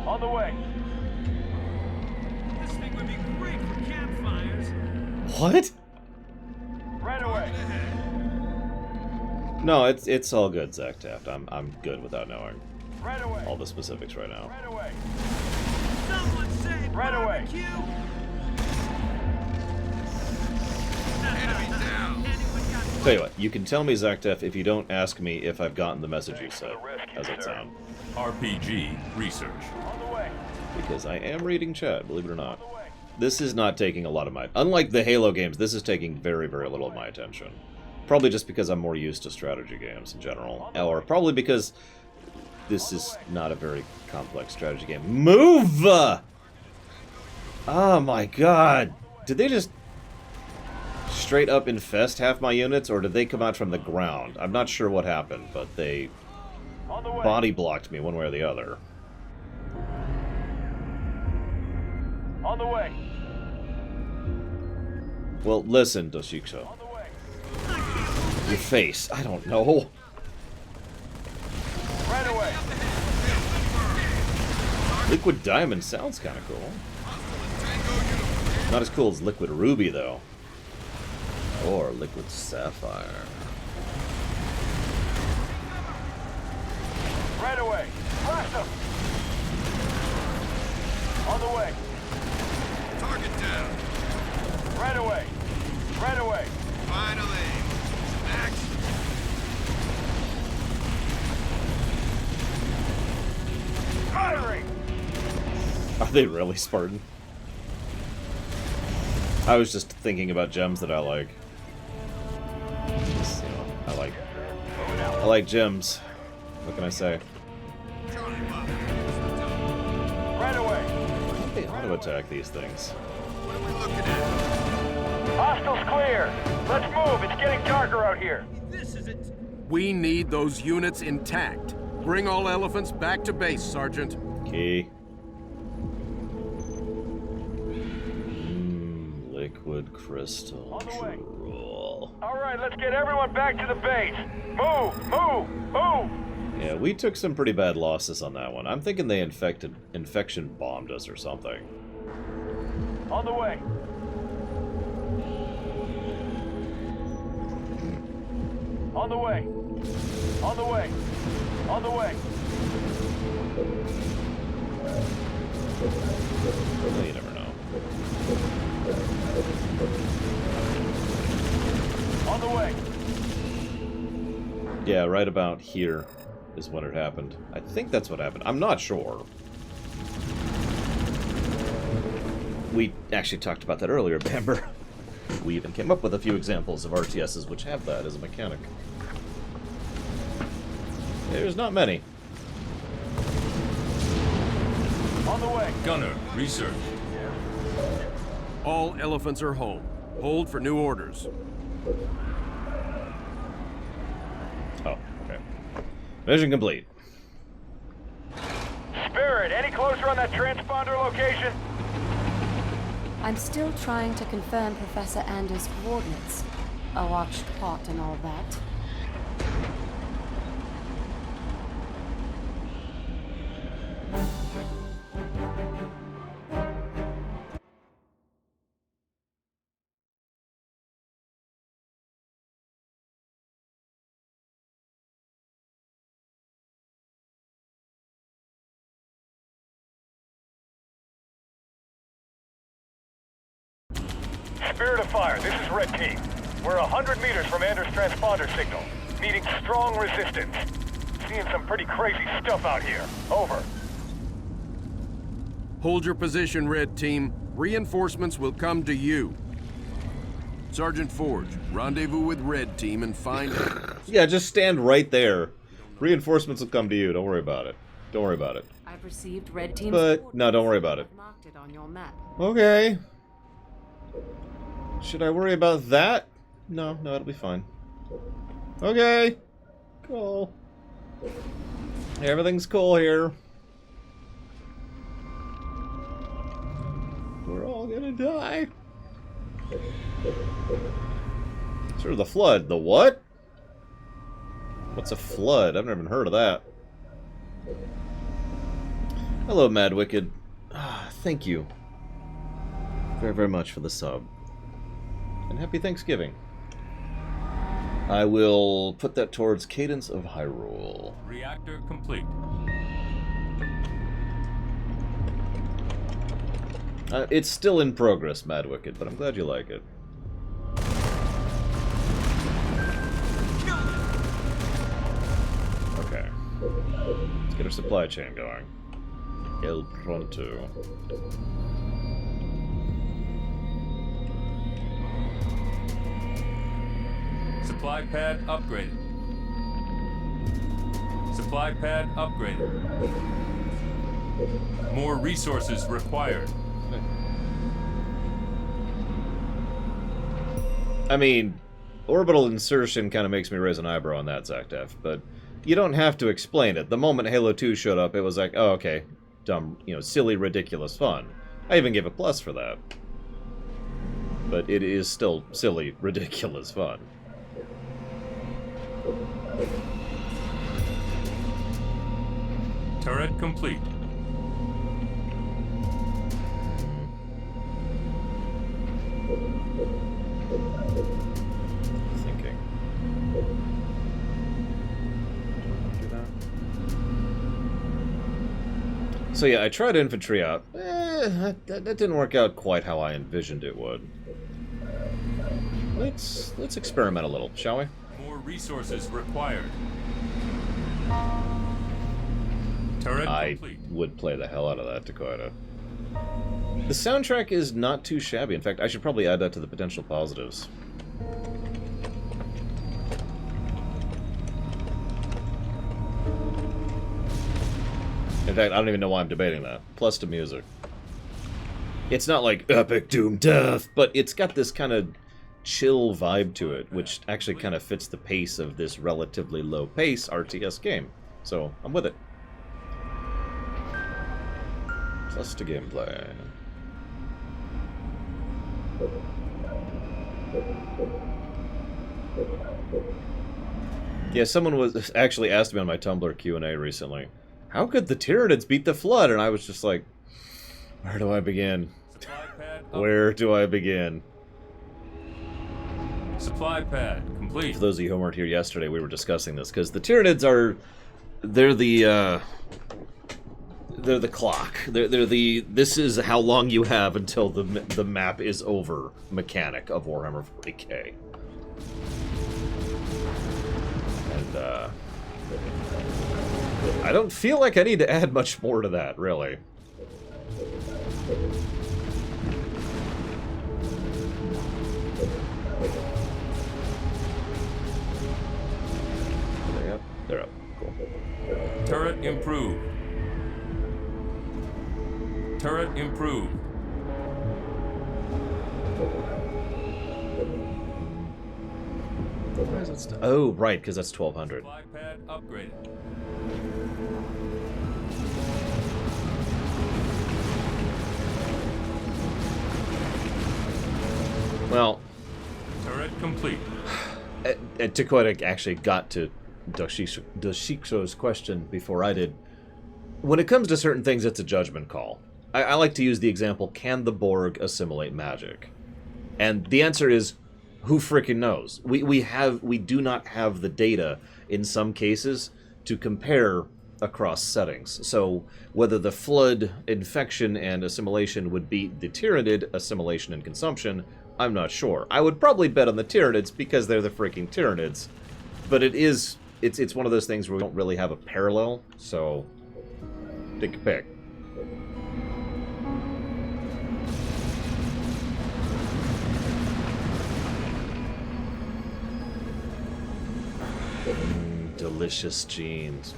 On the way. This thing would be great for campfires. What? Right away. No, it's all good, Zach Taft. I'm good without knowing Right away. all the specifics right now. Right away. Someone say Right away. barbecue. Enemy down. Tell you what, you can tell me, Zach Taft, if you don't ask me if I've gotten the message you said. How's that sound? RPG research. On the way. Because I am reading chat, believe it or not. This is not taking a lot of my... Unlike the Halo games, this is taking very, very little of my attention. Probably just because I'm more used to strategy games in general. Or probably because this is not a very complex strategy game. Move! Oh my god. Did they just straight up infest half my units, or did they come out from the ground? I'm not sure what happened, but they body blocked me one way or the other. On the way. Well, listen, Doshiko. Your face. I don't know. Right away. Liquid Diamond sounds kind of cool. Not as cool as Liquid Ruby, though. Or Liquid Sapphire. Right away. Blast them. On the way. Target down. Right away. Right away. Finally. Action. Firing. Are they really Spartan? I was just thinking about gems that I like. Just, you know, I like gems. What can I say? Right away. Why don't they auto-attack these things? Hostiles clear. Let's move. It's getting darker out here. We need those units intact. Bring all elephants back to base, Sergeant. Key. Liquid crystal. Drool. All right, let's get everyone back to the base. Move, move, move. Yeah, we took some pretty bad losses on that one. I'm thinking they infection bombed us or something. On the way. On the way. On the way. On the way. Well, you never know. On the way. Yeah, right about here is when it happened. I think that's what happened. I'm not sure. We actually talked about that earlier, Bamber. We even came up with a few examples of RTSs which have that as a mechanic. There's not many. On the way. Gunner, research. All elephants are home. Hold for new orders. Oh, okay. Mission complete. Spirit, any closer on that transponder location? I'm still trying to confirm Professor Anders' coordinates. A watched pot and all that. Spirit of Fire, this is Red Team. We're 100 meters from Anders' transponder signal. Meeting strong resistance. Seeing some pretty crazy stuff out here. Over. Hold your position, Red Team. Reinforcements will come to you. Sergeant Forge, rendezvous with Red Team and find out. Yeah, just stand right there. Reinforcements will come to you. Don't worry about it. Don't worry about it. I've received Red Team's But, no, don't worry about it. I've marked it on your map. Okay. Should I worry about that? No, it'll be fine. Okay. Cool. Everything's cool here. We're all gonna die. Sort of the flood. The what? What's a flood? I've never even heard of that. Hello, Mad Wicked. Thank you very, very much for the sub. And happy Thanksgiving. I will put that towards Cadence of Hyrule. Reactor complete. It's still in progress, Mad Wicked, but I'm glad you like it. Okay. Let's get our supply chain going. El pronto. Supply pad upgraded. Supply pad upgraded. More resources required. I mean, orbital insertion kind of makes me raise an eyebrow on that, Zactef, but you don't have to explain it. The moment Halo 2 showed up, it was like, oh, okay, dumb, silly, ridiculous fun. I even gave a plus for that. But it is still silly, ridiculous fun. Turret complete. Thinking. Do that. So yeah, I tried infantry out. That didn't work out quite how I envisioned it would. Let's experiment a little, shall we? More resources required. Turret complete. I would play the hell out of that, Dakota. The soundtrack is not too shabby. In fact, I should probably add that to the potential positives. In fact, I don't even know why I'm debating that. Plus to music. It's not like epic doom death, but it's got this kind of chill vibe to it, which actually kind of fits the pace of this relatively low pace RTS game. So, I'm with it. Plus to gameplay. Yeah, someone was actually asked me on my Tumblr Q&A recently, how could the Tyranids beat the Flood? And I was just like, where do I begin? Where do I begin? Supply pad complete. For those of you who weren't here yesterday, we were discussing this, because the Tyranids are... They're the clock. They're the this is how long you have until the map is over mechanic of Warhammer 40k. And I don't feel like I need to add much more to that, really. They're up. Cool. Turret improved. Turret improved. Why is it oh, right, because that's 1200. Fly pad upgraded. Well, turret complete. Takoitic actually got to Doshikso's question before I did. When it comes to certain things, it's a judgment call. I like to use the example, can the Borg assimilate magic? And the answer is, who frickin' knows? We do not have the data in some cases to compare across settings. So whether the Flood infection and assimilation would beat the Tyranid assimilation and consumption, I'm not sure. I would probably bet on the Tyranids because they're the freaking Tyranids. But it's one of those things where we don't really have a parallel, so take a pick. Delicious jeans.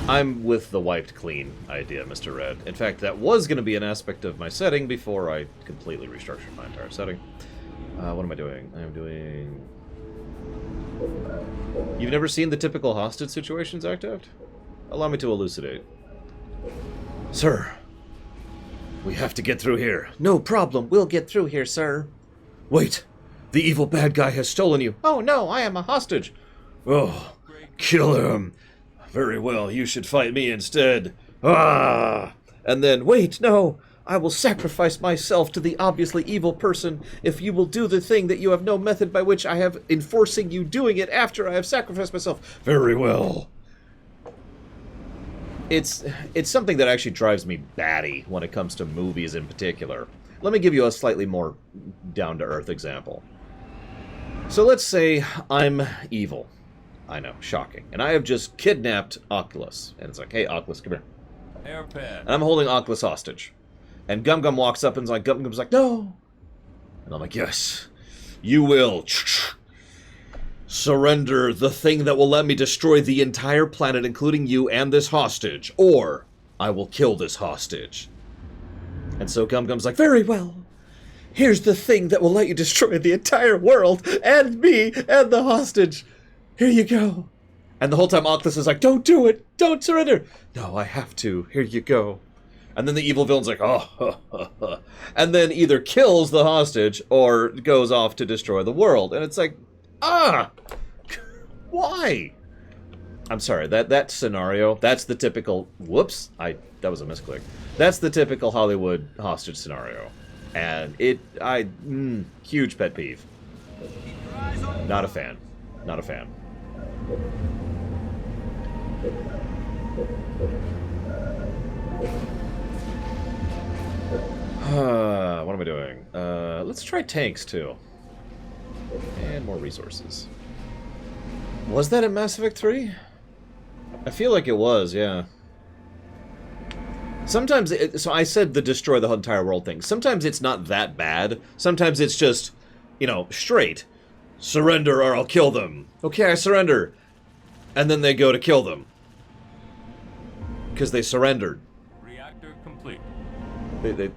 I'm with the wiped clean idea, Mr. Red. In fact, that was going to be an aspect of my setting before I completely restructured my entire setting. What am I doing? I'm doing... You've never seen the typical hostage situations, Actaft? Allow me to elucidate. Sir, we have to get through here. No problem, we'll get through here, sir. Wait, the evil bad guy has stolen you. Oh no, I am a hostage. Oh, kill him. Very well, you should fight me instead. Ah! And then, wait, no! I will sacrifice myself to the obviously evil person if you will do the thing that you have no method by which I have enforcing you doing it after I have sacrificed myself. Very well. It's something that actually drives me batty when it comes to movies in particular. Let me give you a slightly more down-to-earth example. So let's say I'm evil. I know, shocking. And I have just kidnapped Oculus. And it's like, hey, Oculus, come here. Airpad. And I'm holding Oculus hostage. And Gum Gum walks up and's like, Gum Gum's like, no. And I'm like, yes, you will. Surrender the thing that will let me destroy the entire planet, including you and this hostage, or I will kill this hostage. And so Gum Gum's like, very well. Here's the thing that will let you destroy the entire world, and me, and the hostage. Here you go. And the whole time Oculus is like, don't do it. Don't surrender. No, I have to. Here you go. And then the evil villain's like, oh, and then either kills the hostage or goes off to destroy the world. And it's like, why? I'm sorry, that scenario, that's the typical, whoops, that was a misclick. That's the typical Hollywood hostage scenario. And huge pet peeve. Not a fan. Not a fan. What am I doing? Let's try tanks, too. And more resources. Was that in Mass Effect 3? I feel like it was, yeah. Sometimes, so I said the destroy the entire world thing. Sometimes it's not that bad. Sometimes it's just, straight. Surrender or I'll kill them. Okay, I surrender. And then they go to kill them. Because they surrendered. Reactor complete. They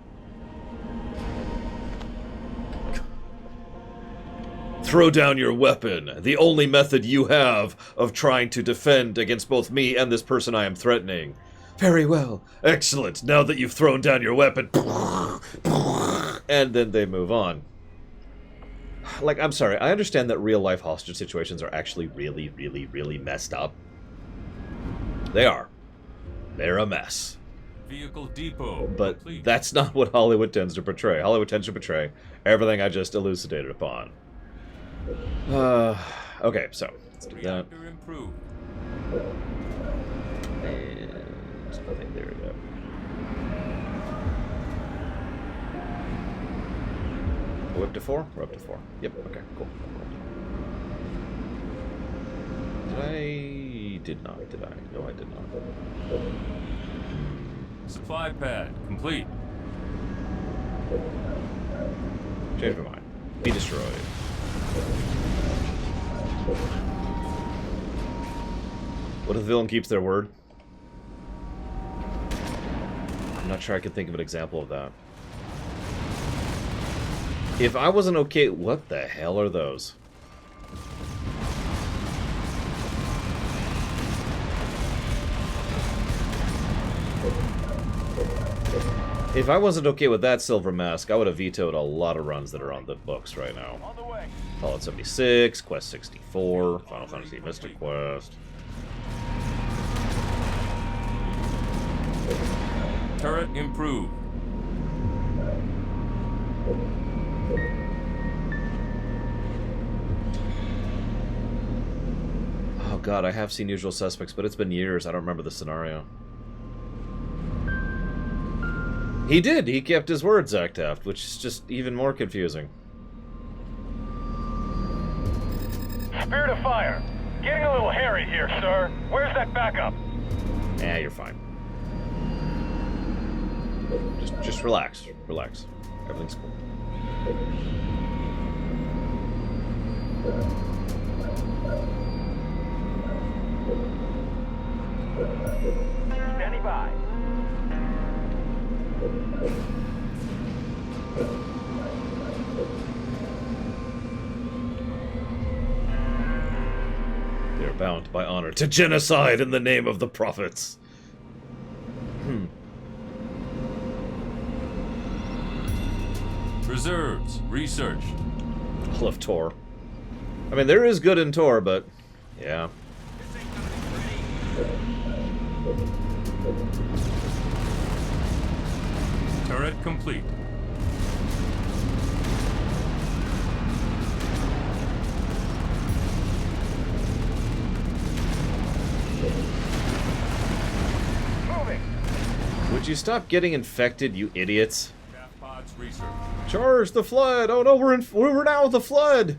throw down your weapon. The only method you have of trying to defend against both me and this person I am threatening. Very well. Excellent. Now that you've thrown down your weapon. And then they move on. Like, I'm sorry, I understand that real-life hostage situations are actually really, really, really messed up. They are. They're a mess. Vehicle depot. But complete. That's not what Hollywood tends to portray. Hollywood tends to portray everything I just elucidated upon. Okay, so let's do that. Reactor improved. And nothing there yet. We're up to 4? We're up to 4. Yep, okay, cool. Did I did not, did I? No, I did not. Supply pad complete. Change my mind. Be destroyed. What if the villain keeps their word? I'm not sure I could think of an example of that. If I wasn't okay... What the hell are those? If I wasn't okay with that Silver Mask, I would have vetoed a lot of runs that are on the books right now. Fallout 76, Quest 64, Final Fantasy Mystic Quest. Turret improved. Oh god, I have seen Usual Suspects, but it's been years. I don't remember the scenario. He did! He kept his word, Zach Taft, which is just even more confusing. Spirit of Fire. Getting a little hairy here, sir. Where's that backup? Nah, you're fine. Just relax. Relax. Everything's cool. Standing by. They are bound by honor to genocide in the name of the prophets. Reserves researched. I love Tor. I mean, there is good in Tor, but yeah. Turret complete. Moving. Would you stop getting infected, you idiots? Pods research. Charge the flood! Oh no, we're now with the flood!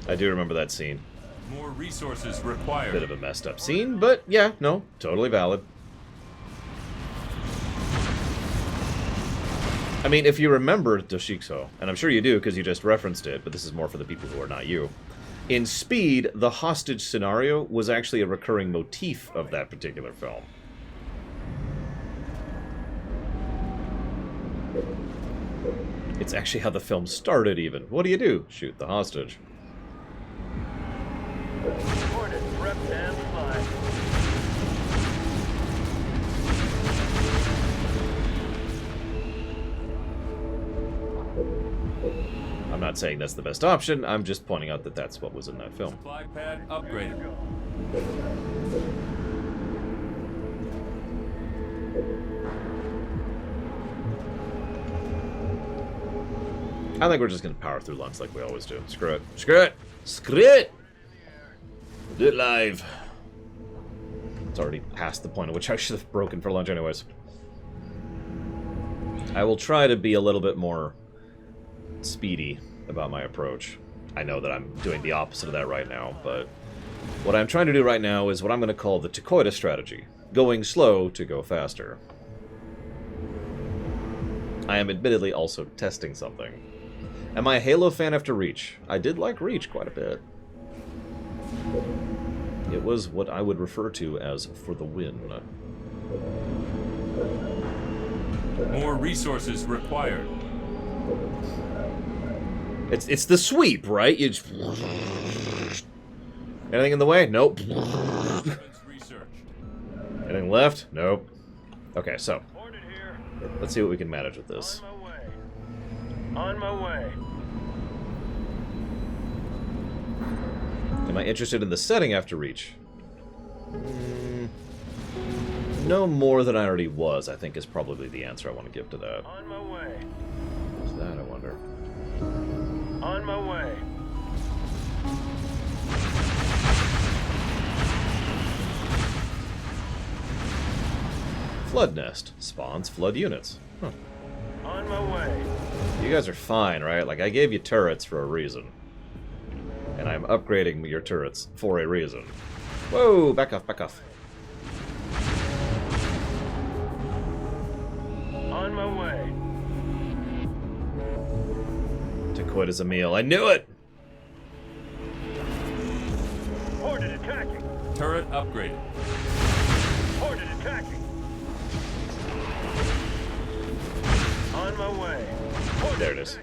I do remember that scene. More resources required. Bit of a messed up scene, but yeah, no, totally valid. I mean, if you remember Doshikso, and I'm sure you do because you just referenced it, but this is more for the people who are not you. In Speed, the hostage scenario was actually a recurring motif of that particular film. It's actually how the film started, even. What do? Shoot the hostage. Ordered, prep and fly. I'm not saying that's the best option, I'm just pointing out that that's what was in that film. Supply pad upgraded. I think we're just gonna power through lunch like we always do. Screw it. Screw it! Screw it! Do it live. It's already past the point at which I should have broken for lunch anyways. I will try to be a little bit more speedy about my approach. I know that I'm doing the opposite of that right now, but what I'm trying to do right now is what I'm going to call the Takoida strategy. Going slow to go faster. I am admittedly also testing something. Am I a Halo fan after Reach? I did like Reach quite a bit. It was what I would refer to as for the win. More resources required. It's the sweep, right? You just... Anything in the way? Nope. Anything left? Nope. Okay, so let's see what we can manage with this. On my way. Am I interested in the setting after Reach? No more than I already was, I think, is probably the answer I want to give to that. On my way. What's that, I wonder? On my way. Flood nest. Spawns flood units. Huh. On my way. You guys are fine, right? Like, I gave you turrets for a reason. And I'm upgrading your turrets for a reason. Whoa! Back off, back off. On my way. To quit as a meal. I knew it! Hornet attacking. Turret upgraded. Hornet attacking. On my way. Hornet there it is.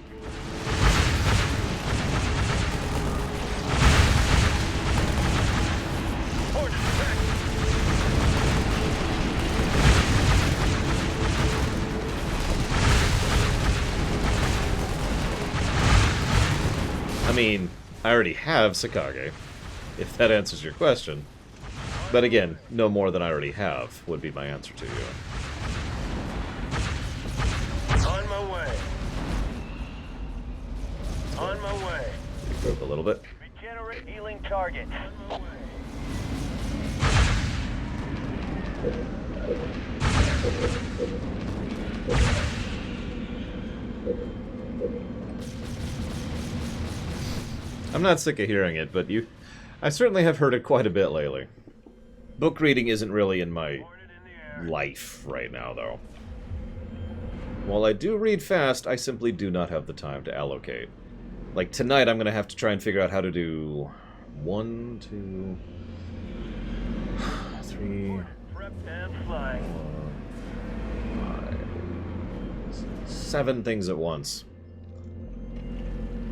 Hornet attacking. I mean, I already have Sakage, if that answers your question. But again, no more than I already have would be my answer to you. On my way. On my way. Improve a little bit. Regenerate healing targets. On my way. I'm not sick of hearing it, but I certainly have heard it quite a bit lately. Book reading isn't really in my life right now, though. While I do read fast, I simply do not have the time to allocate. Like, tonight I'm going to have to try and figure out how to do 1, 2, 3, 4, 5, 7 things at once.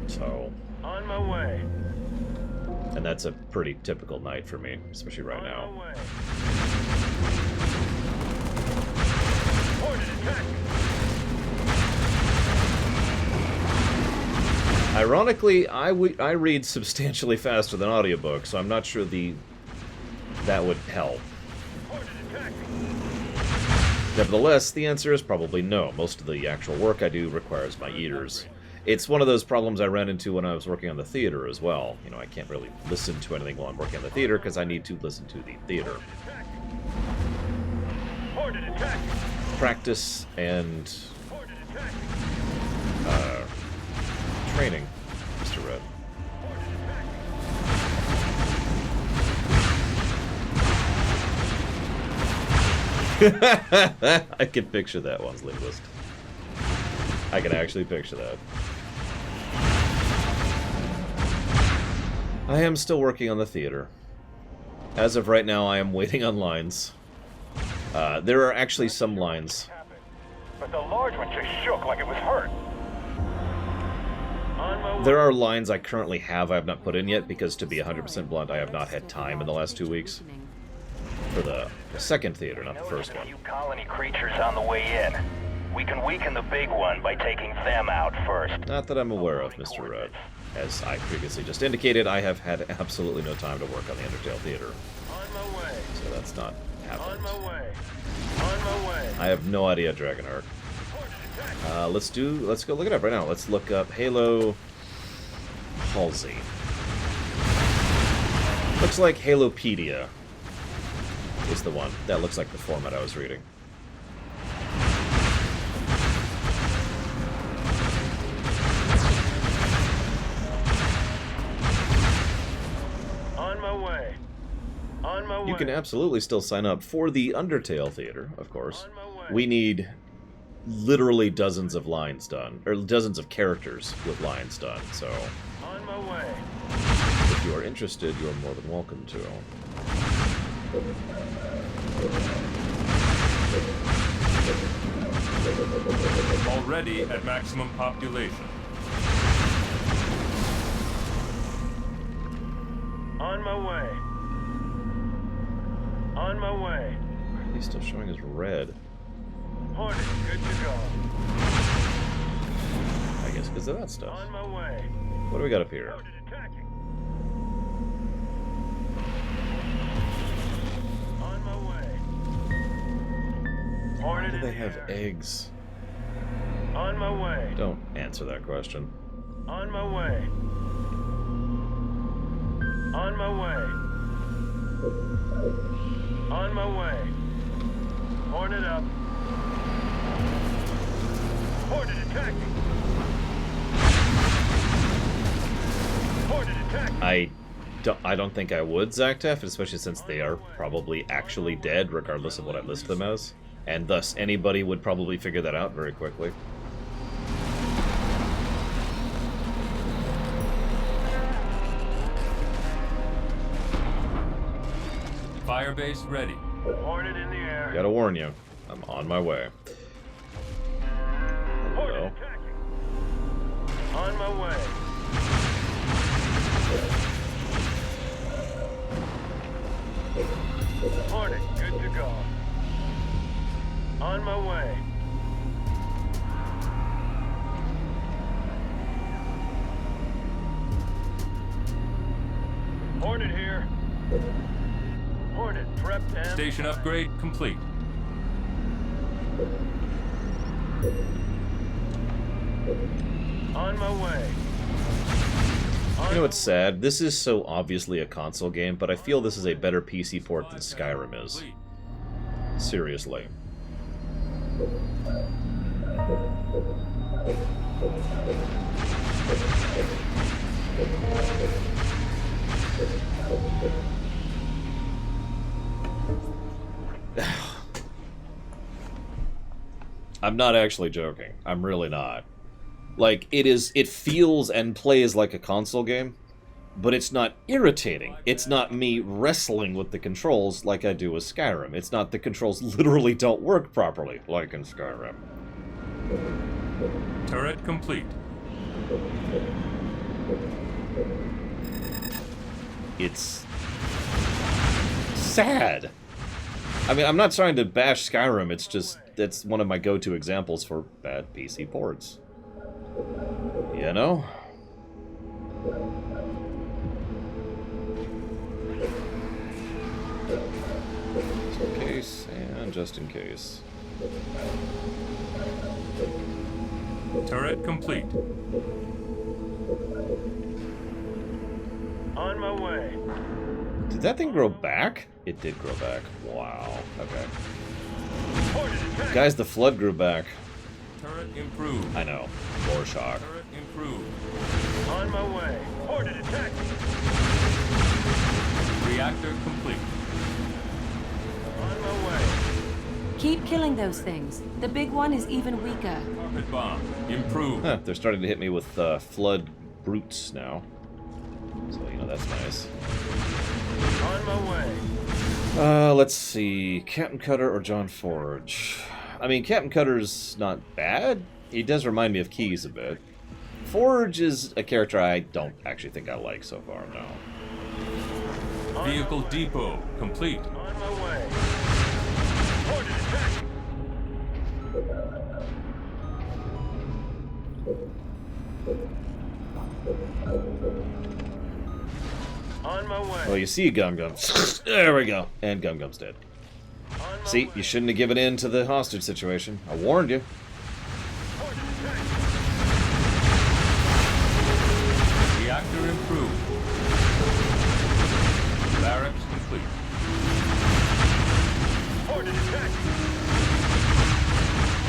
So... On my way. And that's a pretty typical night for me, especially right now. Ironically, I read substantially faster than audiobooks, so I'm not sure that would help. Nevertheless, the answer is probably no. Most of the actual work I do requires my ears. It's one of those problems I ran into when I was working on the theater as well. You know, I can't really listen to anything while I'm working on the theater because I need to listen to the theater. Practice and training, Mr. Red. I can picture that one's linguist. I can actually picture that. I am still working on the theater. As of right now, I am waiting on lines. There are actually some lines. But the large one just shook like it was hurt. There are lines I currently have I have not put in yet because, to be 100% blunt, I have not had time in the last 2 weeks. For the second theater, not the first one. Colony creatures on the way in. We can weaken the big one by taking them out first. Not that I'm aware of, Mr. Red. As I previously just indicated, I have had absolutely no time to work on the Undertale Theater. On my way. So that's not happening. On my way. On my way. I have no idea, Dragonheart. Let's go look it up right now. Let's look up Halo Halsey. Looks like Halopedia is the one. That looks like the format I was reading. On my way. On my way. You can absolutely still sign up for the Undertale Theater, of course. We need literally dozens of lines done, or dozens of characters with lines done, so... On my way. If you are interested, you are more than welcome to. Already at maximum population. On my way. On my way. Why are they still showing as red? Hornet, good to go. I guess because of that stuff. On my way. What do we got up here? Hornet attacking. On my way. Hornet Why do they in the have air. eggs? On my way. Don't answer that question. On my way. On my way. On my way. Hornet up. Hornet attacking. Hornet attacking. I don't think I would, Zactef, especially since they are probably actually dead, regardless of what I list them as. And thus, anybody would probably figure that out very quickly. Firebase ready. Hornet in the air. Gotta warn you, I'm on my way. Hello. On my way. Hornet, good to go. On my way. Hornet here. Hornet prepped and... Station upgrade complete. On my way. You know what's sad? This is so obviously a console game, but I feel this is a better PC port than Skyrim is. Seriously. I'm not actually joking. I'm really not. Like, it feels and plays like a console game, but it's not irritating. It's not me wrestling with the controls like I do with Skyrim. It's not the controls literally don't work properly, like in Skyrim. Turret complete. It's sad. I mean, I'm not trying to bash Skyrim, it's just, it's one of my go-to examples for bad PC ports. You know? Just in case, and just in case. Turret complete. On my way. Did that thing grow back? It did grow back. Wow. Okay. Guys, the flood grew back. Turret improved. I know. More shock. Turret improved. On my way. Hornet attack. Reactor complete. On my way. Keep killing those things. The big one is even weaker. Carpet bomb improved. Huh, they're starting to hit me with flood brutes now. So, you know, that's nice. On my way. Let's see. Captain Cutter or John Forge? I mean, Captain Cutter's not bad. He does remind me of Keyes a bit. Forge is a character I don't actually think I like so far, no. Vehicle depot complete. On my way. Hornet attack. On my way. Well, you see Gum Gum. There we go. And Gum Gum's dead. See, you shouldn't have given in to the hostage situation. I warned you. Reactor improved. Barracks complete.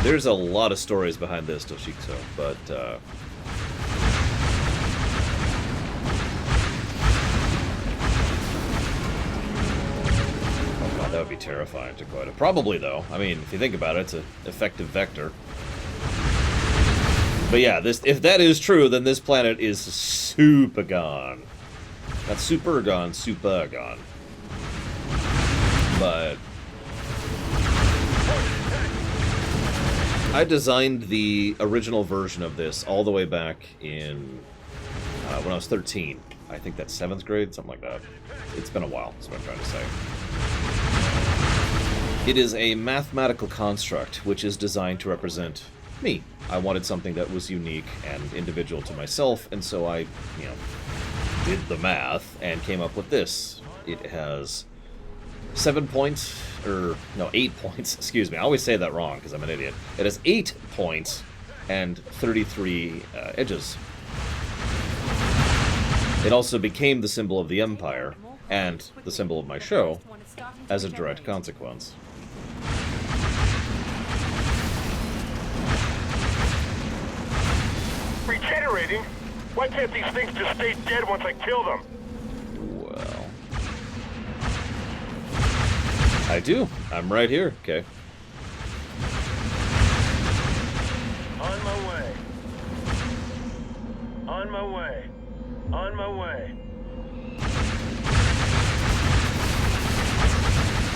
There's a lot of stories behind this, Toshiko, but, oh god, that would be terrifying to quote it. Probably, though. I mean, if you think about it, it's an effective vector. But yeah, if that is true, then this planet is super gone. Not super gone, super gone. But I designed the original version of this all the way back in when I was 13. I think that's 7th grade, something like that. It's been a while, that's what I'm trying to say. It is a mathematical construct which is designed to represent me. I wanted something that was unique and individual to myself, and so I, did the math and came up with this. It has 7 points, or no, 8 points, excuse me. I always say that wrong because I'm an idiot. It has 8 points and 33 edges. It also became the symbol of the Empire and the symbol of my show as a direct consequence. Regenerating? Why can't these things just stay dead once I kill them? Well... I do. I'm right here. Okay. On my way. On my way. On my way.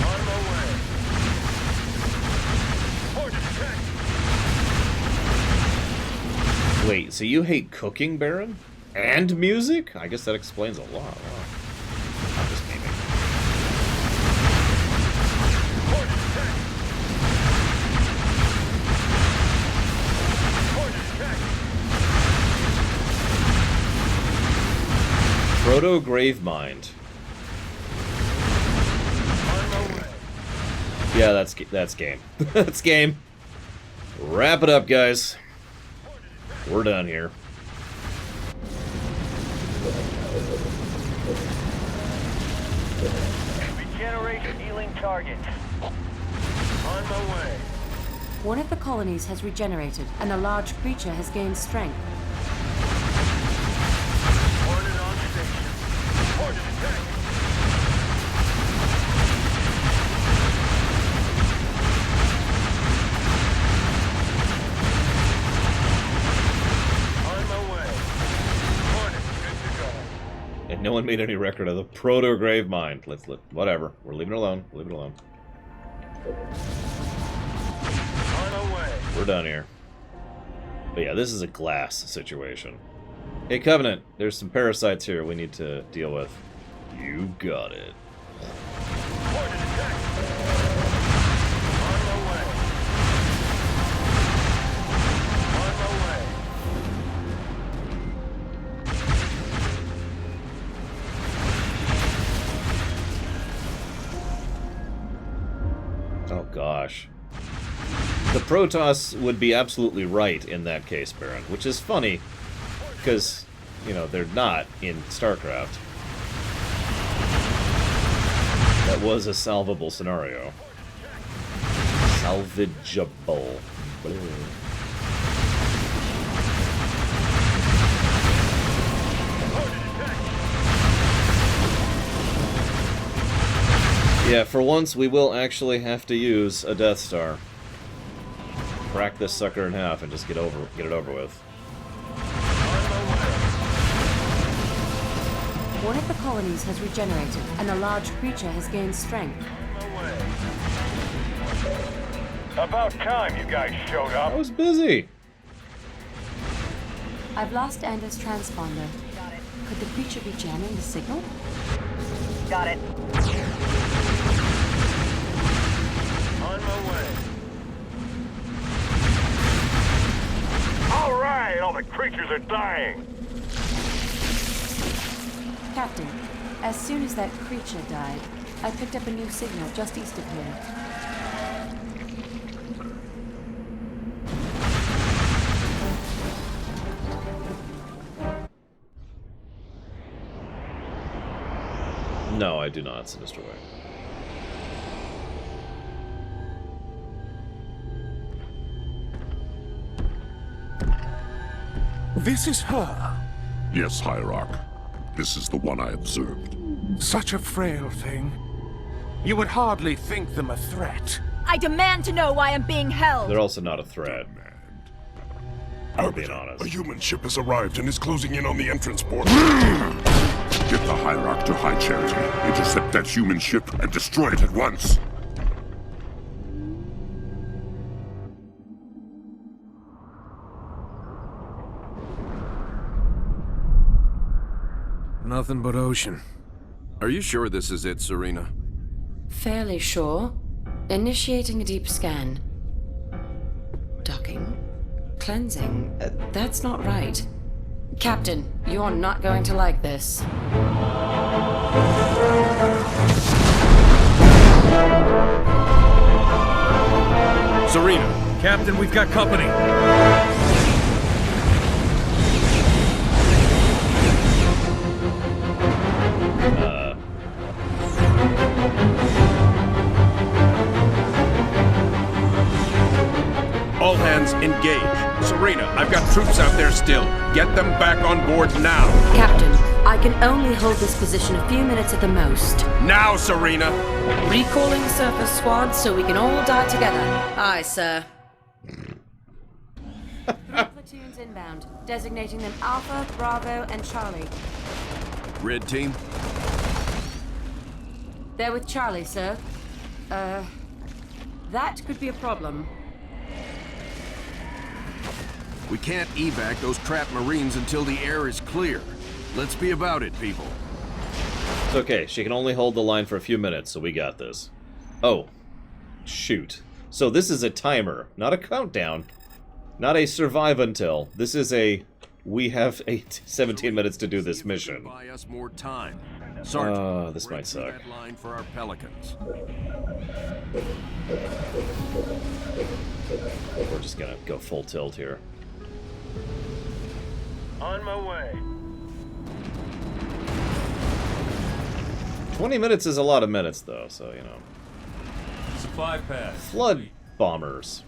On my way. Order attack. Wait, so you hate cooking, Baron? And music? I guess that explains a lot. Wow. I'm just gaming. Order attack. Order attack. Proto Gravemind. Yeah, that's game. That's game. Wrap it up, guys. We're done here. Regeneration healing targets. On my way. One of the colonies has regenerated, and a large creature has gained strength. Ordered on station. Ordered attack. On my way. Ordered. Good to go. And no one made any record of the Proto Gravemind. Let's look. Whatever. We're leaving it alone. Leave it alone. On my way. We're done here. But yeah, this is a glass situation. Hey, Covenant, there's some parasites here we need to deal with. You got it. Ordered attack. On my way. On my way. Oh gosh. The Protoss would be absolutely right in that case, Baron, which is funny, because, you know, they're not in StarCraft. That was a salvable scenario. Salvageable. Yeah, for once we will actually have to use a Death Star. Crack this sucker in half and just get it over with. One of the colonies has regenerated, and a large creature has gained strength. About time you guys showed up. I was busy. I've lost Anders' transponder. Could the creature be jamming the signal? Got it. On my way. All right, all the creatures are dying. Captain, as soon as that creature died, I picked up a new signal just east of here. No, I do not, Sinister Way. This is her? Yes, Hierarch. This is the one I observed. Such a frail thing. You would hardly think them a threat. I demand to know why I'm being held. They're also not a threat. I'm being honest. A human ship has arrived and is closing in on the entrance port. Get the Hierarch to High Charity. Intercept that human ship and destroy it at once. Nothing but ocean. Are you sure this is it, Serena? Fairly sure. Initiating a deep scan. Docking. Cleansing. That's not right. Captain, you're not going to like this. Serena! Captain, we've got company! All hands engage. Serena, I've got troops out there still. Get them back on board now. Captain, I can only hold this position a few minutes at the most. Now, Serena! Recalling surface squads so we can all die together. Aye, sir. 3 platoons inbound, designating them Alpha, Bravo, and Charlie. Red team? They're with Charlie, sir. That could be a problem. We can't evac those trapped Marines until the air is clear. Let's be about it, people. It's okay. She can only hold the line for a few minutes, so we got this. Oh. Shoot. So this is a timer, not a countdown. Not a survive until. This is a... We have 17 minutes to do this mission. Buy us more time. Sergeant, this might suck. that line for our Pelicans. We're just gonna go full tilt here. On my way. 20 minutes is a lot of minutes, though, so, you know. Supply pad. Flood bombers.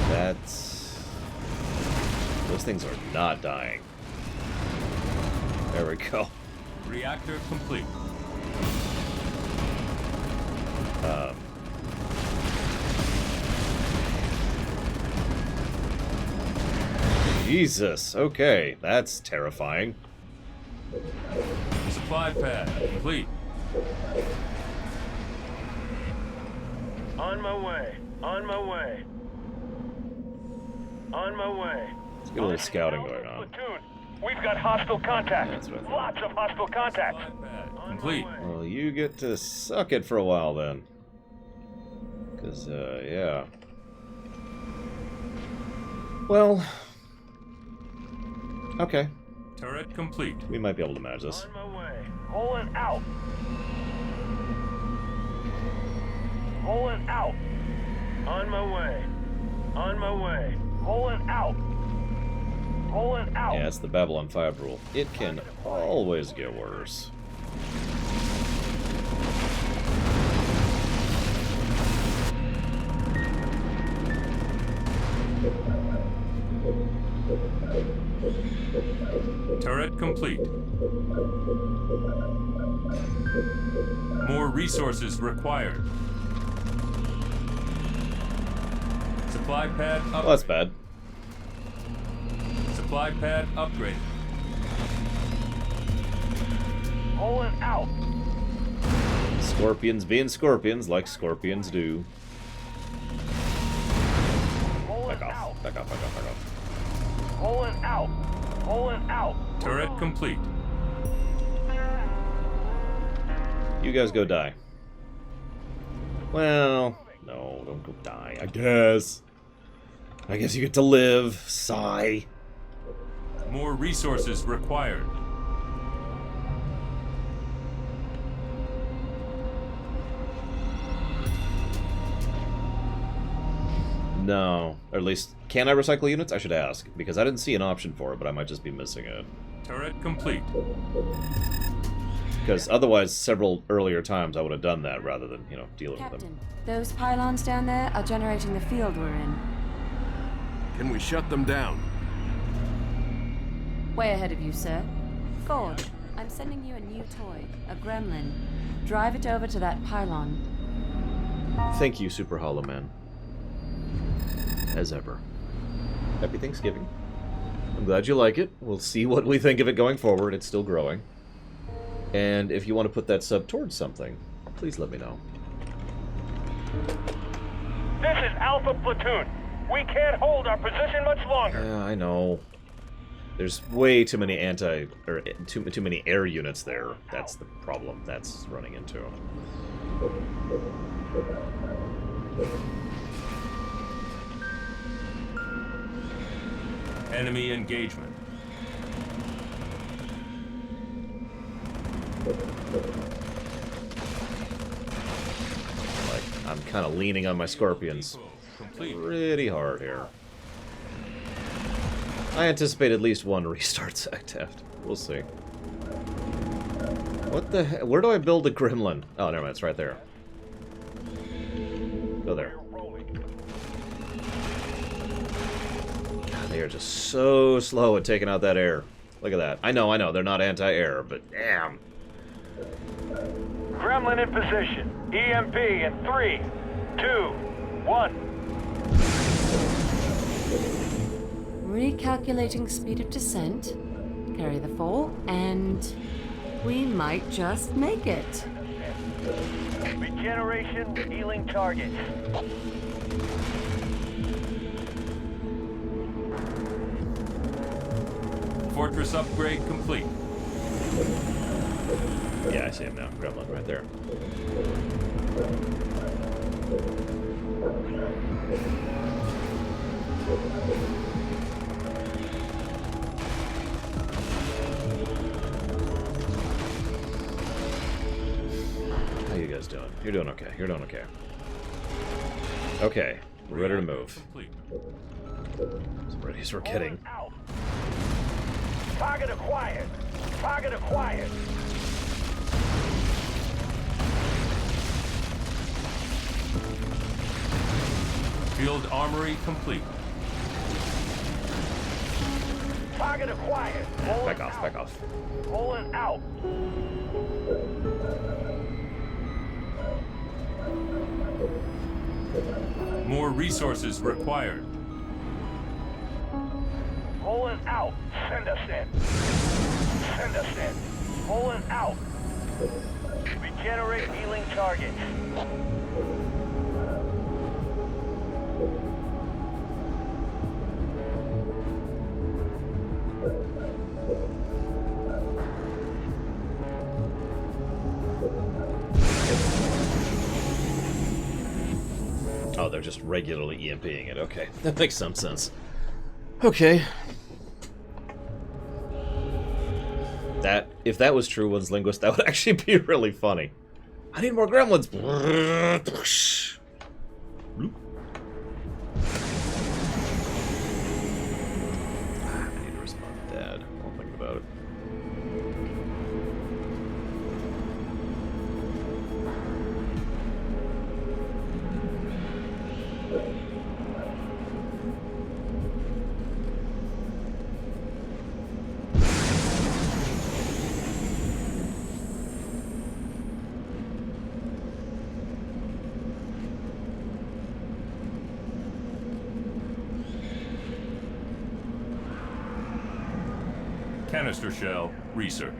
That's... Those things are not dying. There we go. Reactor complete. Jesus, okay, that's terrifying. Supply pad complete. On my way. On my way. On my way. Let's get a little scouting going on. Platoon, we've got hostile contact. That's what I thought. Lots of hostile contact. Complete. Well, you get to suck it for a while then. Because, yeah. Well... Okay. Turret complete. We might be able to manage this. On my way. Pulling out. Pulling out. On my way. On my way. Pulling out. Pulling out. Yeah, it's the Babylon 5 rule. It can always get worse. Turret complete. More resources required. Supply pad upgrade. Well, that's bad. Supply pad upgraded. Pulling out. Scorpions being scorpions, like scorpions do. Back off, back off, back off, back off. Pulling out. Pulling out. Turret complete. You guys go die. Well, no, don't go die, I guess. I guess you get to live. Sigh. More resources required. No. Or at least, can I recycle units? I should ask, because I didn't see an option for it, but I might just be missing it. Turret complete. Because otherwise, several earlier times I would have done that rather than, you know, dealing with them. Captain, those pylons down there are generating the field we're in. Can we shut them down? Way ahead of you, sir. Ford, I'm sending you a new toy, a gremlin. Drive it over to that pylon. Thank you, Super Hollow Man. As ever. Happy Thanksgiving. I'm glad you like it. We'll see what we think of it going forward. It's still growing. And if you want to put that sub towards something, please let me know. This is Alpha Platoon. We can't hold our position much longer. Yeah, I know. There's way too many too many air units there. That's the problem that's running into. Enemy engagement. Like, I'm kind of leaning on my Scorpions pretty hard here. I anticipate at least one restart Sectaft. We'll see. What the heck? Where do I build a gremlin? Oh, never mind. It's right there. Go there. God, they are just so slow at taking out that air. Look at that. I know. They're not anti-air, but damn. Gremlin in position. EMP in 3, 2, 1. Recalculating speed of descent. Carry the 4, and we might just make it. Regeneration healing targets. Fortress upgrade complete. Yeah, I see him now. Gremlin right there. How you guys doing? You're doing okay. You're doing okay. Okay, we're ready to move. As ready as we're getting. Target acquired. Target acquired. Field armory complete. Target acquired. Back off, back off. Pulling out. More resources required. Pulling out. Send us in. Send us in. Pulling out. Regenerate healing targets. Oh, they're just regularly EMPing it. Okay, that makes some sense. Okay. If that was true, one's linguist, that would actually be really funny. I need more gremlins. I need to respond to that. I'll think about it. Canister shell research.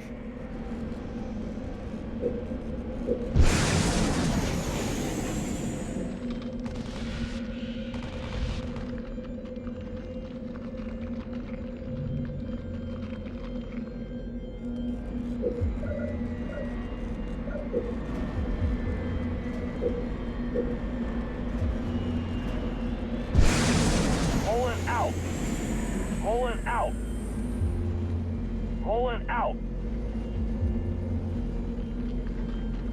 Pulling out. Pulling out. Pulling out.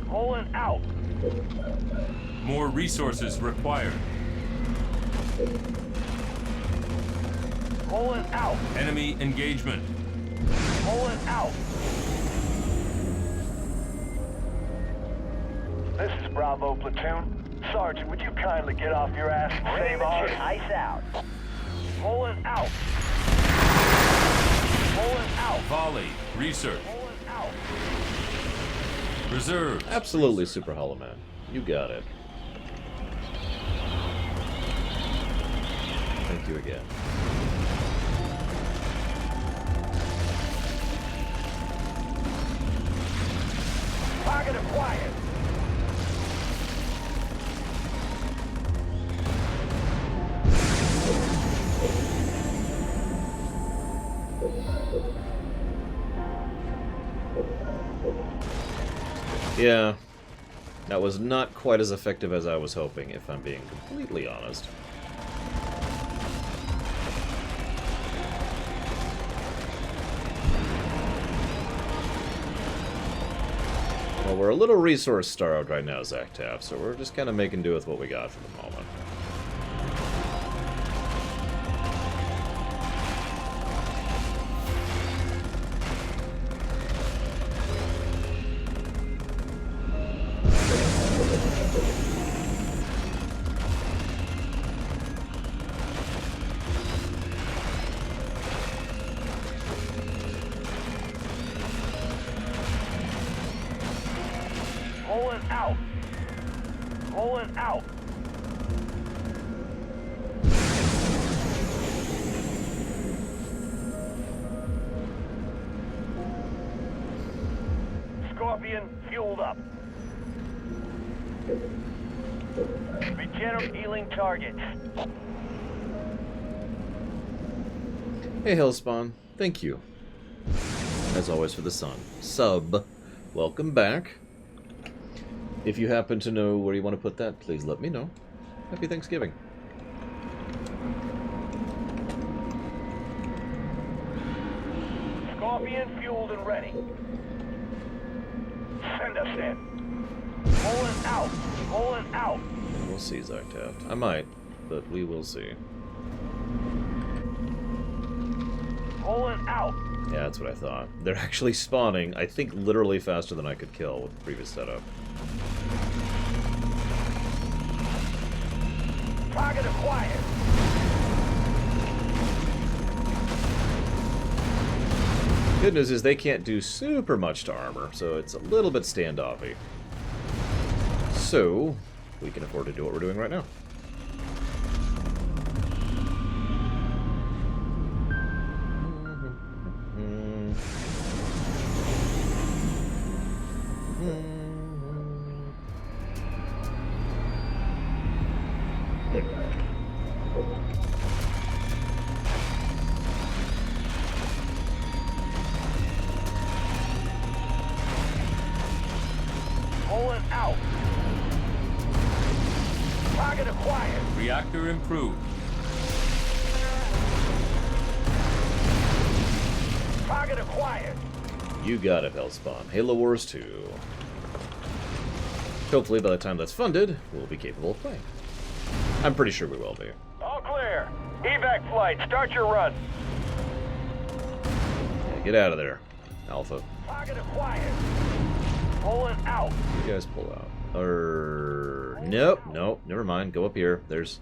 Pulling out. More resources required. Pulling out. Enemy engagement. Pulling out. This is Bravo Platoon. Sergeant, would you kindly get off your ass and save ours? Ice out. Pulling out. Pulling out. Volley research. Pulling out. Reserve. Absolutely, Super Hollow Man. You got it. Thank you again. Target acquired. Yeah, that was not quite as effective as I was hoping, if I'm being completely honest. Well, we're a little resource-starved right now, Zactap, so we're just kind of making do with what we got for the moment. Pulling out. Pulling out. Scorpion fueled up. Regenerate healing targets. Hey, Hellspawn. Thank you, as always, for the sub. Welcome back. If you happen to know where you want to put that, please let me know. Happy Thanksgiving. Scorpion fueled and ready. Send us in. Pulling out. Pulling out. We'll see, Zactaft. I might, but we will see. Pulling out. Yeah, that's what I thought. They're actually spawning, I think, literally faster than I could kill with the previous setup. Target acquired. Good news is they can't do super much to armor, so it's a little bit standoffy. So, we can afford to do what we're doing right now. Pulling out. Target acquired. Reactor improved. Target acquired. You got it, Hellspawn. Halo Wars 2. Hopefully, by the time that's funded, we'll be capable of playing. I'm pretty sure we will be. All clear. Evac flight, start your run. Yeah, get out of there, Alpha. Target acquired. Pulling out. You guys pull out. Nope, nope, never mind. Go up here. There's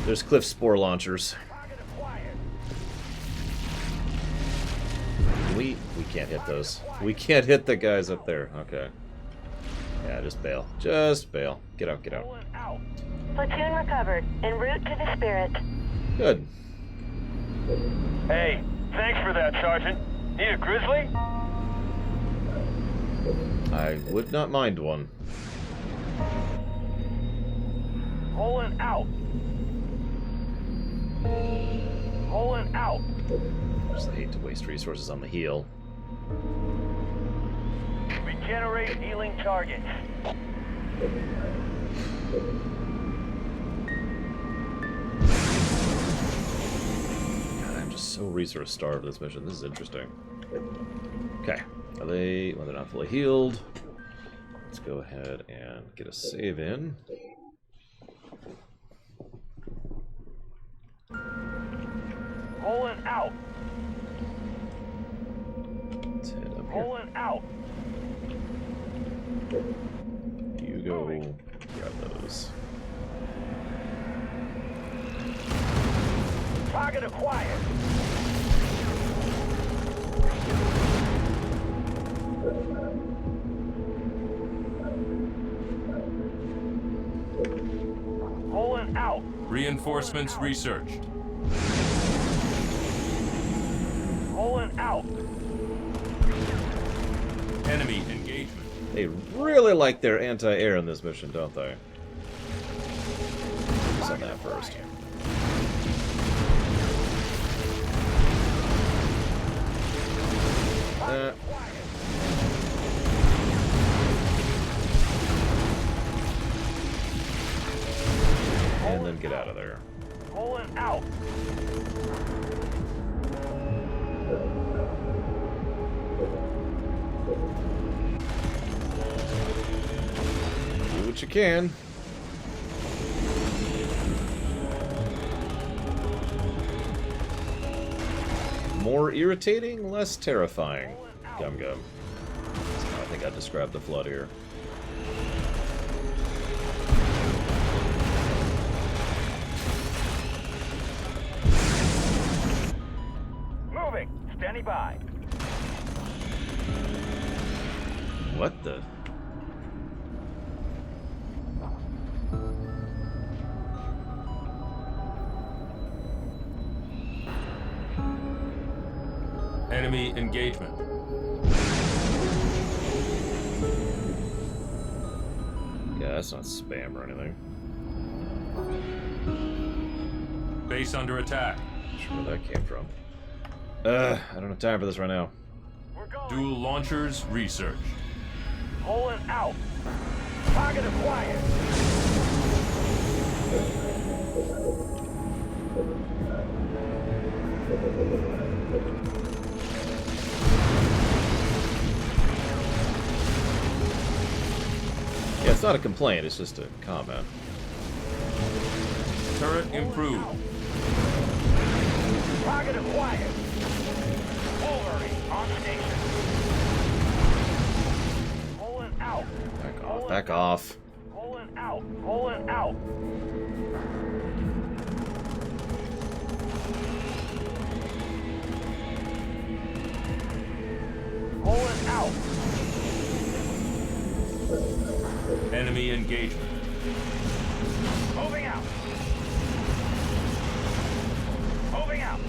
Cliff Spore launchers. Target acquired. We can't hit those. We can't hit the guys up there. Okay. Yeah, just bail. Just bail. Get out, get out. Pulling out. Platoon recovered. En route to the Spirit. Good. Hey, thanks for that, Sergeant. Need a grizzly? I would not mind one. Pulling out. Pulling out. Just hate to waste resources on the heal. Regenerate healing targets. God, I'm just so resource starved this mission. This is interesting. Okay. Are they... Well, they're not fully healed. Let's go ahead and get a save in. Pulling out. Let's head up here. Pulling out. You go grab those. Target acquired. Pulling out. Reinforcements researched. Pulling out. Enemy engagement. They really like their anti-air in this mission, don't they? Focus on that first. And then get out of there. Pulling out. Do what you can. More irritating, less terrifying. Gum Gum. That's how I think I described the flood here. Moving. Standing by. What the? Enemy engagement. Yeah, that's not spam or anything. Base under attack. Not sure where that came from. I don't have time for this right now. Dual launchers research. Pulling out. Target acquired. Yeah, it's not a complaint, it's just a comment. Turret improved. Target acquired. Wolverine on station. Pulling out. Back off, back off. Pulling out. Pulling out. Pulling out. Enemy engagement. Moving out. Moving out.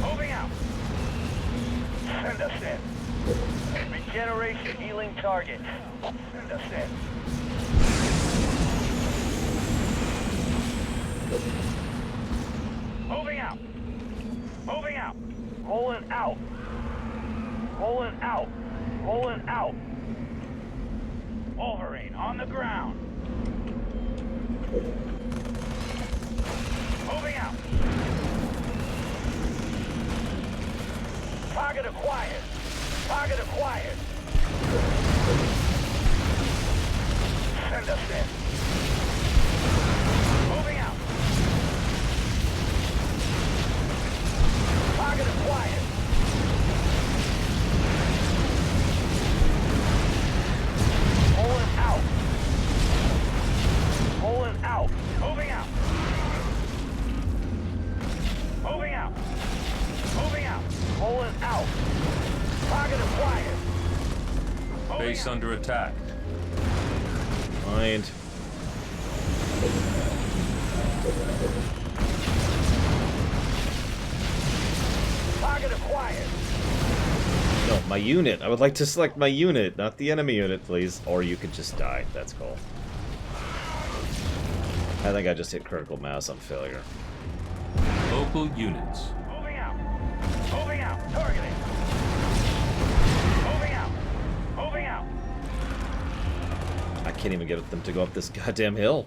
Moving out. Send us in. Regeneration healing target. Send us in. Moving out. Moving out. Pulling out. Pulling out. Pulling out. Wolverine on the ground. Moving out. Target acquired. Target acquired. Send us in. Moving out. Target acquired. Pulling out. Pulling out. Moving out. Moving out. Moving out. Pulling out. Target acquired. Base under attack. Mind. Target acquired. No, my unit. I would like to select my unit, not the enemy unit, please. Or you could just die. That's cool. I think I just hit critical mass on failure. Local units. Moving out. Moving out. Targeting. Moving out. Moving out. I can't even get them to go up this goddamn hill.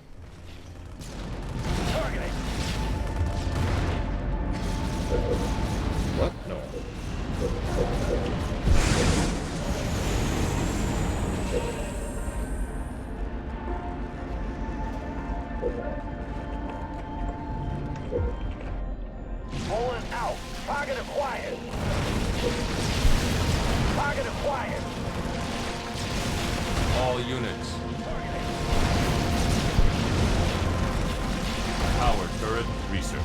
Targeting. What? No. Pulling out. Target acquired. Target acquired. All units. Power turret research.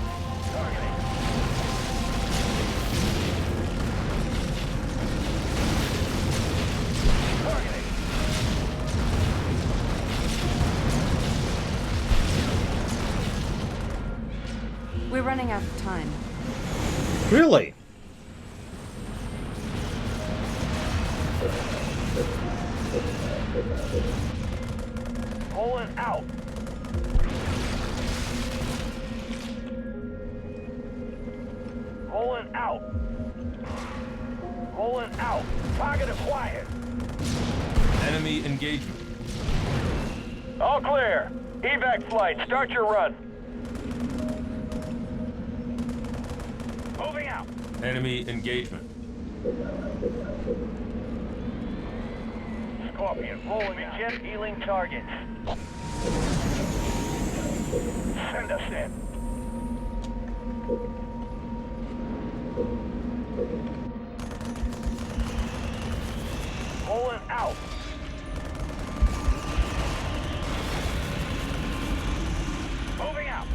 We're running out of time. Really? Pulling out. Pulling out. Pulling out. Target acquired. Enemy engagement. All clear. Evac flight, start your run. Moving out. Enemy engagement. Scorpion, rolling jet healing targets. Send us in. Pulling out. Moving out.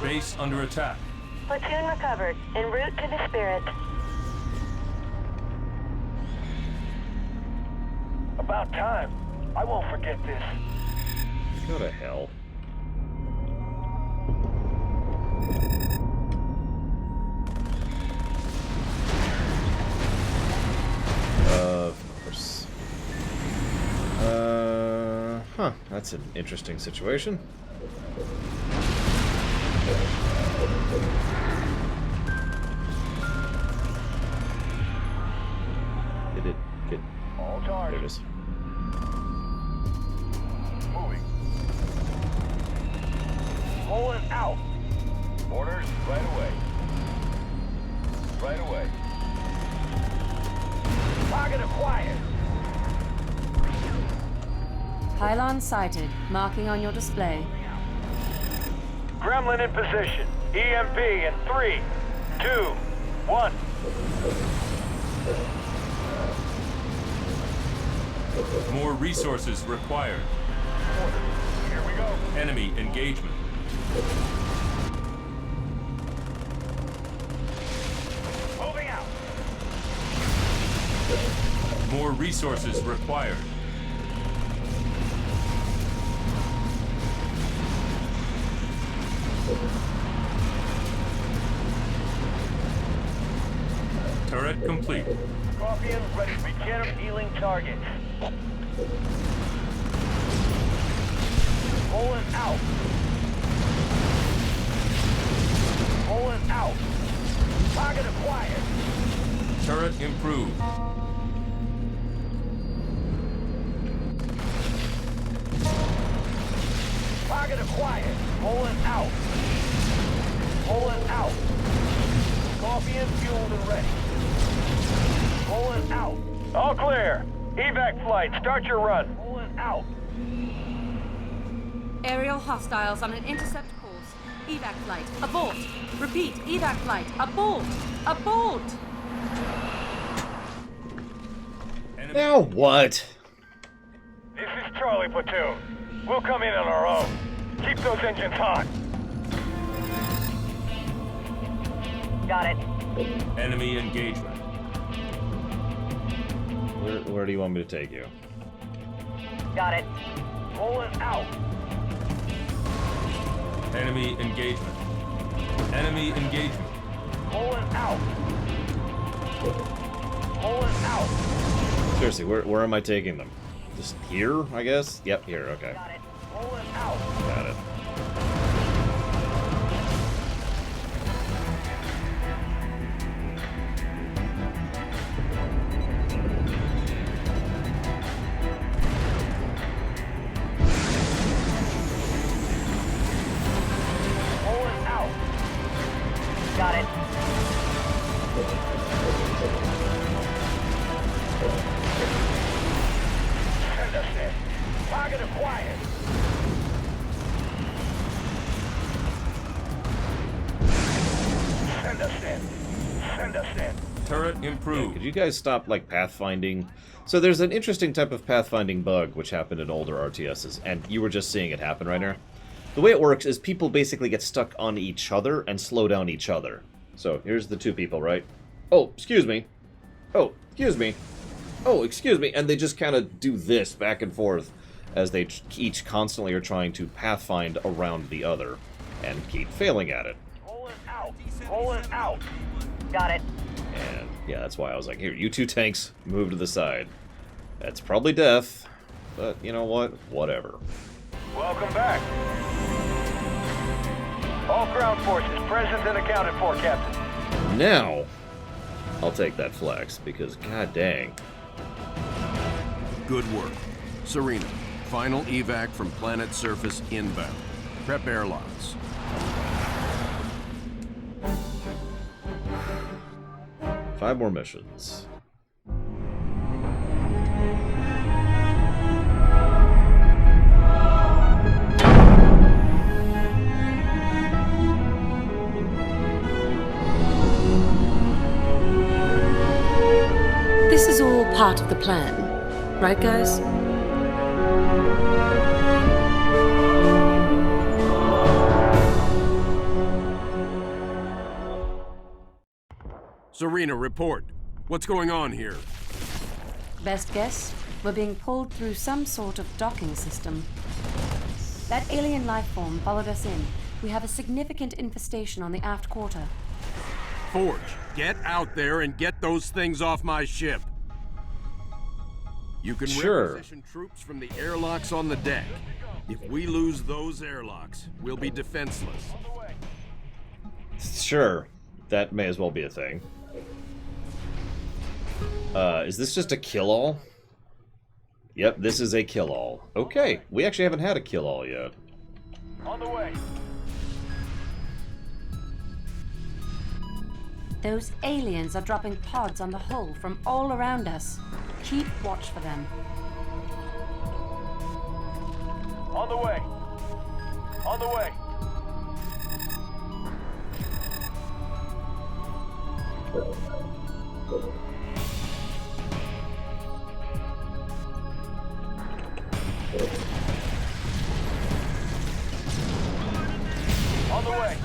Base under attack. Platoon recovered. En route to the Spirit. About time. I won't forget this. Go to hell. Huh, that's an interesting situation. Did it get... All charged. There it is. Moving. Pulling out. Orders right away. Right away. Target acquired. Pylon sighted. Marking on your display. Gremlin in position. EMP in 3, 2, 1. More resources required. Here we go. Enemy engagement. Moving out. More resources required. Turret complete. Scorpion ready to begin healing targets. Pulling out. Pulling out. Target acquired. Turret improved. Target acquired. Pulling out. Pulling out. Scorpion fueled and ready. Pulling out. All clear. Evac flight, start your run. Pulling out. Aerial hostiles on an intercept course. Evac flight, abort. Repeat, evac flight, abort. Abort. Now what? This is Charlie Platoon. We'll come in on our own. Keep those engines hot. Got it. Enemy engagement. Where do you want me to take you? Got it. Pulling out. Enemy engagement. Enemy engagement. Pulling out. Pulling out. Seriously, where am I taking them? Just here, I guess? Yep, here, okay. Got it. Pulling out. Got it. Pulling out. Got it. Send us in. Target acquired. Send us in. Send us in. Turret improved. Could you guys stop, like, pathfinding? So there's an interesting type of pathfinding bug which happened in older RTSs, and you were just seeing it happen right now. The way it works is people basically get stuck on each other and slow down each other. So here's the two people, right? Oh, excuse me. Oh, excuse me. Oh, excuse me. And they just kind of do this back and forth as they each constantly are trying to pathfind around the other and keep failing at it. Pulling out. Pulling out. Got it. And yeah, that's why I was like, here, you two tanks, move to the side. That's probably death, but you know what? Whatever. Welcome back. All ground forces present and accounted for, Captain. Now, I'll take that flex, because god dang. Good work. Serena, final evac from planet surface inbound. Prep airlocks. Five more missions. This is all part of the plan, right, guys? Serena, report. What's going on here? Best guess, we're being pulled through some sort of docking system. That alien life form followed us in. We have a significant infestation on the aft quarter. Forge, get out there and get those things off my ship. You can Sure. requisition troops from the airlocks on the deck. If we lose those airlocks, we'll be defenseless. Sure. That may as well be a thing. Is this just a kill-all? Yep, this is a kill-all. Okay, we actually haven't had a kill-all yet. On the way. Those aliens are dropping pods on the hull from all around us. Keep watch for them. On the way. On the way. On the way.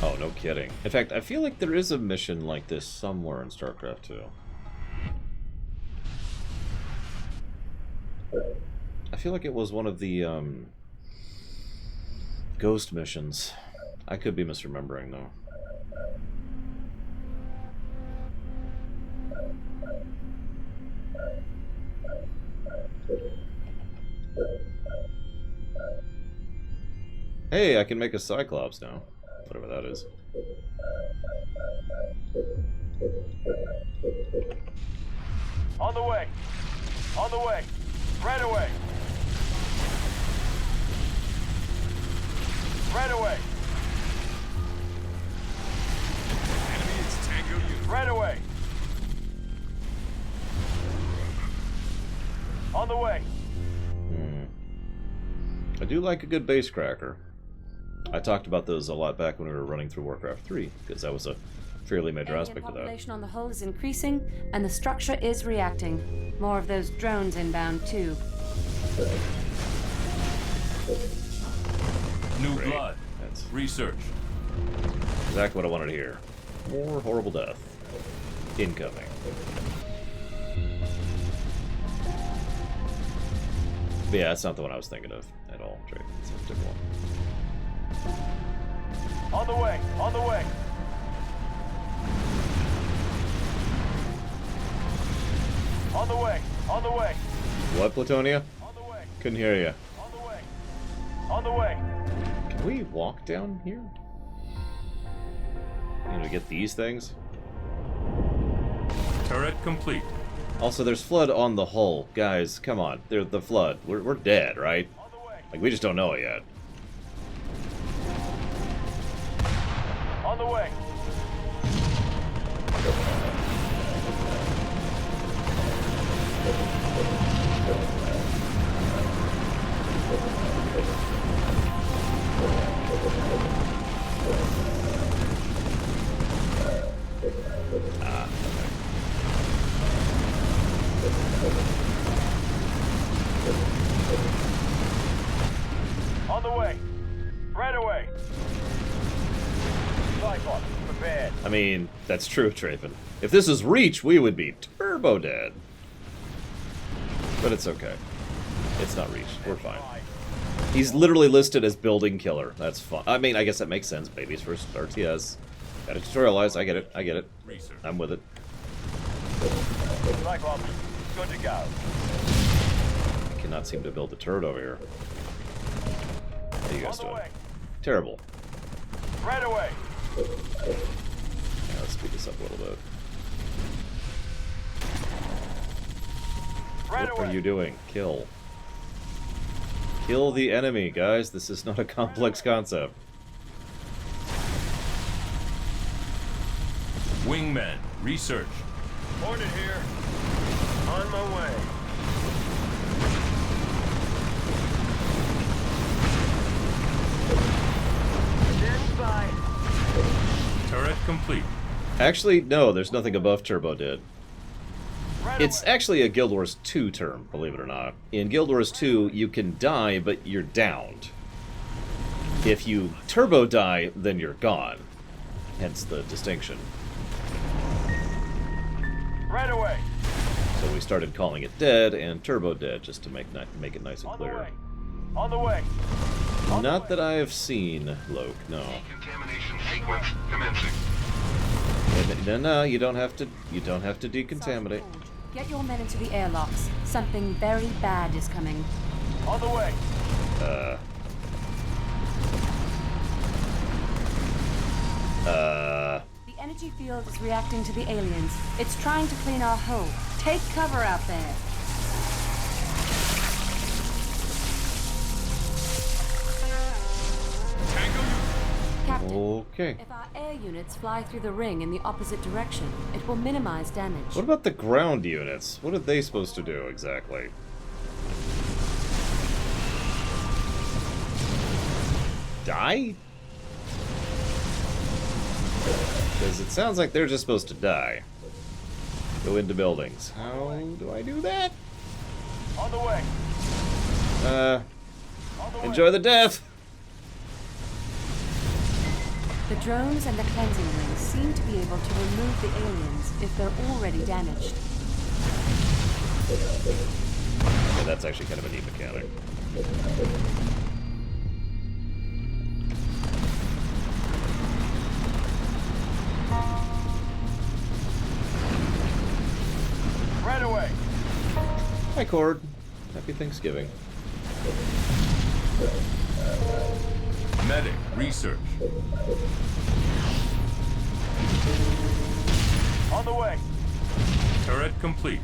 Oh, no kidding. In fact, I feel like there is a mission like this somewhere in StarCraft 2. I feel like it was one of the, ghost missions. I could be misremembering, though. Hey, I can make a Cyclops now. Whatever that is. On the way. On the way. Right away. Right away. Enemy is Tango Unit. Right away. On the way. I do like a good base cracker. I talked about those a lot back when we were running through Warcraft 3, because that was a fairly major aspect of that. Population on the hull is increasing, and the structure is reacting. More of those drones inbound, too. New Great. blood. That's Research. exactly what I wanted to hear. More horrible death. Incoming. But yeah, that's not the one I was thinking of at all, Drake. It's a different one. On the way. On the way. On the way. On the way. What, Platonia? On the way. Couldn't hear you. On the way. On the way. Can we walk down here? You know, to get these things? Turret complete. Also, there's Flood on the hull. Guys, come on. They're the Flood. We're dead, right? Like, we just don't know it yet. On the way. On the way. Right away. Cyclops, prepared. I mean, that's true, Traven. If this is Reach, we would be turbo dead. But it's okay. It's not Reach. We're fine. He's literally listed as building killer. That's fun. I mean, I guess that makes sense. Baby's first RTS. Gotta tutorialize. I get it. I get it. I'm with it. Cyclops, good to go. I cannot seem to build a turret over here. How are you guys doing? Terrible. Right away. Yeah, let's speed this up a little bit. Right What are you doing? Kill. Kill the enemy, guys. This is not a complex concept. Wingmen. Research. Hornet here. On my way. Stand by. Turret complete. Actually, no, there's nothing above Turbo Dead. It's actually a Guild Wars 2 term, believe it or not. In Guild Wars 2, you can die, but you're downed. If you turbo die, then you're gone. Hence the distinction. Right away. So we started calling it Dead and Turbo Dead, just to make it nice and clear. On the way. Not that I have seen, Loke, no. Contamination sequence commencing. No, you don't have to decontaminate. Get your men into the airlocks. Something very bad is coming. On the way. The energy field is reacting to the aliens. It's trying to clean our hull. Take cover out there. Captain, Okay. if our air units fly through the ring in the opposite direction, it will minimize damage. What about the ground units? What are they supposed to do exactly? Die? Because it sounds like they're just supposed to die. Go into buildings. How do I do that? On the way. Enjoy the death! The drones and the cleansing rings seem to be able to remove the aliens if they're already damaged. Yeah, that's actually kind of a neat mechanic. Right away. Hi, Cord. Happy Thanksgiving. Medic, research. On the way. Turret complete.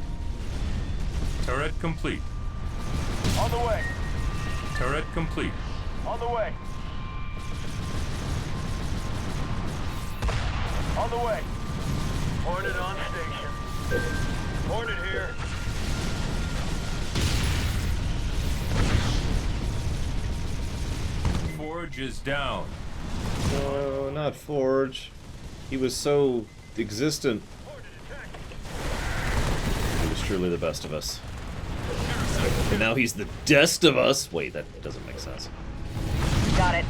Turret complete. On the way. Turret complete. On the way. On the way. Hornet on station. Hornet here. Forge is down. No, not Forge. He was so existent. He was truly the best of us. And now he's the dest of us. Wait, that doesn't make sense. Got it.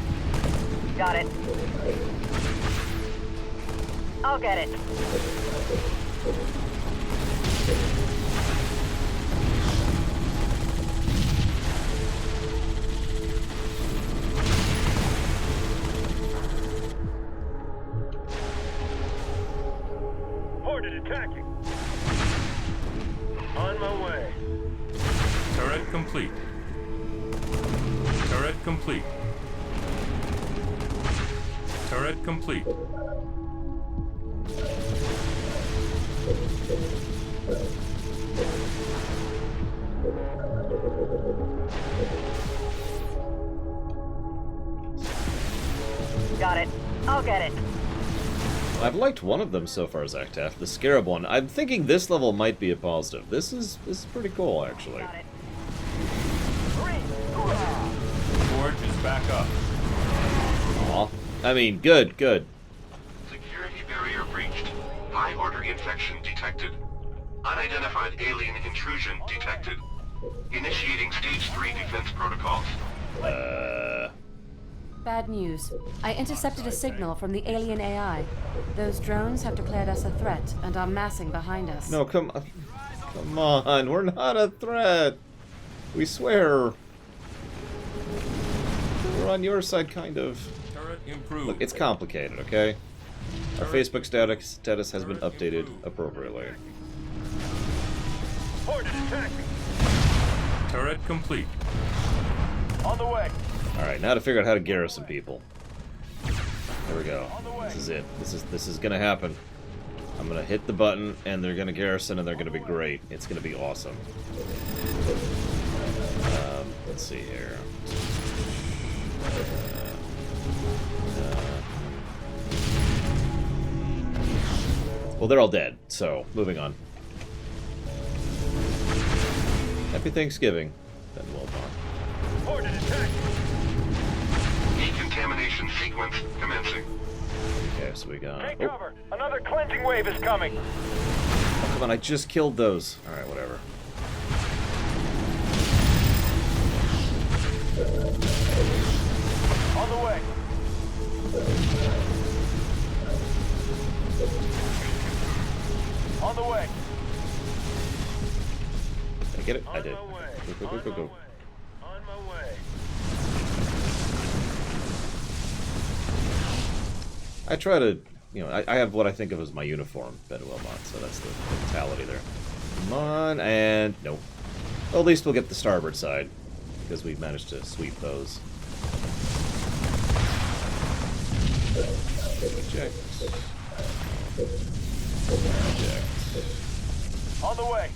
Got it. I'll get it. Hornet attacking. On my way. Turret complete. Turret complete. Turret complete. Got it. I'll get it. I've liked one of them so far, Zactaf, the Scarab one. I'm thinking this level might be a positive. This is pretty cool, actually. Forge is back up. Aw. I mean, good. Security barrier breached. High order infection detected. Unidentified alien intrusion detected. Initiating stage 3 defense protocols. Bad news. I intercepted a signal from the alien AI. Those drones have declared us a threat and are massing behind us. No, come on, we're not a threat. We swear. We're on your side, kind of. Turret improved. Look, it's complicated, okay? Our Facebook status has been updated appropriately. Hornet attacking. Turret complete. On the way. Alright, now to figure out how to garrison people. There we go. This is it. This is gonna happen. I'm gonna hit the button, and they're gonna garrison, and they're gonna be great. It's gonna be awesome. Let's see here. Well, they're all dead, so moving on. Happy Thanksgiving, Ben Wilbon. Hornet attack. Decontamination sequence commencing. Okay, so we got. Take cover. Another cleansing wave is coming. Oh, come on, I just killed those. Alright, whatever. On the way. On the way. Did I get it? I did. Go. On my way. I try to, you know, I have what I think of as my uniform, Ben Wilmot, so that's the mentality there. Come on, and nope. Well, at least we'll get the starboard side, because we've managed to sweep those. Eject. Eject. On the way.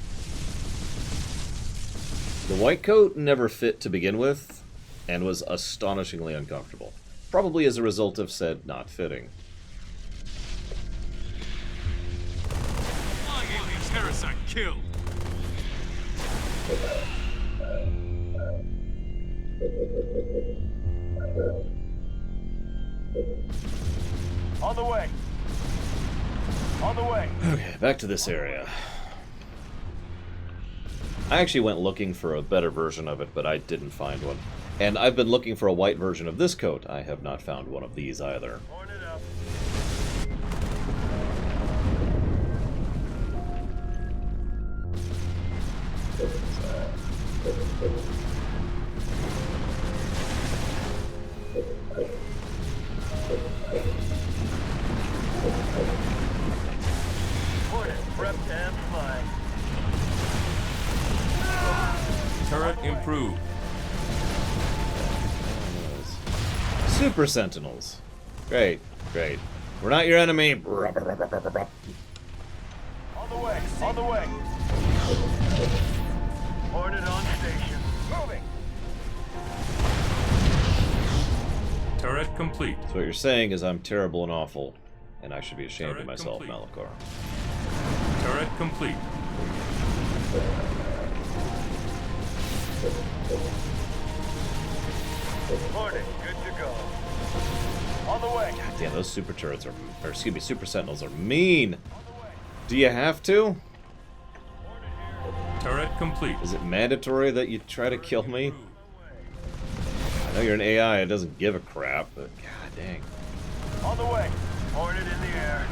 The white coat never fit to begin with, and was astonishingly uncomfortable. Probably as a result of said not fitting. Aliens Harrison killed. On the way. On the way. Okay, back to this area. I actually went looking for a better version of it, but I didn't find one. And I've been looking for a white version of this coat. I have not found one of these either. Prepped and flying. Turret improved. Super Sentinels. Great, great. We're not your enemy. On the way. On the way. Hornet on station. Moving. Turret complete. So what you're saying is I'm terrible and awful, and I should be ashamed of myself, Malachor. Turret complete. Hornet, good to go. On the way. God damn, those super turrets are, or excuse me, super sentinels are mean. Do you have to? Turret complete. Is it mandatory that you try to kill me? I know you're an AI, it doesn't give a crap, but god dang. On the way. Hornet in the air.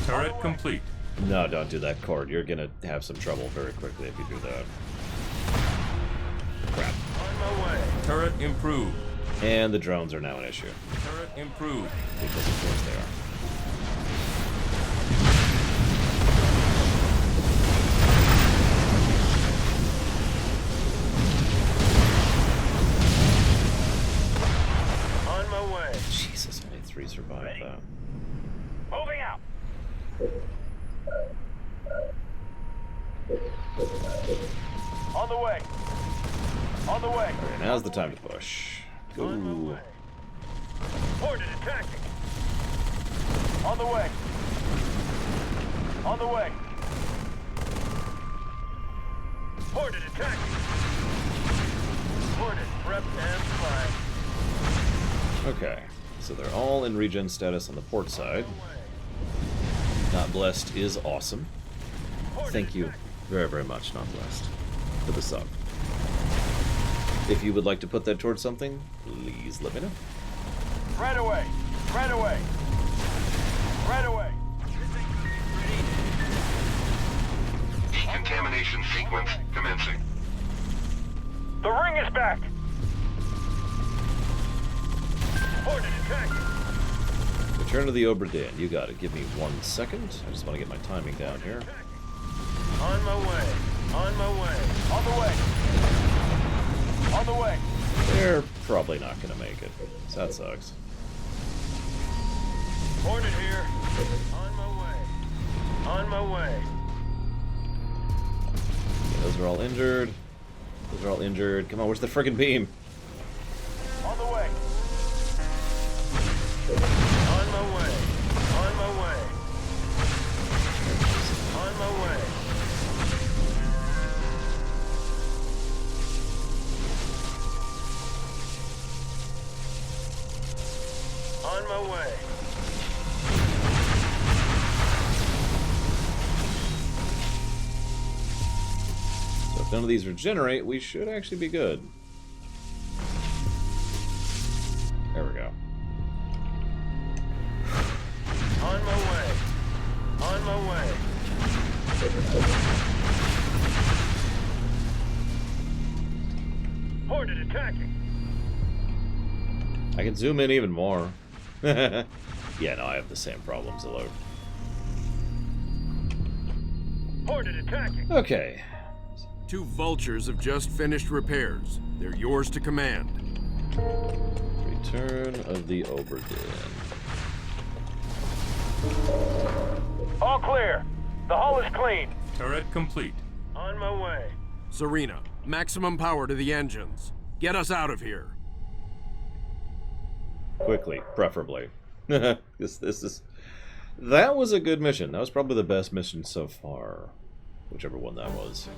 Turret complete. No, don't do that, Cord. You're gonna have some trouble very quickly if you do that. Crap. On my way. Turret improved. And the drones are now an issue. Turret improved. Because of course they are. On my way. Jesus, only 3 survived that. Moving out. On the way. On the way. Okay, now's the time to push. Ooh. Hornet attacking. On the way. On the way. Hornet attacking. Hornet prepped and flying. Okay, so they're all in regen status on the port side. Not Blessed is awesome. Thank you very, very much, Not Blessed, for the sub. If you would like to put that towards something, please let me know. Right away. Right away. Right away. Decontamination sequence commencing. The ring is back. Hornet attacking. Return to the Obra Dinn. You got it. Give me 1 second. I just want to get my timing down here. On my way. On my way. On the way. On the way. They're probably not going to make it. So that sucks. Hornet here. On my way. On my way. Yeah, those are all injured. Those are all injured. Come on, where's the friggin' beam? On the way. On my way. On my way. On my way. On my way. So if none of these regenerate, we should actually be good. There we go. On my way. On my way. Hornet attacking. I can zoom in even more. Yeah, no, I have the same problems, Alert. Hornet attacking. Okay. 2 vultures have just finished repairs. They're yours to command. Return of the Oberdin. All clear. The hull is clean. Turret complete. On my way. Serena, maximum power to the engines. Get us out of here. Quickly, preferably. This is... That was a good mission. That was probably the best mission so far. Whichever one that was.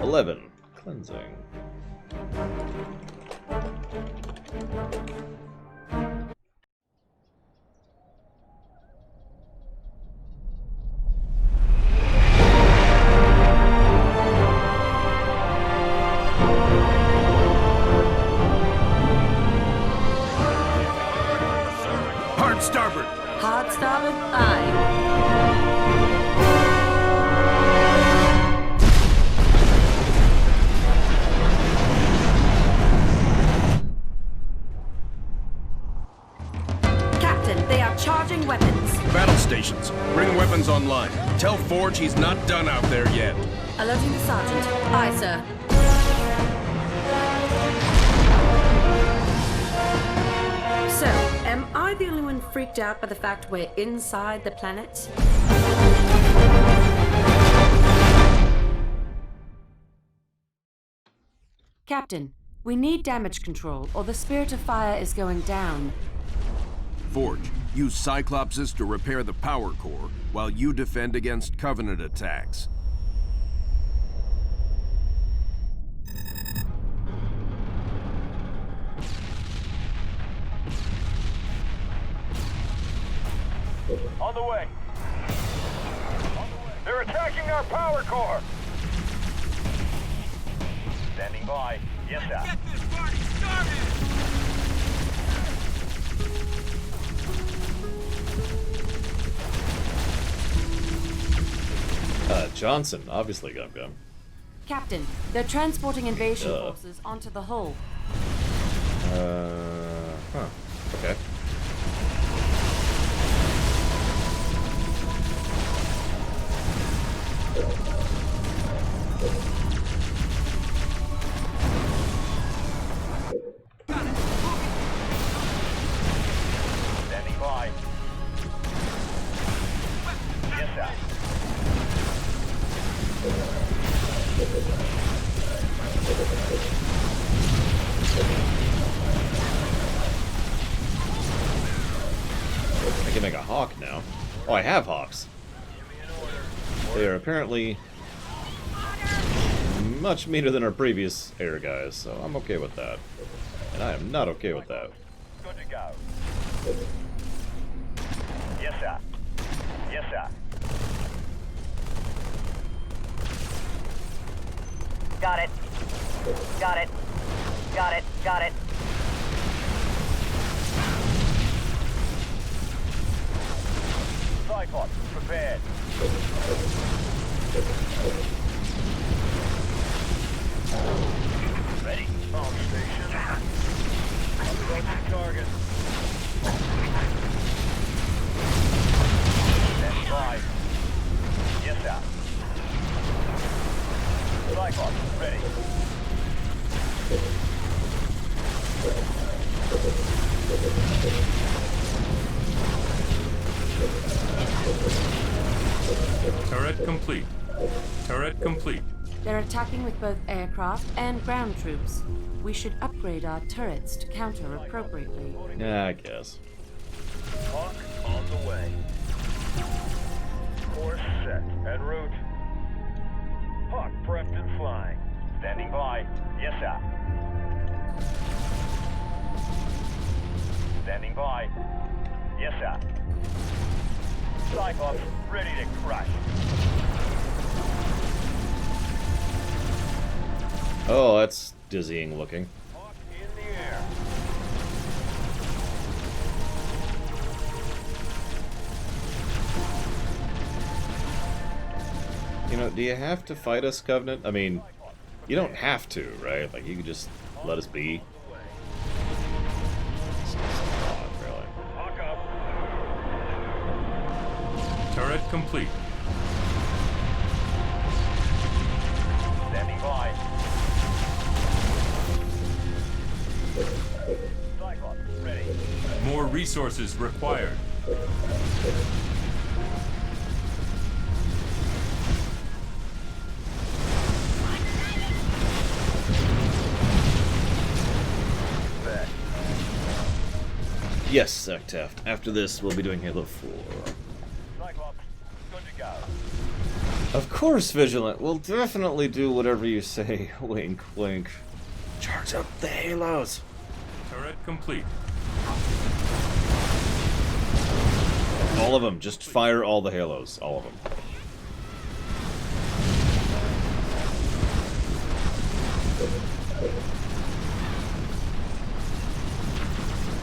11. Cleansing. Hard starboard! Hard starboard, aye. Captain, they are charging weapons. Battle stations, bring weapons online. Tell Forge he's not done out there yet. Alerting the sergeant. Aye, sir. So, am I the only one freaked out by the fact we're inside the planet? Captain, we need damage control, or the Spirit of Fire is going down. Forge, use Cyclopses to repair the power core while you defend against Covenant attacks. On the way. They're attacking our power core. Standing by. Yes, sir. Get this party started! Johnson, obviously Gum-Gum. Captain, they're transporting invasion forces onto the hull. Huh. Okay. Standing by. Yes, sir. I can make a hawk now. Oh, I have hawks. They are apparently much meaner than our previous air guys, so I'm okay with that. And I am not okay with that. Good to go. Yes, sir. Yes, sir. Got it. Got it. Got it. Got it. Cyclops, prepared. Ready? On station. Approaching target. Stand by. Yes, sir. Cyclops, ready. Turret complete. Turret complete. They're attacking with both aircraft and ground troops. We should upgrade our turrets to counter appropriately. Yeah, I guess. Hawk on the way. Course set en route. Hawk prepped and flying. Standing by. Yes, sir. Standing by. Yes, sir. Cyclops ready to crush. Oh, that's dizzying looking. Hawk in the air. You know, do you have to fight us, Covenant? I mean, you don't have to, right? Like, you could just let us be. complete. Standing by. Cyclops, ready. More resources required. Yes, Sectaft. After this, we'll be doing Halo 4. Cyclops, good to go. Of course, Vigilant. We'll definitely do whatever you say. Wink, wink. Charge up the Halos. Turret complete. All of them. Just fire all the Halos. All of them.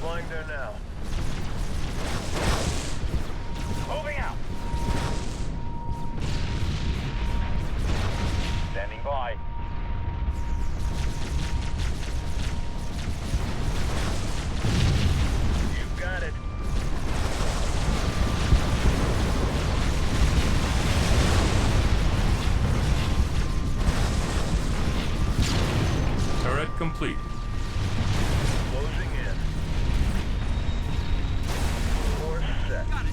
Flying there now. Moving out. Standing by. You got it. Turret complete. Closing in. Course set. Got it.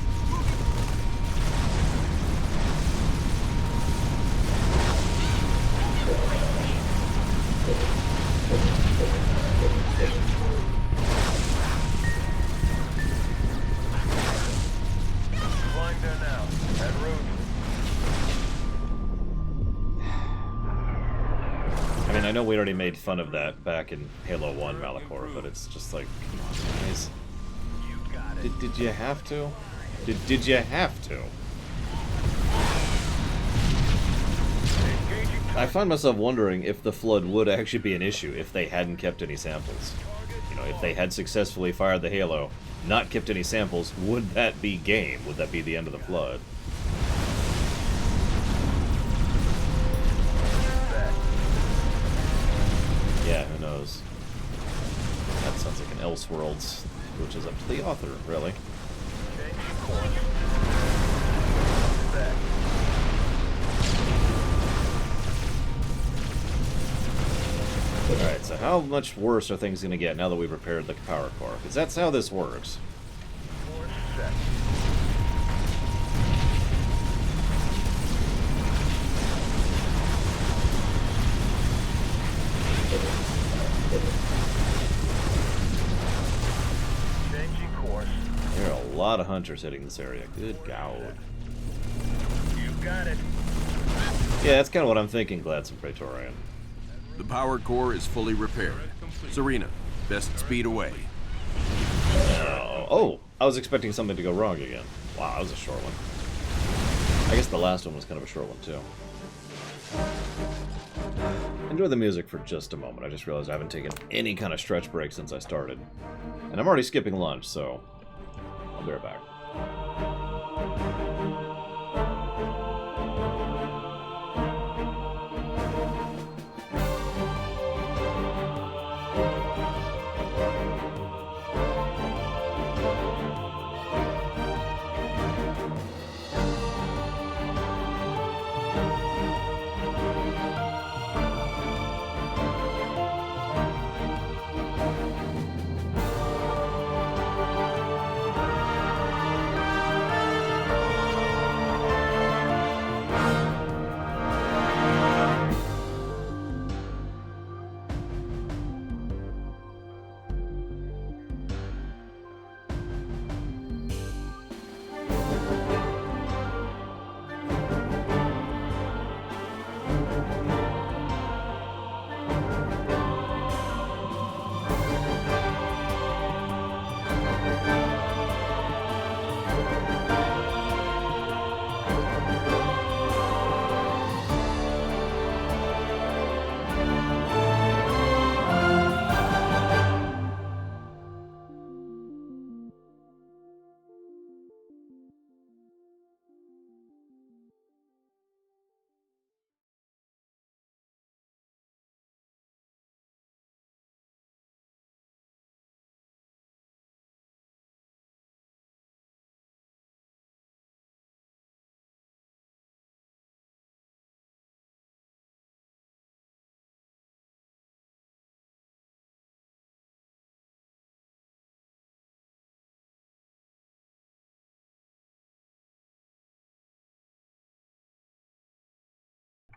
Flying there now. En route. I mean, I know we already made fun of that back in Halo 1 Malachor, but it's just like, come on, guys. Did you have to? Did you have to? I find myself wondering if the Flood would actually be an issue if they hadn't kept any samples. You know, if they had successfully fired the Halo, not kept any samples, would that be game? Would that be the end of the Flood? Yeah, who knows? That sounds like an Elseworlds, which is up to the author, really. Alright, so how much worse are things going to get now that we've repaired the power core? Because that's how this works. Changing course. There are a lot of hunters hitting this area. Good God. You got it. Yeah, that's kind of what I'm thinking, Gladsome Praetorian. The power core is fully repaired. Serena, best speed away. Oh, I was expecting something to go wrong again. Wow, that was a short one. I guess the last one was kind of a short one, too. Enjoy the music for just a moment. I just realized I haven't taken any kind of stretch break since I started. And I'm already skipping lunch, so I'll be right back.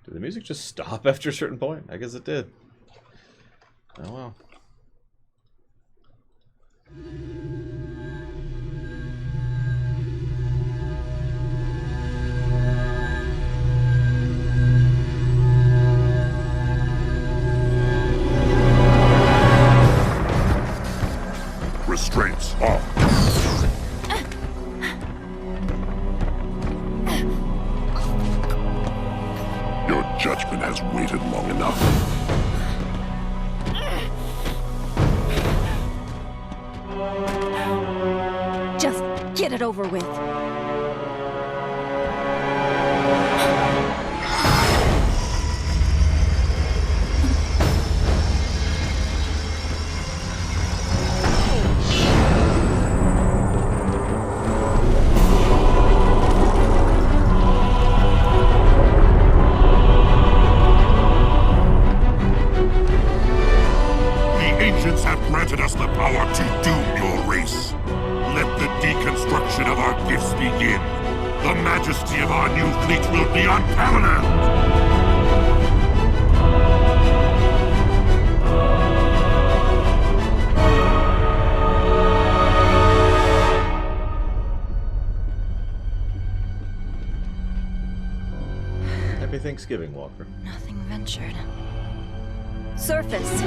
Did the music just stop after a certain point? I guess it did. Oh well. Restraints off. Your judgment has waited long enough. Just get it over with. Ancients have granted us the power to doom your race. Let the deconstruction of our gifts begin. The majesty of our new fleet will be unparalleled. Happy Thanksgiving, Walker. Nothing ventured. Surface.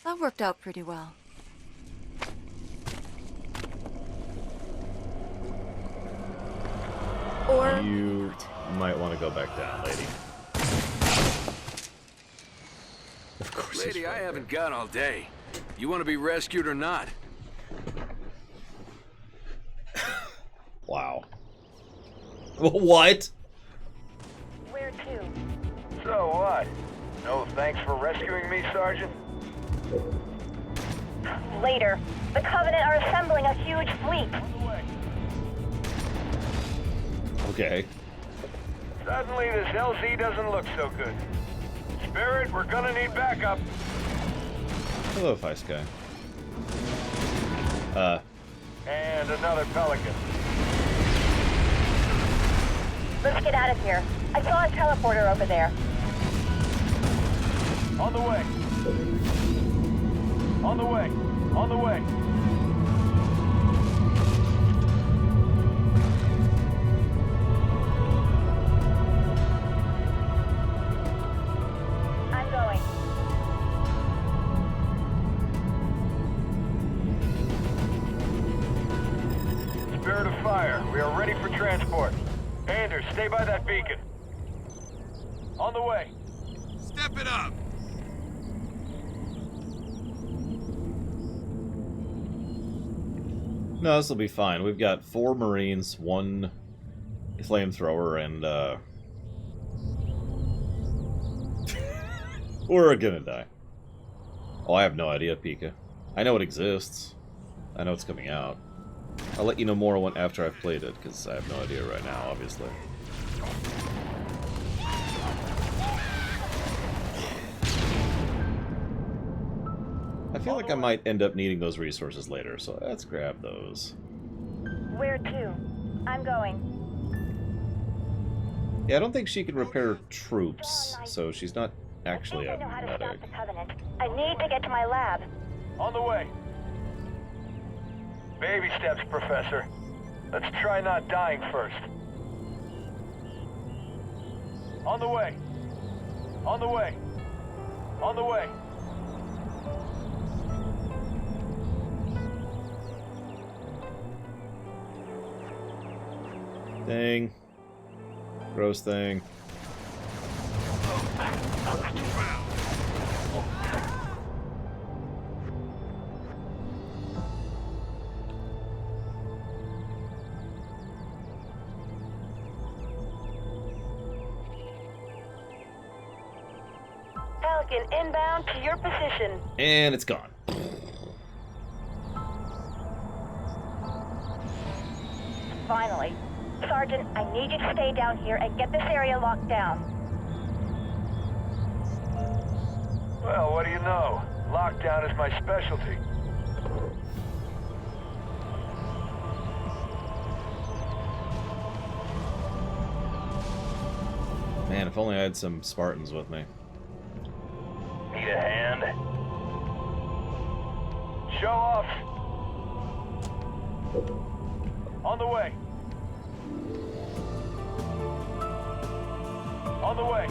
That worked out pretty well. Or you might want to go back down, lady. Of course. Lady, I haven't got all day. You want to be rescued or not? Wow. What? Where to? So what? No thanks for rescuing me, Sergeant? Later. The Covenant are assembling a huge fleet. Okay. Suddenly this LZ doesn't look so good. Spirit, we're gonna need backup. Hello, Feist guy. And another Pelican. Let's get out of here. I saw a teleporter over there. On the way. On the way. On the way. I'm going. Spirit of fire, we are ready for transport. Anders, stay by that beacon. On the way. Step it up. No, this will be fine. We've got 4 Marines, 1 flamethrower, and we're gonna die. Oh, I have no idea, Pika. I know it exists. I know it's coming out. I'll let you know more after I've played it, because I have no idea right now, obviously. I feel like I might end up needing those resources later, so let's grab those. Where to? I'm going. Yeah, I don't think she can repair troops, so she's not actually a medic. The Covenant. I need to get to my lab. On the way. Baby steps, Professor. Let's try not dying first. On the way. On the way. On the way. Thing. Gross thing. Pelican inbound to your position. And it's gone. Finally. Sergeant, I need you to stay down here and get this area locked down. Well, what do you know? Lockdown is my specialty. Man, if only I had some Spartans with me. Need a hand? Show off. On the way. On the way.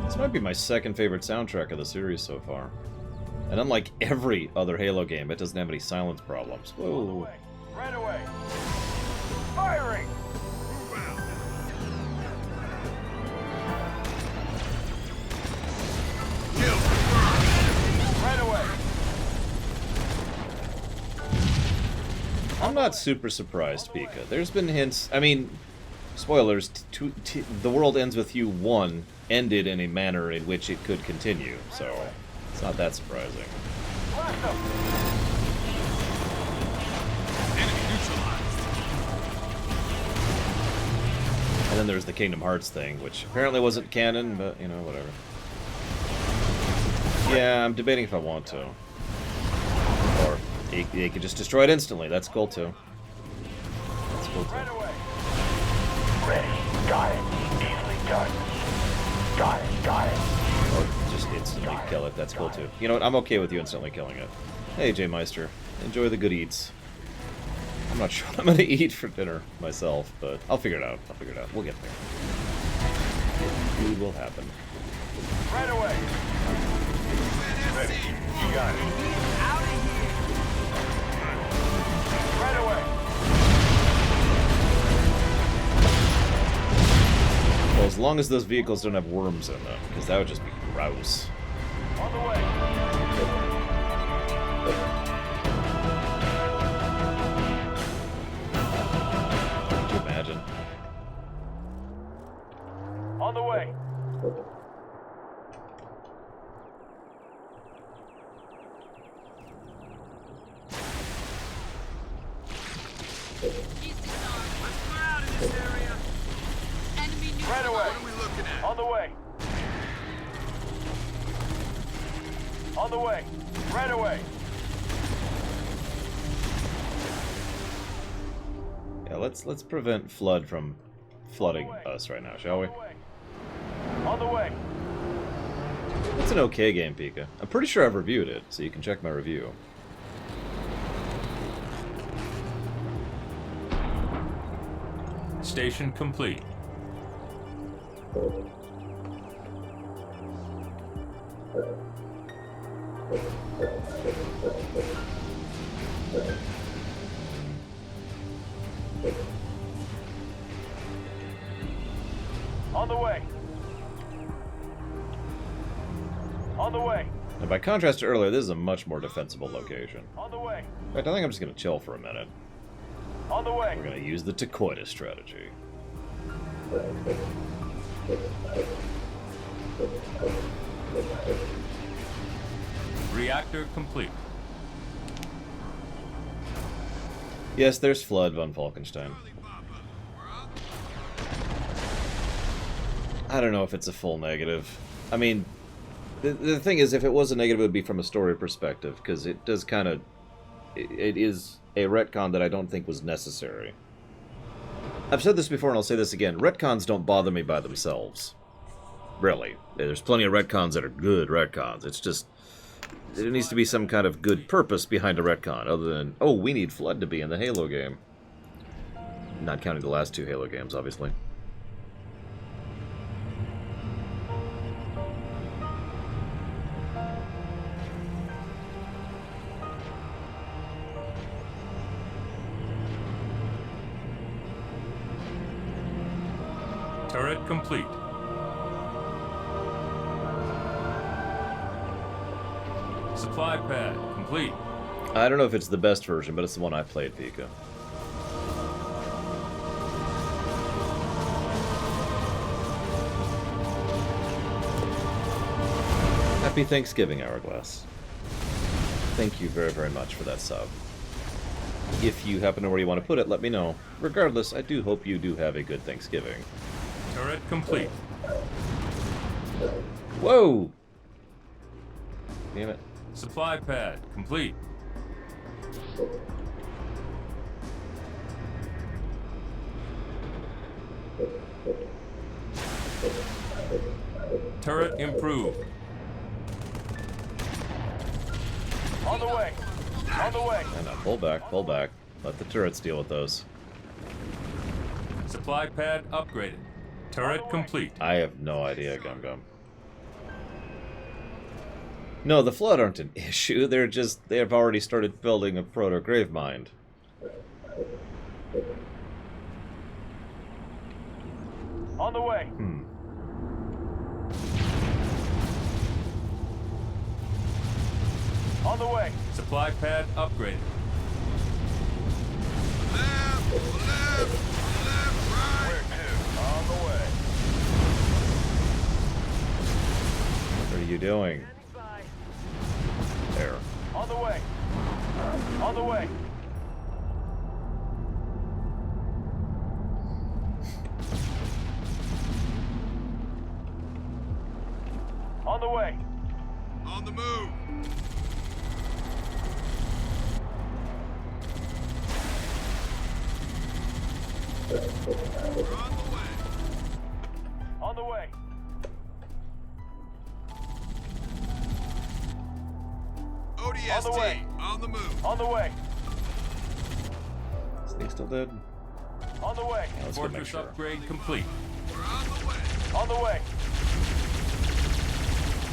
This might be my second favorite soundtrack of the series so far. And unlike every other Halo game, it doesn't have any silence problems. Whoa. Right away. Firing. Right away. I'm not super surprised, Pika. There's been hints. I mean, spoilers, The World Ends With You 1 ended in a manner in which it could continue, so it's not that surprising. And then there's the Kingdom Hearts thing, which apparently wasn't canon, but, you know, whatever. Yeah, I'm debating if I want to. Or they could just destroy it instantly. That's cool, too. That's cool, too. Ready. Got it. Easily done. Got it. Got it. Or just instantly kill it. That's cool, too. You know what? I'm okay with you instantly killing it. Hey, J Meister. Enjoy the good eats. I'm not sure what I'm going to eat for dinner myself, but I'll figure it out. I'll figure it out. We'll get there. Food will happen. Right away. Ready. You got it. Out of here. Right away. Well, as long as those vehicles don't have worms in them, because that would just be gross. On the way. Could you imagine? On the way. Right away. What are we looking at? On the way. On the way. Right away. Yeah, let's prevent Flood from flooding us right now, shall we? On the way. It's an okay game, Pika. I'm pretty sure I've reviewed it, so you can check my review. Station complete. On the way. On the way. Now, by contrast to earlier, this is a much more defensible location. On the way. In fact, I think I'm just going to chill for a minute. On the way. We're going to use the Takoitis strategy. Reactor complete. Yes, there's Flood von Falkenstein. I don't know if it's a full negative. I mean, the thing is, if it was a negative, it would be from a story perspective, because it does kind of... It is a retcon that I don't think was necessary. I've said this before, and I'll say this again. Retcons don't bother me by themselves. Really. There's plenty of retcons that are good retcons. It's just... There needs to be some kind of good purpose behind a retcon, other than, oh, we need Flood to be in the Halo game. Not counting the last two Halo games, obviously. Turret complete. Supply pad complete. I don't know if it's the best version, but it's the one I played, Pika. Happy Thanksgiving, Hourglass. Thank you very, very much for that sub. If you happen to know where you want to put it, let me know. Regardless, I do hope you do have a good Thanksgiving. Turret complete. Whoa! Damn it. Supply pad complete. Turret improved. On the way. On the way. No, pull back, pull back. Let the turrets deal with those. Supply pad upgraded. Turret complete. I have no idea, Gum Gum. No, the Flood aren't an issue. They have already started building a proto-grave mind. On the way. On the way. Supply pad upgraded. Where to? On the way. What are you doing? There. On the way. On the way. On the way. On the move. We're on the way. On the way. ODST. On the way. On the move. On the way. Is he still dead? On the way. Yeah, let's go make Fortress sure. upgrade complete. We're on the way. On the way.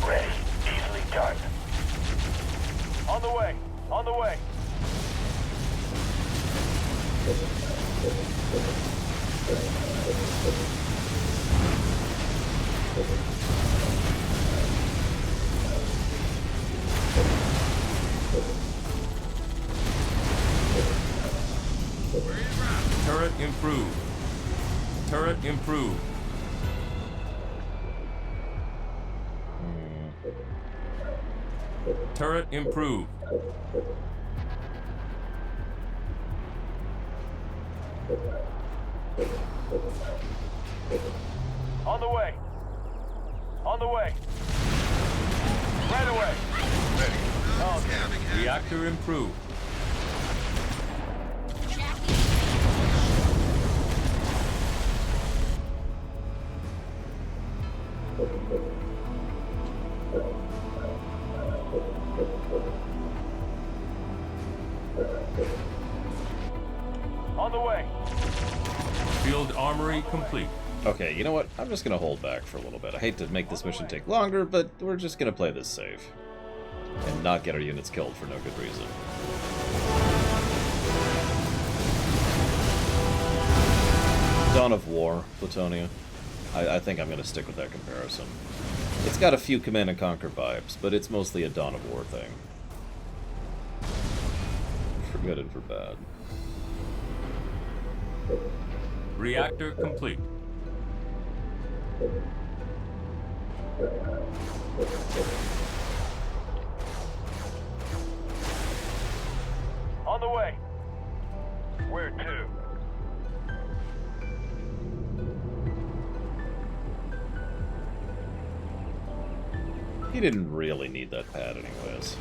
Ready. Easily done. On the way. On the way. Turret improved. Turret improved. Turret improved. On the way. On the way. Right away. Ready. Oh, Reactor improved. on the way. Field armory complete. Okay, you know what? I'm just gonna hold back for a little bit. I hate to make this mission take longer, but we're just gonna play this safe. And not get our units killed for no good reason. Dawn of War, Platonia. I think I'm gonna stick with that comparison. It's got a few Command and Conquer vibes, but it's mostly a Dawn of War thing. For good and for bad. Reactor complete. On the way. Where to? He didn't really need that pad anyways.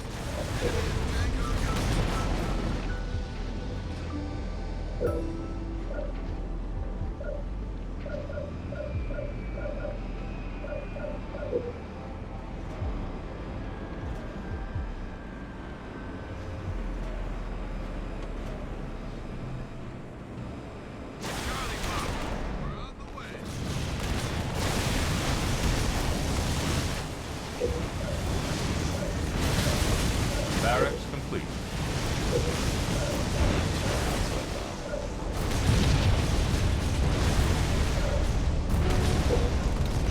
Barracks complete.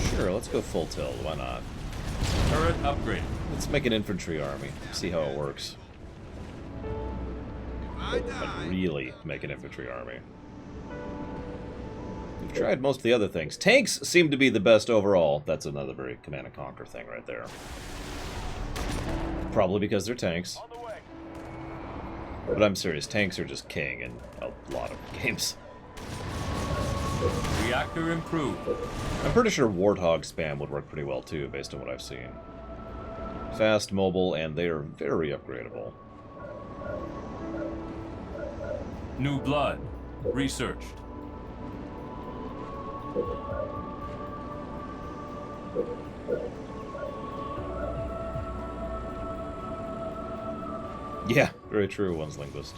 Sure, let's go full tilt. Why not? Turret upgrade. Let's make an infantry army. See how it works. Like really make an infantry army. We've tried most of the other things. Tanks seem to be the best overall. That's another very Command and Conquer thing right there. Probably because they're tanks. But I'm serious, tanks are just king in a lot of games. Reactor improved. I'm pretty sure Warthog spam would work pretty well too, based on what I've seen. Fast, mobile, and they are very upgradable. New blood. Researched. Yeah, very true, one's linguist.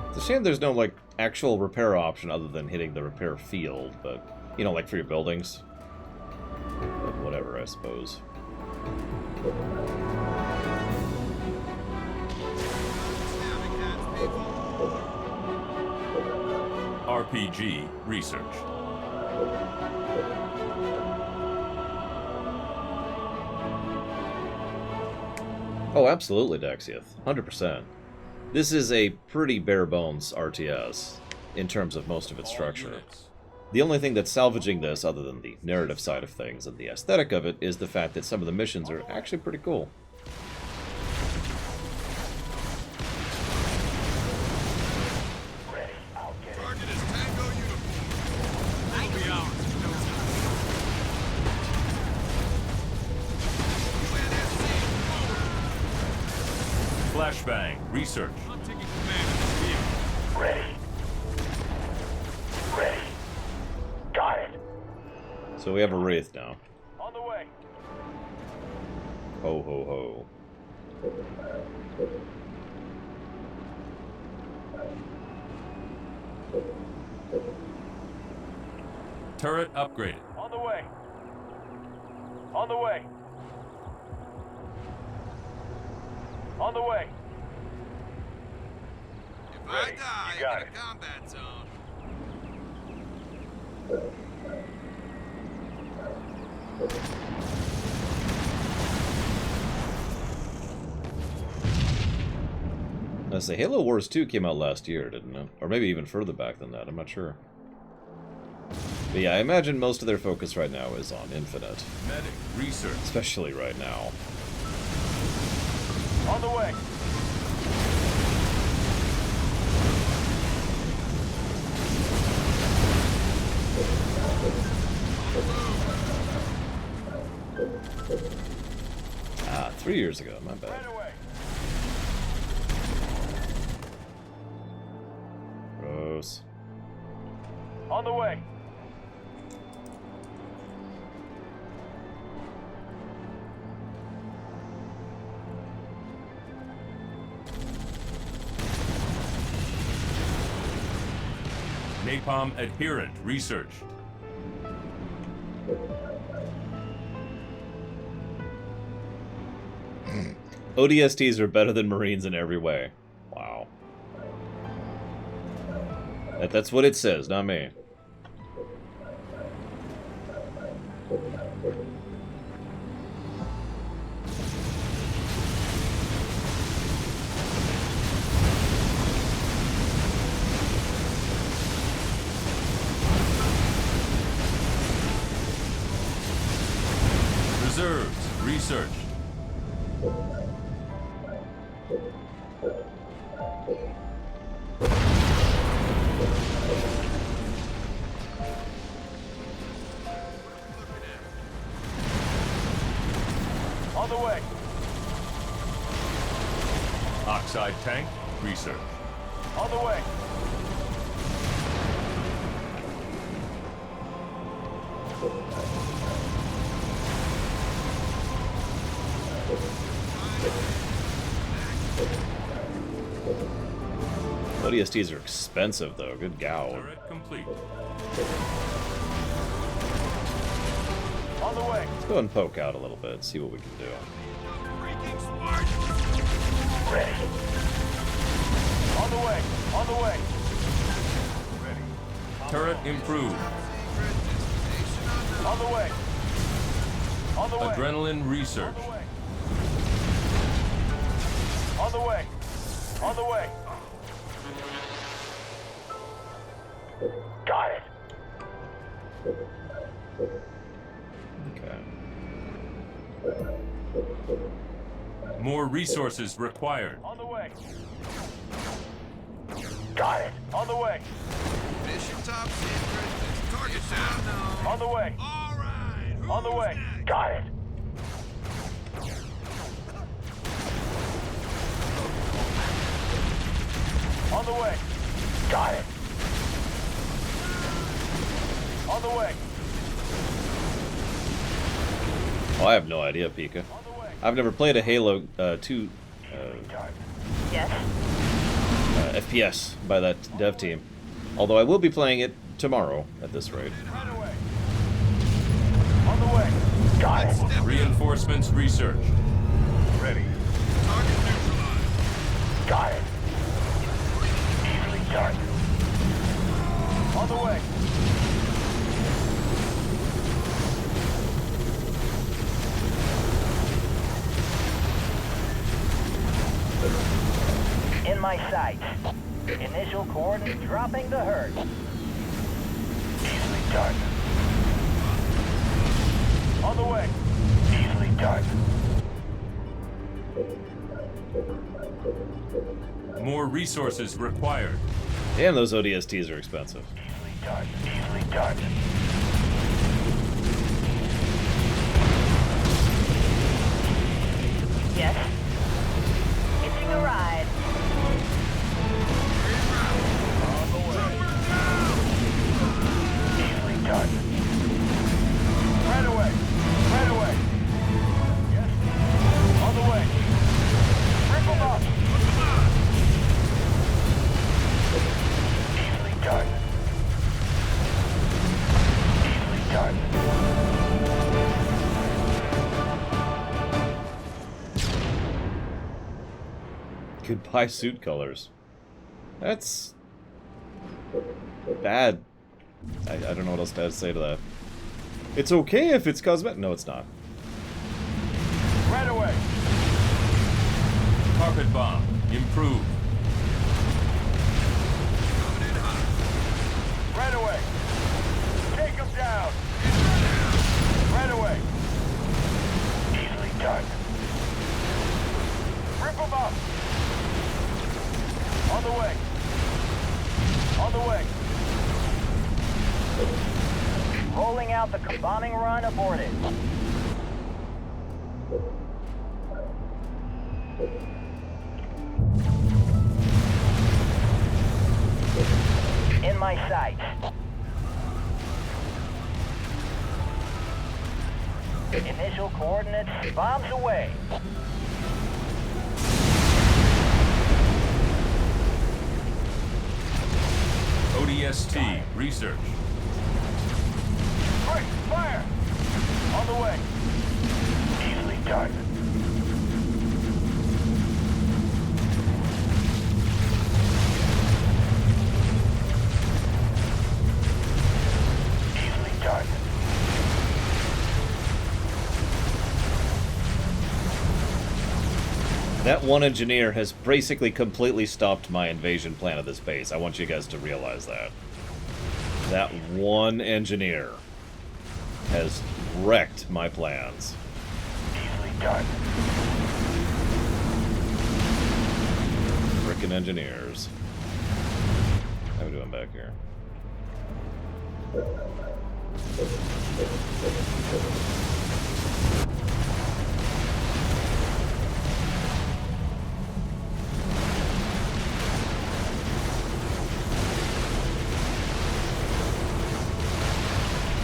It's a shame there's no, like, actual repair option other than hitting the repair field, but, you know, like for your buildings. But whatever, I suppose. RPG research. Oh, absolutely, Dexiath. 100%. This is a pretty bare-bones RTS, in terms of most of its structure. The only thing that's salvaging this, other than the narrative side of things and the aesthetic of it, is the fact that some of the missions are actually pretty cool. Target is Tango uniform. That'll be ours in no time. Flashbang research. I'm taking command of this vehicle. Ready. Ready. Got it. So we have a Wraith now. On the way. Ho ho ho. Turret upgraded. On the way. On the way. On the way. If I die in a combat zone. I say Halo Wars 2 came out last year, didn't it? Or maybe even further back than that, I'm not sure. But yeah, I imagine most of their focus right now is on Infinite. Medic research. Especially right now. On the way. Ah, 3 years ago, my bad. Right away. Gross. On the way. Napalm adherent research. ODSTs are better than Marines in every way. Wow. That's what it says, not me. Reserves research. On the way. Oxide tank research. On the way. ODSTs are expensive, though. Good gal. Turret complete. On the way. Let's go ahead and poke out a little bit, see what we can do. Freaking smart. Ready. On the way. On the way. Ready. Turret improved. On the way. On the way. Adrenaline research. On the way. On the way. Got it. Okay. More resources required. On the way. Got it. On the way. Mission top secret. Target down now. On the way. All right. On the way. Got it. On the way. Got it. On the way. Oh, I have no idea, Pika. I've never played a Halo 2 Yes? FPS by that dev team. Although I will be playing it tomorrow at this rate. On the way. Got it. Reinforcements research. Ready. Target neutralized. Got it. Easily done. On the way. In my sights. Initial coordinates dropping the herd. Easily done. On the way. Easily done. More resources required. Damn, those ODSTs are expensive. Easily done. Easily done. Yes? Hitching a ride. On the way. Easily done. Right away. Right away. Yes. On the way. Rip them up. Easily done. Easily done. Goodbye suit colors. That's bad. I don't know what else to say to that. It's okay if it's cosmetic. No, it's not. Right away. Carpet bomb. Improved. Right away. Take them down. Right away. Easily done. Rip them up. On the way. On the way. Rolling out the bombing run aborted. In my sights. Initial coordinates, bombs away. ODST research. Quick, fire! On the way. Easily done. Easily done. That one engineer has basically completely stopped my invasion plan of this base. I want you guys to realize that. That one engineer has wrecked my plans. Easily done. Frickin' engineers. How are we doing back here?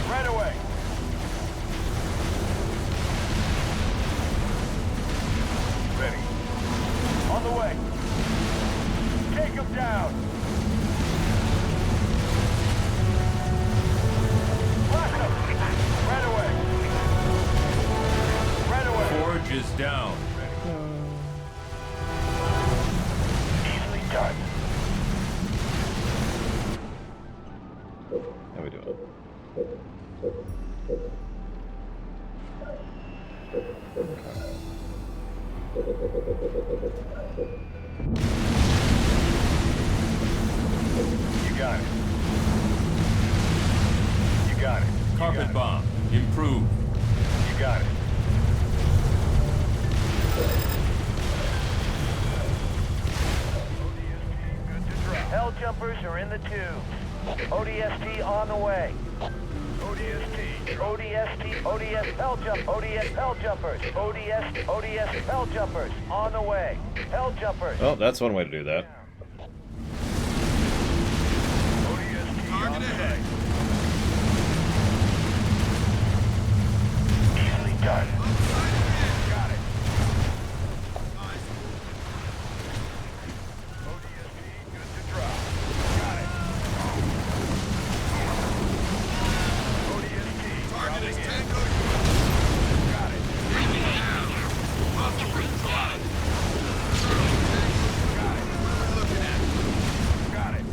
Right away. Ready. On the way. Take them down. Blast them. Right away. Right away. Forge is down. Easily done. How we doing? You got it. You got it. Carpet bomb. Improved. You got it. Hell jumpers are in the tube. ODST on the way. ODST. ODST. ODS hell jump. ODS hell jumpers. ODS hell jumpers on the way. Hell jumpers. Oh, that's one way to do that. ODST on the way. Easily done. Got it. ODST good to drop. Got it. ODST dropping in. Got it. Muscle got it. Got it. What are we looking at? Got it.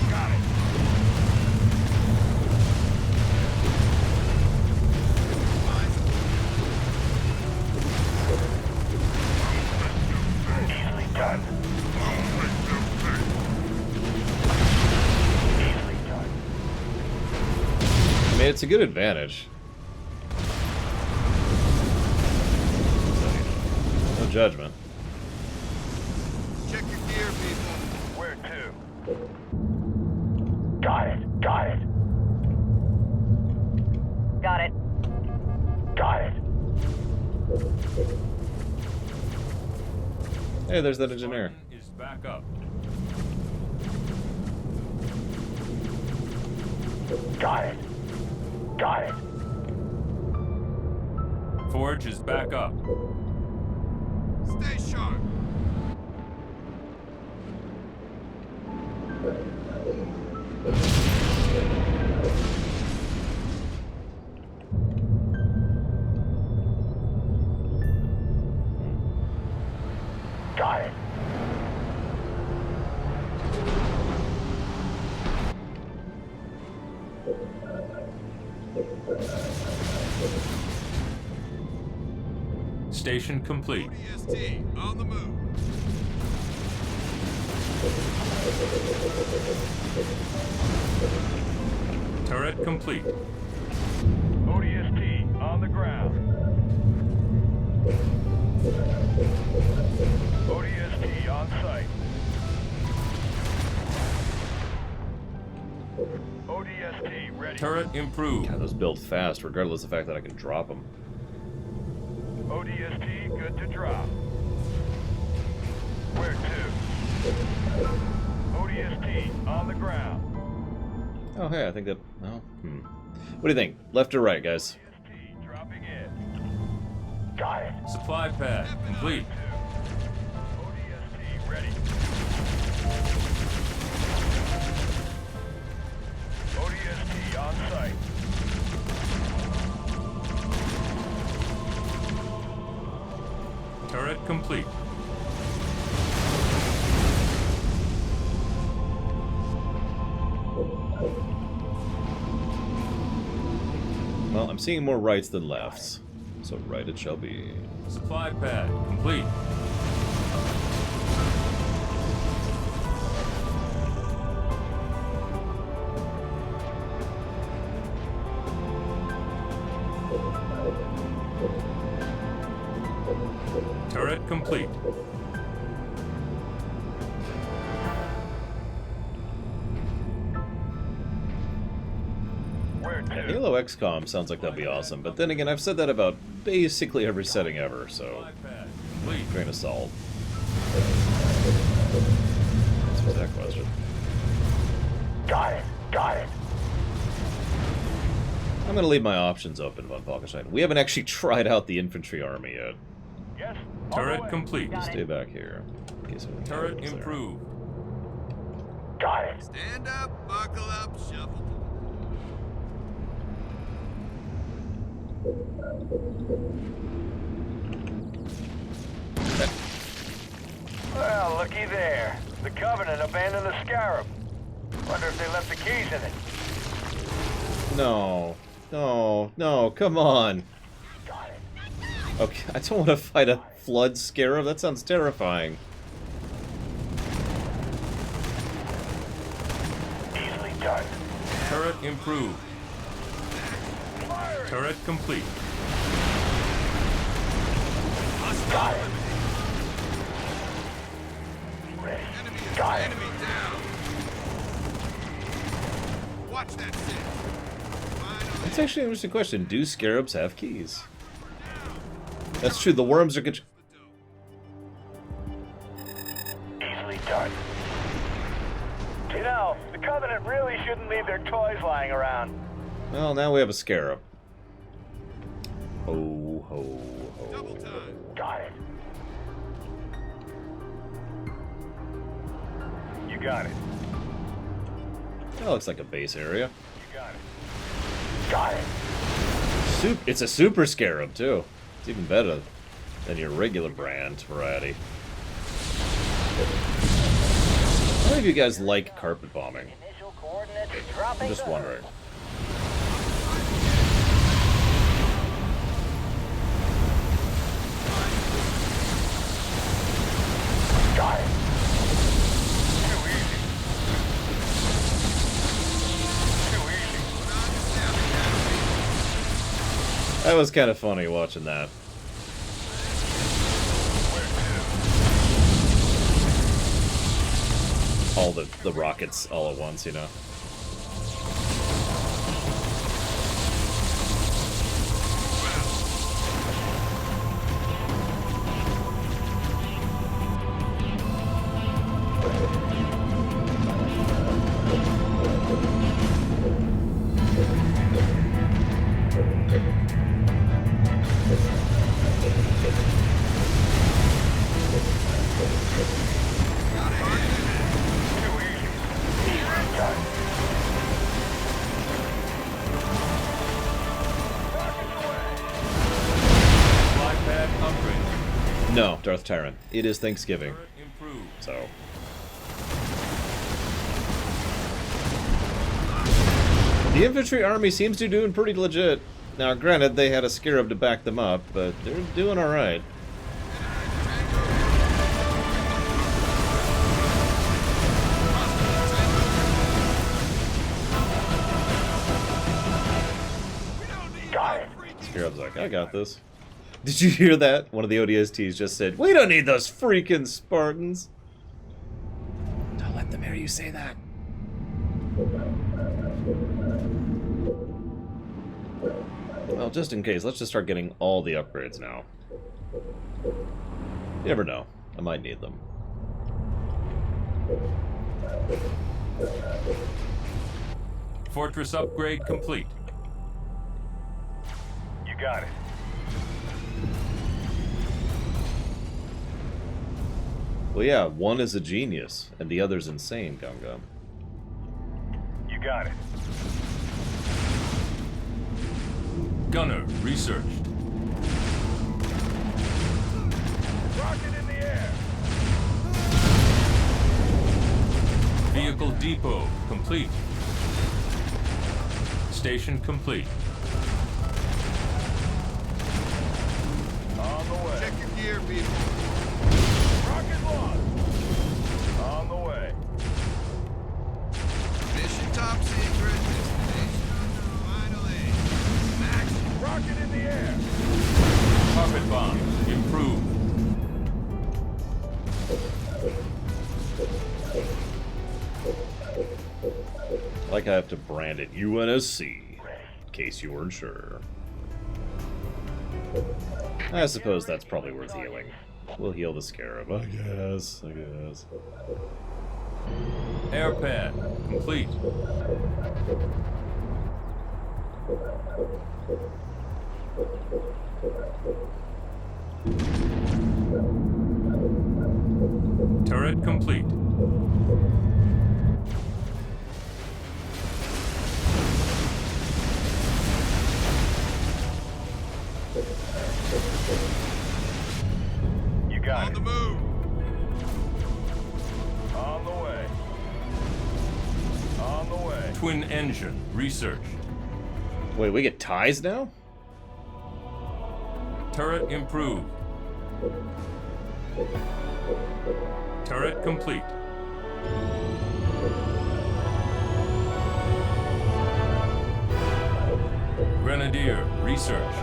Got it. Easily done. Easily done. I mean, it's a good advantage. No judgment. Check your gear, people. Where to? Got it. Got it. Got it. Got it. Hey, there's that engineer. Is back up. Got it. Got it. Forge is back up. Stay sharp. Got it. Station complete. ODST on the move. Turret complete. ODST on the ground. ODST on site. ODST ready. Turret improved. God, those build fast, regardless of the fact that I can drop them. ODST good to drop. Where to? ODST on the ground. Oh, hey, I think that... Oh, What do you think? Left or right, guys? ODST dropping in. Got it. Supply pad complete. ODST ready. ODST on site. Turret complete. Well, I'm seeing more rights than lefts. So right it shall be. Supply pad complete. Turret complete. Where to? Halo XCOM sounds like that'd be awesome, but then again, I've said that about basically every setting ever, so... Grain of salt. What's that question? Got it. Got it. I'm gonna leave my options open, Von Falkenstein. We haven't actually tried out the infantry army yet. Yes. Turret complete. Stay back here. In case anyone Turret happens there. improved. Got it. Stand up, buckle up, shuffle. Well, looky there. The Covenant abandoned the Scarab. Wonder if they left the keys in it. No. No. No, come on. Got it. Okay, I don't want to fight a flood scarab. That sounds terrifying. Easily done. Turret improved. Turret complete. Got it. Got it. Enemy down. Watch that sit. That's actually an interesting question. Do scarabs have keys? That's true. The worms are good. Easily done. You know, the Covenant really shouldn't leave their toys lying around. Well, now we have a scarab. Ho, ho, ho. Double time. Got it. You got it. That looks like a base area. You got it. Got it. It's a super scarab, too. It's even better than your regular brand variety. How many of you guys like carpet bombing? Initial coordinates dropping. I'm just wondering. Got it. That was kind of funny watching that. All the rockets all at once, you know. No, Darth Tyrant. It is Thanksgiving. So. The infantry army seems to be doing pretty legit. Now, granted, they had a scarab to back them up, but they're doing alright. Scarab's like, I got this. Did you hear that? One of the ODSTs just said, we don't need those freaking Spartans. Don't let them hear you say that. Well, just in case, let's just start getting all the upgrades now. You never know. I might need them. Fortress upgrade complete. You got it. Well, yeah, one is a genius, and the other's insane, Gum. You got it. Gunner researched. Rocket in the air. Vehicle depot complete. Station complete. On the way. Check your gear, people. Rocket launch. On the way. Mission top secret. Destination unknown. Finally. Max. Rocket in the air. Carpet bomb improved. Like I have to brand it UNSC, in case you weren't sure. I suppose that's probably worth healing. We'll heal the scarab, I guess. Air pad complete. Turret complete. You got On it. the move. On the way. On the way. Twin engine researched. Wait, we get ties now? Turret improved. Turret complete. Grenadier researched.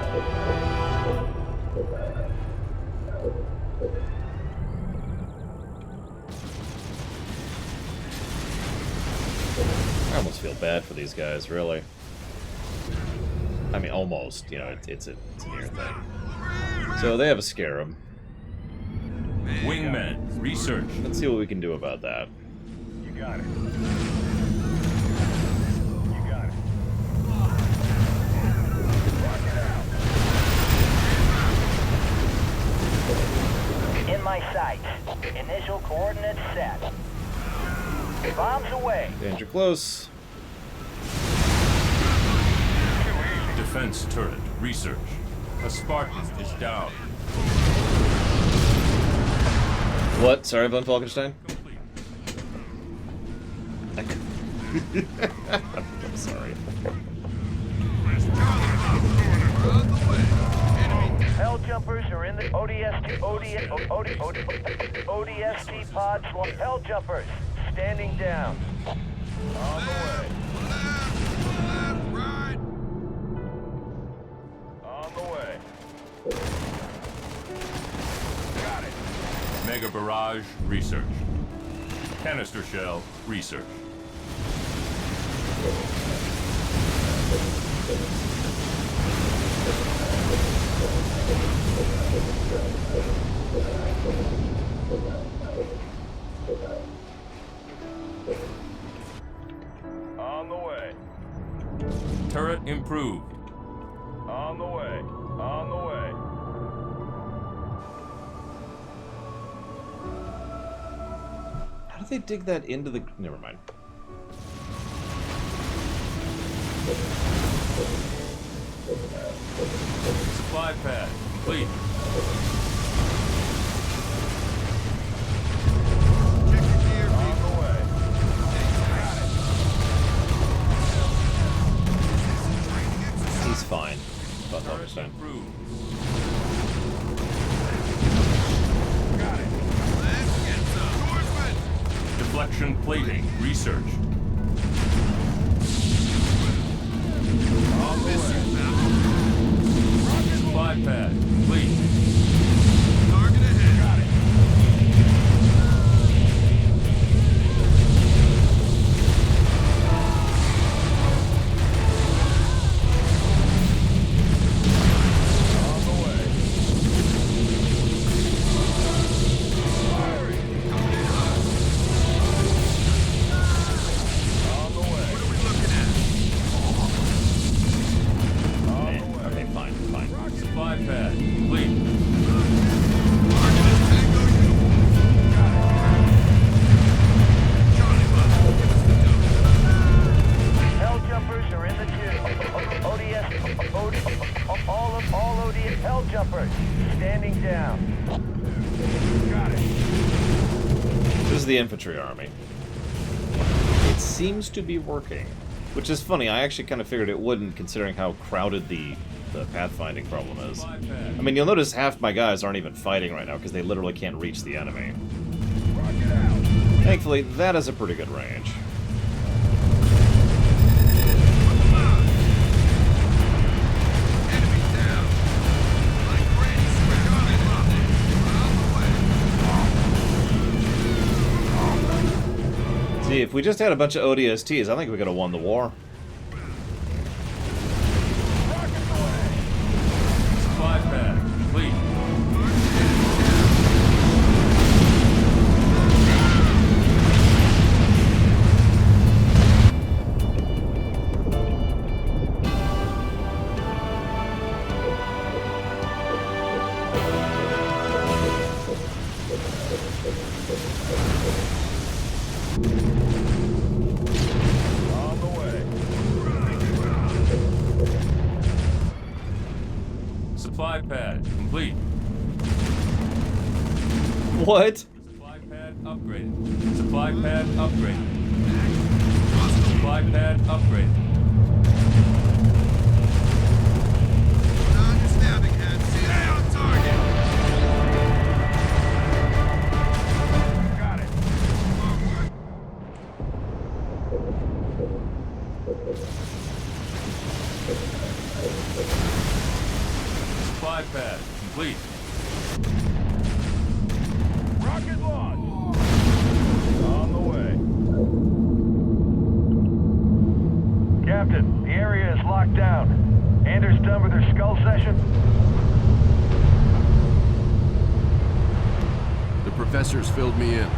I almost feel bad for these guys, really. I mean, almost. You know, it's a near thing. So they have a scarab. Wingmen, research. Let's see what we can do about that. You got it. In my sights. Initial coordinates set. Bombs away. Danger close. Defense turret, research. A Spartan is down. What? Sorry, Von Falkenstein? I'm sorry. Hell jumpers are in the ODST pods. Hell jumpers standing down. On the way. Left, right. On the way. Got it. Mega barrage, research. Canister shell, research. On the way. Turret improved. On the way. On the way. How did they dig that into the... Never mind. Supply pad, complete. On the way. He's fine. Von Falkenstein. Got it. Let's get some. Swordsman. Deflection plating, research. On the way. Supply pad, complete. Target ahead. Got it. On the way. Firing. On the way. What are we looking at? Okay, fine, fine. Supply pad, complete. Target is Tango Uniform. Charlie Bravo, give us the dope. Hell jumpers are in the all ODS hell jumpers standing down. Got it. This is the infantry army. It seems to be working. Which is funny, I actually kind of figured it wouldn't, considering how crowded the pathfinding problem is. I mean, you'll notice half my guys aren't even fighting right now, because they literally can't reach the enemy. Rocket out. Thankfully, that has a pretty good range. Enemy down. Like Brady Smith. Charlie Bravo. On the way. See, if we just had a bunch of ODSTs, I think we could have won the war. Supply pad, complete. On the way. Supply pad, complete. What? Supply pad upgraded. Supply pad upgraded. Supply pad upgraded. On your stabbing head. Stay on target. Got it. Forward. Supply pad, complete. Rocket launch. On the way. Captain, the area is locked down. Anders done with her skull session? The professor's filled me in.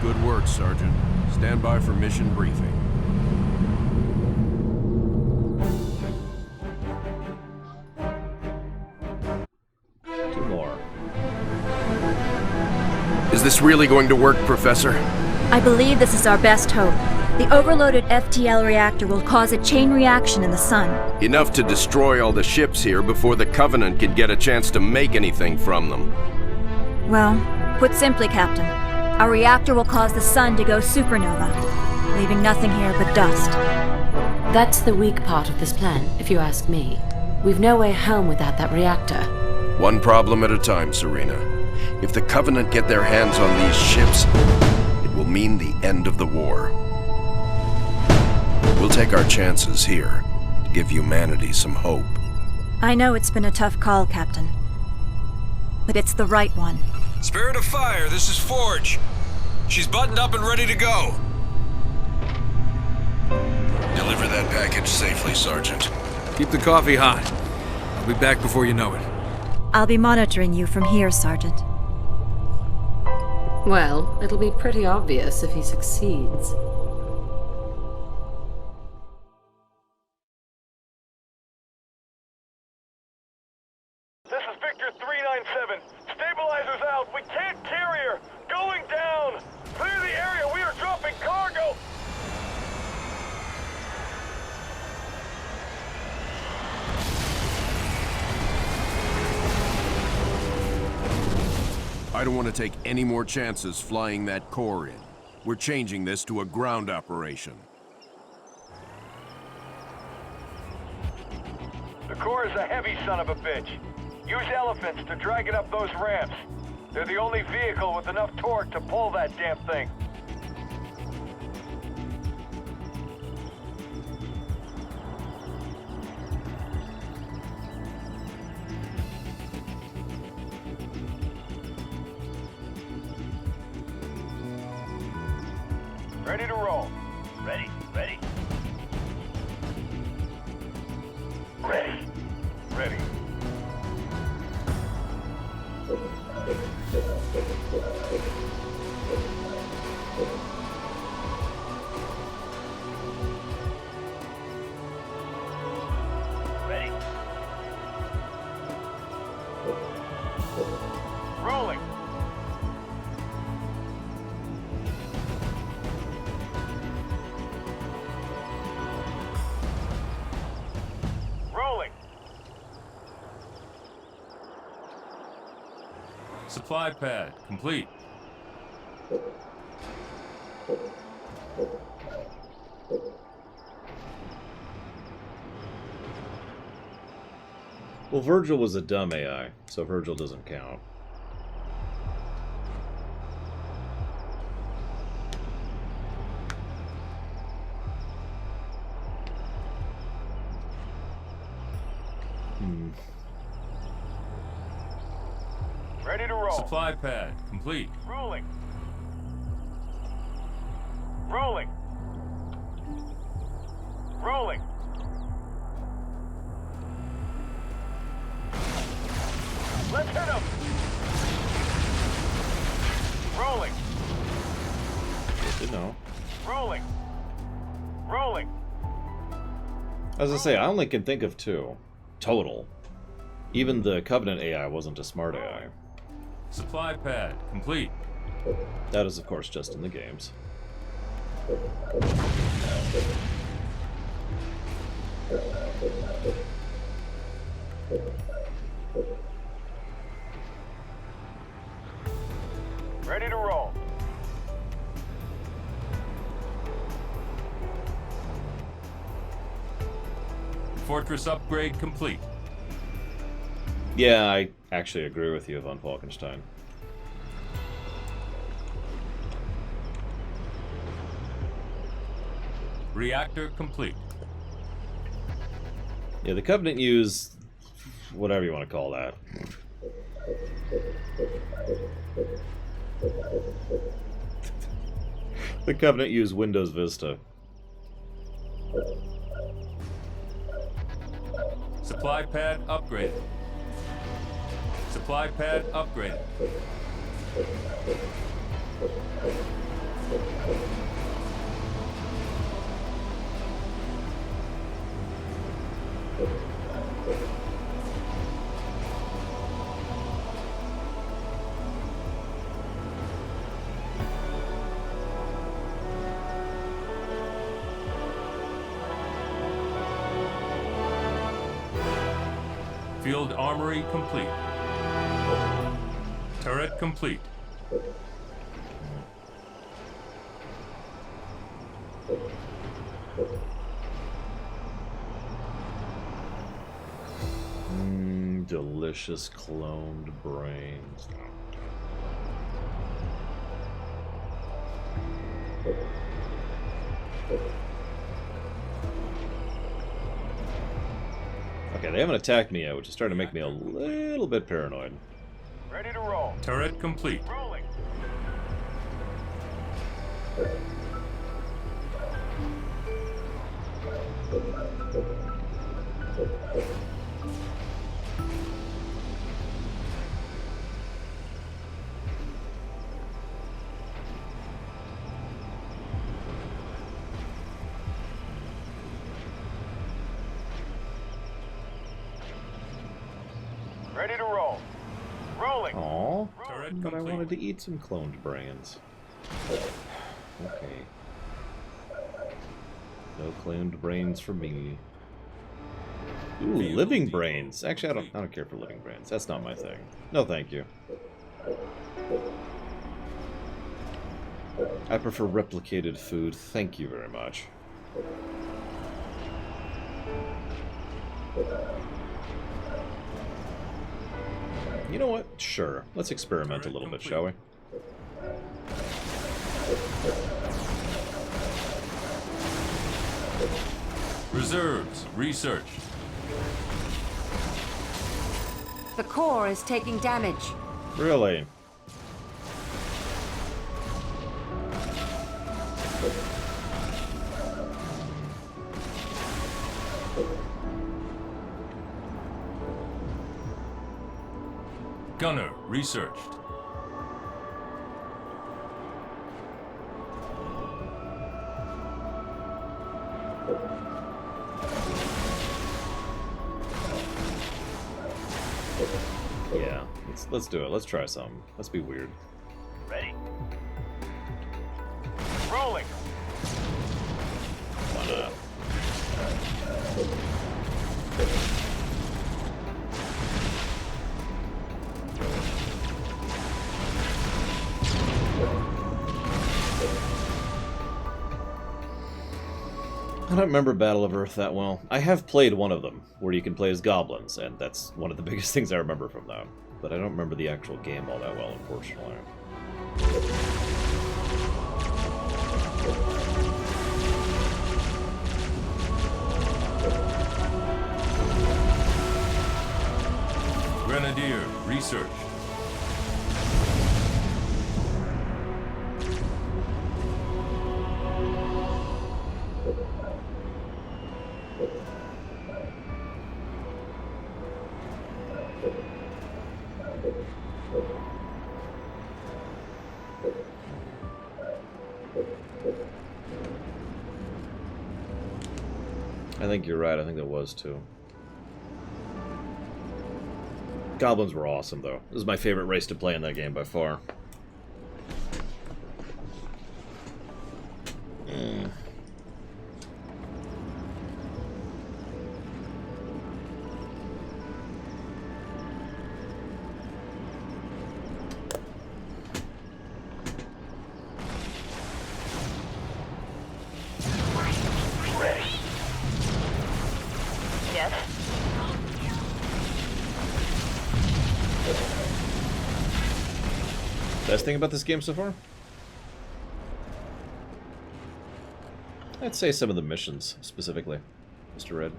Good work, Sergeant. Stand by for mission briefing. Two more. Is this really going to work, Professor? I believe this is our best hope. The overloaded FTL reactor will cause a chain reaction in the sun. Enough to destroy all the ships here before the Covenant can get a chance to make anything from them. Well, put simply, Captain, our reactor will cause the sun to go supernova, leaving nothing here but dust. That's the weak part of this plan, if you ask me. We've no way home without that reactor. One problem at a time, Serena. If the Covenant get their hands on these ships, it will mean the end of the war. We'll take our chances here to give humanity some hope. I know it's been a tough call, Captain, but it's the right one. Spirit of Fire, this is Forge. She's buttoned up and ready to go. Deliver that package safely, Sergeant. Keep the coffee hot. I'll be back before you know it. I'll be monitoring you from here, Sergeant. Well, it'll be pretty obvious if he succeeds. This is Victor 397. Stabilizers out. We can't carry her. Going down. Clear the area. We are dropping cargo. I don't want to take any more chances flying that core in. We're changing this to a ground operation. The core is a heavy son of a bitch. Use elephants to drag it up those ramps. They're the only vehicle with enough torque to pull that damn thing. Ready to roll. Ready. Ready. Ready. Rolling. Rolling. Supply pad complete. Well, Virgil was a dumb AI, so Virgil doesn't count. Ready to roll. Supply pad complete. Rolling. Rolling. Rolling. Let's hit him. Rolling. Good to know. Rolling. Rolling. As I say, I only can think of two. Total. Even the Covenant AI wasn't a smart AI. Supply pad complete. That is, of course, just in the games. Ready to roll. Fortress upgrade complete. Yeah, I actually agree with you, von Falkenstein. Reactor complete. Yeah, the Covenant use whatever you want to call that. The Covenant use Windows Vista. Supply pad upgraded. Supply pad upgraded. Field armory complete. Turret complete. Delicious cloned brains. Okay, they haven't attacked me yet, which is starting to make me a little bit paranoid. Ready to roll. Turret complete. Rolling. Ready to roll. Rolling. Aww, but I wanted to eat some cloned brains. Okay. No cloned brains for me. Ooh, living brains. Actually, I don't care for living brains. That's not my thing. No, thank you. I prefer replicated food. Thank you very much. You know what? Sure. Let's experiment a little bit, shall we? Reserves researched. The core is taking damage. Really? Gunner researched. Yeah, let's do it. Let's try something. Let's be weird. Ready. Rolling. Why not? I don't remember Battle of Earth that well. I have played one of them, where you can play as goblins, and that's one of the biggest things I remember from that. But I don't remember the actual game all that well, unfortunately. Grenadier researched. I think you're right. I think there was too. Goblins were awesome, though. This is my favorite race to play in that game by far. Best thing about this game so far? I'd say some of the missions, specifically, Mr. Red.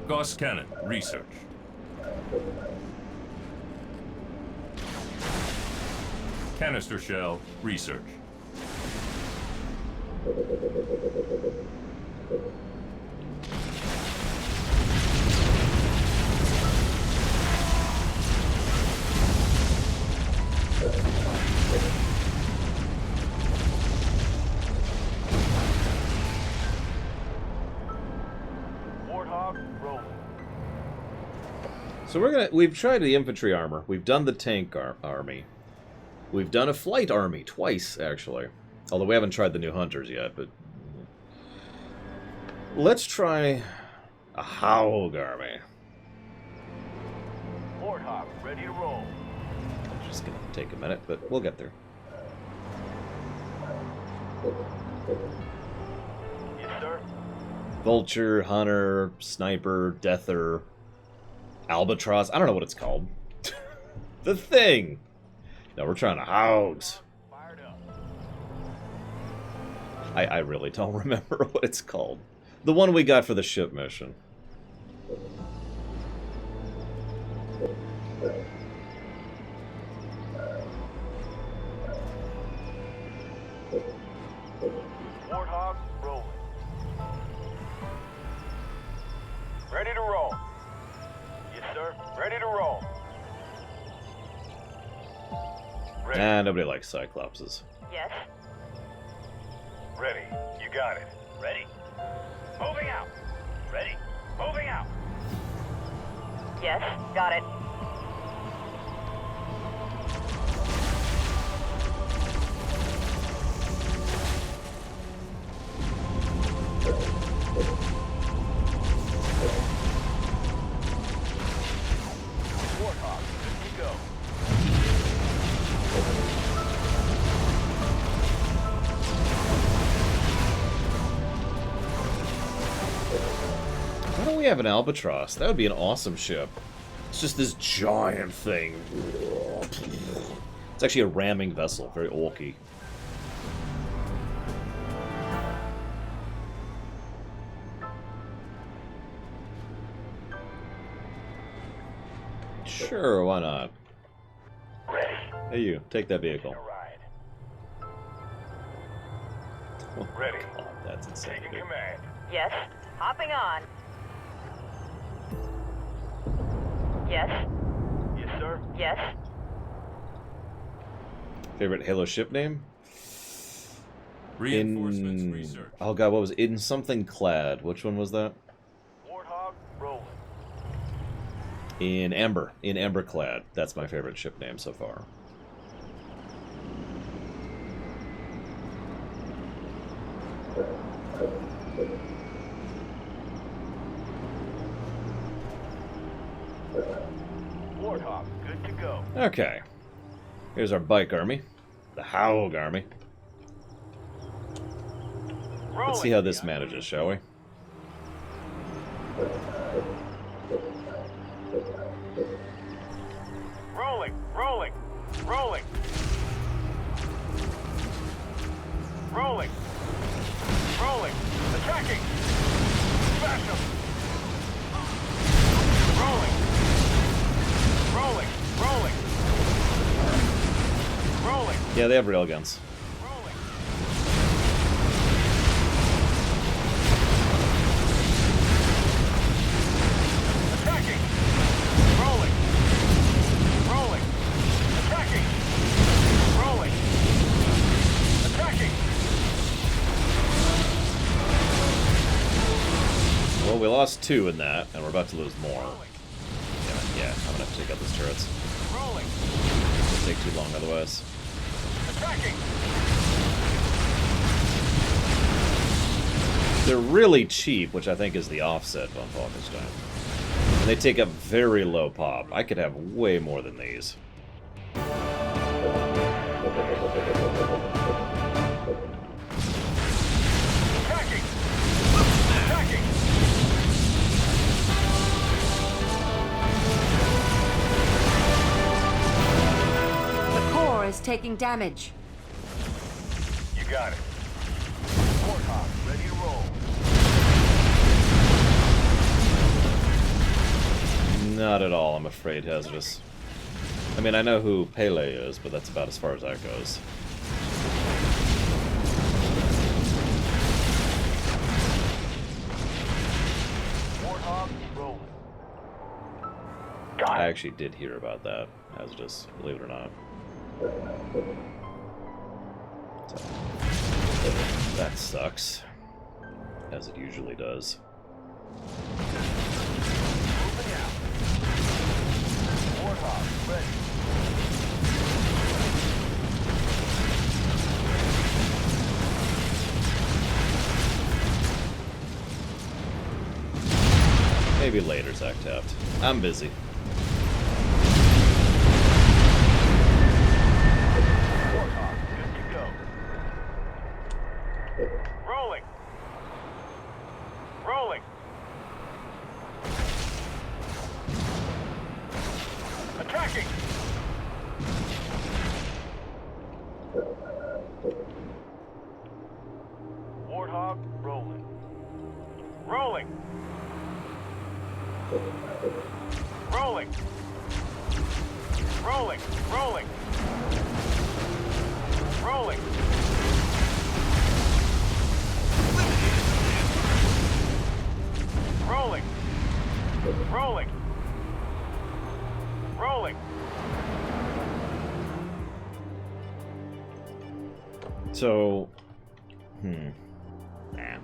Gauss cannon research. Canister shell research. Warthog, rolling. So we've tried the infantry armor. We've done the tank army. We've done a flight army twice, actually. Although we haven't tried the new hunters yet, but... Let's try a Haug army. Warthog, ready to roll. It's just gonna take a minute, but we'll get there. Yes, sir. Vulture, Hunter, Sniper, Deather, Albatross. I don't know what it's called. The thing! No, we're trying to Haugs. I really don't remember what it's called. The one we got for the ship mission. Warthog, rolling. Ready to roll. Yes, sir. Ready to roll. Nah, nobody likes Cyclopses. Yes. Ready. You got it. Ready. Moving out. Ready. Moving out. Yes, got it. Warthog, good to go. Why don't we have an Albatross? That would be an awesome ship. It's just this giant thing. It's actually a ramming vessel, very bulky. Sure, why not? Ready. Hey you, take that vehicle. Oh, Ready. God, that's insane. Taking command. Yes, hopping on. Yes. Yes, sir. Yes. Favorite Halo ship name? Reinforcements research. Oh god, what was it? In something clad. Which one was that? Warthog, rolling. In Amber. In Amber clad. That's my favorite ship name so far. Warthog, good to go. Okay. Here's our bike army. The Haug army. Let's see how this manages, shall we? Rolling. Rolling. Rolling. Rolling. Rolling. Attacking. Smash them. Rolling. Rolling. Rolling. Rolling. Yeah, they have railguns. Attacking. Rolling. Rolling. Attacking. Rolling. Attacking. Well, we lost 2 in that, and we're about to lose more. Yeah, I'm gonna have to take out those turrets. Rolling. It'll take too long otherwise. Attacking. They're really cheap, which I think is the offset on Falkenstein. And they take a very low pop. I could have way more than these. Attacking. Attacking. The core is taking damage. You got it. Warthog, ready to roll. Not at all, I'm afraid, Hazardous. I mean, I know who Pele is, but that's about as far as that goes. Warthog, rolling. I actually did hear about that, Hazardous, believe it or not. So, that sucks. As it usually does. Maybe later, Zach Taft. I'm busy. Good to go. Rolling. Rolling. Attacking. Warthog rolling. Rolling. Rolling. Rolling. Rolling. Rolling. Rolling. Rolling. Rolling. So, nah.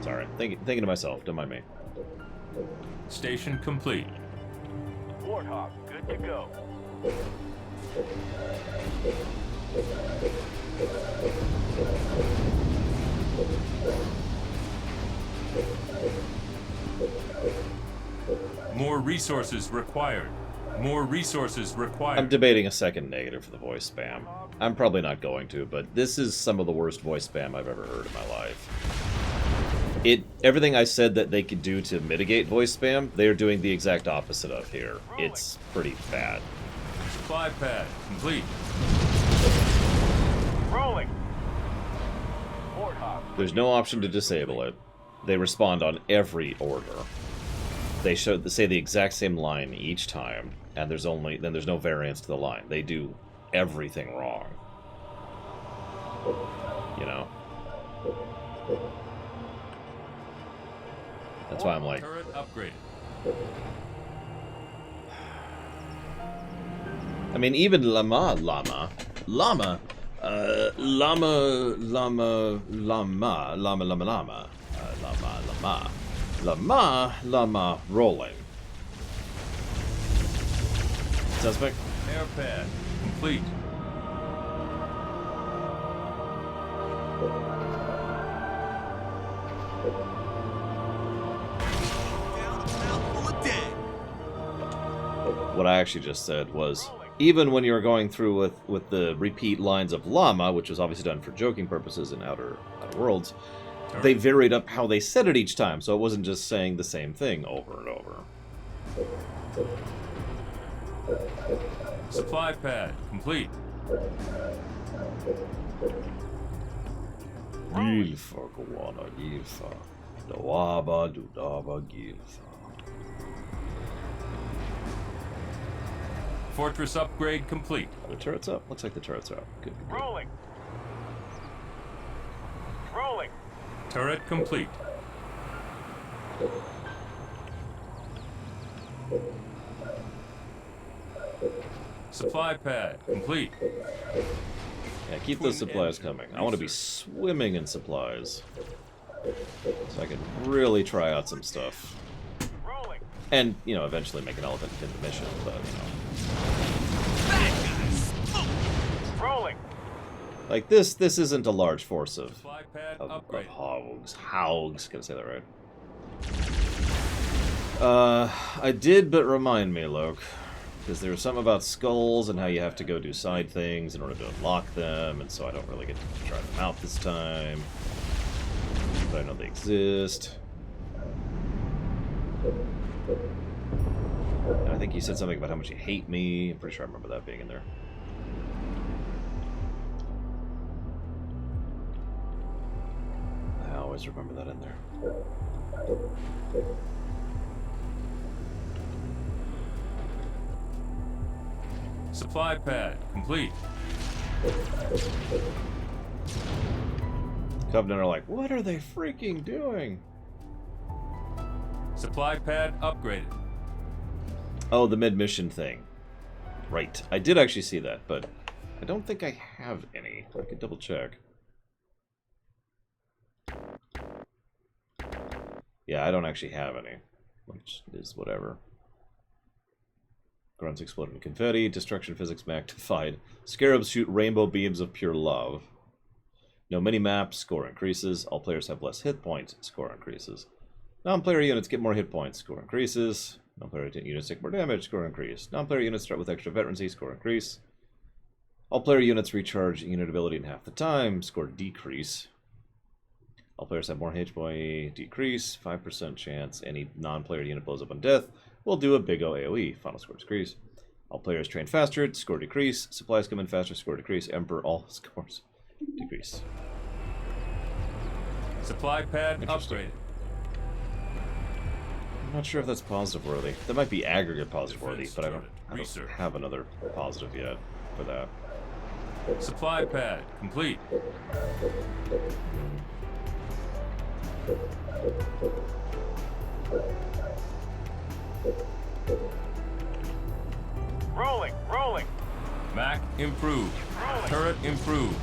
Sorry, thinking to myself. Don't mind me. Station complete. Warthog, good to go. More resources required. More resources required. I'm debating a second negative for the voice spam. I'm probably not going to, but this is some of the worst voice spam I've ever heard in my life. Everything I said that they could do to mitigate voice spam, they are doing the exact opposite of here. It's pretty bad. Supply pad complete. Rolling. There's no option to disable it. They respond on every order. They say the exact same line each time, and there's no variance to the line. They do everything wrong. You know? That's why I'm like... Turret upgraded. I mean, even Llama, rolling. Suspect? Air pad complete. What I actually just said was, even when you're going through with the repeat lines of Llama, which was obviously done for joking purposes in Outer Worlds, they varied up how they said it each time, so it wasn't just saying the same thing over and over. Supply pad complete. Gilfa, Kawana, Gilfa. Dawaba, Dudaba, Gilfa. Fortress upgrade complete. The turret's up? Looks like the turret's up. Good. Rolling. Rolling. Turret complete. Supply pad complete. Yeah, keep those supplies coming. I want to be swimming in supplies, so I can really try out some stuff. And, you know, eventually make an elephant in the mission, but, you know. Rolling. Like, this isn't a large force of hogs. Hogs, gotta say that right. I did, but remind me, Loke. Because there was something about skulls and how you have to go do side things in order to unlock them, and so I don't really get to try them out this time. But I know they exist. And I think you said something about how much you hate me. I'm pretty sure I remember that being in there. I always remember that in there. Supply pad complete. Covenant are like, what are they freaking doing? Supply pad upgraded. Oh, the mid-mission thing. Right. I did actually see that, but I don't think I have any. I could double check. Yeah, I don't actually have any. Which is whatever. Grunts explode in confetti. Destruction physics magnified. Scarabs shoot rainbow beams of pure love. No mini-map. Score increases. All players have less hit points. Score increases. Non-player units get more hit points. Score increases. Non-player units take more damage. Score increase. Non-player units start with extra veterancy. Score increase. All player units recharge unit ability in half the time. Score decrease. All players have more HP decrease. 5% chance any non-player unit blows up on death. We'll do a big O AoE. Final score decrease. All players train faster. Score decrease. Supplies come in faster. Score decrease. Emperor all scores decrease. Supply pad upgraded. I'm not sure if that's positive worthy. That might be aggregate positive worthy, but I don't have another positive yet for that. Supply pad complete. Rolling. Mac improved. Rolling. Turret improved.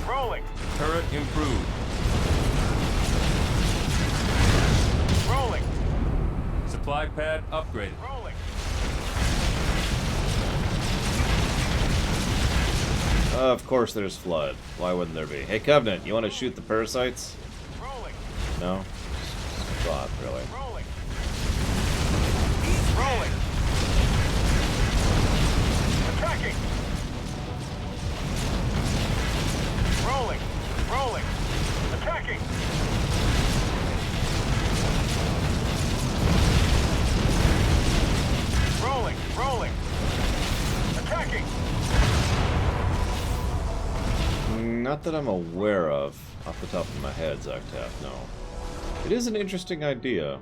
Rolling. Turret improved. Rolling. Supply pad upgraded. Rolling. Of course there's Flood. Why wouldn't there be? Hey, Covenant, you want to shoot the parasites? Rolling. No? Thought, really. Rolling. Rolling. Attacking. Rolling. Attacking. Rolling. Attacking. Not that I'm aware of, off the top of my head, Zactaf, no. It is an interesting idea.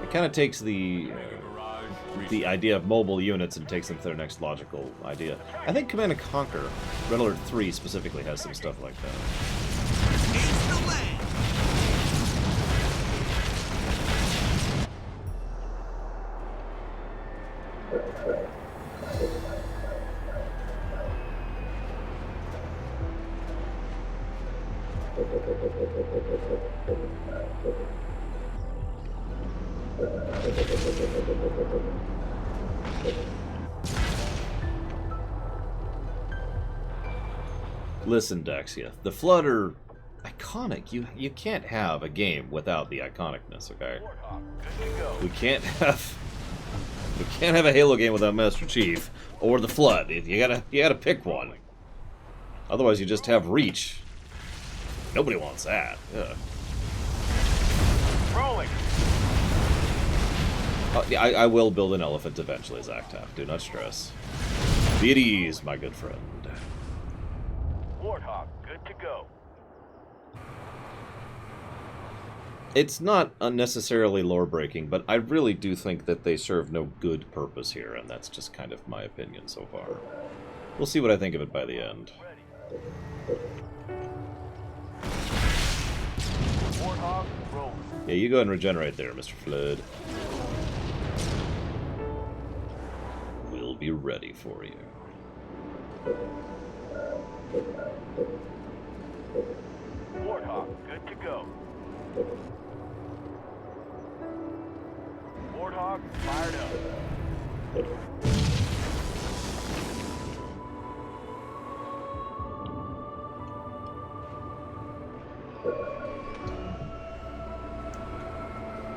It kind of takes the idea of mobile units and takes them to their next logical idea. I think Command & Conquer, Red Alert 3 specifically, has some stuff like that. Listen, Daxia, the Flood are iconic. You can't have a game without the iconicness, okay? We can't have a Halo game without Master Chief or the Flood. You gotta pick one. Otherwise, you just have Reach. Nobody wants that. Ugh. Rolling. Yeah, I will build an elephant eventually, Zactaf. Do not stress. Be at ease, my good friend. Warthog, good to go. It's not unnecessarily lore-breaking, but I really do think that they serve no good purpose here, and that's just kind of my opinion so far. We'll see what I think of it by the end. Warthog, roll. Yeah, you go ahead and regenerate there, Mr. Flood. We'll be ready for you. Warthog, good to go. Warthog, fired up.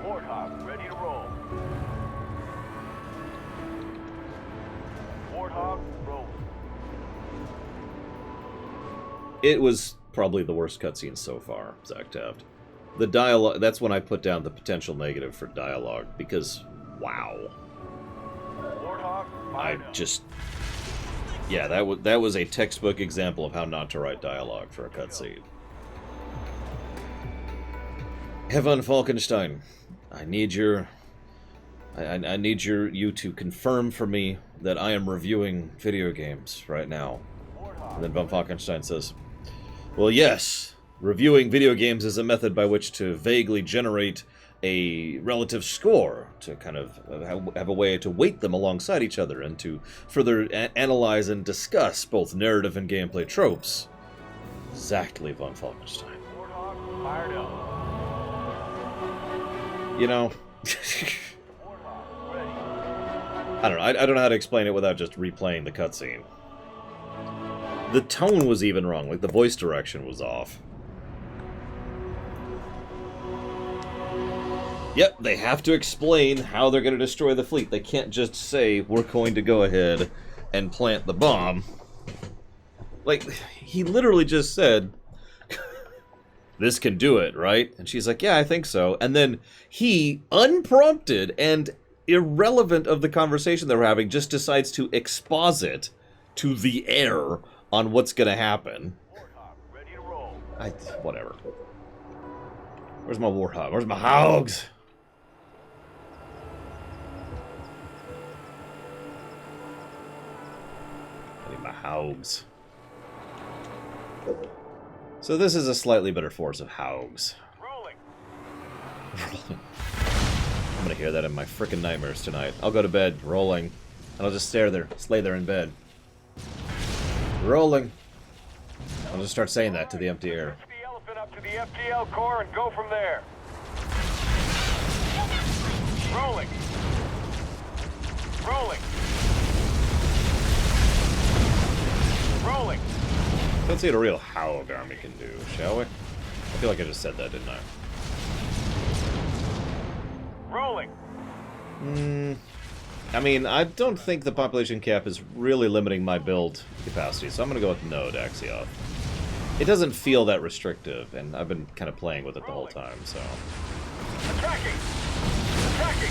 Warthog, ready to roll. Warthog, roll. It was probably the worst cutscene so far, Zactaf. The dialogue, that's when I put down the potential negative for dialogue, because, wow. I just... Yeah, that was a textbook example of how not to write dialogue for a cutscene. Evan Falkenstein, I need you to confirm for me that I am reviewing video games right now. And then Von Falkenstein says, well, yes, reviewing video games is a method by which to vaguely generate a relative score, to kind of have a way to weight them alongside each other, and to further analyze and discuss both narrative and gameplay tropes. Exactly, Von Falkenstein. Fired up. You know, I don't know. I don't know how to explain it without just replaying the cutscene. The tone was even wrong. Like, the voice direction was off. Yep, they have to explain how they're going to destroy the fleet. They can't just say, we're going to go ahead and plant the bomb. Like, he literally just said, this can do it, right? And she's like, yeah, I think so. And then he, unprompted and irrelevant of the conversation they were having, just decides to exposit to the air on what's going to happen. Whatever. Where's my Warthog? Where's my Hogs? I need my Hogs. So this is a slightly better force of Hogs. Rolling. I'm gonna hear that in my frickin' nightmares tonight. I'll go to bed, rolling, and I'll just stay there in bed. Rolling. I'll just start saying that to the empty air. The elephant up to the FTL core and go from there. Rolling. Rolling. Rolling. Let's see what a real Hog army can do, shall we? I feel like I just said that, didn't I? Rolling. I mean, I don't think the population cap is really limiting my build capacity, so I'm going to go with no to Axioth. It doesn't feel that restrictive, and I've been kind of playing with it the whole time, so... Attacking! Attacking!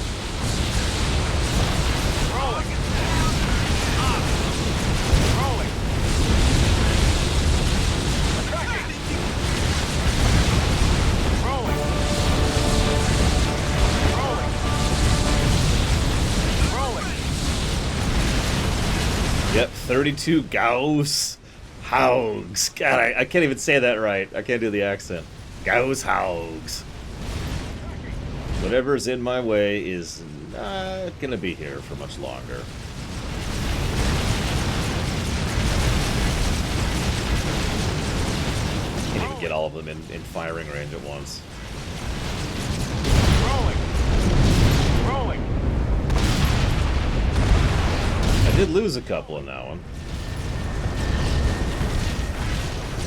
Rolling! Rolling! Attacking! Rolling! Rolling! Rolling! Yep, 32 Gauss Hogs. God, I can't even say that right. I can't do the accent. Gauss Hogs. Whatever's in my way is not gonna be here for much longer. Can't even get all of them in firing range at once. Rolling! Rolling! I did lose a couple in that one.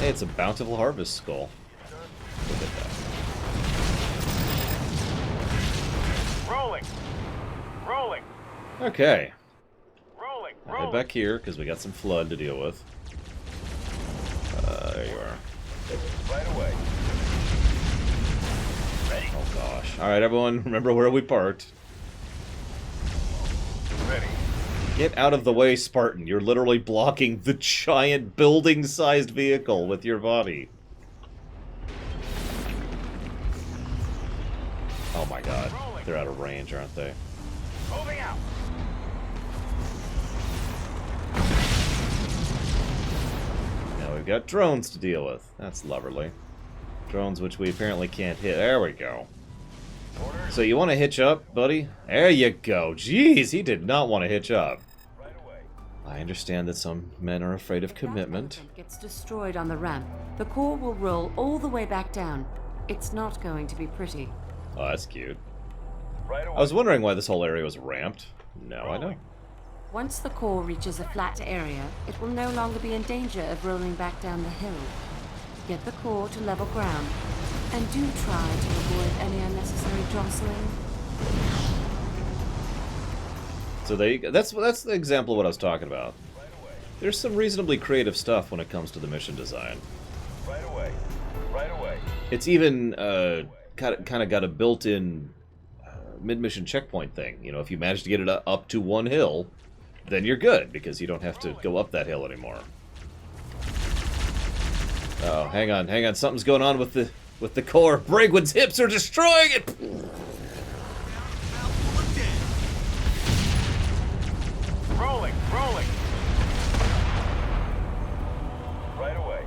Hey, it's a bountiful harvest skull. Look at that. Rolling! Rolling! Okay. Rolling! I'll head back here, because we got some flood to deal with. There you are. Right away. Ready. Oh gosh. Alright, everyone, remember where we parked. Ready. Get out of the way, Spartan. You're literally blocking the giant building-sized vehicle with your body. Oh my god. They're out of range, aren't they? Moving out. Now we've got drones to deal with. That's lovely. Drones which we apparently can't hit. There we go. So you want to hitch up, buddy? There you go. Jeez, he did not want to hitch up. I understand that some men are afraid of commitment. Gets destroyed on the ramp. The core will roll all the way back down. It's not going to be pretty. Oh, that's cute. I was wondering why this whole area was ramped. Now I know. Once the core reaches a flat area, it will no longer be in danger of rolling back down the hill. Get the core to level ground, and do try to avoid any unnecessary jostling. So that's the example of what I was talking about. There's some reasonably creative stuff when it comes to the mission design. Right away. Right away. It's even kind of got a built-in mid-mission checkpoint thing. You know, if you manage to get it up to one hill, then you're good, because you don't have to go up that hill anymore. Oh, hang on. Something's going on with the core. Bragwood's hips are destroying it! Rolling! Rolling! Right away.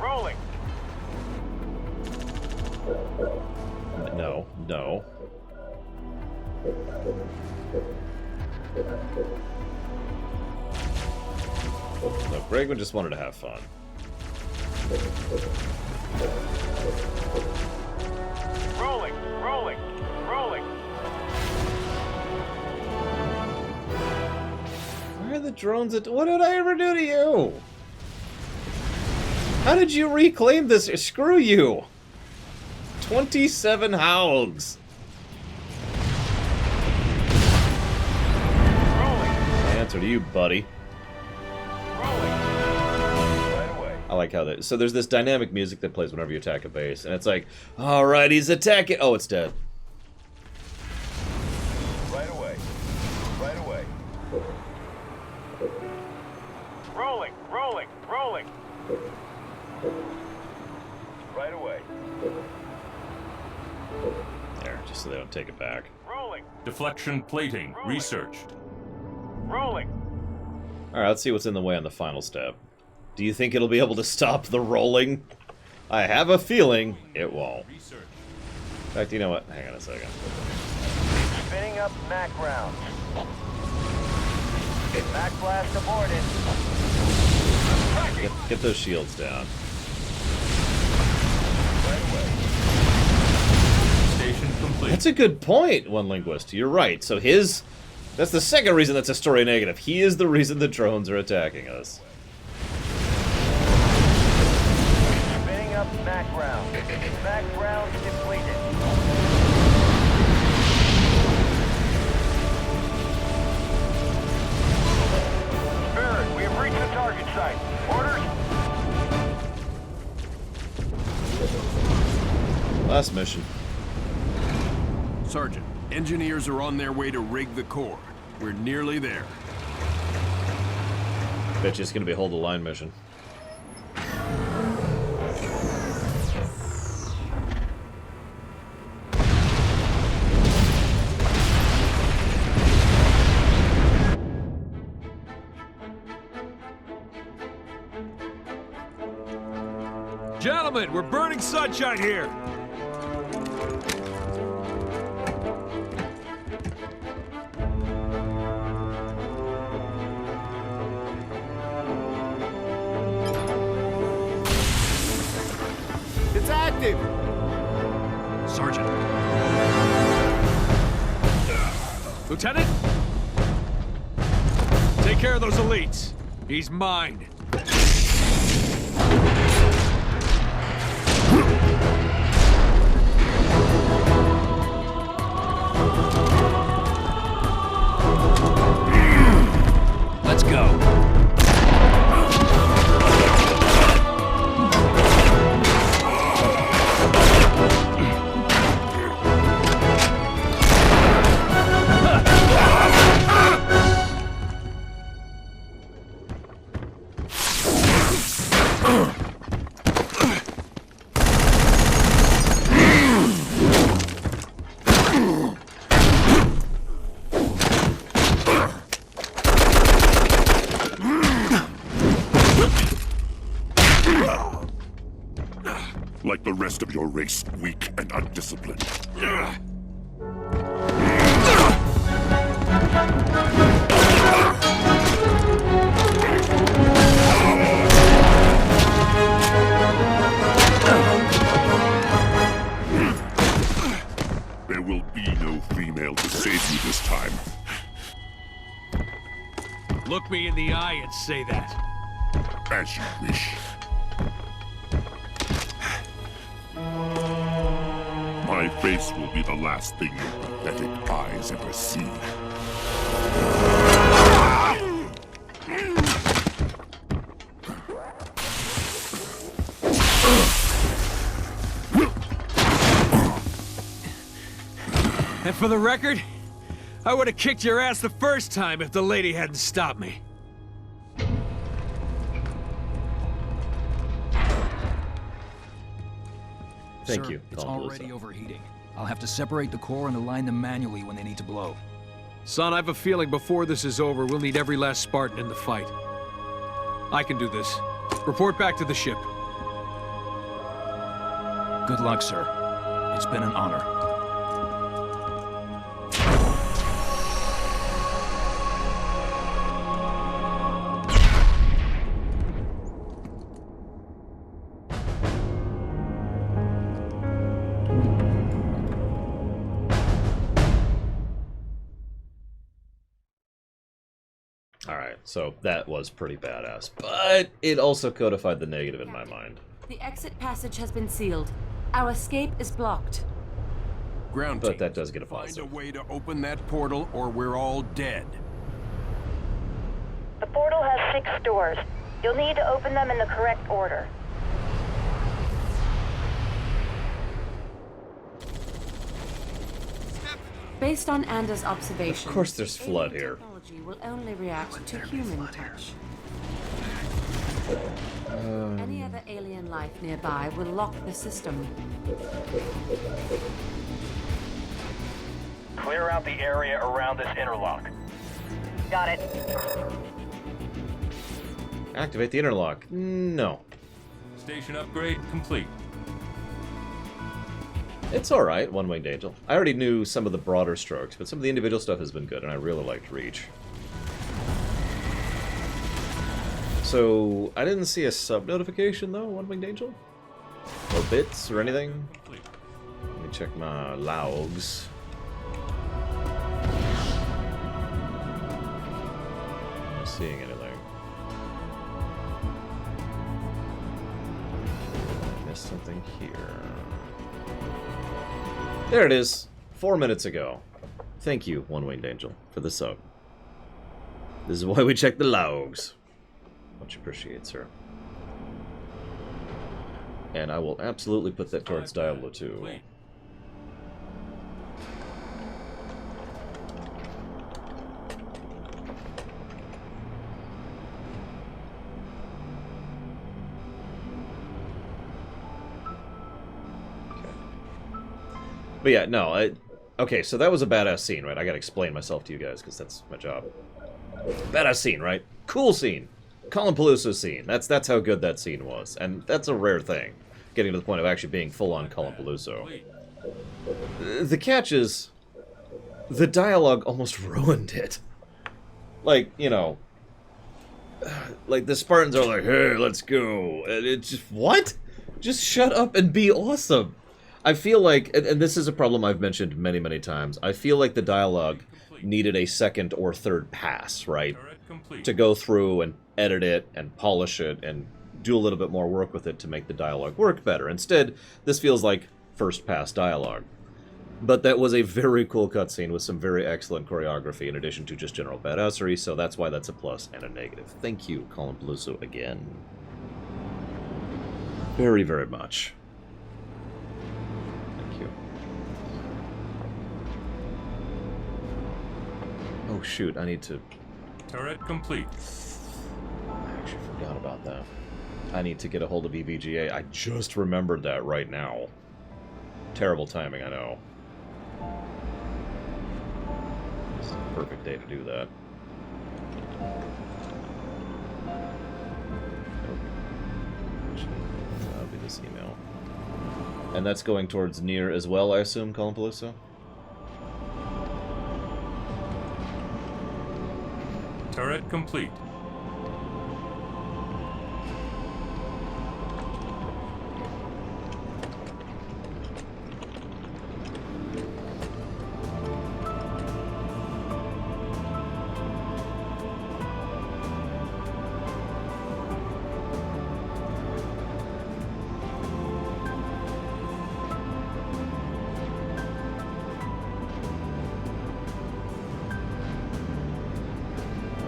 Rolling! No. No, Bragwood just wanted to have fun. Rolling! Rolling! Rolling! Where are the drones at? What did I ever do to you? How did you reclaim this? Screw you! 27 Haugs. Answer to you, buddy. I like how that. So there's this dynamic music that plays whenever you attack a base, and it's like, all right, he's attacking. Oh, it's dead. Right away. Right away. Rolling, rolling, rolling. Right away. There, just so they don't take it back. Rolling. Deflection plating researched. Rolling. All right, let's see what's in the way on the final step. Do you think it'll be able to stop the rolling? I have a feeling it won't. In fact, you know what? Hang on a second. Spinning up Mac rounds. Mac blast aborted. Get those shields down. Station complete. That's a good point, One Linguist. You're right. So that's the second reason that's a story negative. He is the reason the drones are attacking us. Spinning up Mac rounds. Mac rounds depleted. Barrett, we have reached the target site. Orders? Last mission. Sergeant, engineers are on their way to rig the core. We're nearly there. Bet you it's gonna be a hold the line mission. Gentlemen, we're burning sunshine here. It's active! Sergeant. Lieutenant? Take care of those elites. He's mine. Let's go. Like the rest of your race, weak and undisciplined. There will be no female to save you this time. Look me in the eye and say that. As you wish. My face will be the last thing your pathetic eyes ever see. And for the record, I would have kicked your ass the first time if the lady hadn't stopped me. Thank Sir, you. It's Colin already Blusa. overheating. I'll have to separate the core and align them manually when they need to blow. Son, I have a feeling before this is over, we'll need every last Spartan in the fight. I can do this. Report back to the ship. Good luck, sir. It's been an honor. Alright, so that was pretty badass. But it also codified the negative in my mind. The exit passage has been sealed. Our escape is blocked. Ground But team, that does get a find positive. a way to open that portal or we're all dead. The portal has 6 doors. You'll need to open them in the correct order. Based on Anders' observations, Of course there's flood here. technology will only react to human touch. Any other alien life nearby will lock the system. Clear out the area around this interlock. Got it. Activate the interlock. No. Station upgrade complete. It's alright, One-Winged Angel. I already knew some of the broader strokes, but some of the individual stuff has been good, and I really liked Reach. So, I didn't see a sub-notification, though, One-Winged Angel? Or bits, or anything? Let me check my logs. I'm not seeing anything. I missed something here. There it is. 4 minutes ago. Thank you, One-Winged Angel, for the sub. This is why we check the logs. Much appreciated, sir. And I will absolutely put that towards Diablo 2. But yeah, no, okay, so that was a badass scene, right? I gotta explain myself to you guys, because that's my job. Badass scene, right? Cool scene. Colin Peluso scene. That's how good that scene was. And that's a rare thing, getting to the point of actually being full-on Colin Peluso. The catch is, the dialogue almost ruined it. Like, you know, like the Spartans are like, hey, let's go. And it's just, what? Just shut up and be awesome. I feel like, and this is a problem I've mentioned many, many times, I feel like the dialogue needed a second or third pass, right? To go through and edit it and polish it and do a little bit more work with it to make the dialogue work better. Instead, this feels like first pass dialogue. But that was a very cool cutscene with some very excellent choreography in addition to just general badassery, so that's why that's a plus and a negative. Thank you, Colin Peluso, again. Very, very much. Oh shoot, I need to... Turret complete. I actually forgot about that. I need to get a hold of EVGA. I just remembered that right now. Terrible timing, I know. This is a perfect day to do that. That'll be this email. And that's going towards Nier as well, I assume, Colin Peluso? Turret complete.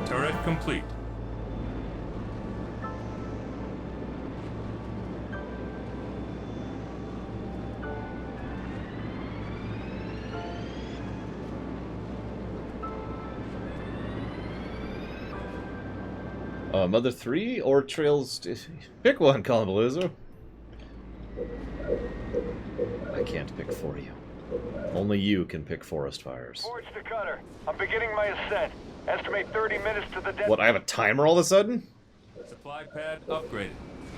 Turret complete. Mother 3 or Trails... Pick one, Colin Peluso. I can't pick for you. Only you can pick forest fires. Forge the cutter. I'm beginning my ascent. Estimate 30 minutes to the dead. What, I have a timer all of a sudden? Supply pad upgraded.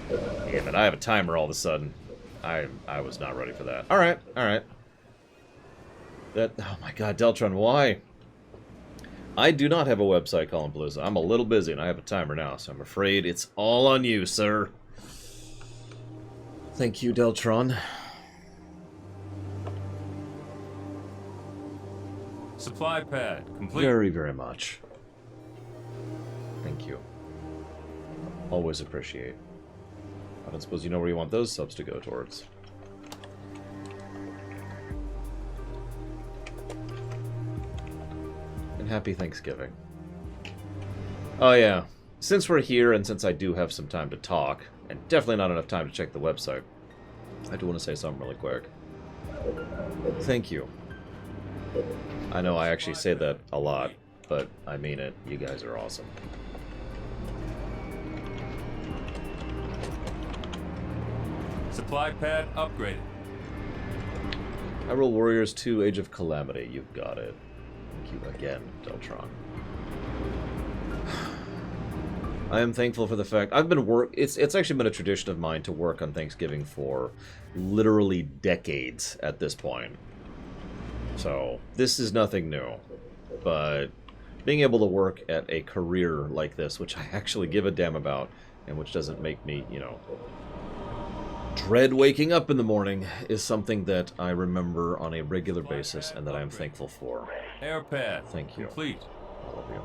Damn it, I have a timer all of a sudden. I was not ready for that. Alright, alright. That... Oh my god, Deltron, why? I do not have a website, Colin Peluso. I'm a little busy and I have a timer now, so I'm afraid it's all on you, sir. Thank you, Deltron. Supply pad complete. Very, very much. Thank you. Always appreciate. I don't suppose you know where you want those subs to go towards. Happy Thanksgiving. Oh yeah, since we're here and since I do have some time to talk, and definitely not enough time to check the website, I do want to say something really quick. Thank you. I know I actually say that a lot, but I mean it. You guys are awesome. Supply pad upgraded. Hyrule Warriors 2 Age of Calamity. You've got it. Thank you again, Deltron. I am thankful for the fact I've been it's actually been a tradition of mine to work on Thanksgiving for literally decades at this point. So, this is nothing new. But being able to work at a career like this, which I actually give a damn about, and which doesn't make me, you know, dread waking up in the morning, is something that I remember on a regular basis and that I am thankful for. Air pad. Thank you. Complete. All of you.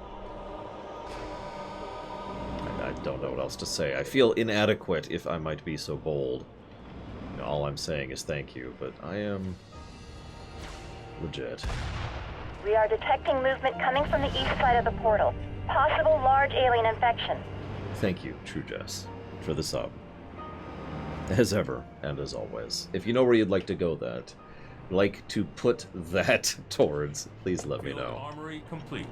I don't know what else to say. I feel inadequate, if I might be so bold. You know, all I'm saying is thank you, but I am legit. We are detecting movement coming from the east side of the portal. Possible large alien infection. Thank you, True Jess, for the sub. As ever, and as always. If you know where you'd like to go to put that towards, please let me know. Armory complete.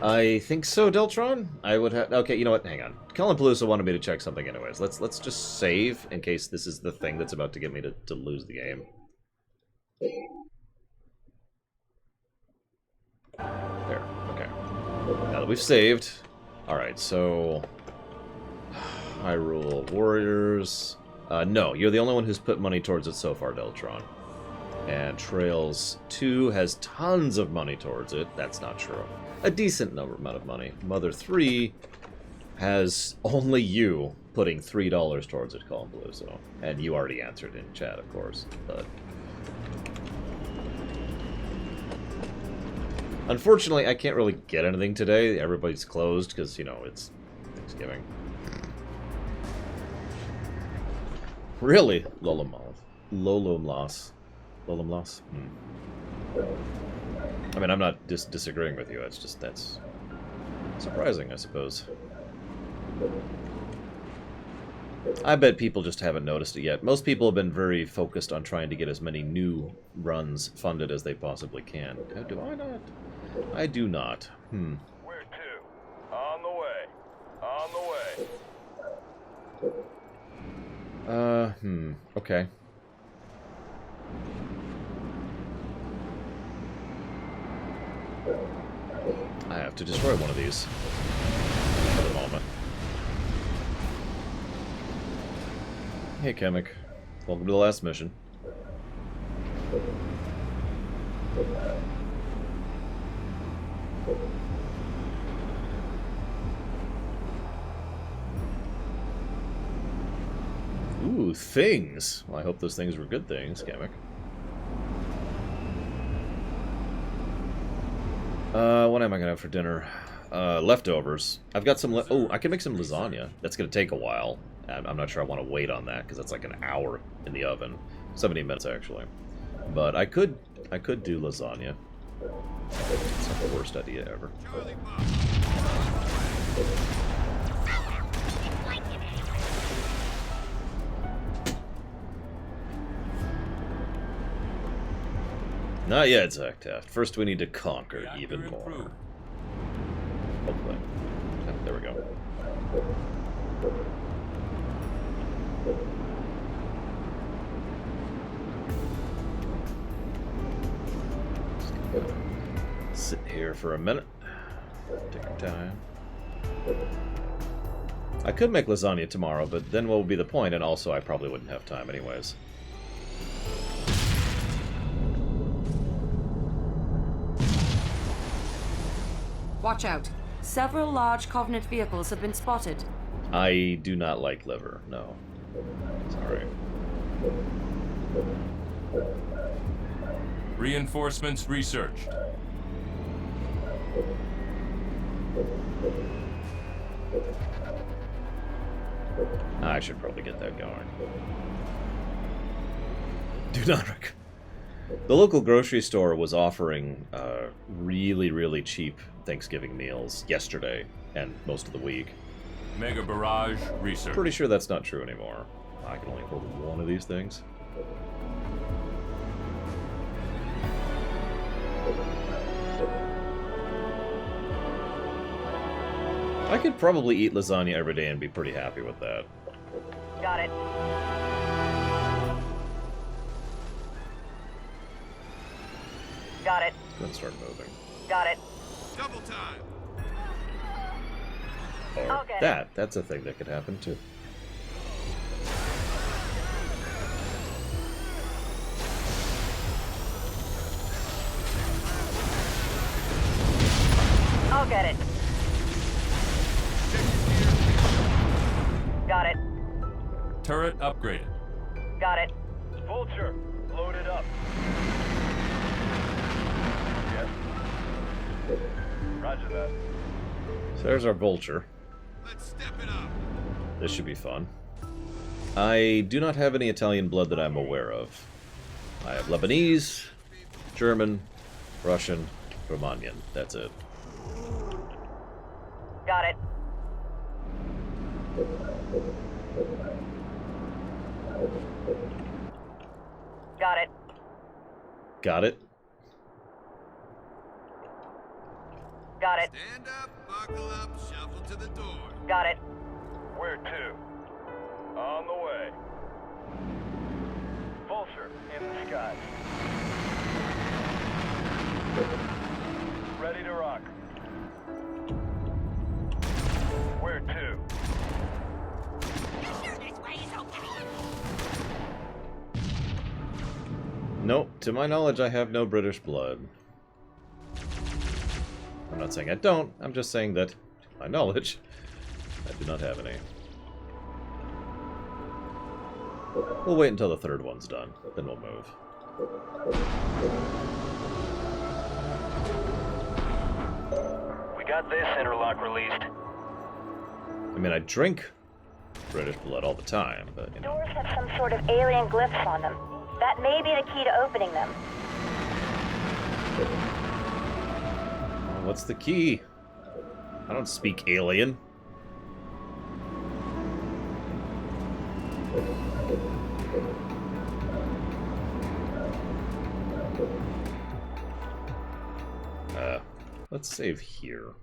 I think so, Deltron. I would have. Okay, you know what? Hang on. Cullen Palooza wanted me to check something, anyways. Let's just save in case this is the thing that's about to get me to lose the game. There. Okay. Now that we've saved. All right. So, Hyrule Warriors. No, you're the only one who's put money towards it so far, Deltron. And Trails 2 has tons of money towards it. That's not true. A decent amount of money. Mother 3 has only you putting $3 towards it, Colin Palooza. And you already answered in chat, of course. But unfortunately, I can't really get anything today. Everybody's closed because, you know, it's Thanksgiving. Really? Lolomloss. Lolomloss? I mean, I'm not disagreeing with you. It's just, that's surprising, I suppose. I bet people just haven't noticed it yet. Most people have been very focused on trying to get as many new runs funded as they possibly can. Do I not? I do not. Where to? On the way. On the way. Okay. I have to destroy one of these for the moment. Hey, Kamek. Welcome to the last mission. Ooh, things. Well, I hope those things were good things, Kamek. What am I gonna have for dinner? Leftovers. I've got some oh, I can make some lasagna. That's gonna take a while. I'm not sure I want to wait on that, because that's like an hour in the oven. 70 minutes, actually. But I could do lasagna. It's not the worst idea ever. Not yet, Zaktaft. First we need to conquer even more. Hopefully. There we go. Sit here for a minute. Take your time. I could make lasagna tomorrow, but then what would be the point? And also, I probably wouldn't have time anyways. Watch out. Several large Covenant vehicles have been spotted. I do not like liver, no. Sorry. Reinforcements researched. I should probably get that going. Do not The local grocery store was offering really, really cheap Thanksgiving meals yesterday and most of the week. Mega Barrage research. Pretty sure that's not true anymore. I can only hold one of these things. I could probably eat lasagna every day and be pretty happy with that. Got it. Got it. Let's start moving. Got it. Double time. Or I'll get that. That's a thing that could happen too. I'll get it. Got it. Turret upgraded. Got it. Vulture, loaded up. Yes. Roger that. So there's our vulture. Let's step it up. This should be fun. I do not have any Italian blood that I'm aware of. I have Lebanese, German, Russian, Romanian. That's it. Got it. Got it. Got it? Got it. Stand up, buckle up, shuffle to the door. Got it. Where to? On the way. Vulture in the sky. Ready to rock. Where to? Nope. To my knowledge, I have no British blood. I'm not saying I don't. I'm just saying that, to my knowledge, I do not have any. We'll wait until the third one's done, then we'll move. We got this interlock released. I mean, I drink British blood all the time, but, you know. Doors have some sort of alien glyphs on them. That may be the key to opening them. What's the key? I don't speak alien. Let's save here.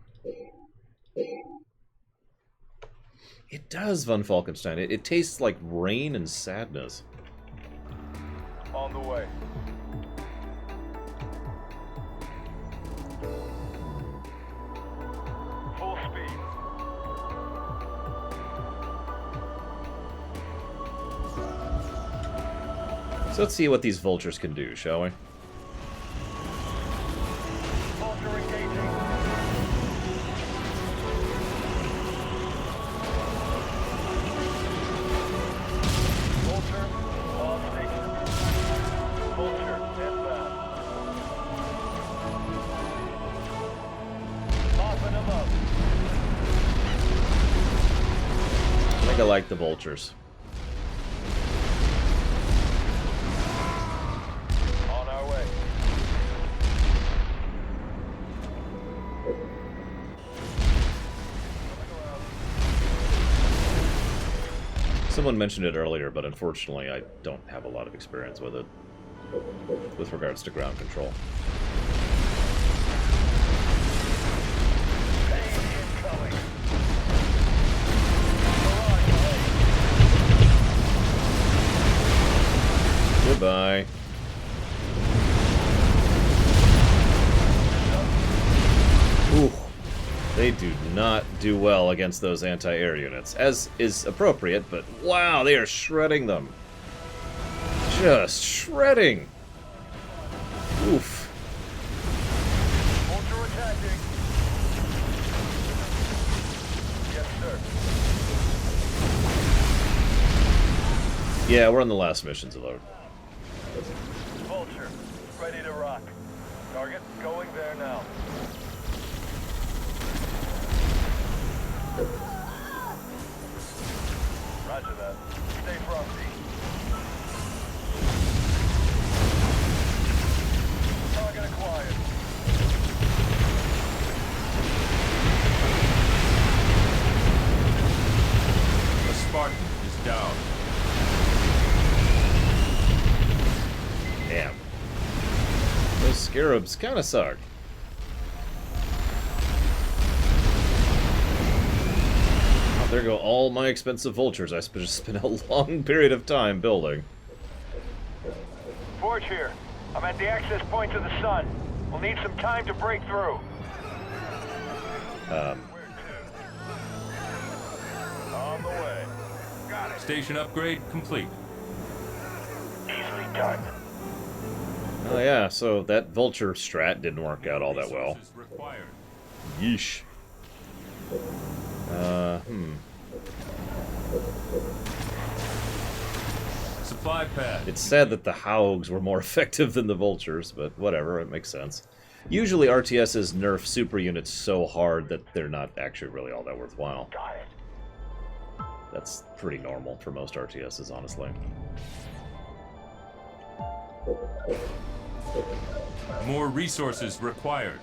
It does, Von Falkenstein. It tastes like rain and sadness. On the way. Full speed. So let's see what these vultures can do, shall we? Vulture engaging. Vulture, all stations. Vulture, inbound. Popping them up. I think I like the vultures. On our way. Someone mentioned it earlier, but unfortunately I don't have a lot of experience with it, with regards to ground control. Goodbye. Ooh. They do not do well against those anti-air units, as is appropriate, but wow, they are shredding them. Just shredding. Oof. Vulture attacking. Yes, sir. Yeah, we're on the last missions of load. Vulture, ready to rock. Target going there now. Roger that. Stay frosty. Target acquired. Scarabs kind of suck. Oh, there go all my expensive vultures I just spent a long period of time building. Forge here. I'm at the access point to the sun. We'll need some time to break through. On the way. Got it. Station upgrade complete. Easily done. Oh yeah, so that vulture strat didn't work out all that well. Yeesh. Supply pad. It's sad that the Haugs were more effective than the vultures, but whatever, it makes sense. Usually RTSs nerf super units so hard that they're not actually really all that worthwhile. Got it. That's pretty normal for most RTSs, honestly. More resources required.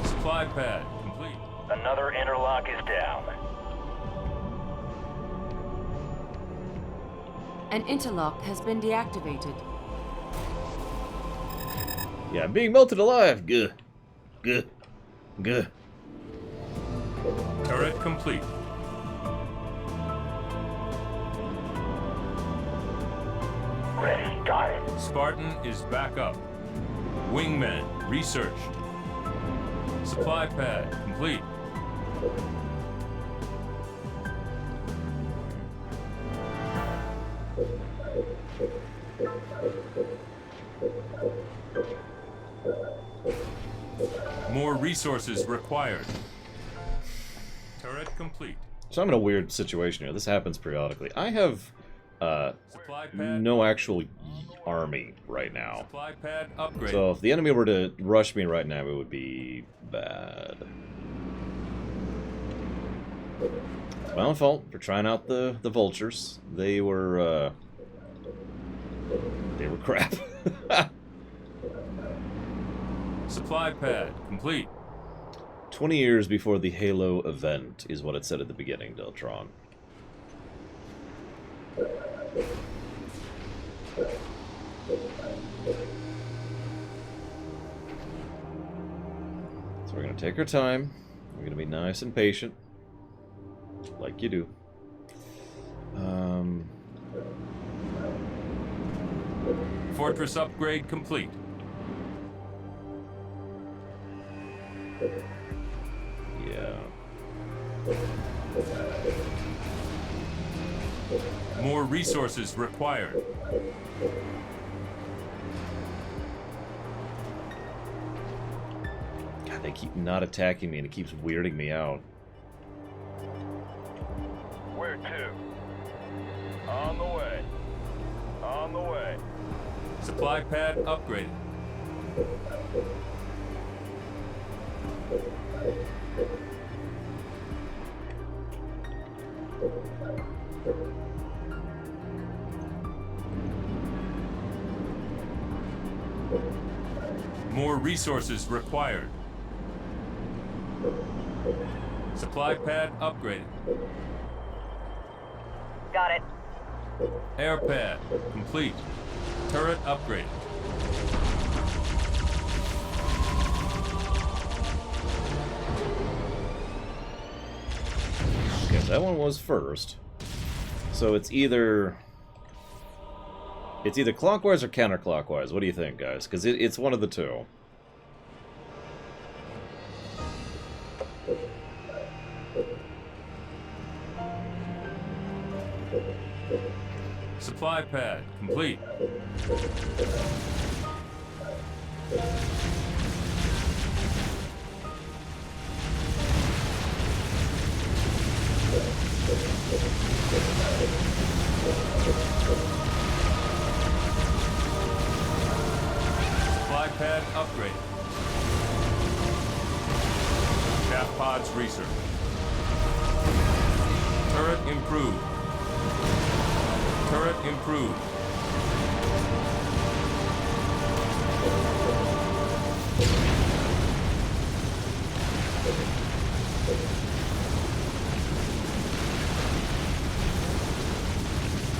Supply pad complete. Another interlock is down. An interlock has been deactivated. Yeah, I'm being melted alive. Good. Good. Good. Turret complete. Ready, got it. Spartan is back up. Wingman research. Supply pad complete. More resources required. Turret complete. So I'm in a weird situation here. This happens periodically. I have no actual army right now. Supply pad upgrade. So if the enemy were to rush me right now, it would be bad. My own fault for trying out the vultures. They were crap. Supply pad complete. 20 years before the Halo event is what it said at the beginning, Deltron. So we're going to take our time. We're going to be nice and patient. Like you do. Fortress upgrade complete. Yeah. More resources required. God, they keep not attacking me and it keeps weirding me out. Where to? On the way. On the way. Supply pad upgraded. More resources required. Supply pad upgraded. Got it. Air pad complete. Turret upgraded. Okay, that one was first. So it's either clockwise or counterclockwise. What do you think, guys? Because it's one of the two. Supply pad complete. Supply pad upgraded. Chaff pods research. Turret improved. Turret improved.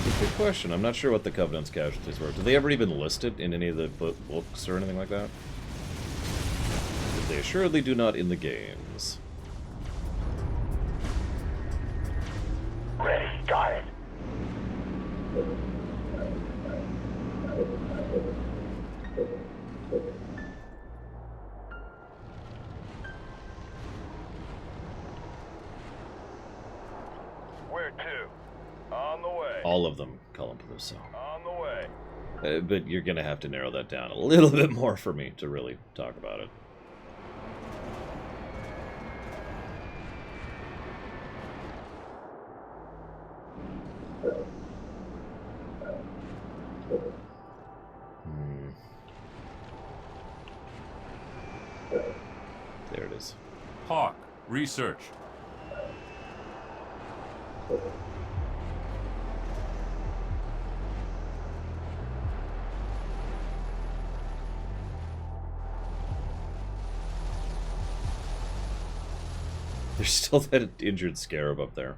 Good question. I'm not sure what the Covenant's casualties were. Did they ever even listed in any of the books or anything like that? They assuredly do not in the games. Ready, got it. Where to? On the way. All of them, Colin Paluso. On the way. But you're gonna have to narrow that down a little bit more for me to really talk about it. There it is. Hawk, research. There's still that injured scarab up there.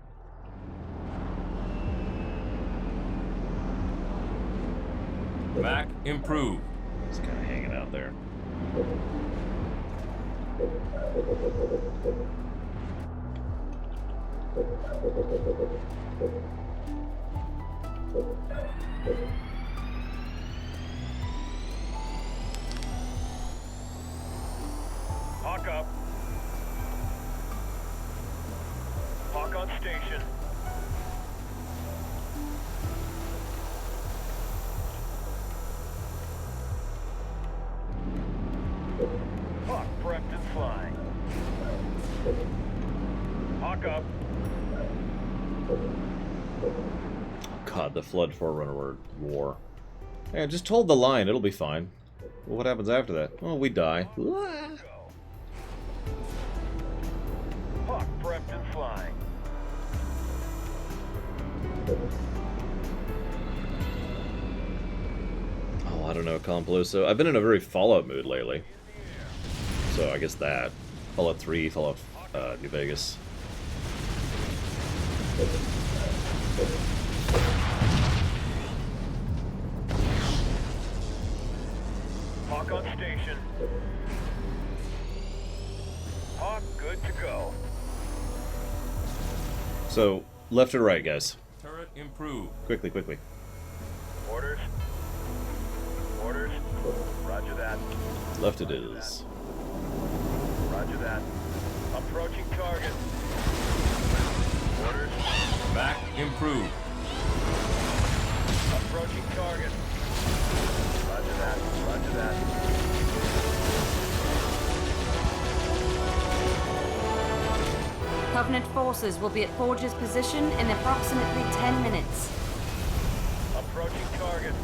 Back improved. Just kind of hanging out there. Hawk up. Hawk on station. Hawk prepped and flying. Hawk up. God, the Flood Forerunner War. Hey, I just hold the line, it'll be fine. Well, what happens after that? Oh, we die. Hawk prepped and flying. Oh, I don't know, Colin Paluso. I've been in a very Fallout mood lately. So I guess that. Fallout 3, Fallout New Vegas. Hawk on station. Hawk good to go. So, left or right, guys? Turret improved. Quickly, quickly. Orders. Orders. Roger that. Left it is. Roger that. Approaching target. Orders. Back improved. Approaching target. Roger that. Roger that. Covenant forces will be at Forge's position in approximately 10 minutes. Approaching target.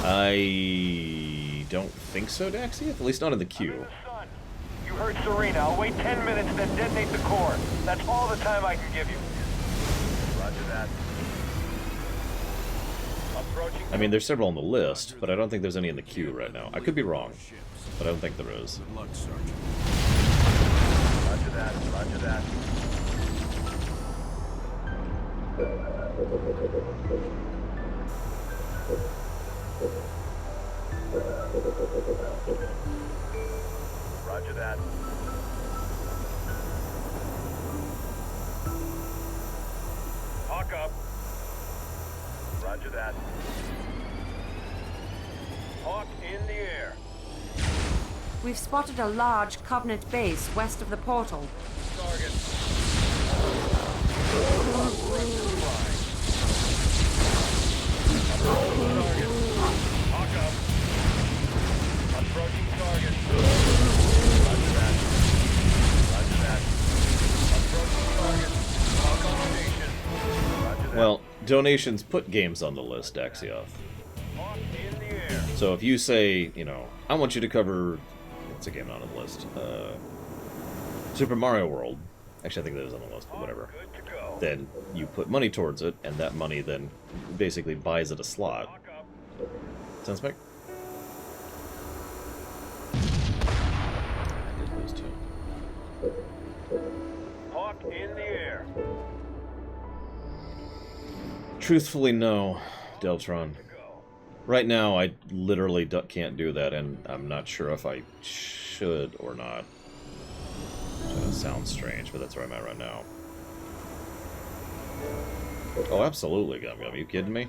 I don't think so, Daxia. At least not in the queue. You heard Serena. I'll wait 10 minutes, then detonate the core. That's all the time I can give you. Roger that. Approaching. I mean, there's several on the list, but I don't think there's any in the queue right now. I could be wrong, but I don't think there is. Roger that. Roger that. Roger that. Hawk up. Roger that. Hawk in the air. We've spotted a large Covenant base west of the portal. Target. Hawk up. Approaching target. Roger that. Roger that. Approaching target. Hawk on station. Roger that. Well, donations put games on the list, Daxioth. Hawk in the air. So if you say, you know, I want you to cover... What's a game not on the list? Super Mario World. Actually, I think that is on the list, but whatever. Then you put money towards it, and that money then basically buys it a slot. Sounds like? I did lose two. Hawk in the air. Truthfully, no, Deltron. Right now, I literally can't do that, and I'm not sure if I should or not. That sounds strange, but that's where I'm at right now. Oh, absolutely, Gum Gum. Are you kidding me?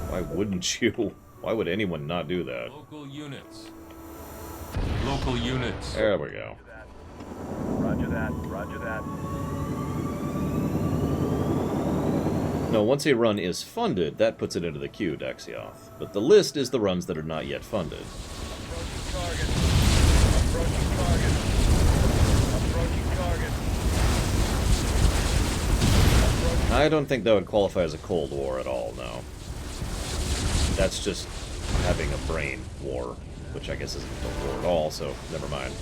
Why wouldn't you? Why would anyone not do that? Local units. Local units. There we go. Roger that. Roger that. No, once a run is funded, that puts it into the queue, Dexioth. But the list is the runs that are not yet funded. Approaching target. Approaching target. I don't think that would qualify as a Cold War at all, no. That's just having a brain war, which I guess isn't a war at all, so never mind.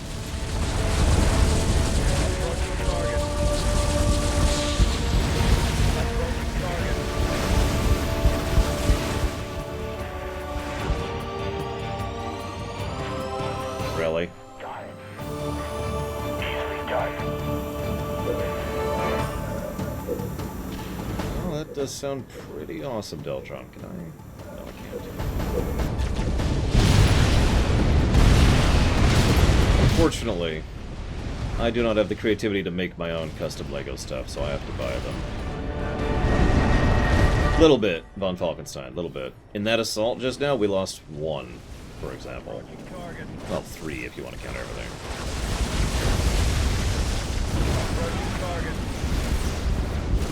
Really? Well, that does sound pretty awesome, Deltron. Can I? No, I can't. Unfortunately, I do not have the creativity to make my own custom LEGO stuff, so I have to buy them. Little bit, Von Falkenstein, little bit. In that assault just now, we lost 1, for example. Well, 3 if you want to count everything.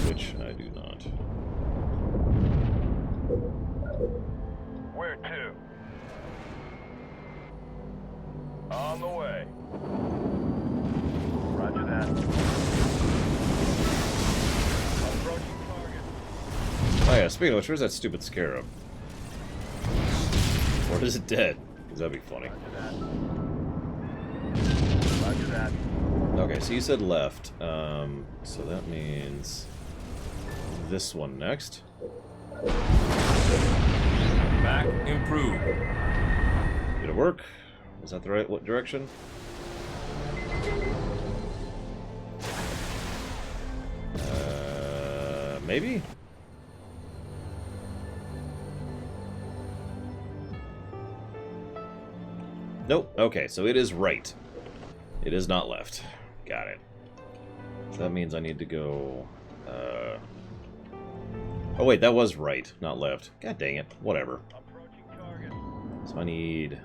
Which I do not. Where to? On the way. Roger that. Approaching target. Oh yeah, speaking of which, where's that stupid scarab? Or is it dead? Because that'd be funny. Roger that. Okay, so you said left. So that means this one next. Back improved. Did it work? Was that the right direction? Maybe? Nope. Okay, so it is right. It is not left. Got it. So that means I need to go... Oh wait, that was right, not left. God dang it. Whatever. So I need...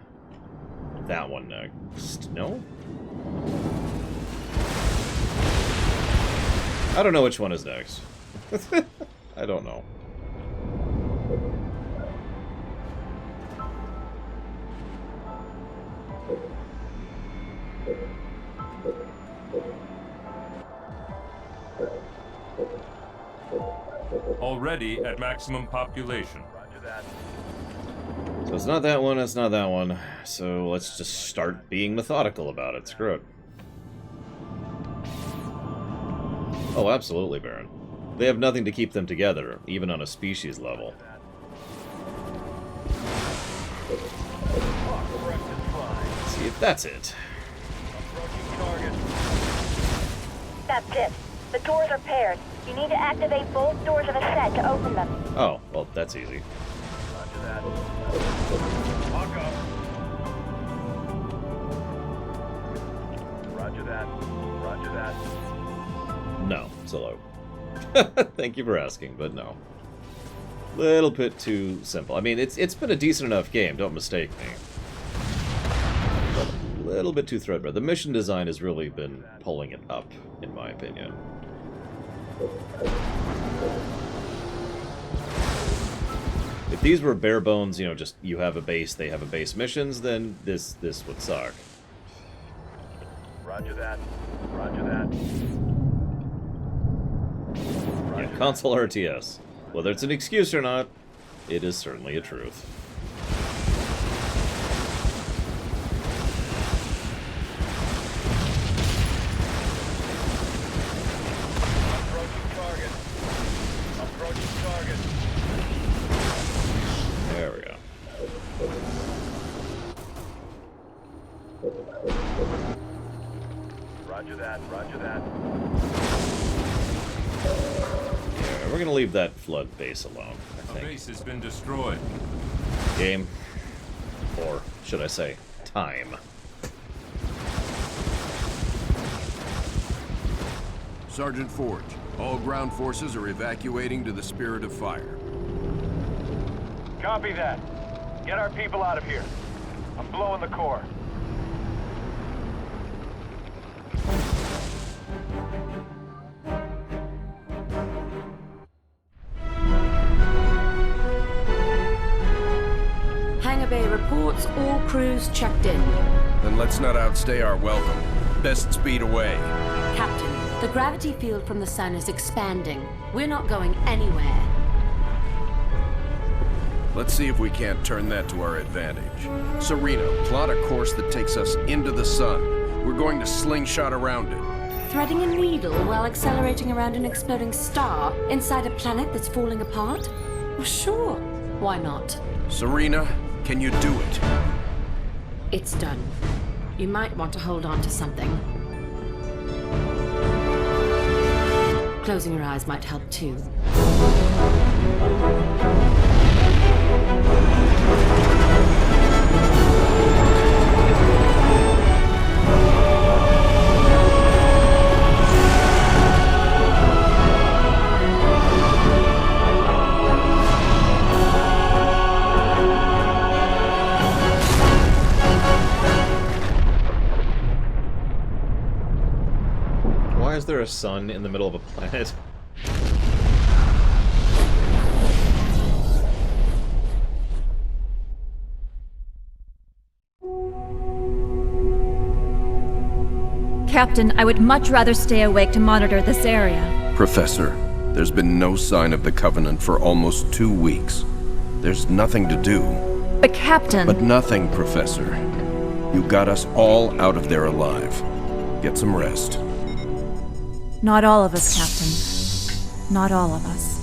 that one next. No? I don't know which one is next. I don't know. Already at maximum population. So it's not that one, it's not that one. So let's just start being methodical about it. Screw it. Oh, absolutely, Baron. They have nothing to keep them together, even on a species level. See if that's it. That's it. The doors are paired. You need to activate both doors of a set to open them. Oh, well, that's easy. Roger that. Lock up. Roger that. Roger that. No, solo. Thank you for asking, but no. Little bit too simple. I mean, it's been a decent enough game, don't mistake me. But a little bit too threadbare. The mission design has really been pulling it up, in my opinion. If these were bare bones, you know, just you have a base, they have a base missions, then this would suck. Roger that. Roger that. Yeah, console RTS. Whether it's an excuse or not, it is certainly a truth. Approaching target. Approaching target. There we go. Roger that, roger that. Yeah, we're gonna leave that flood base alone, I A think. base has been destroyed. Game. Or should I say, time. Sergeant Forge, all ground forces are evacuating to the Spirit of Fire. Copy that. Get our people out of here. I'm blowing the core. Hangar Bay reports all crews checked in. Then let's not outstay our welcome. Best speed away. Captain, the gravity field from the sun is expanding. We're not going anywhere. Let's see if we can't turn that to our advantage. Serena, plot a course that takes us into the sun. We're going to slingshot around it. Threading a needle while accelerating around an exploding star inside a planet that's falling apart? Well, sure. Why not? Serena, can you do it? It's done. You might want to hold on to something. Closing your eyes might help too. Why is there a sun in the middle of a planet? Captain, I would much rather stay awake to monitor this area. Professor, there's been no sign of the Covenant for almost 2 weeks. There's nothing to do. But Captain... But nothing, Professor. You got us all out of there alive. Get some rest. Not all of us, Captain. Not all of us.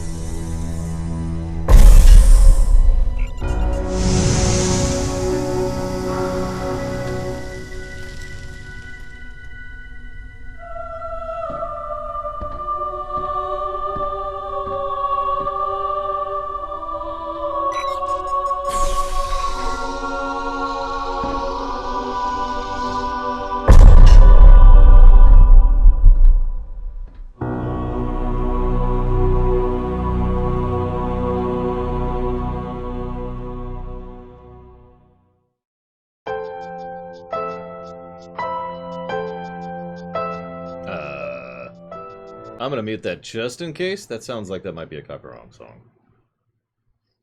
I'm gonna mute that just in case. That sounds like that might be a copyright song.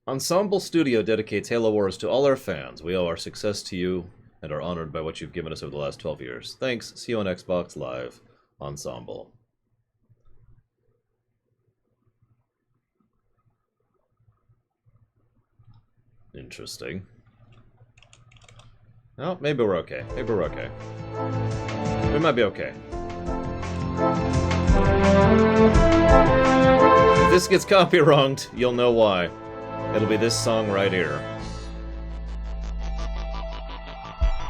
Ensemble Studio dedicates Halo Wars to all our fans. We owe our success to you and are honored by what you've given us over the last 12 years. Thanks. See you on Xbox Live. Ensemble. Interesting. Oh, maybe we're okay. Maybe we're okay. We might be okay. If this gets copy-wronged, you'll know why. It'll be this song right here.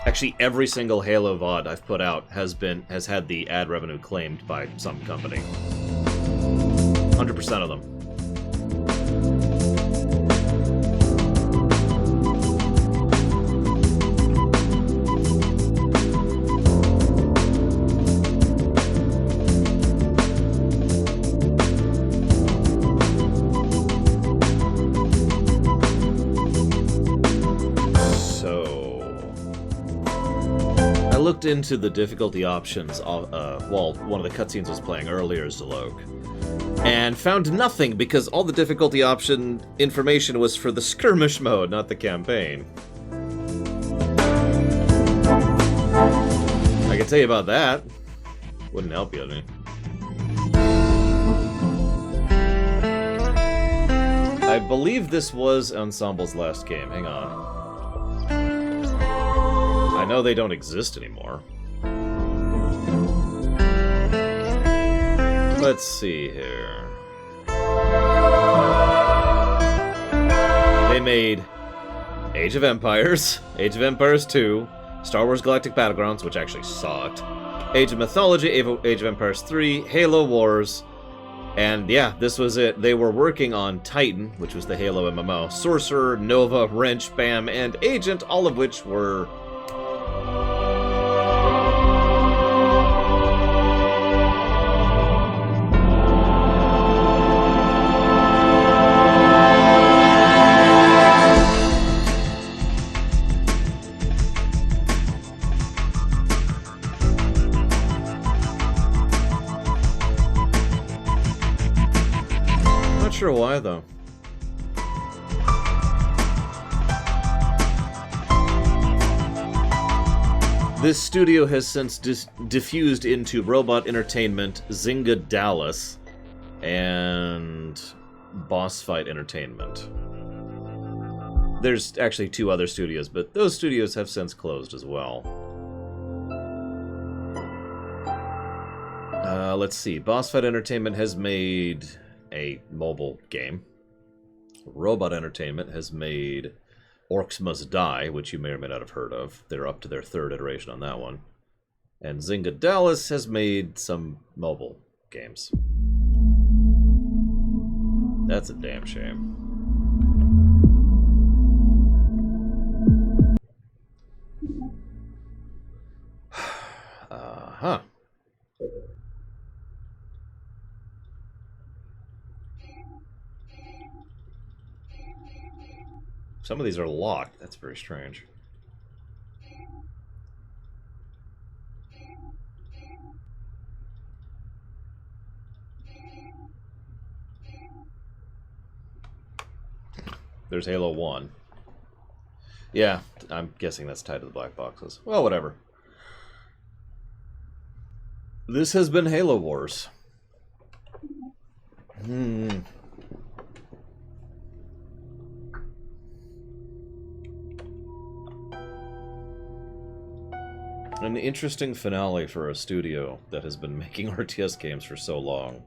Actually, every single Halo VOD I've put out has had the ad revenue claimed by some company. 100% of them. Looked into the difficulty options while one of the cutscenes was playing earlier, Zalok, and found nothing because all the difficulty option information was for the skirmish mode, not the campaign. I can tell you about that. Wouldn't help you, I mean. I believe this was Ensemble's last game. Hang on. I know they don't exist anymore. Let's see here. They made Age of Empires, Age of Empires 2, Star Wars Galactic Battlegrounds, which actually sucked, Age of Mythology, Age of Empires 3, Halo Wars, and yeah, this was it. They were working on Titan, which was the Halo MMO, Sorcerer, Nova, Wrench, BAM, and Agent, all of which were... Sure why though. This studio has since diffused into Robot Entertainment, Zynga Dallas, and Boss Fight Entertainment. There's actually 2 other studios, but those studios have since closed as well. Let's see. Boss Fight Entertainment has made a mobile game. Robot Entertainment has made Orcs Must Die, which you may or may not have heard of. They're up to their 3rd iteration on that one. And Zynga Dallas has made some mobile games. That's a damn shame. Huh. Some of these are locked. That's very strange. There's Halo 1. Yeah, I'm guessing that's tied to the black boxes. Well, whatever. This has been Halo Wars. An interesting finale for a studio that has been making RTS games for so long.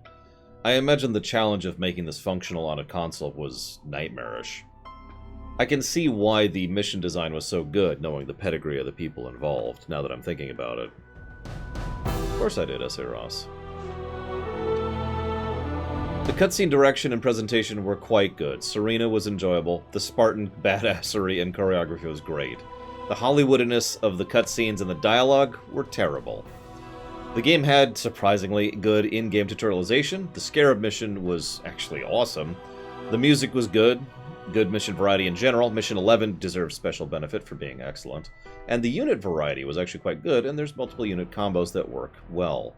I imagine the challenge of making this functional on a console was nightmarish. I can see why the mission design was so good, knowing the pedigree of the people involved, now that I'm thinking about it. Of course I did, S.A. Ross. The cutscene direction and presentation were quite good. Serena was enjoyable. The Spartan badassery and choreography was great. The Hollywoodiness of the cutscenes and the dialogue were terrible. The game had surprisingly good in-game tutorialization. The Scarab mission was actually awesome. The music was good. Good mission variety in general. Mission 11 deserves special benefit for being excellent. And the unit variety was actually quite good, and there's multiple unit combos that work well.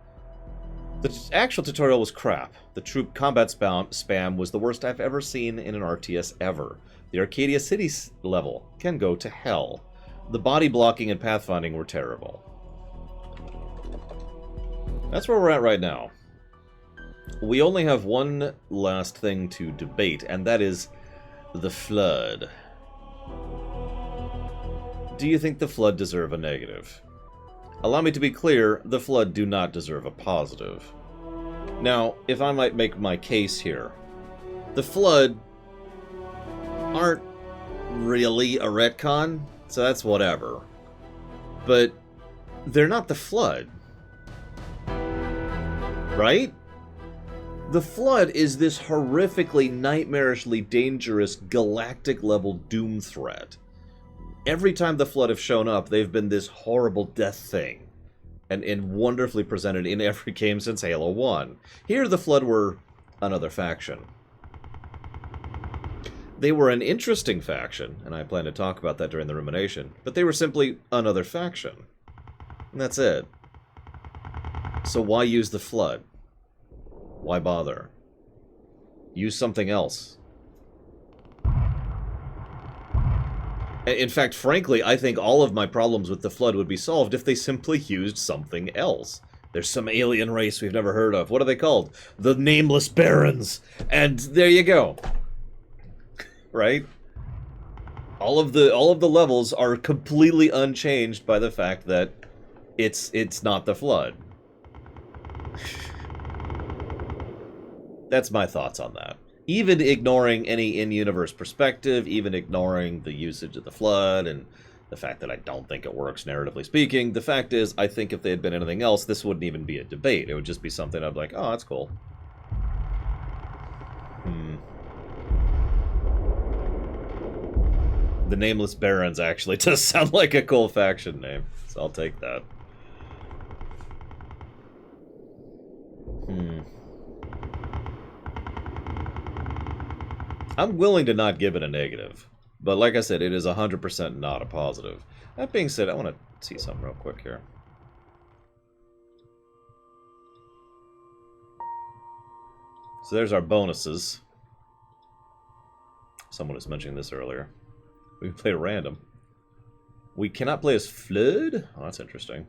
The actual tutorial was crap. The troop combat spam was the worst I've ever seen in an RTS ever. The Arcadia City level can go to hell. The body blocking and pathfinding were terrible. That's where we're at right now. We only have one last thing to debate, and that is the Flood. Do you think the Flood deserve a negative? Allow me to be clear, the Flood do not deserve a positive. Now, if I might make my case here, the Flood aren't really a retcon, so that's whatever. But they're not the Flood. Right? The Flood is this horrifically, nightmarishly dangerous, galactic-level doom threat. Every time the Flood have shown up, they've been this horrible death thing. And wonderfully presented in every game since Halo 1. Here, the Flood were another faction. They were an interesting faction, and I plan to talk about that during the rumination, but they were simply another faction. And that's it. So why use the Flood? Why bother? Use something else. In fact, frankly, I think all of my problems with the Flood would be solved if they simply used something else. There's some alien race we've never heard of. What are they called? The Nameless Barons. And there you go. Right? All of the levels are completely unchanged by the fact that it's not the Flood. That's my thoughts on that. Even ignoring any in-universe perspective, even ignoring the usage of the Flood and The fact that I don't think it works, narratively speaking. The fact is, I think if they had been anything else, this wouldn't even be a debate. It would just be something I'd be like, oh, that's cool. The Nameless Barons actually does sound like a cool faction name, so I'll take that. I'm willing to not give it a negative, but like I said, it is 100% not a positive. That being said, I want to see something real quick here. So there's our bonuses. Someone was mentioning this earlier. We can play random. We cannot play as Flood? Oh, that's interesting.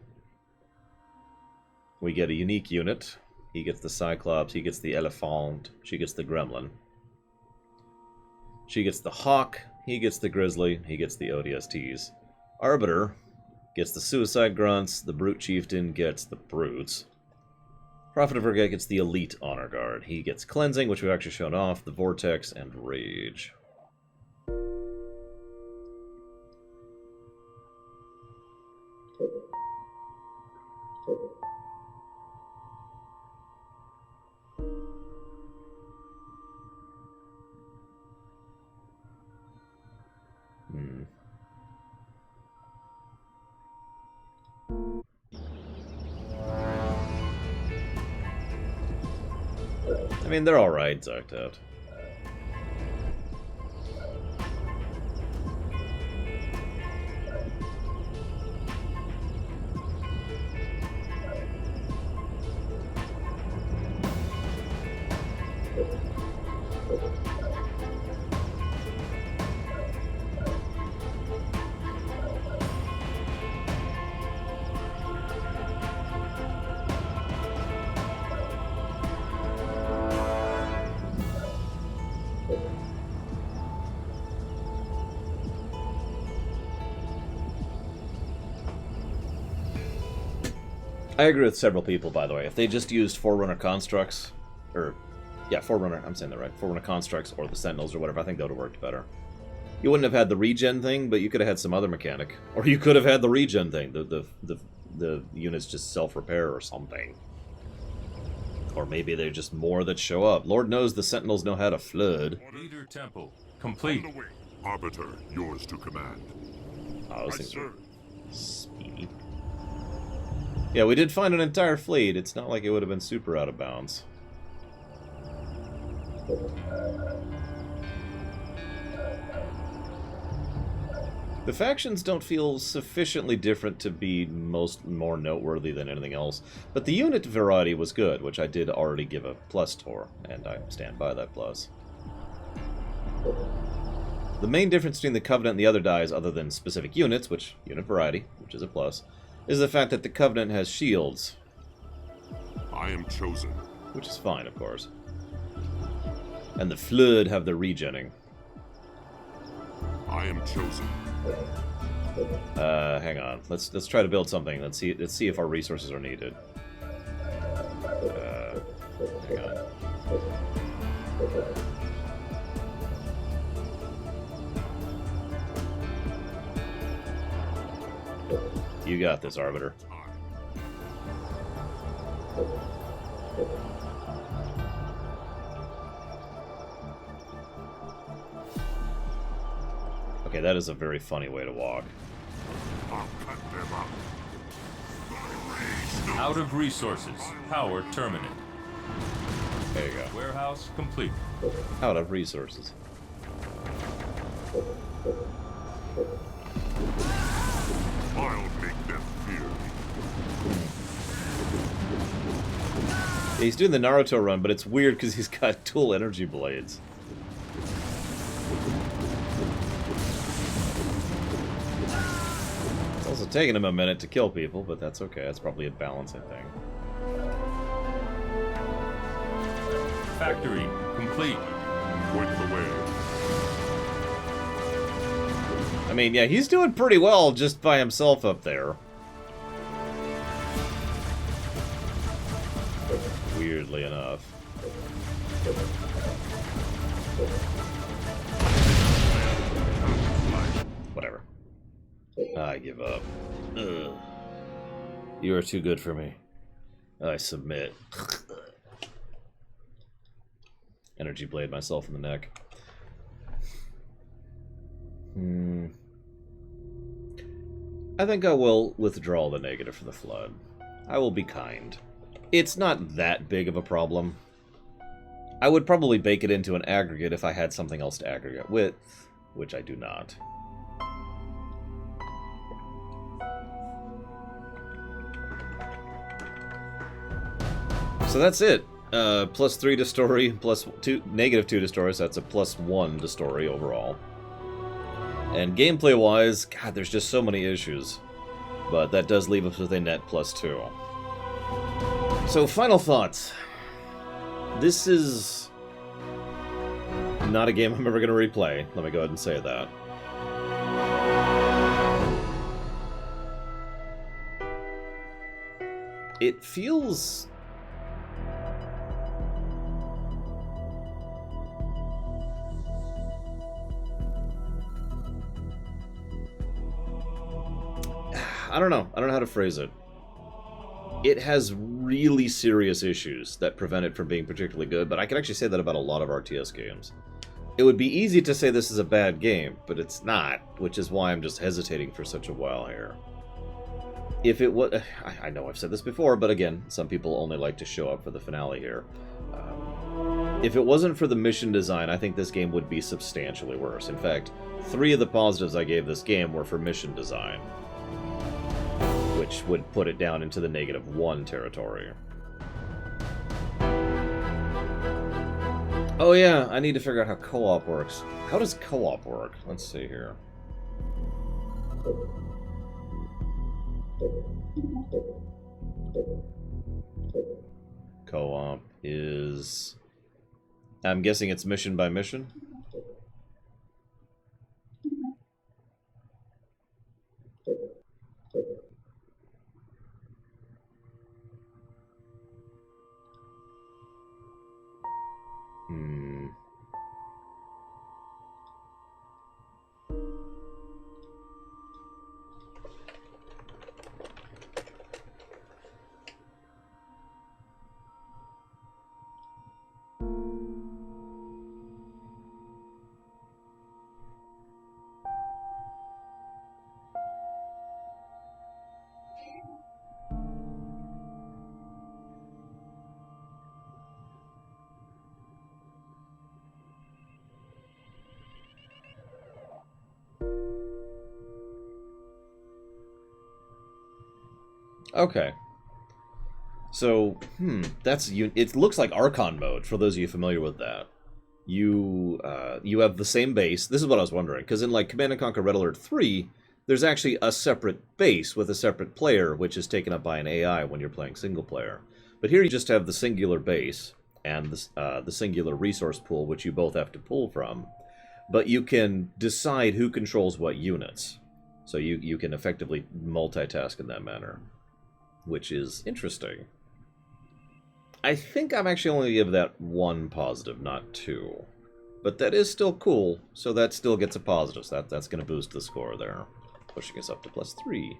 We get a unique unit. He gets the Cyclops, he gets the Elephant, she gets the Gremlin. She gets the Hawk, he gets the Grizzly, he gets the ODSTs. Arbiter gets the Suicide Grunts, the Brute Chieftain gets the Brutes. Prophet of Verget gets the Elite Honor Guard. He gets Cleansing, which we've actually shown off, the Vortex, and Rage. I mean, they're alright, Zucked Out. I agree with several people, by the way. If they just used Forerunner constructs, or, yeah, Forerunner, I'm saying that right, Forerunner constructs or the Sentinels or whatever, I think that would have worked better. You wouldn't have had the regen thing, but you could have had some other mechanic. Or you could have had the regen thing, the units just self-repair or something. Or maybe they're just more that show up. Lord knows the Sentinels know how to flood. Leader Temple, complete. Arbiter, yours to command. Oh, those things are speedy. Yeah, we did find an entire fleet. It's not like it would have been super out of bounds. The factions don't feel sufficiently different to be more noteworthy than anything else, but the unit variety was good, which I did already give a plus for, and I stand by that plus. The main difference between the Covenant and the other dies, other than specific units, which unit variety, which is a plus, is the fact that the Covenant has shields. I am chosen. Which is fine, of course. And the Flood have the regenning. I am chosen. Hang on. Let's try to build something. Let's see if our resources are needed. Hang on. You got this, Arbiter. Okay, that is a very funny way to walk. Out of resources. Power terminated. There you go. Warehouse complete. Out of resources. I'll make them fear me. Yeah, he's doing the Naruto run, but it's weird because he's got dual energy blades. It's also taking him a minute to kill people, but that's okay. That's probably a balancing thing. Factory complete. Point the way. I mean, yeah, he's doing pretty well just by himself up there. Weirdly enough. Whatever. I give up. Ugh. You are too good for me. I submit. Energy blade myself in the neck. I think I will withdraw the negative for the flood. I will be kind. It's not that big of a problem. I would probably bake it into an aggregate if I had something else to aggregate with, which I do not. So that's it. +3 to story, -2 to story, so that's a +1 to story overall. And gameplay-wise, God, there's just so many issues. But that does leave us with a net +2. So, final thoughts. This is not a game I'm ever going to replay. Let me go ahead and say that. It feels... I don't know how to phrase it. It has really serious issues that prevent it from being particularly good, but I can actually say that about a lot of RTS games. It would be easy to say this is a bad game, but it's not, which is why I'm just hesitating for such a while here. If it was... I know I've said this before, but again, some people only like to show up for the finale here. If it wasn't for the mission design, I think this game would be substantially worse. In fact, 3 of the positives I gave this game were for mission design, which would put it down into the -1 territory. Oh yeah, I need to figure out how co-op works. How does co-op work? Let's see here. Co-op is... I'm guessing it's mission by mission? Okay. So, that's... It looks like Archon mode, for those of you familiar with that. You have the same base. This is what I was wondering, because in, like, Command & Conquer Red Alert 3, there's actually a separate base with a separate player, which is taken up by an AI when you're playing single player. But here you just have the singular base and the singular resource pool, which you both have to pull from. But you can decide who controls what units. So you can effectively multitask in that manner, which is interesting. I think I'm actually only going to give that 1 positive, not 2. But that is still cool, so that still gets a positive. So that's going to boost the score there, pushing us up to +3.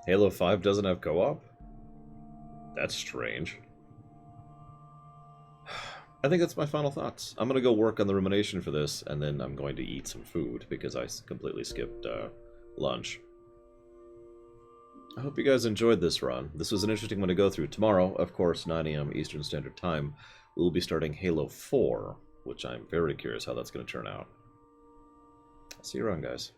Halo 5 doesn't have co-op? That's strange. I think that's my final thoughts. I'm going to go work on the rumination for this, and then I'm going to eat some food, because I completely skipped lunch. I hope you guys enjoyed this run. This was an interesting one to go through. Tomorrow, of course, 9 AM Eastern Standard Time, we'll be starting Halo 4, which I'm very curious how that's going to turn out. See you around, guys.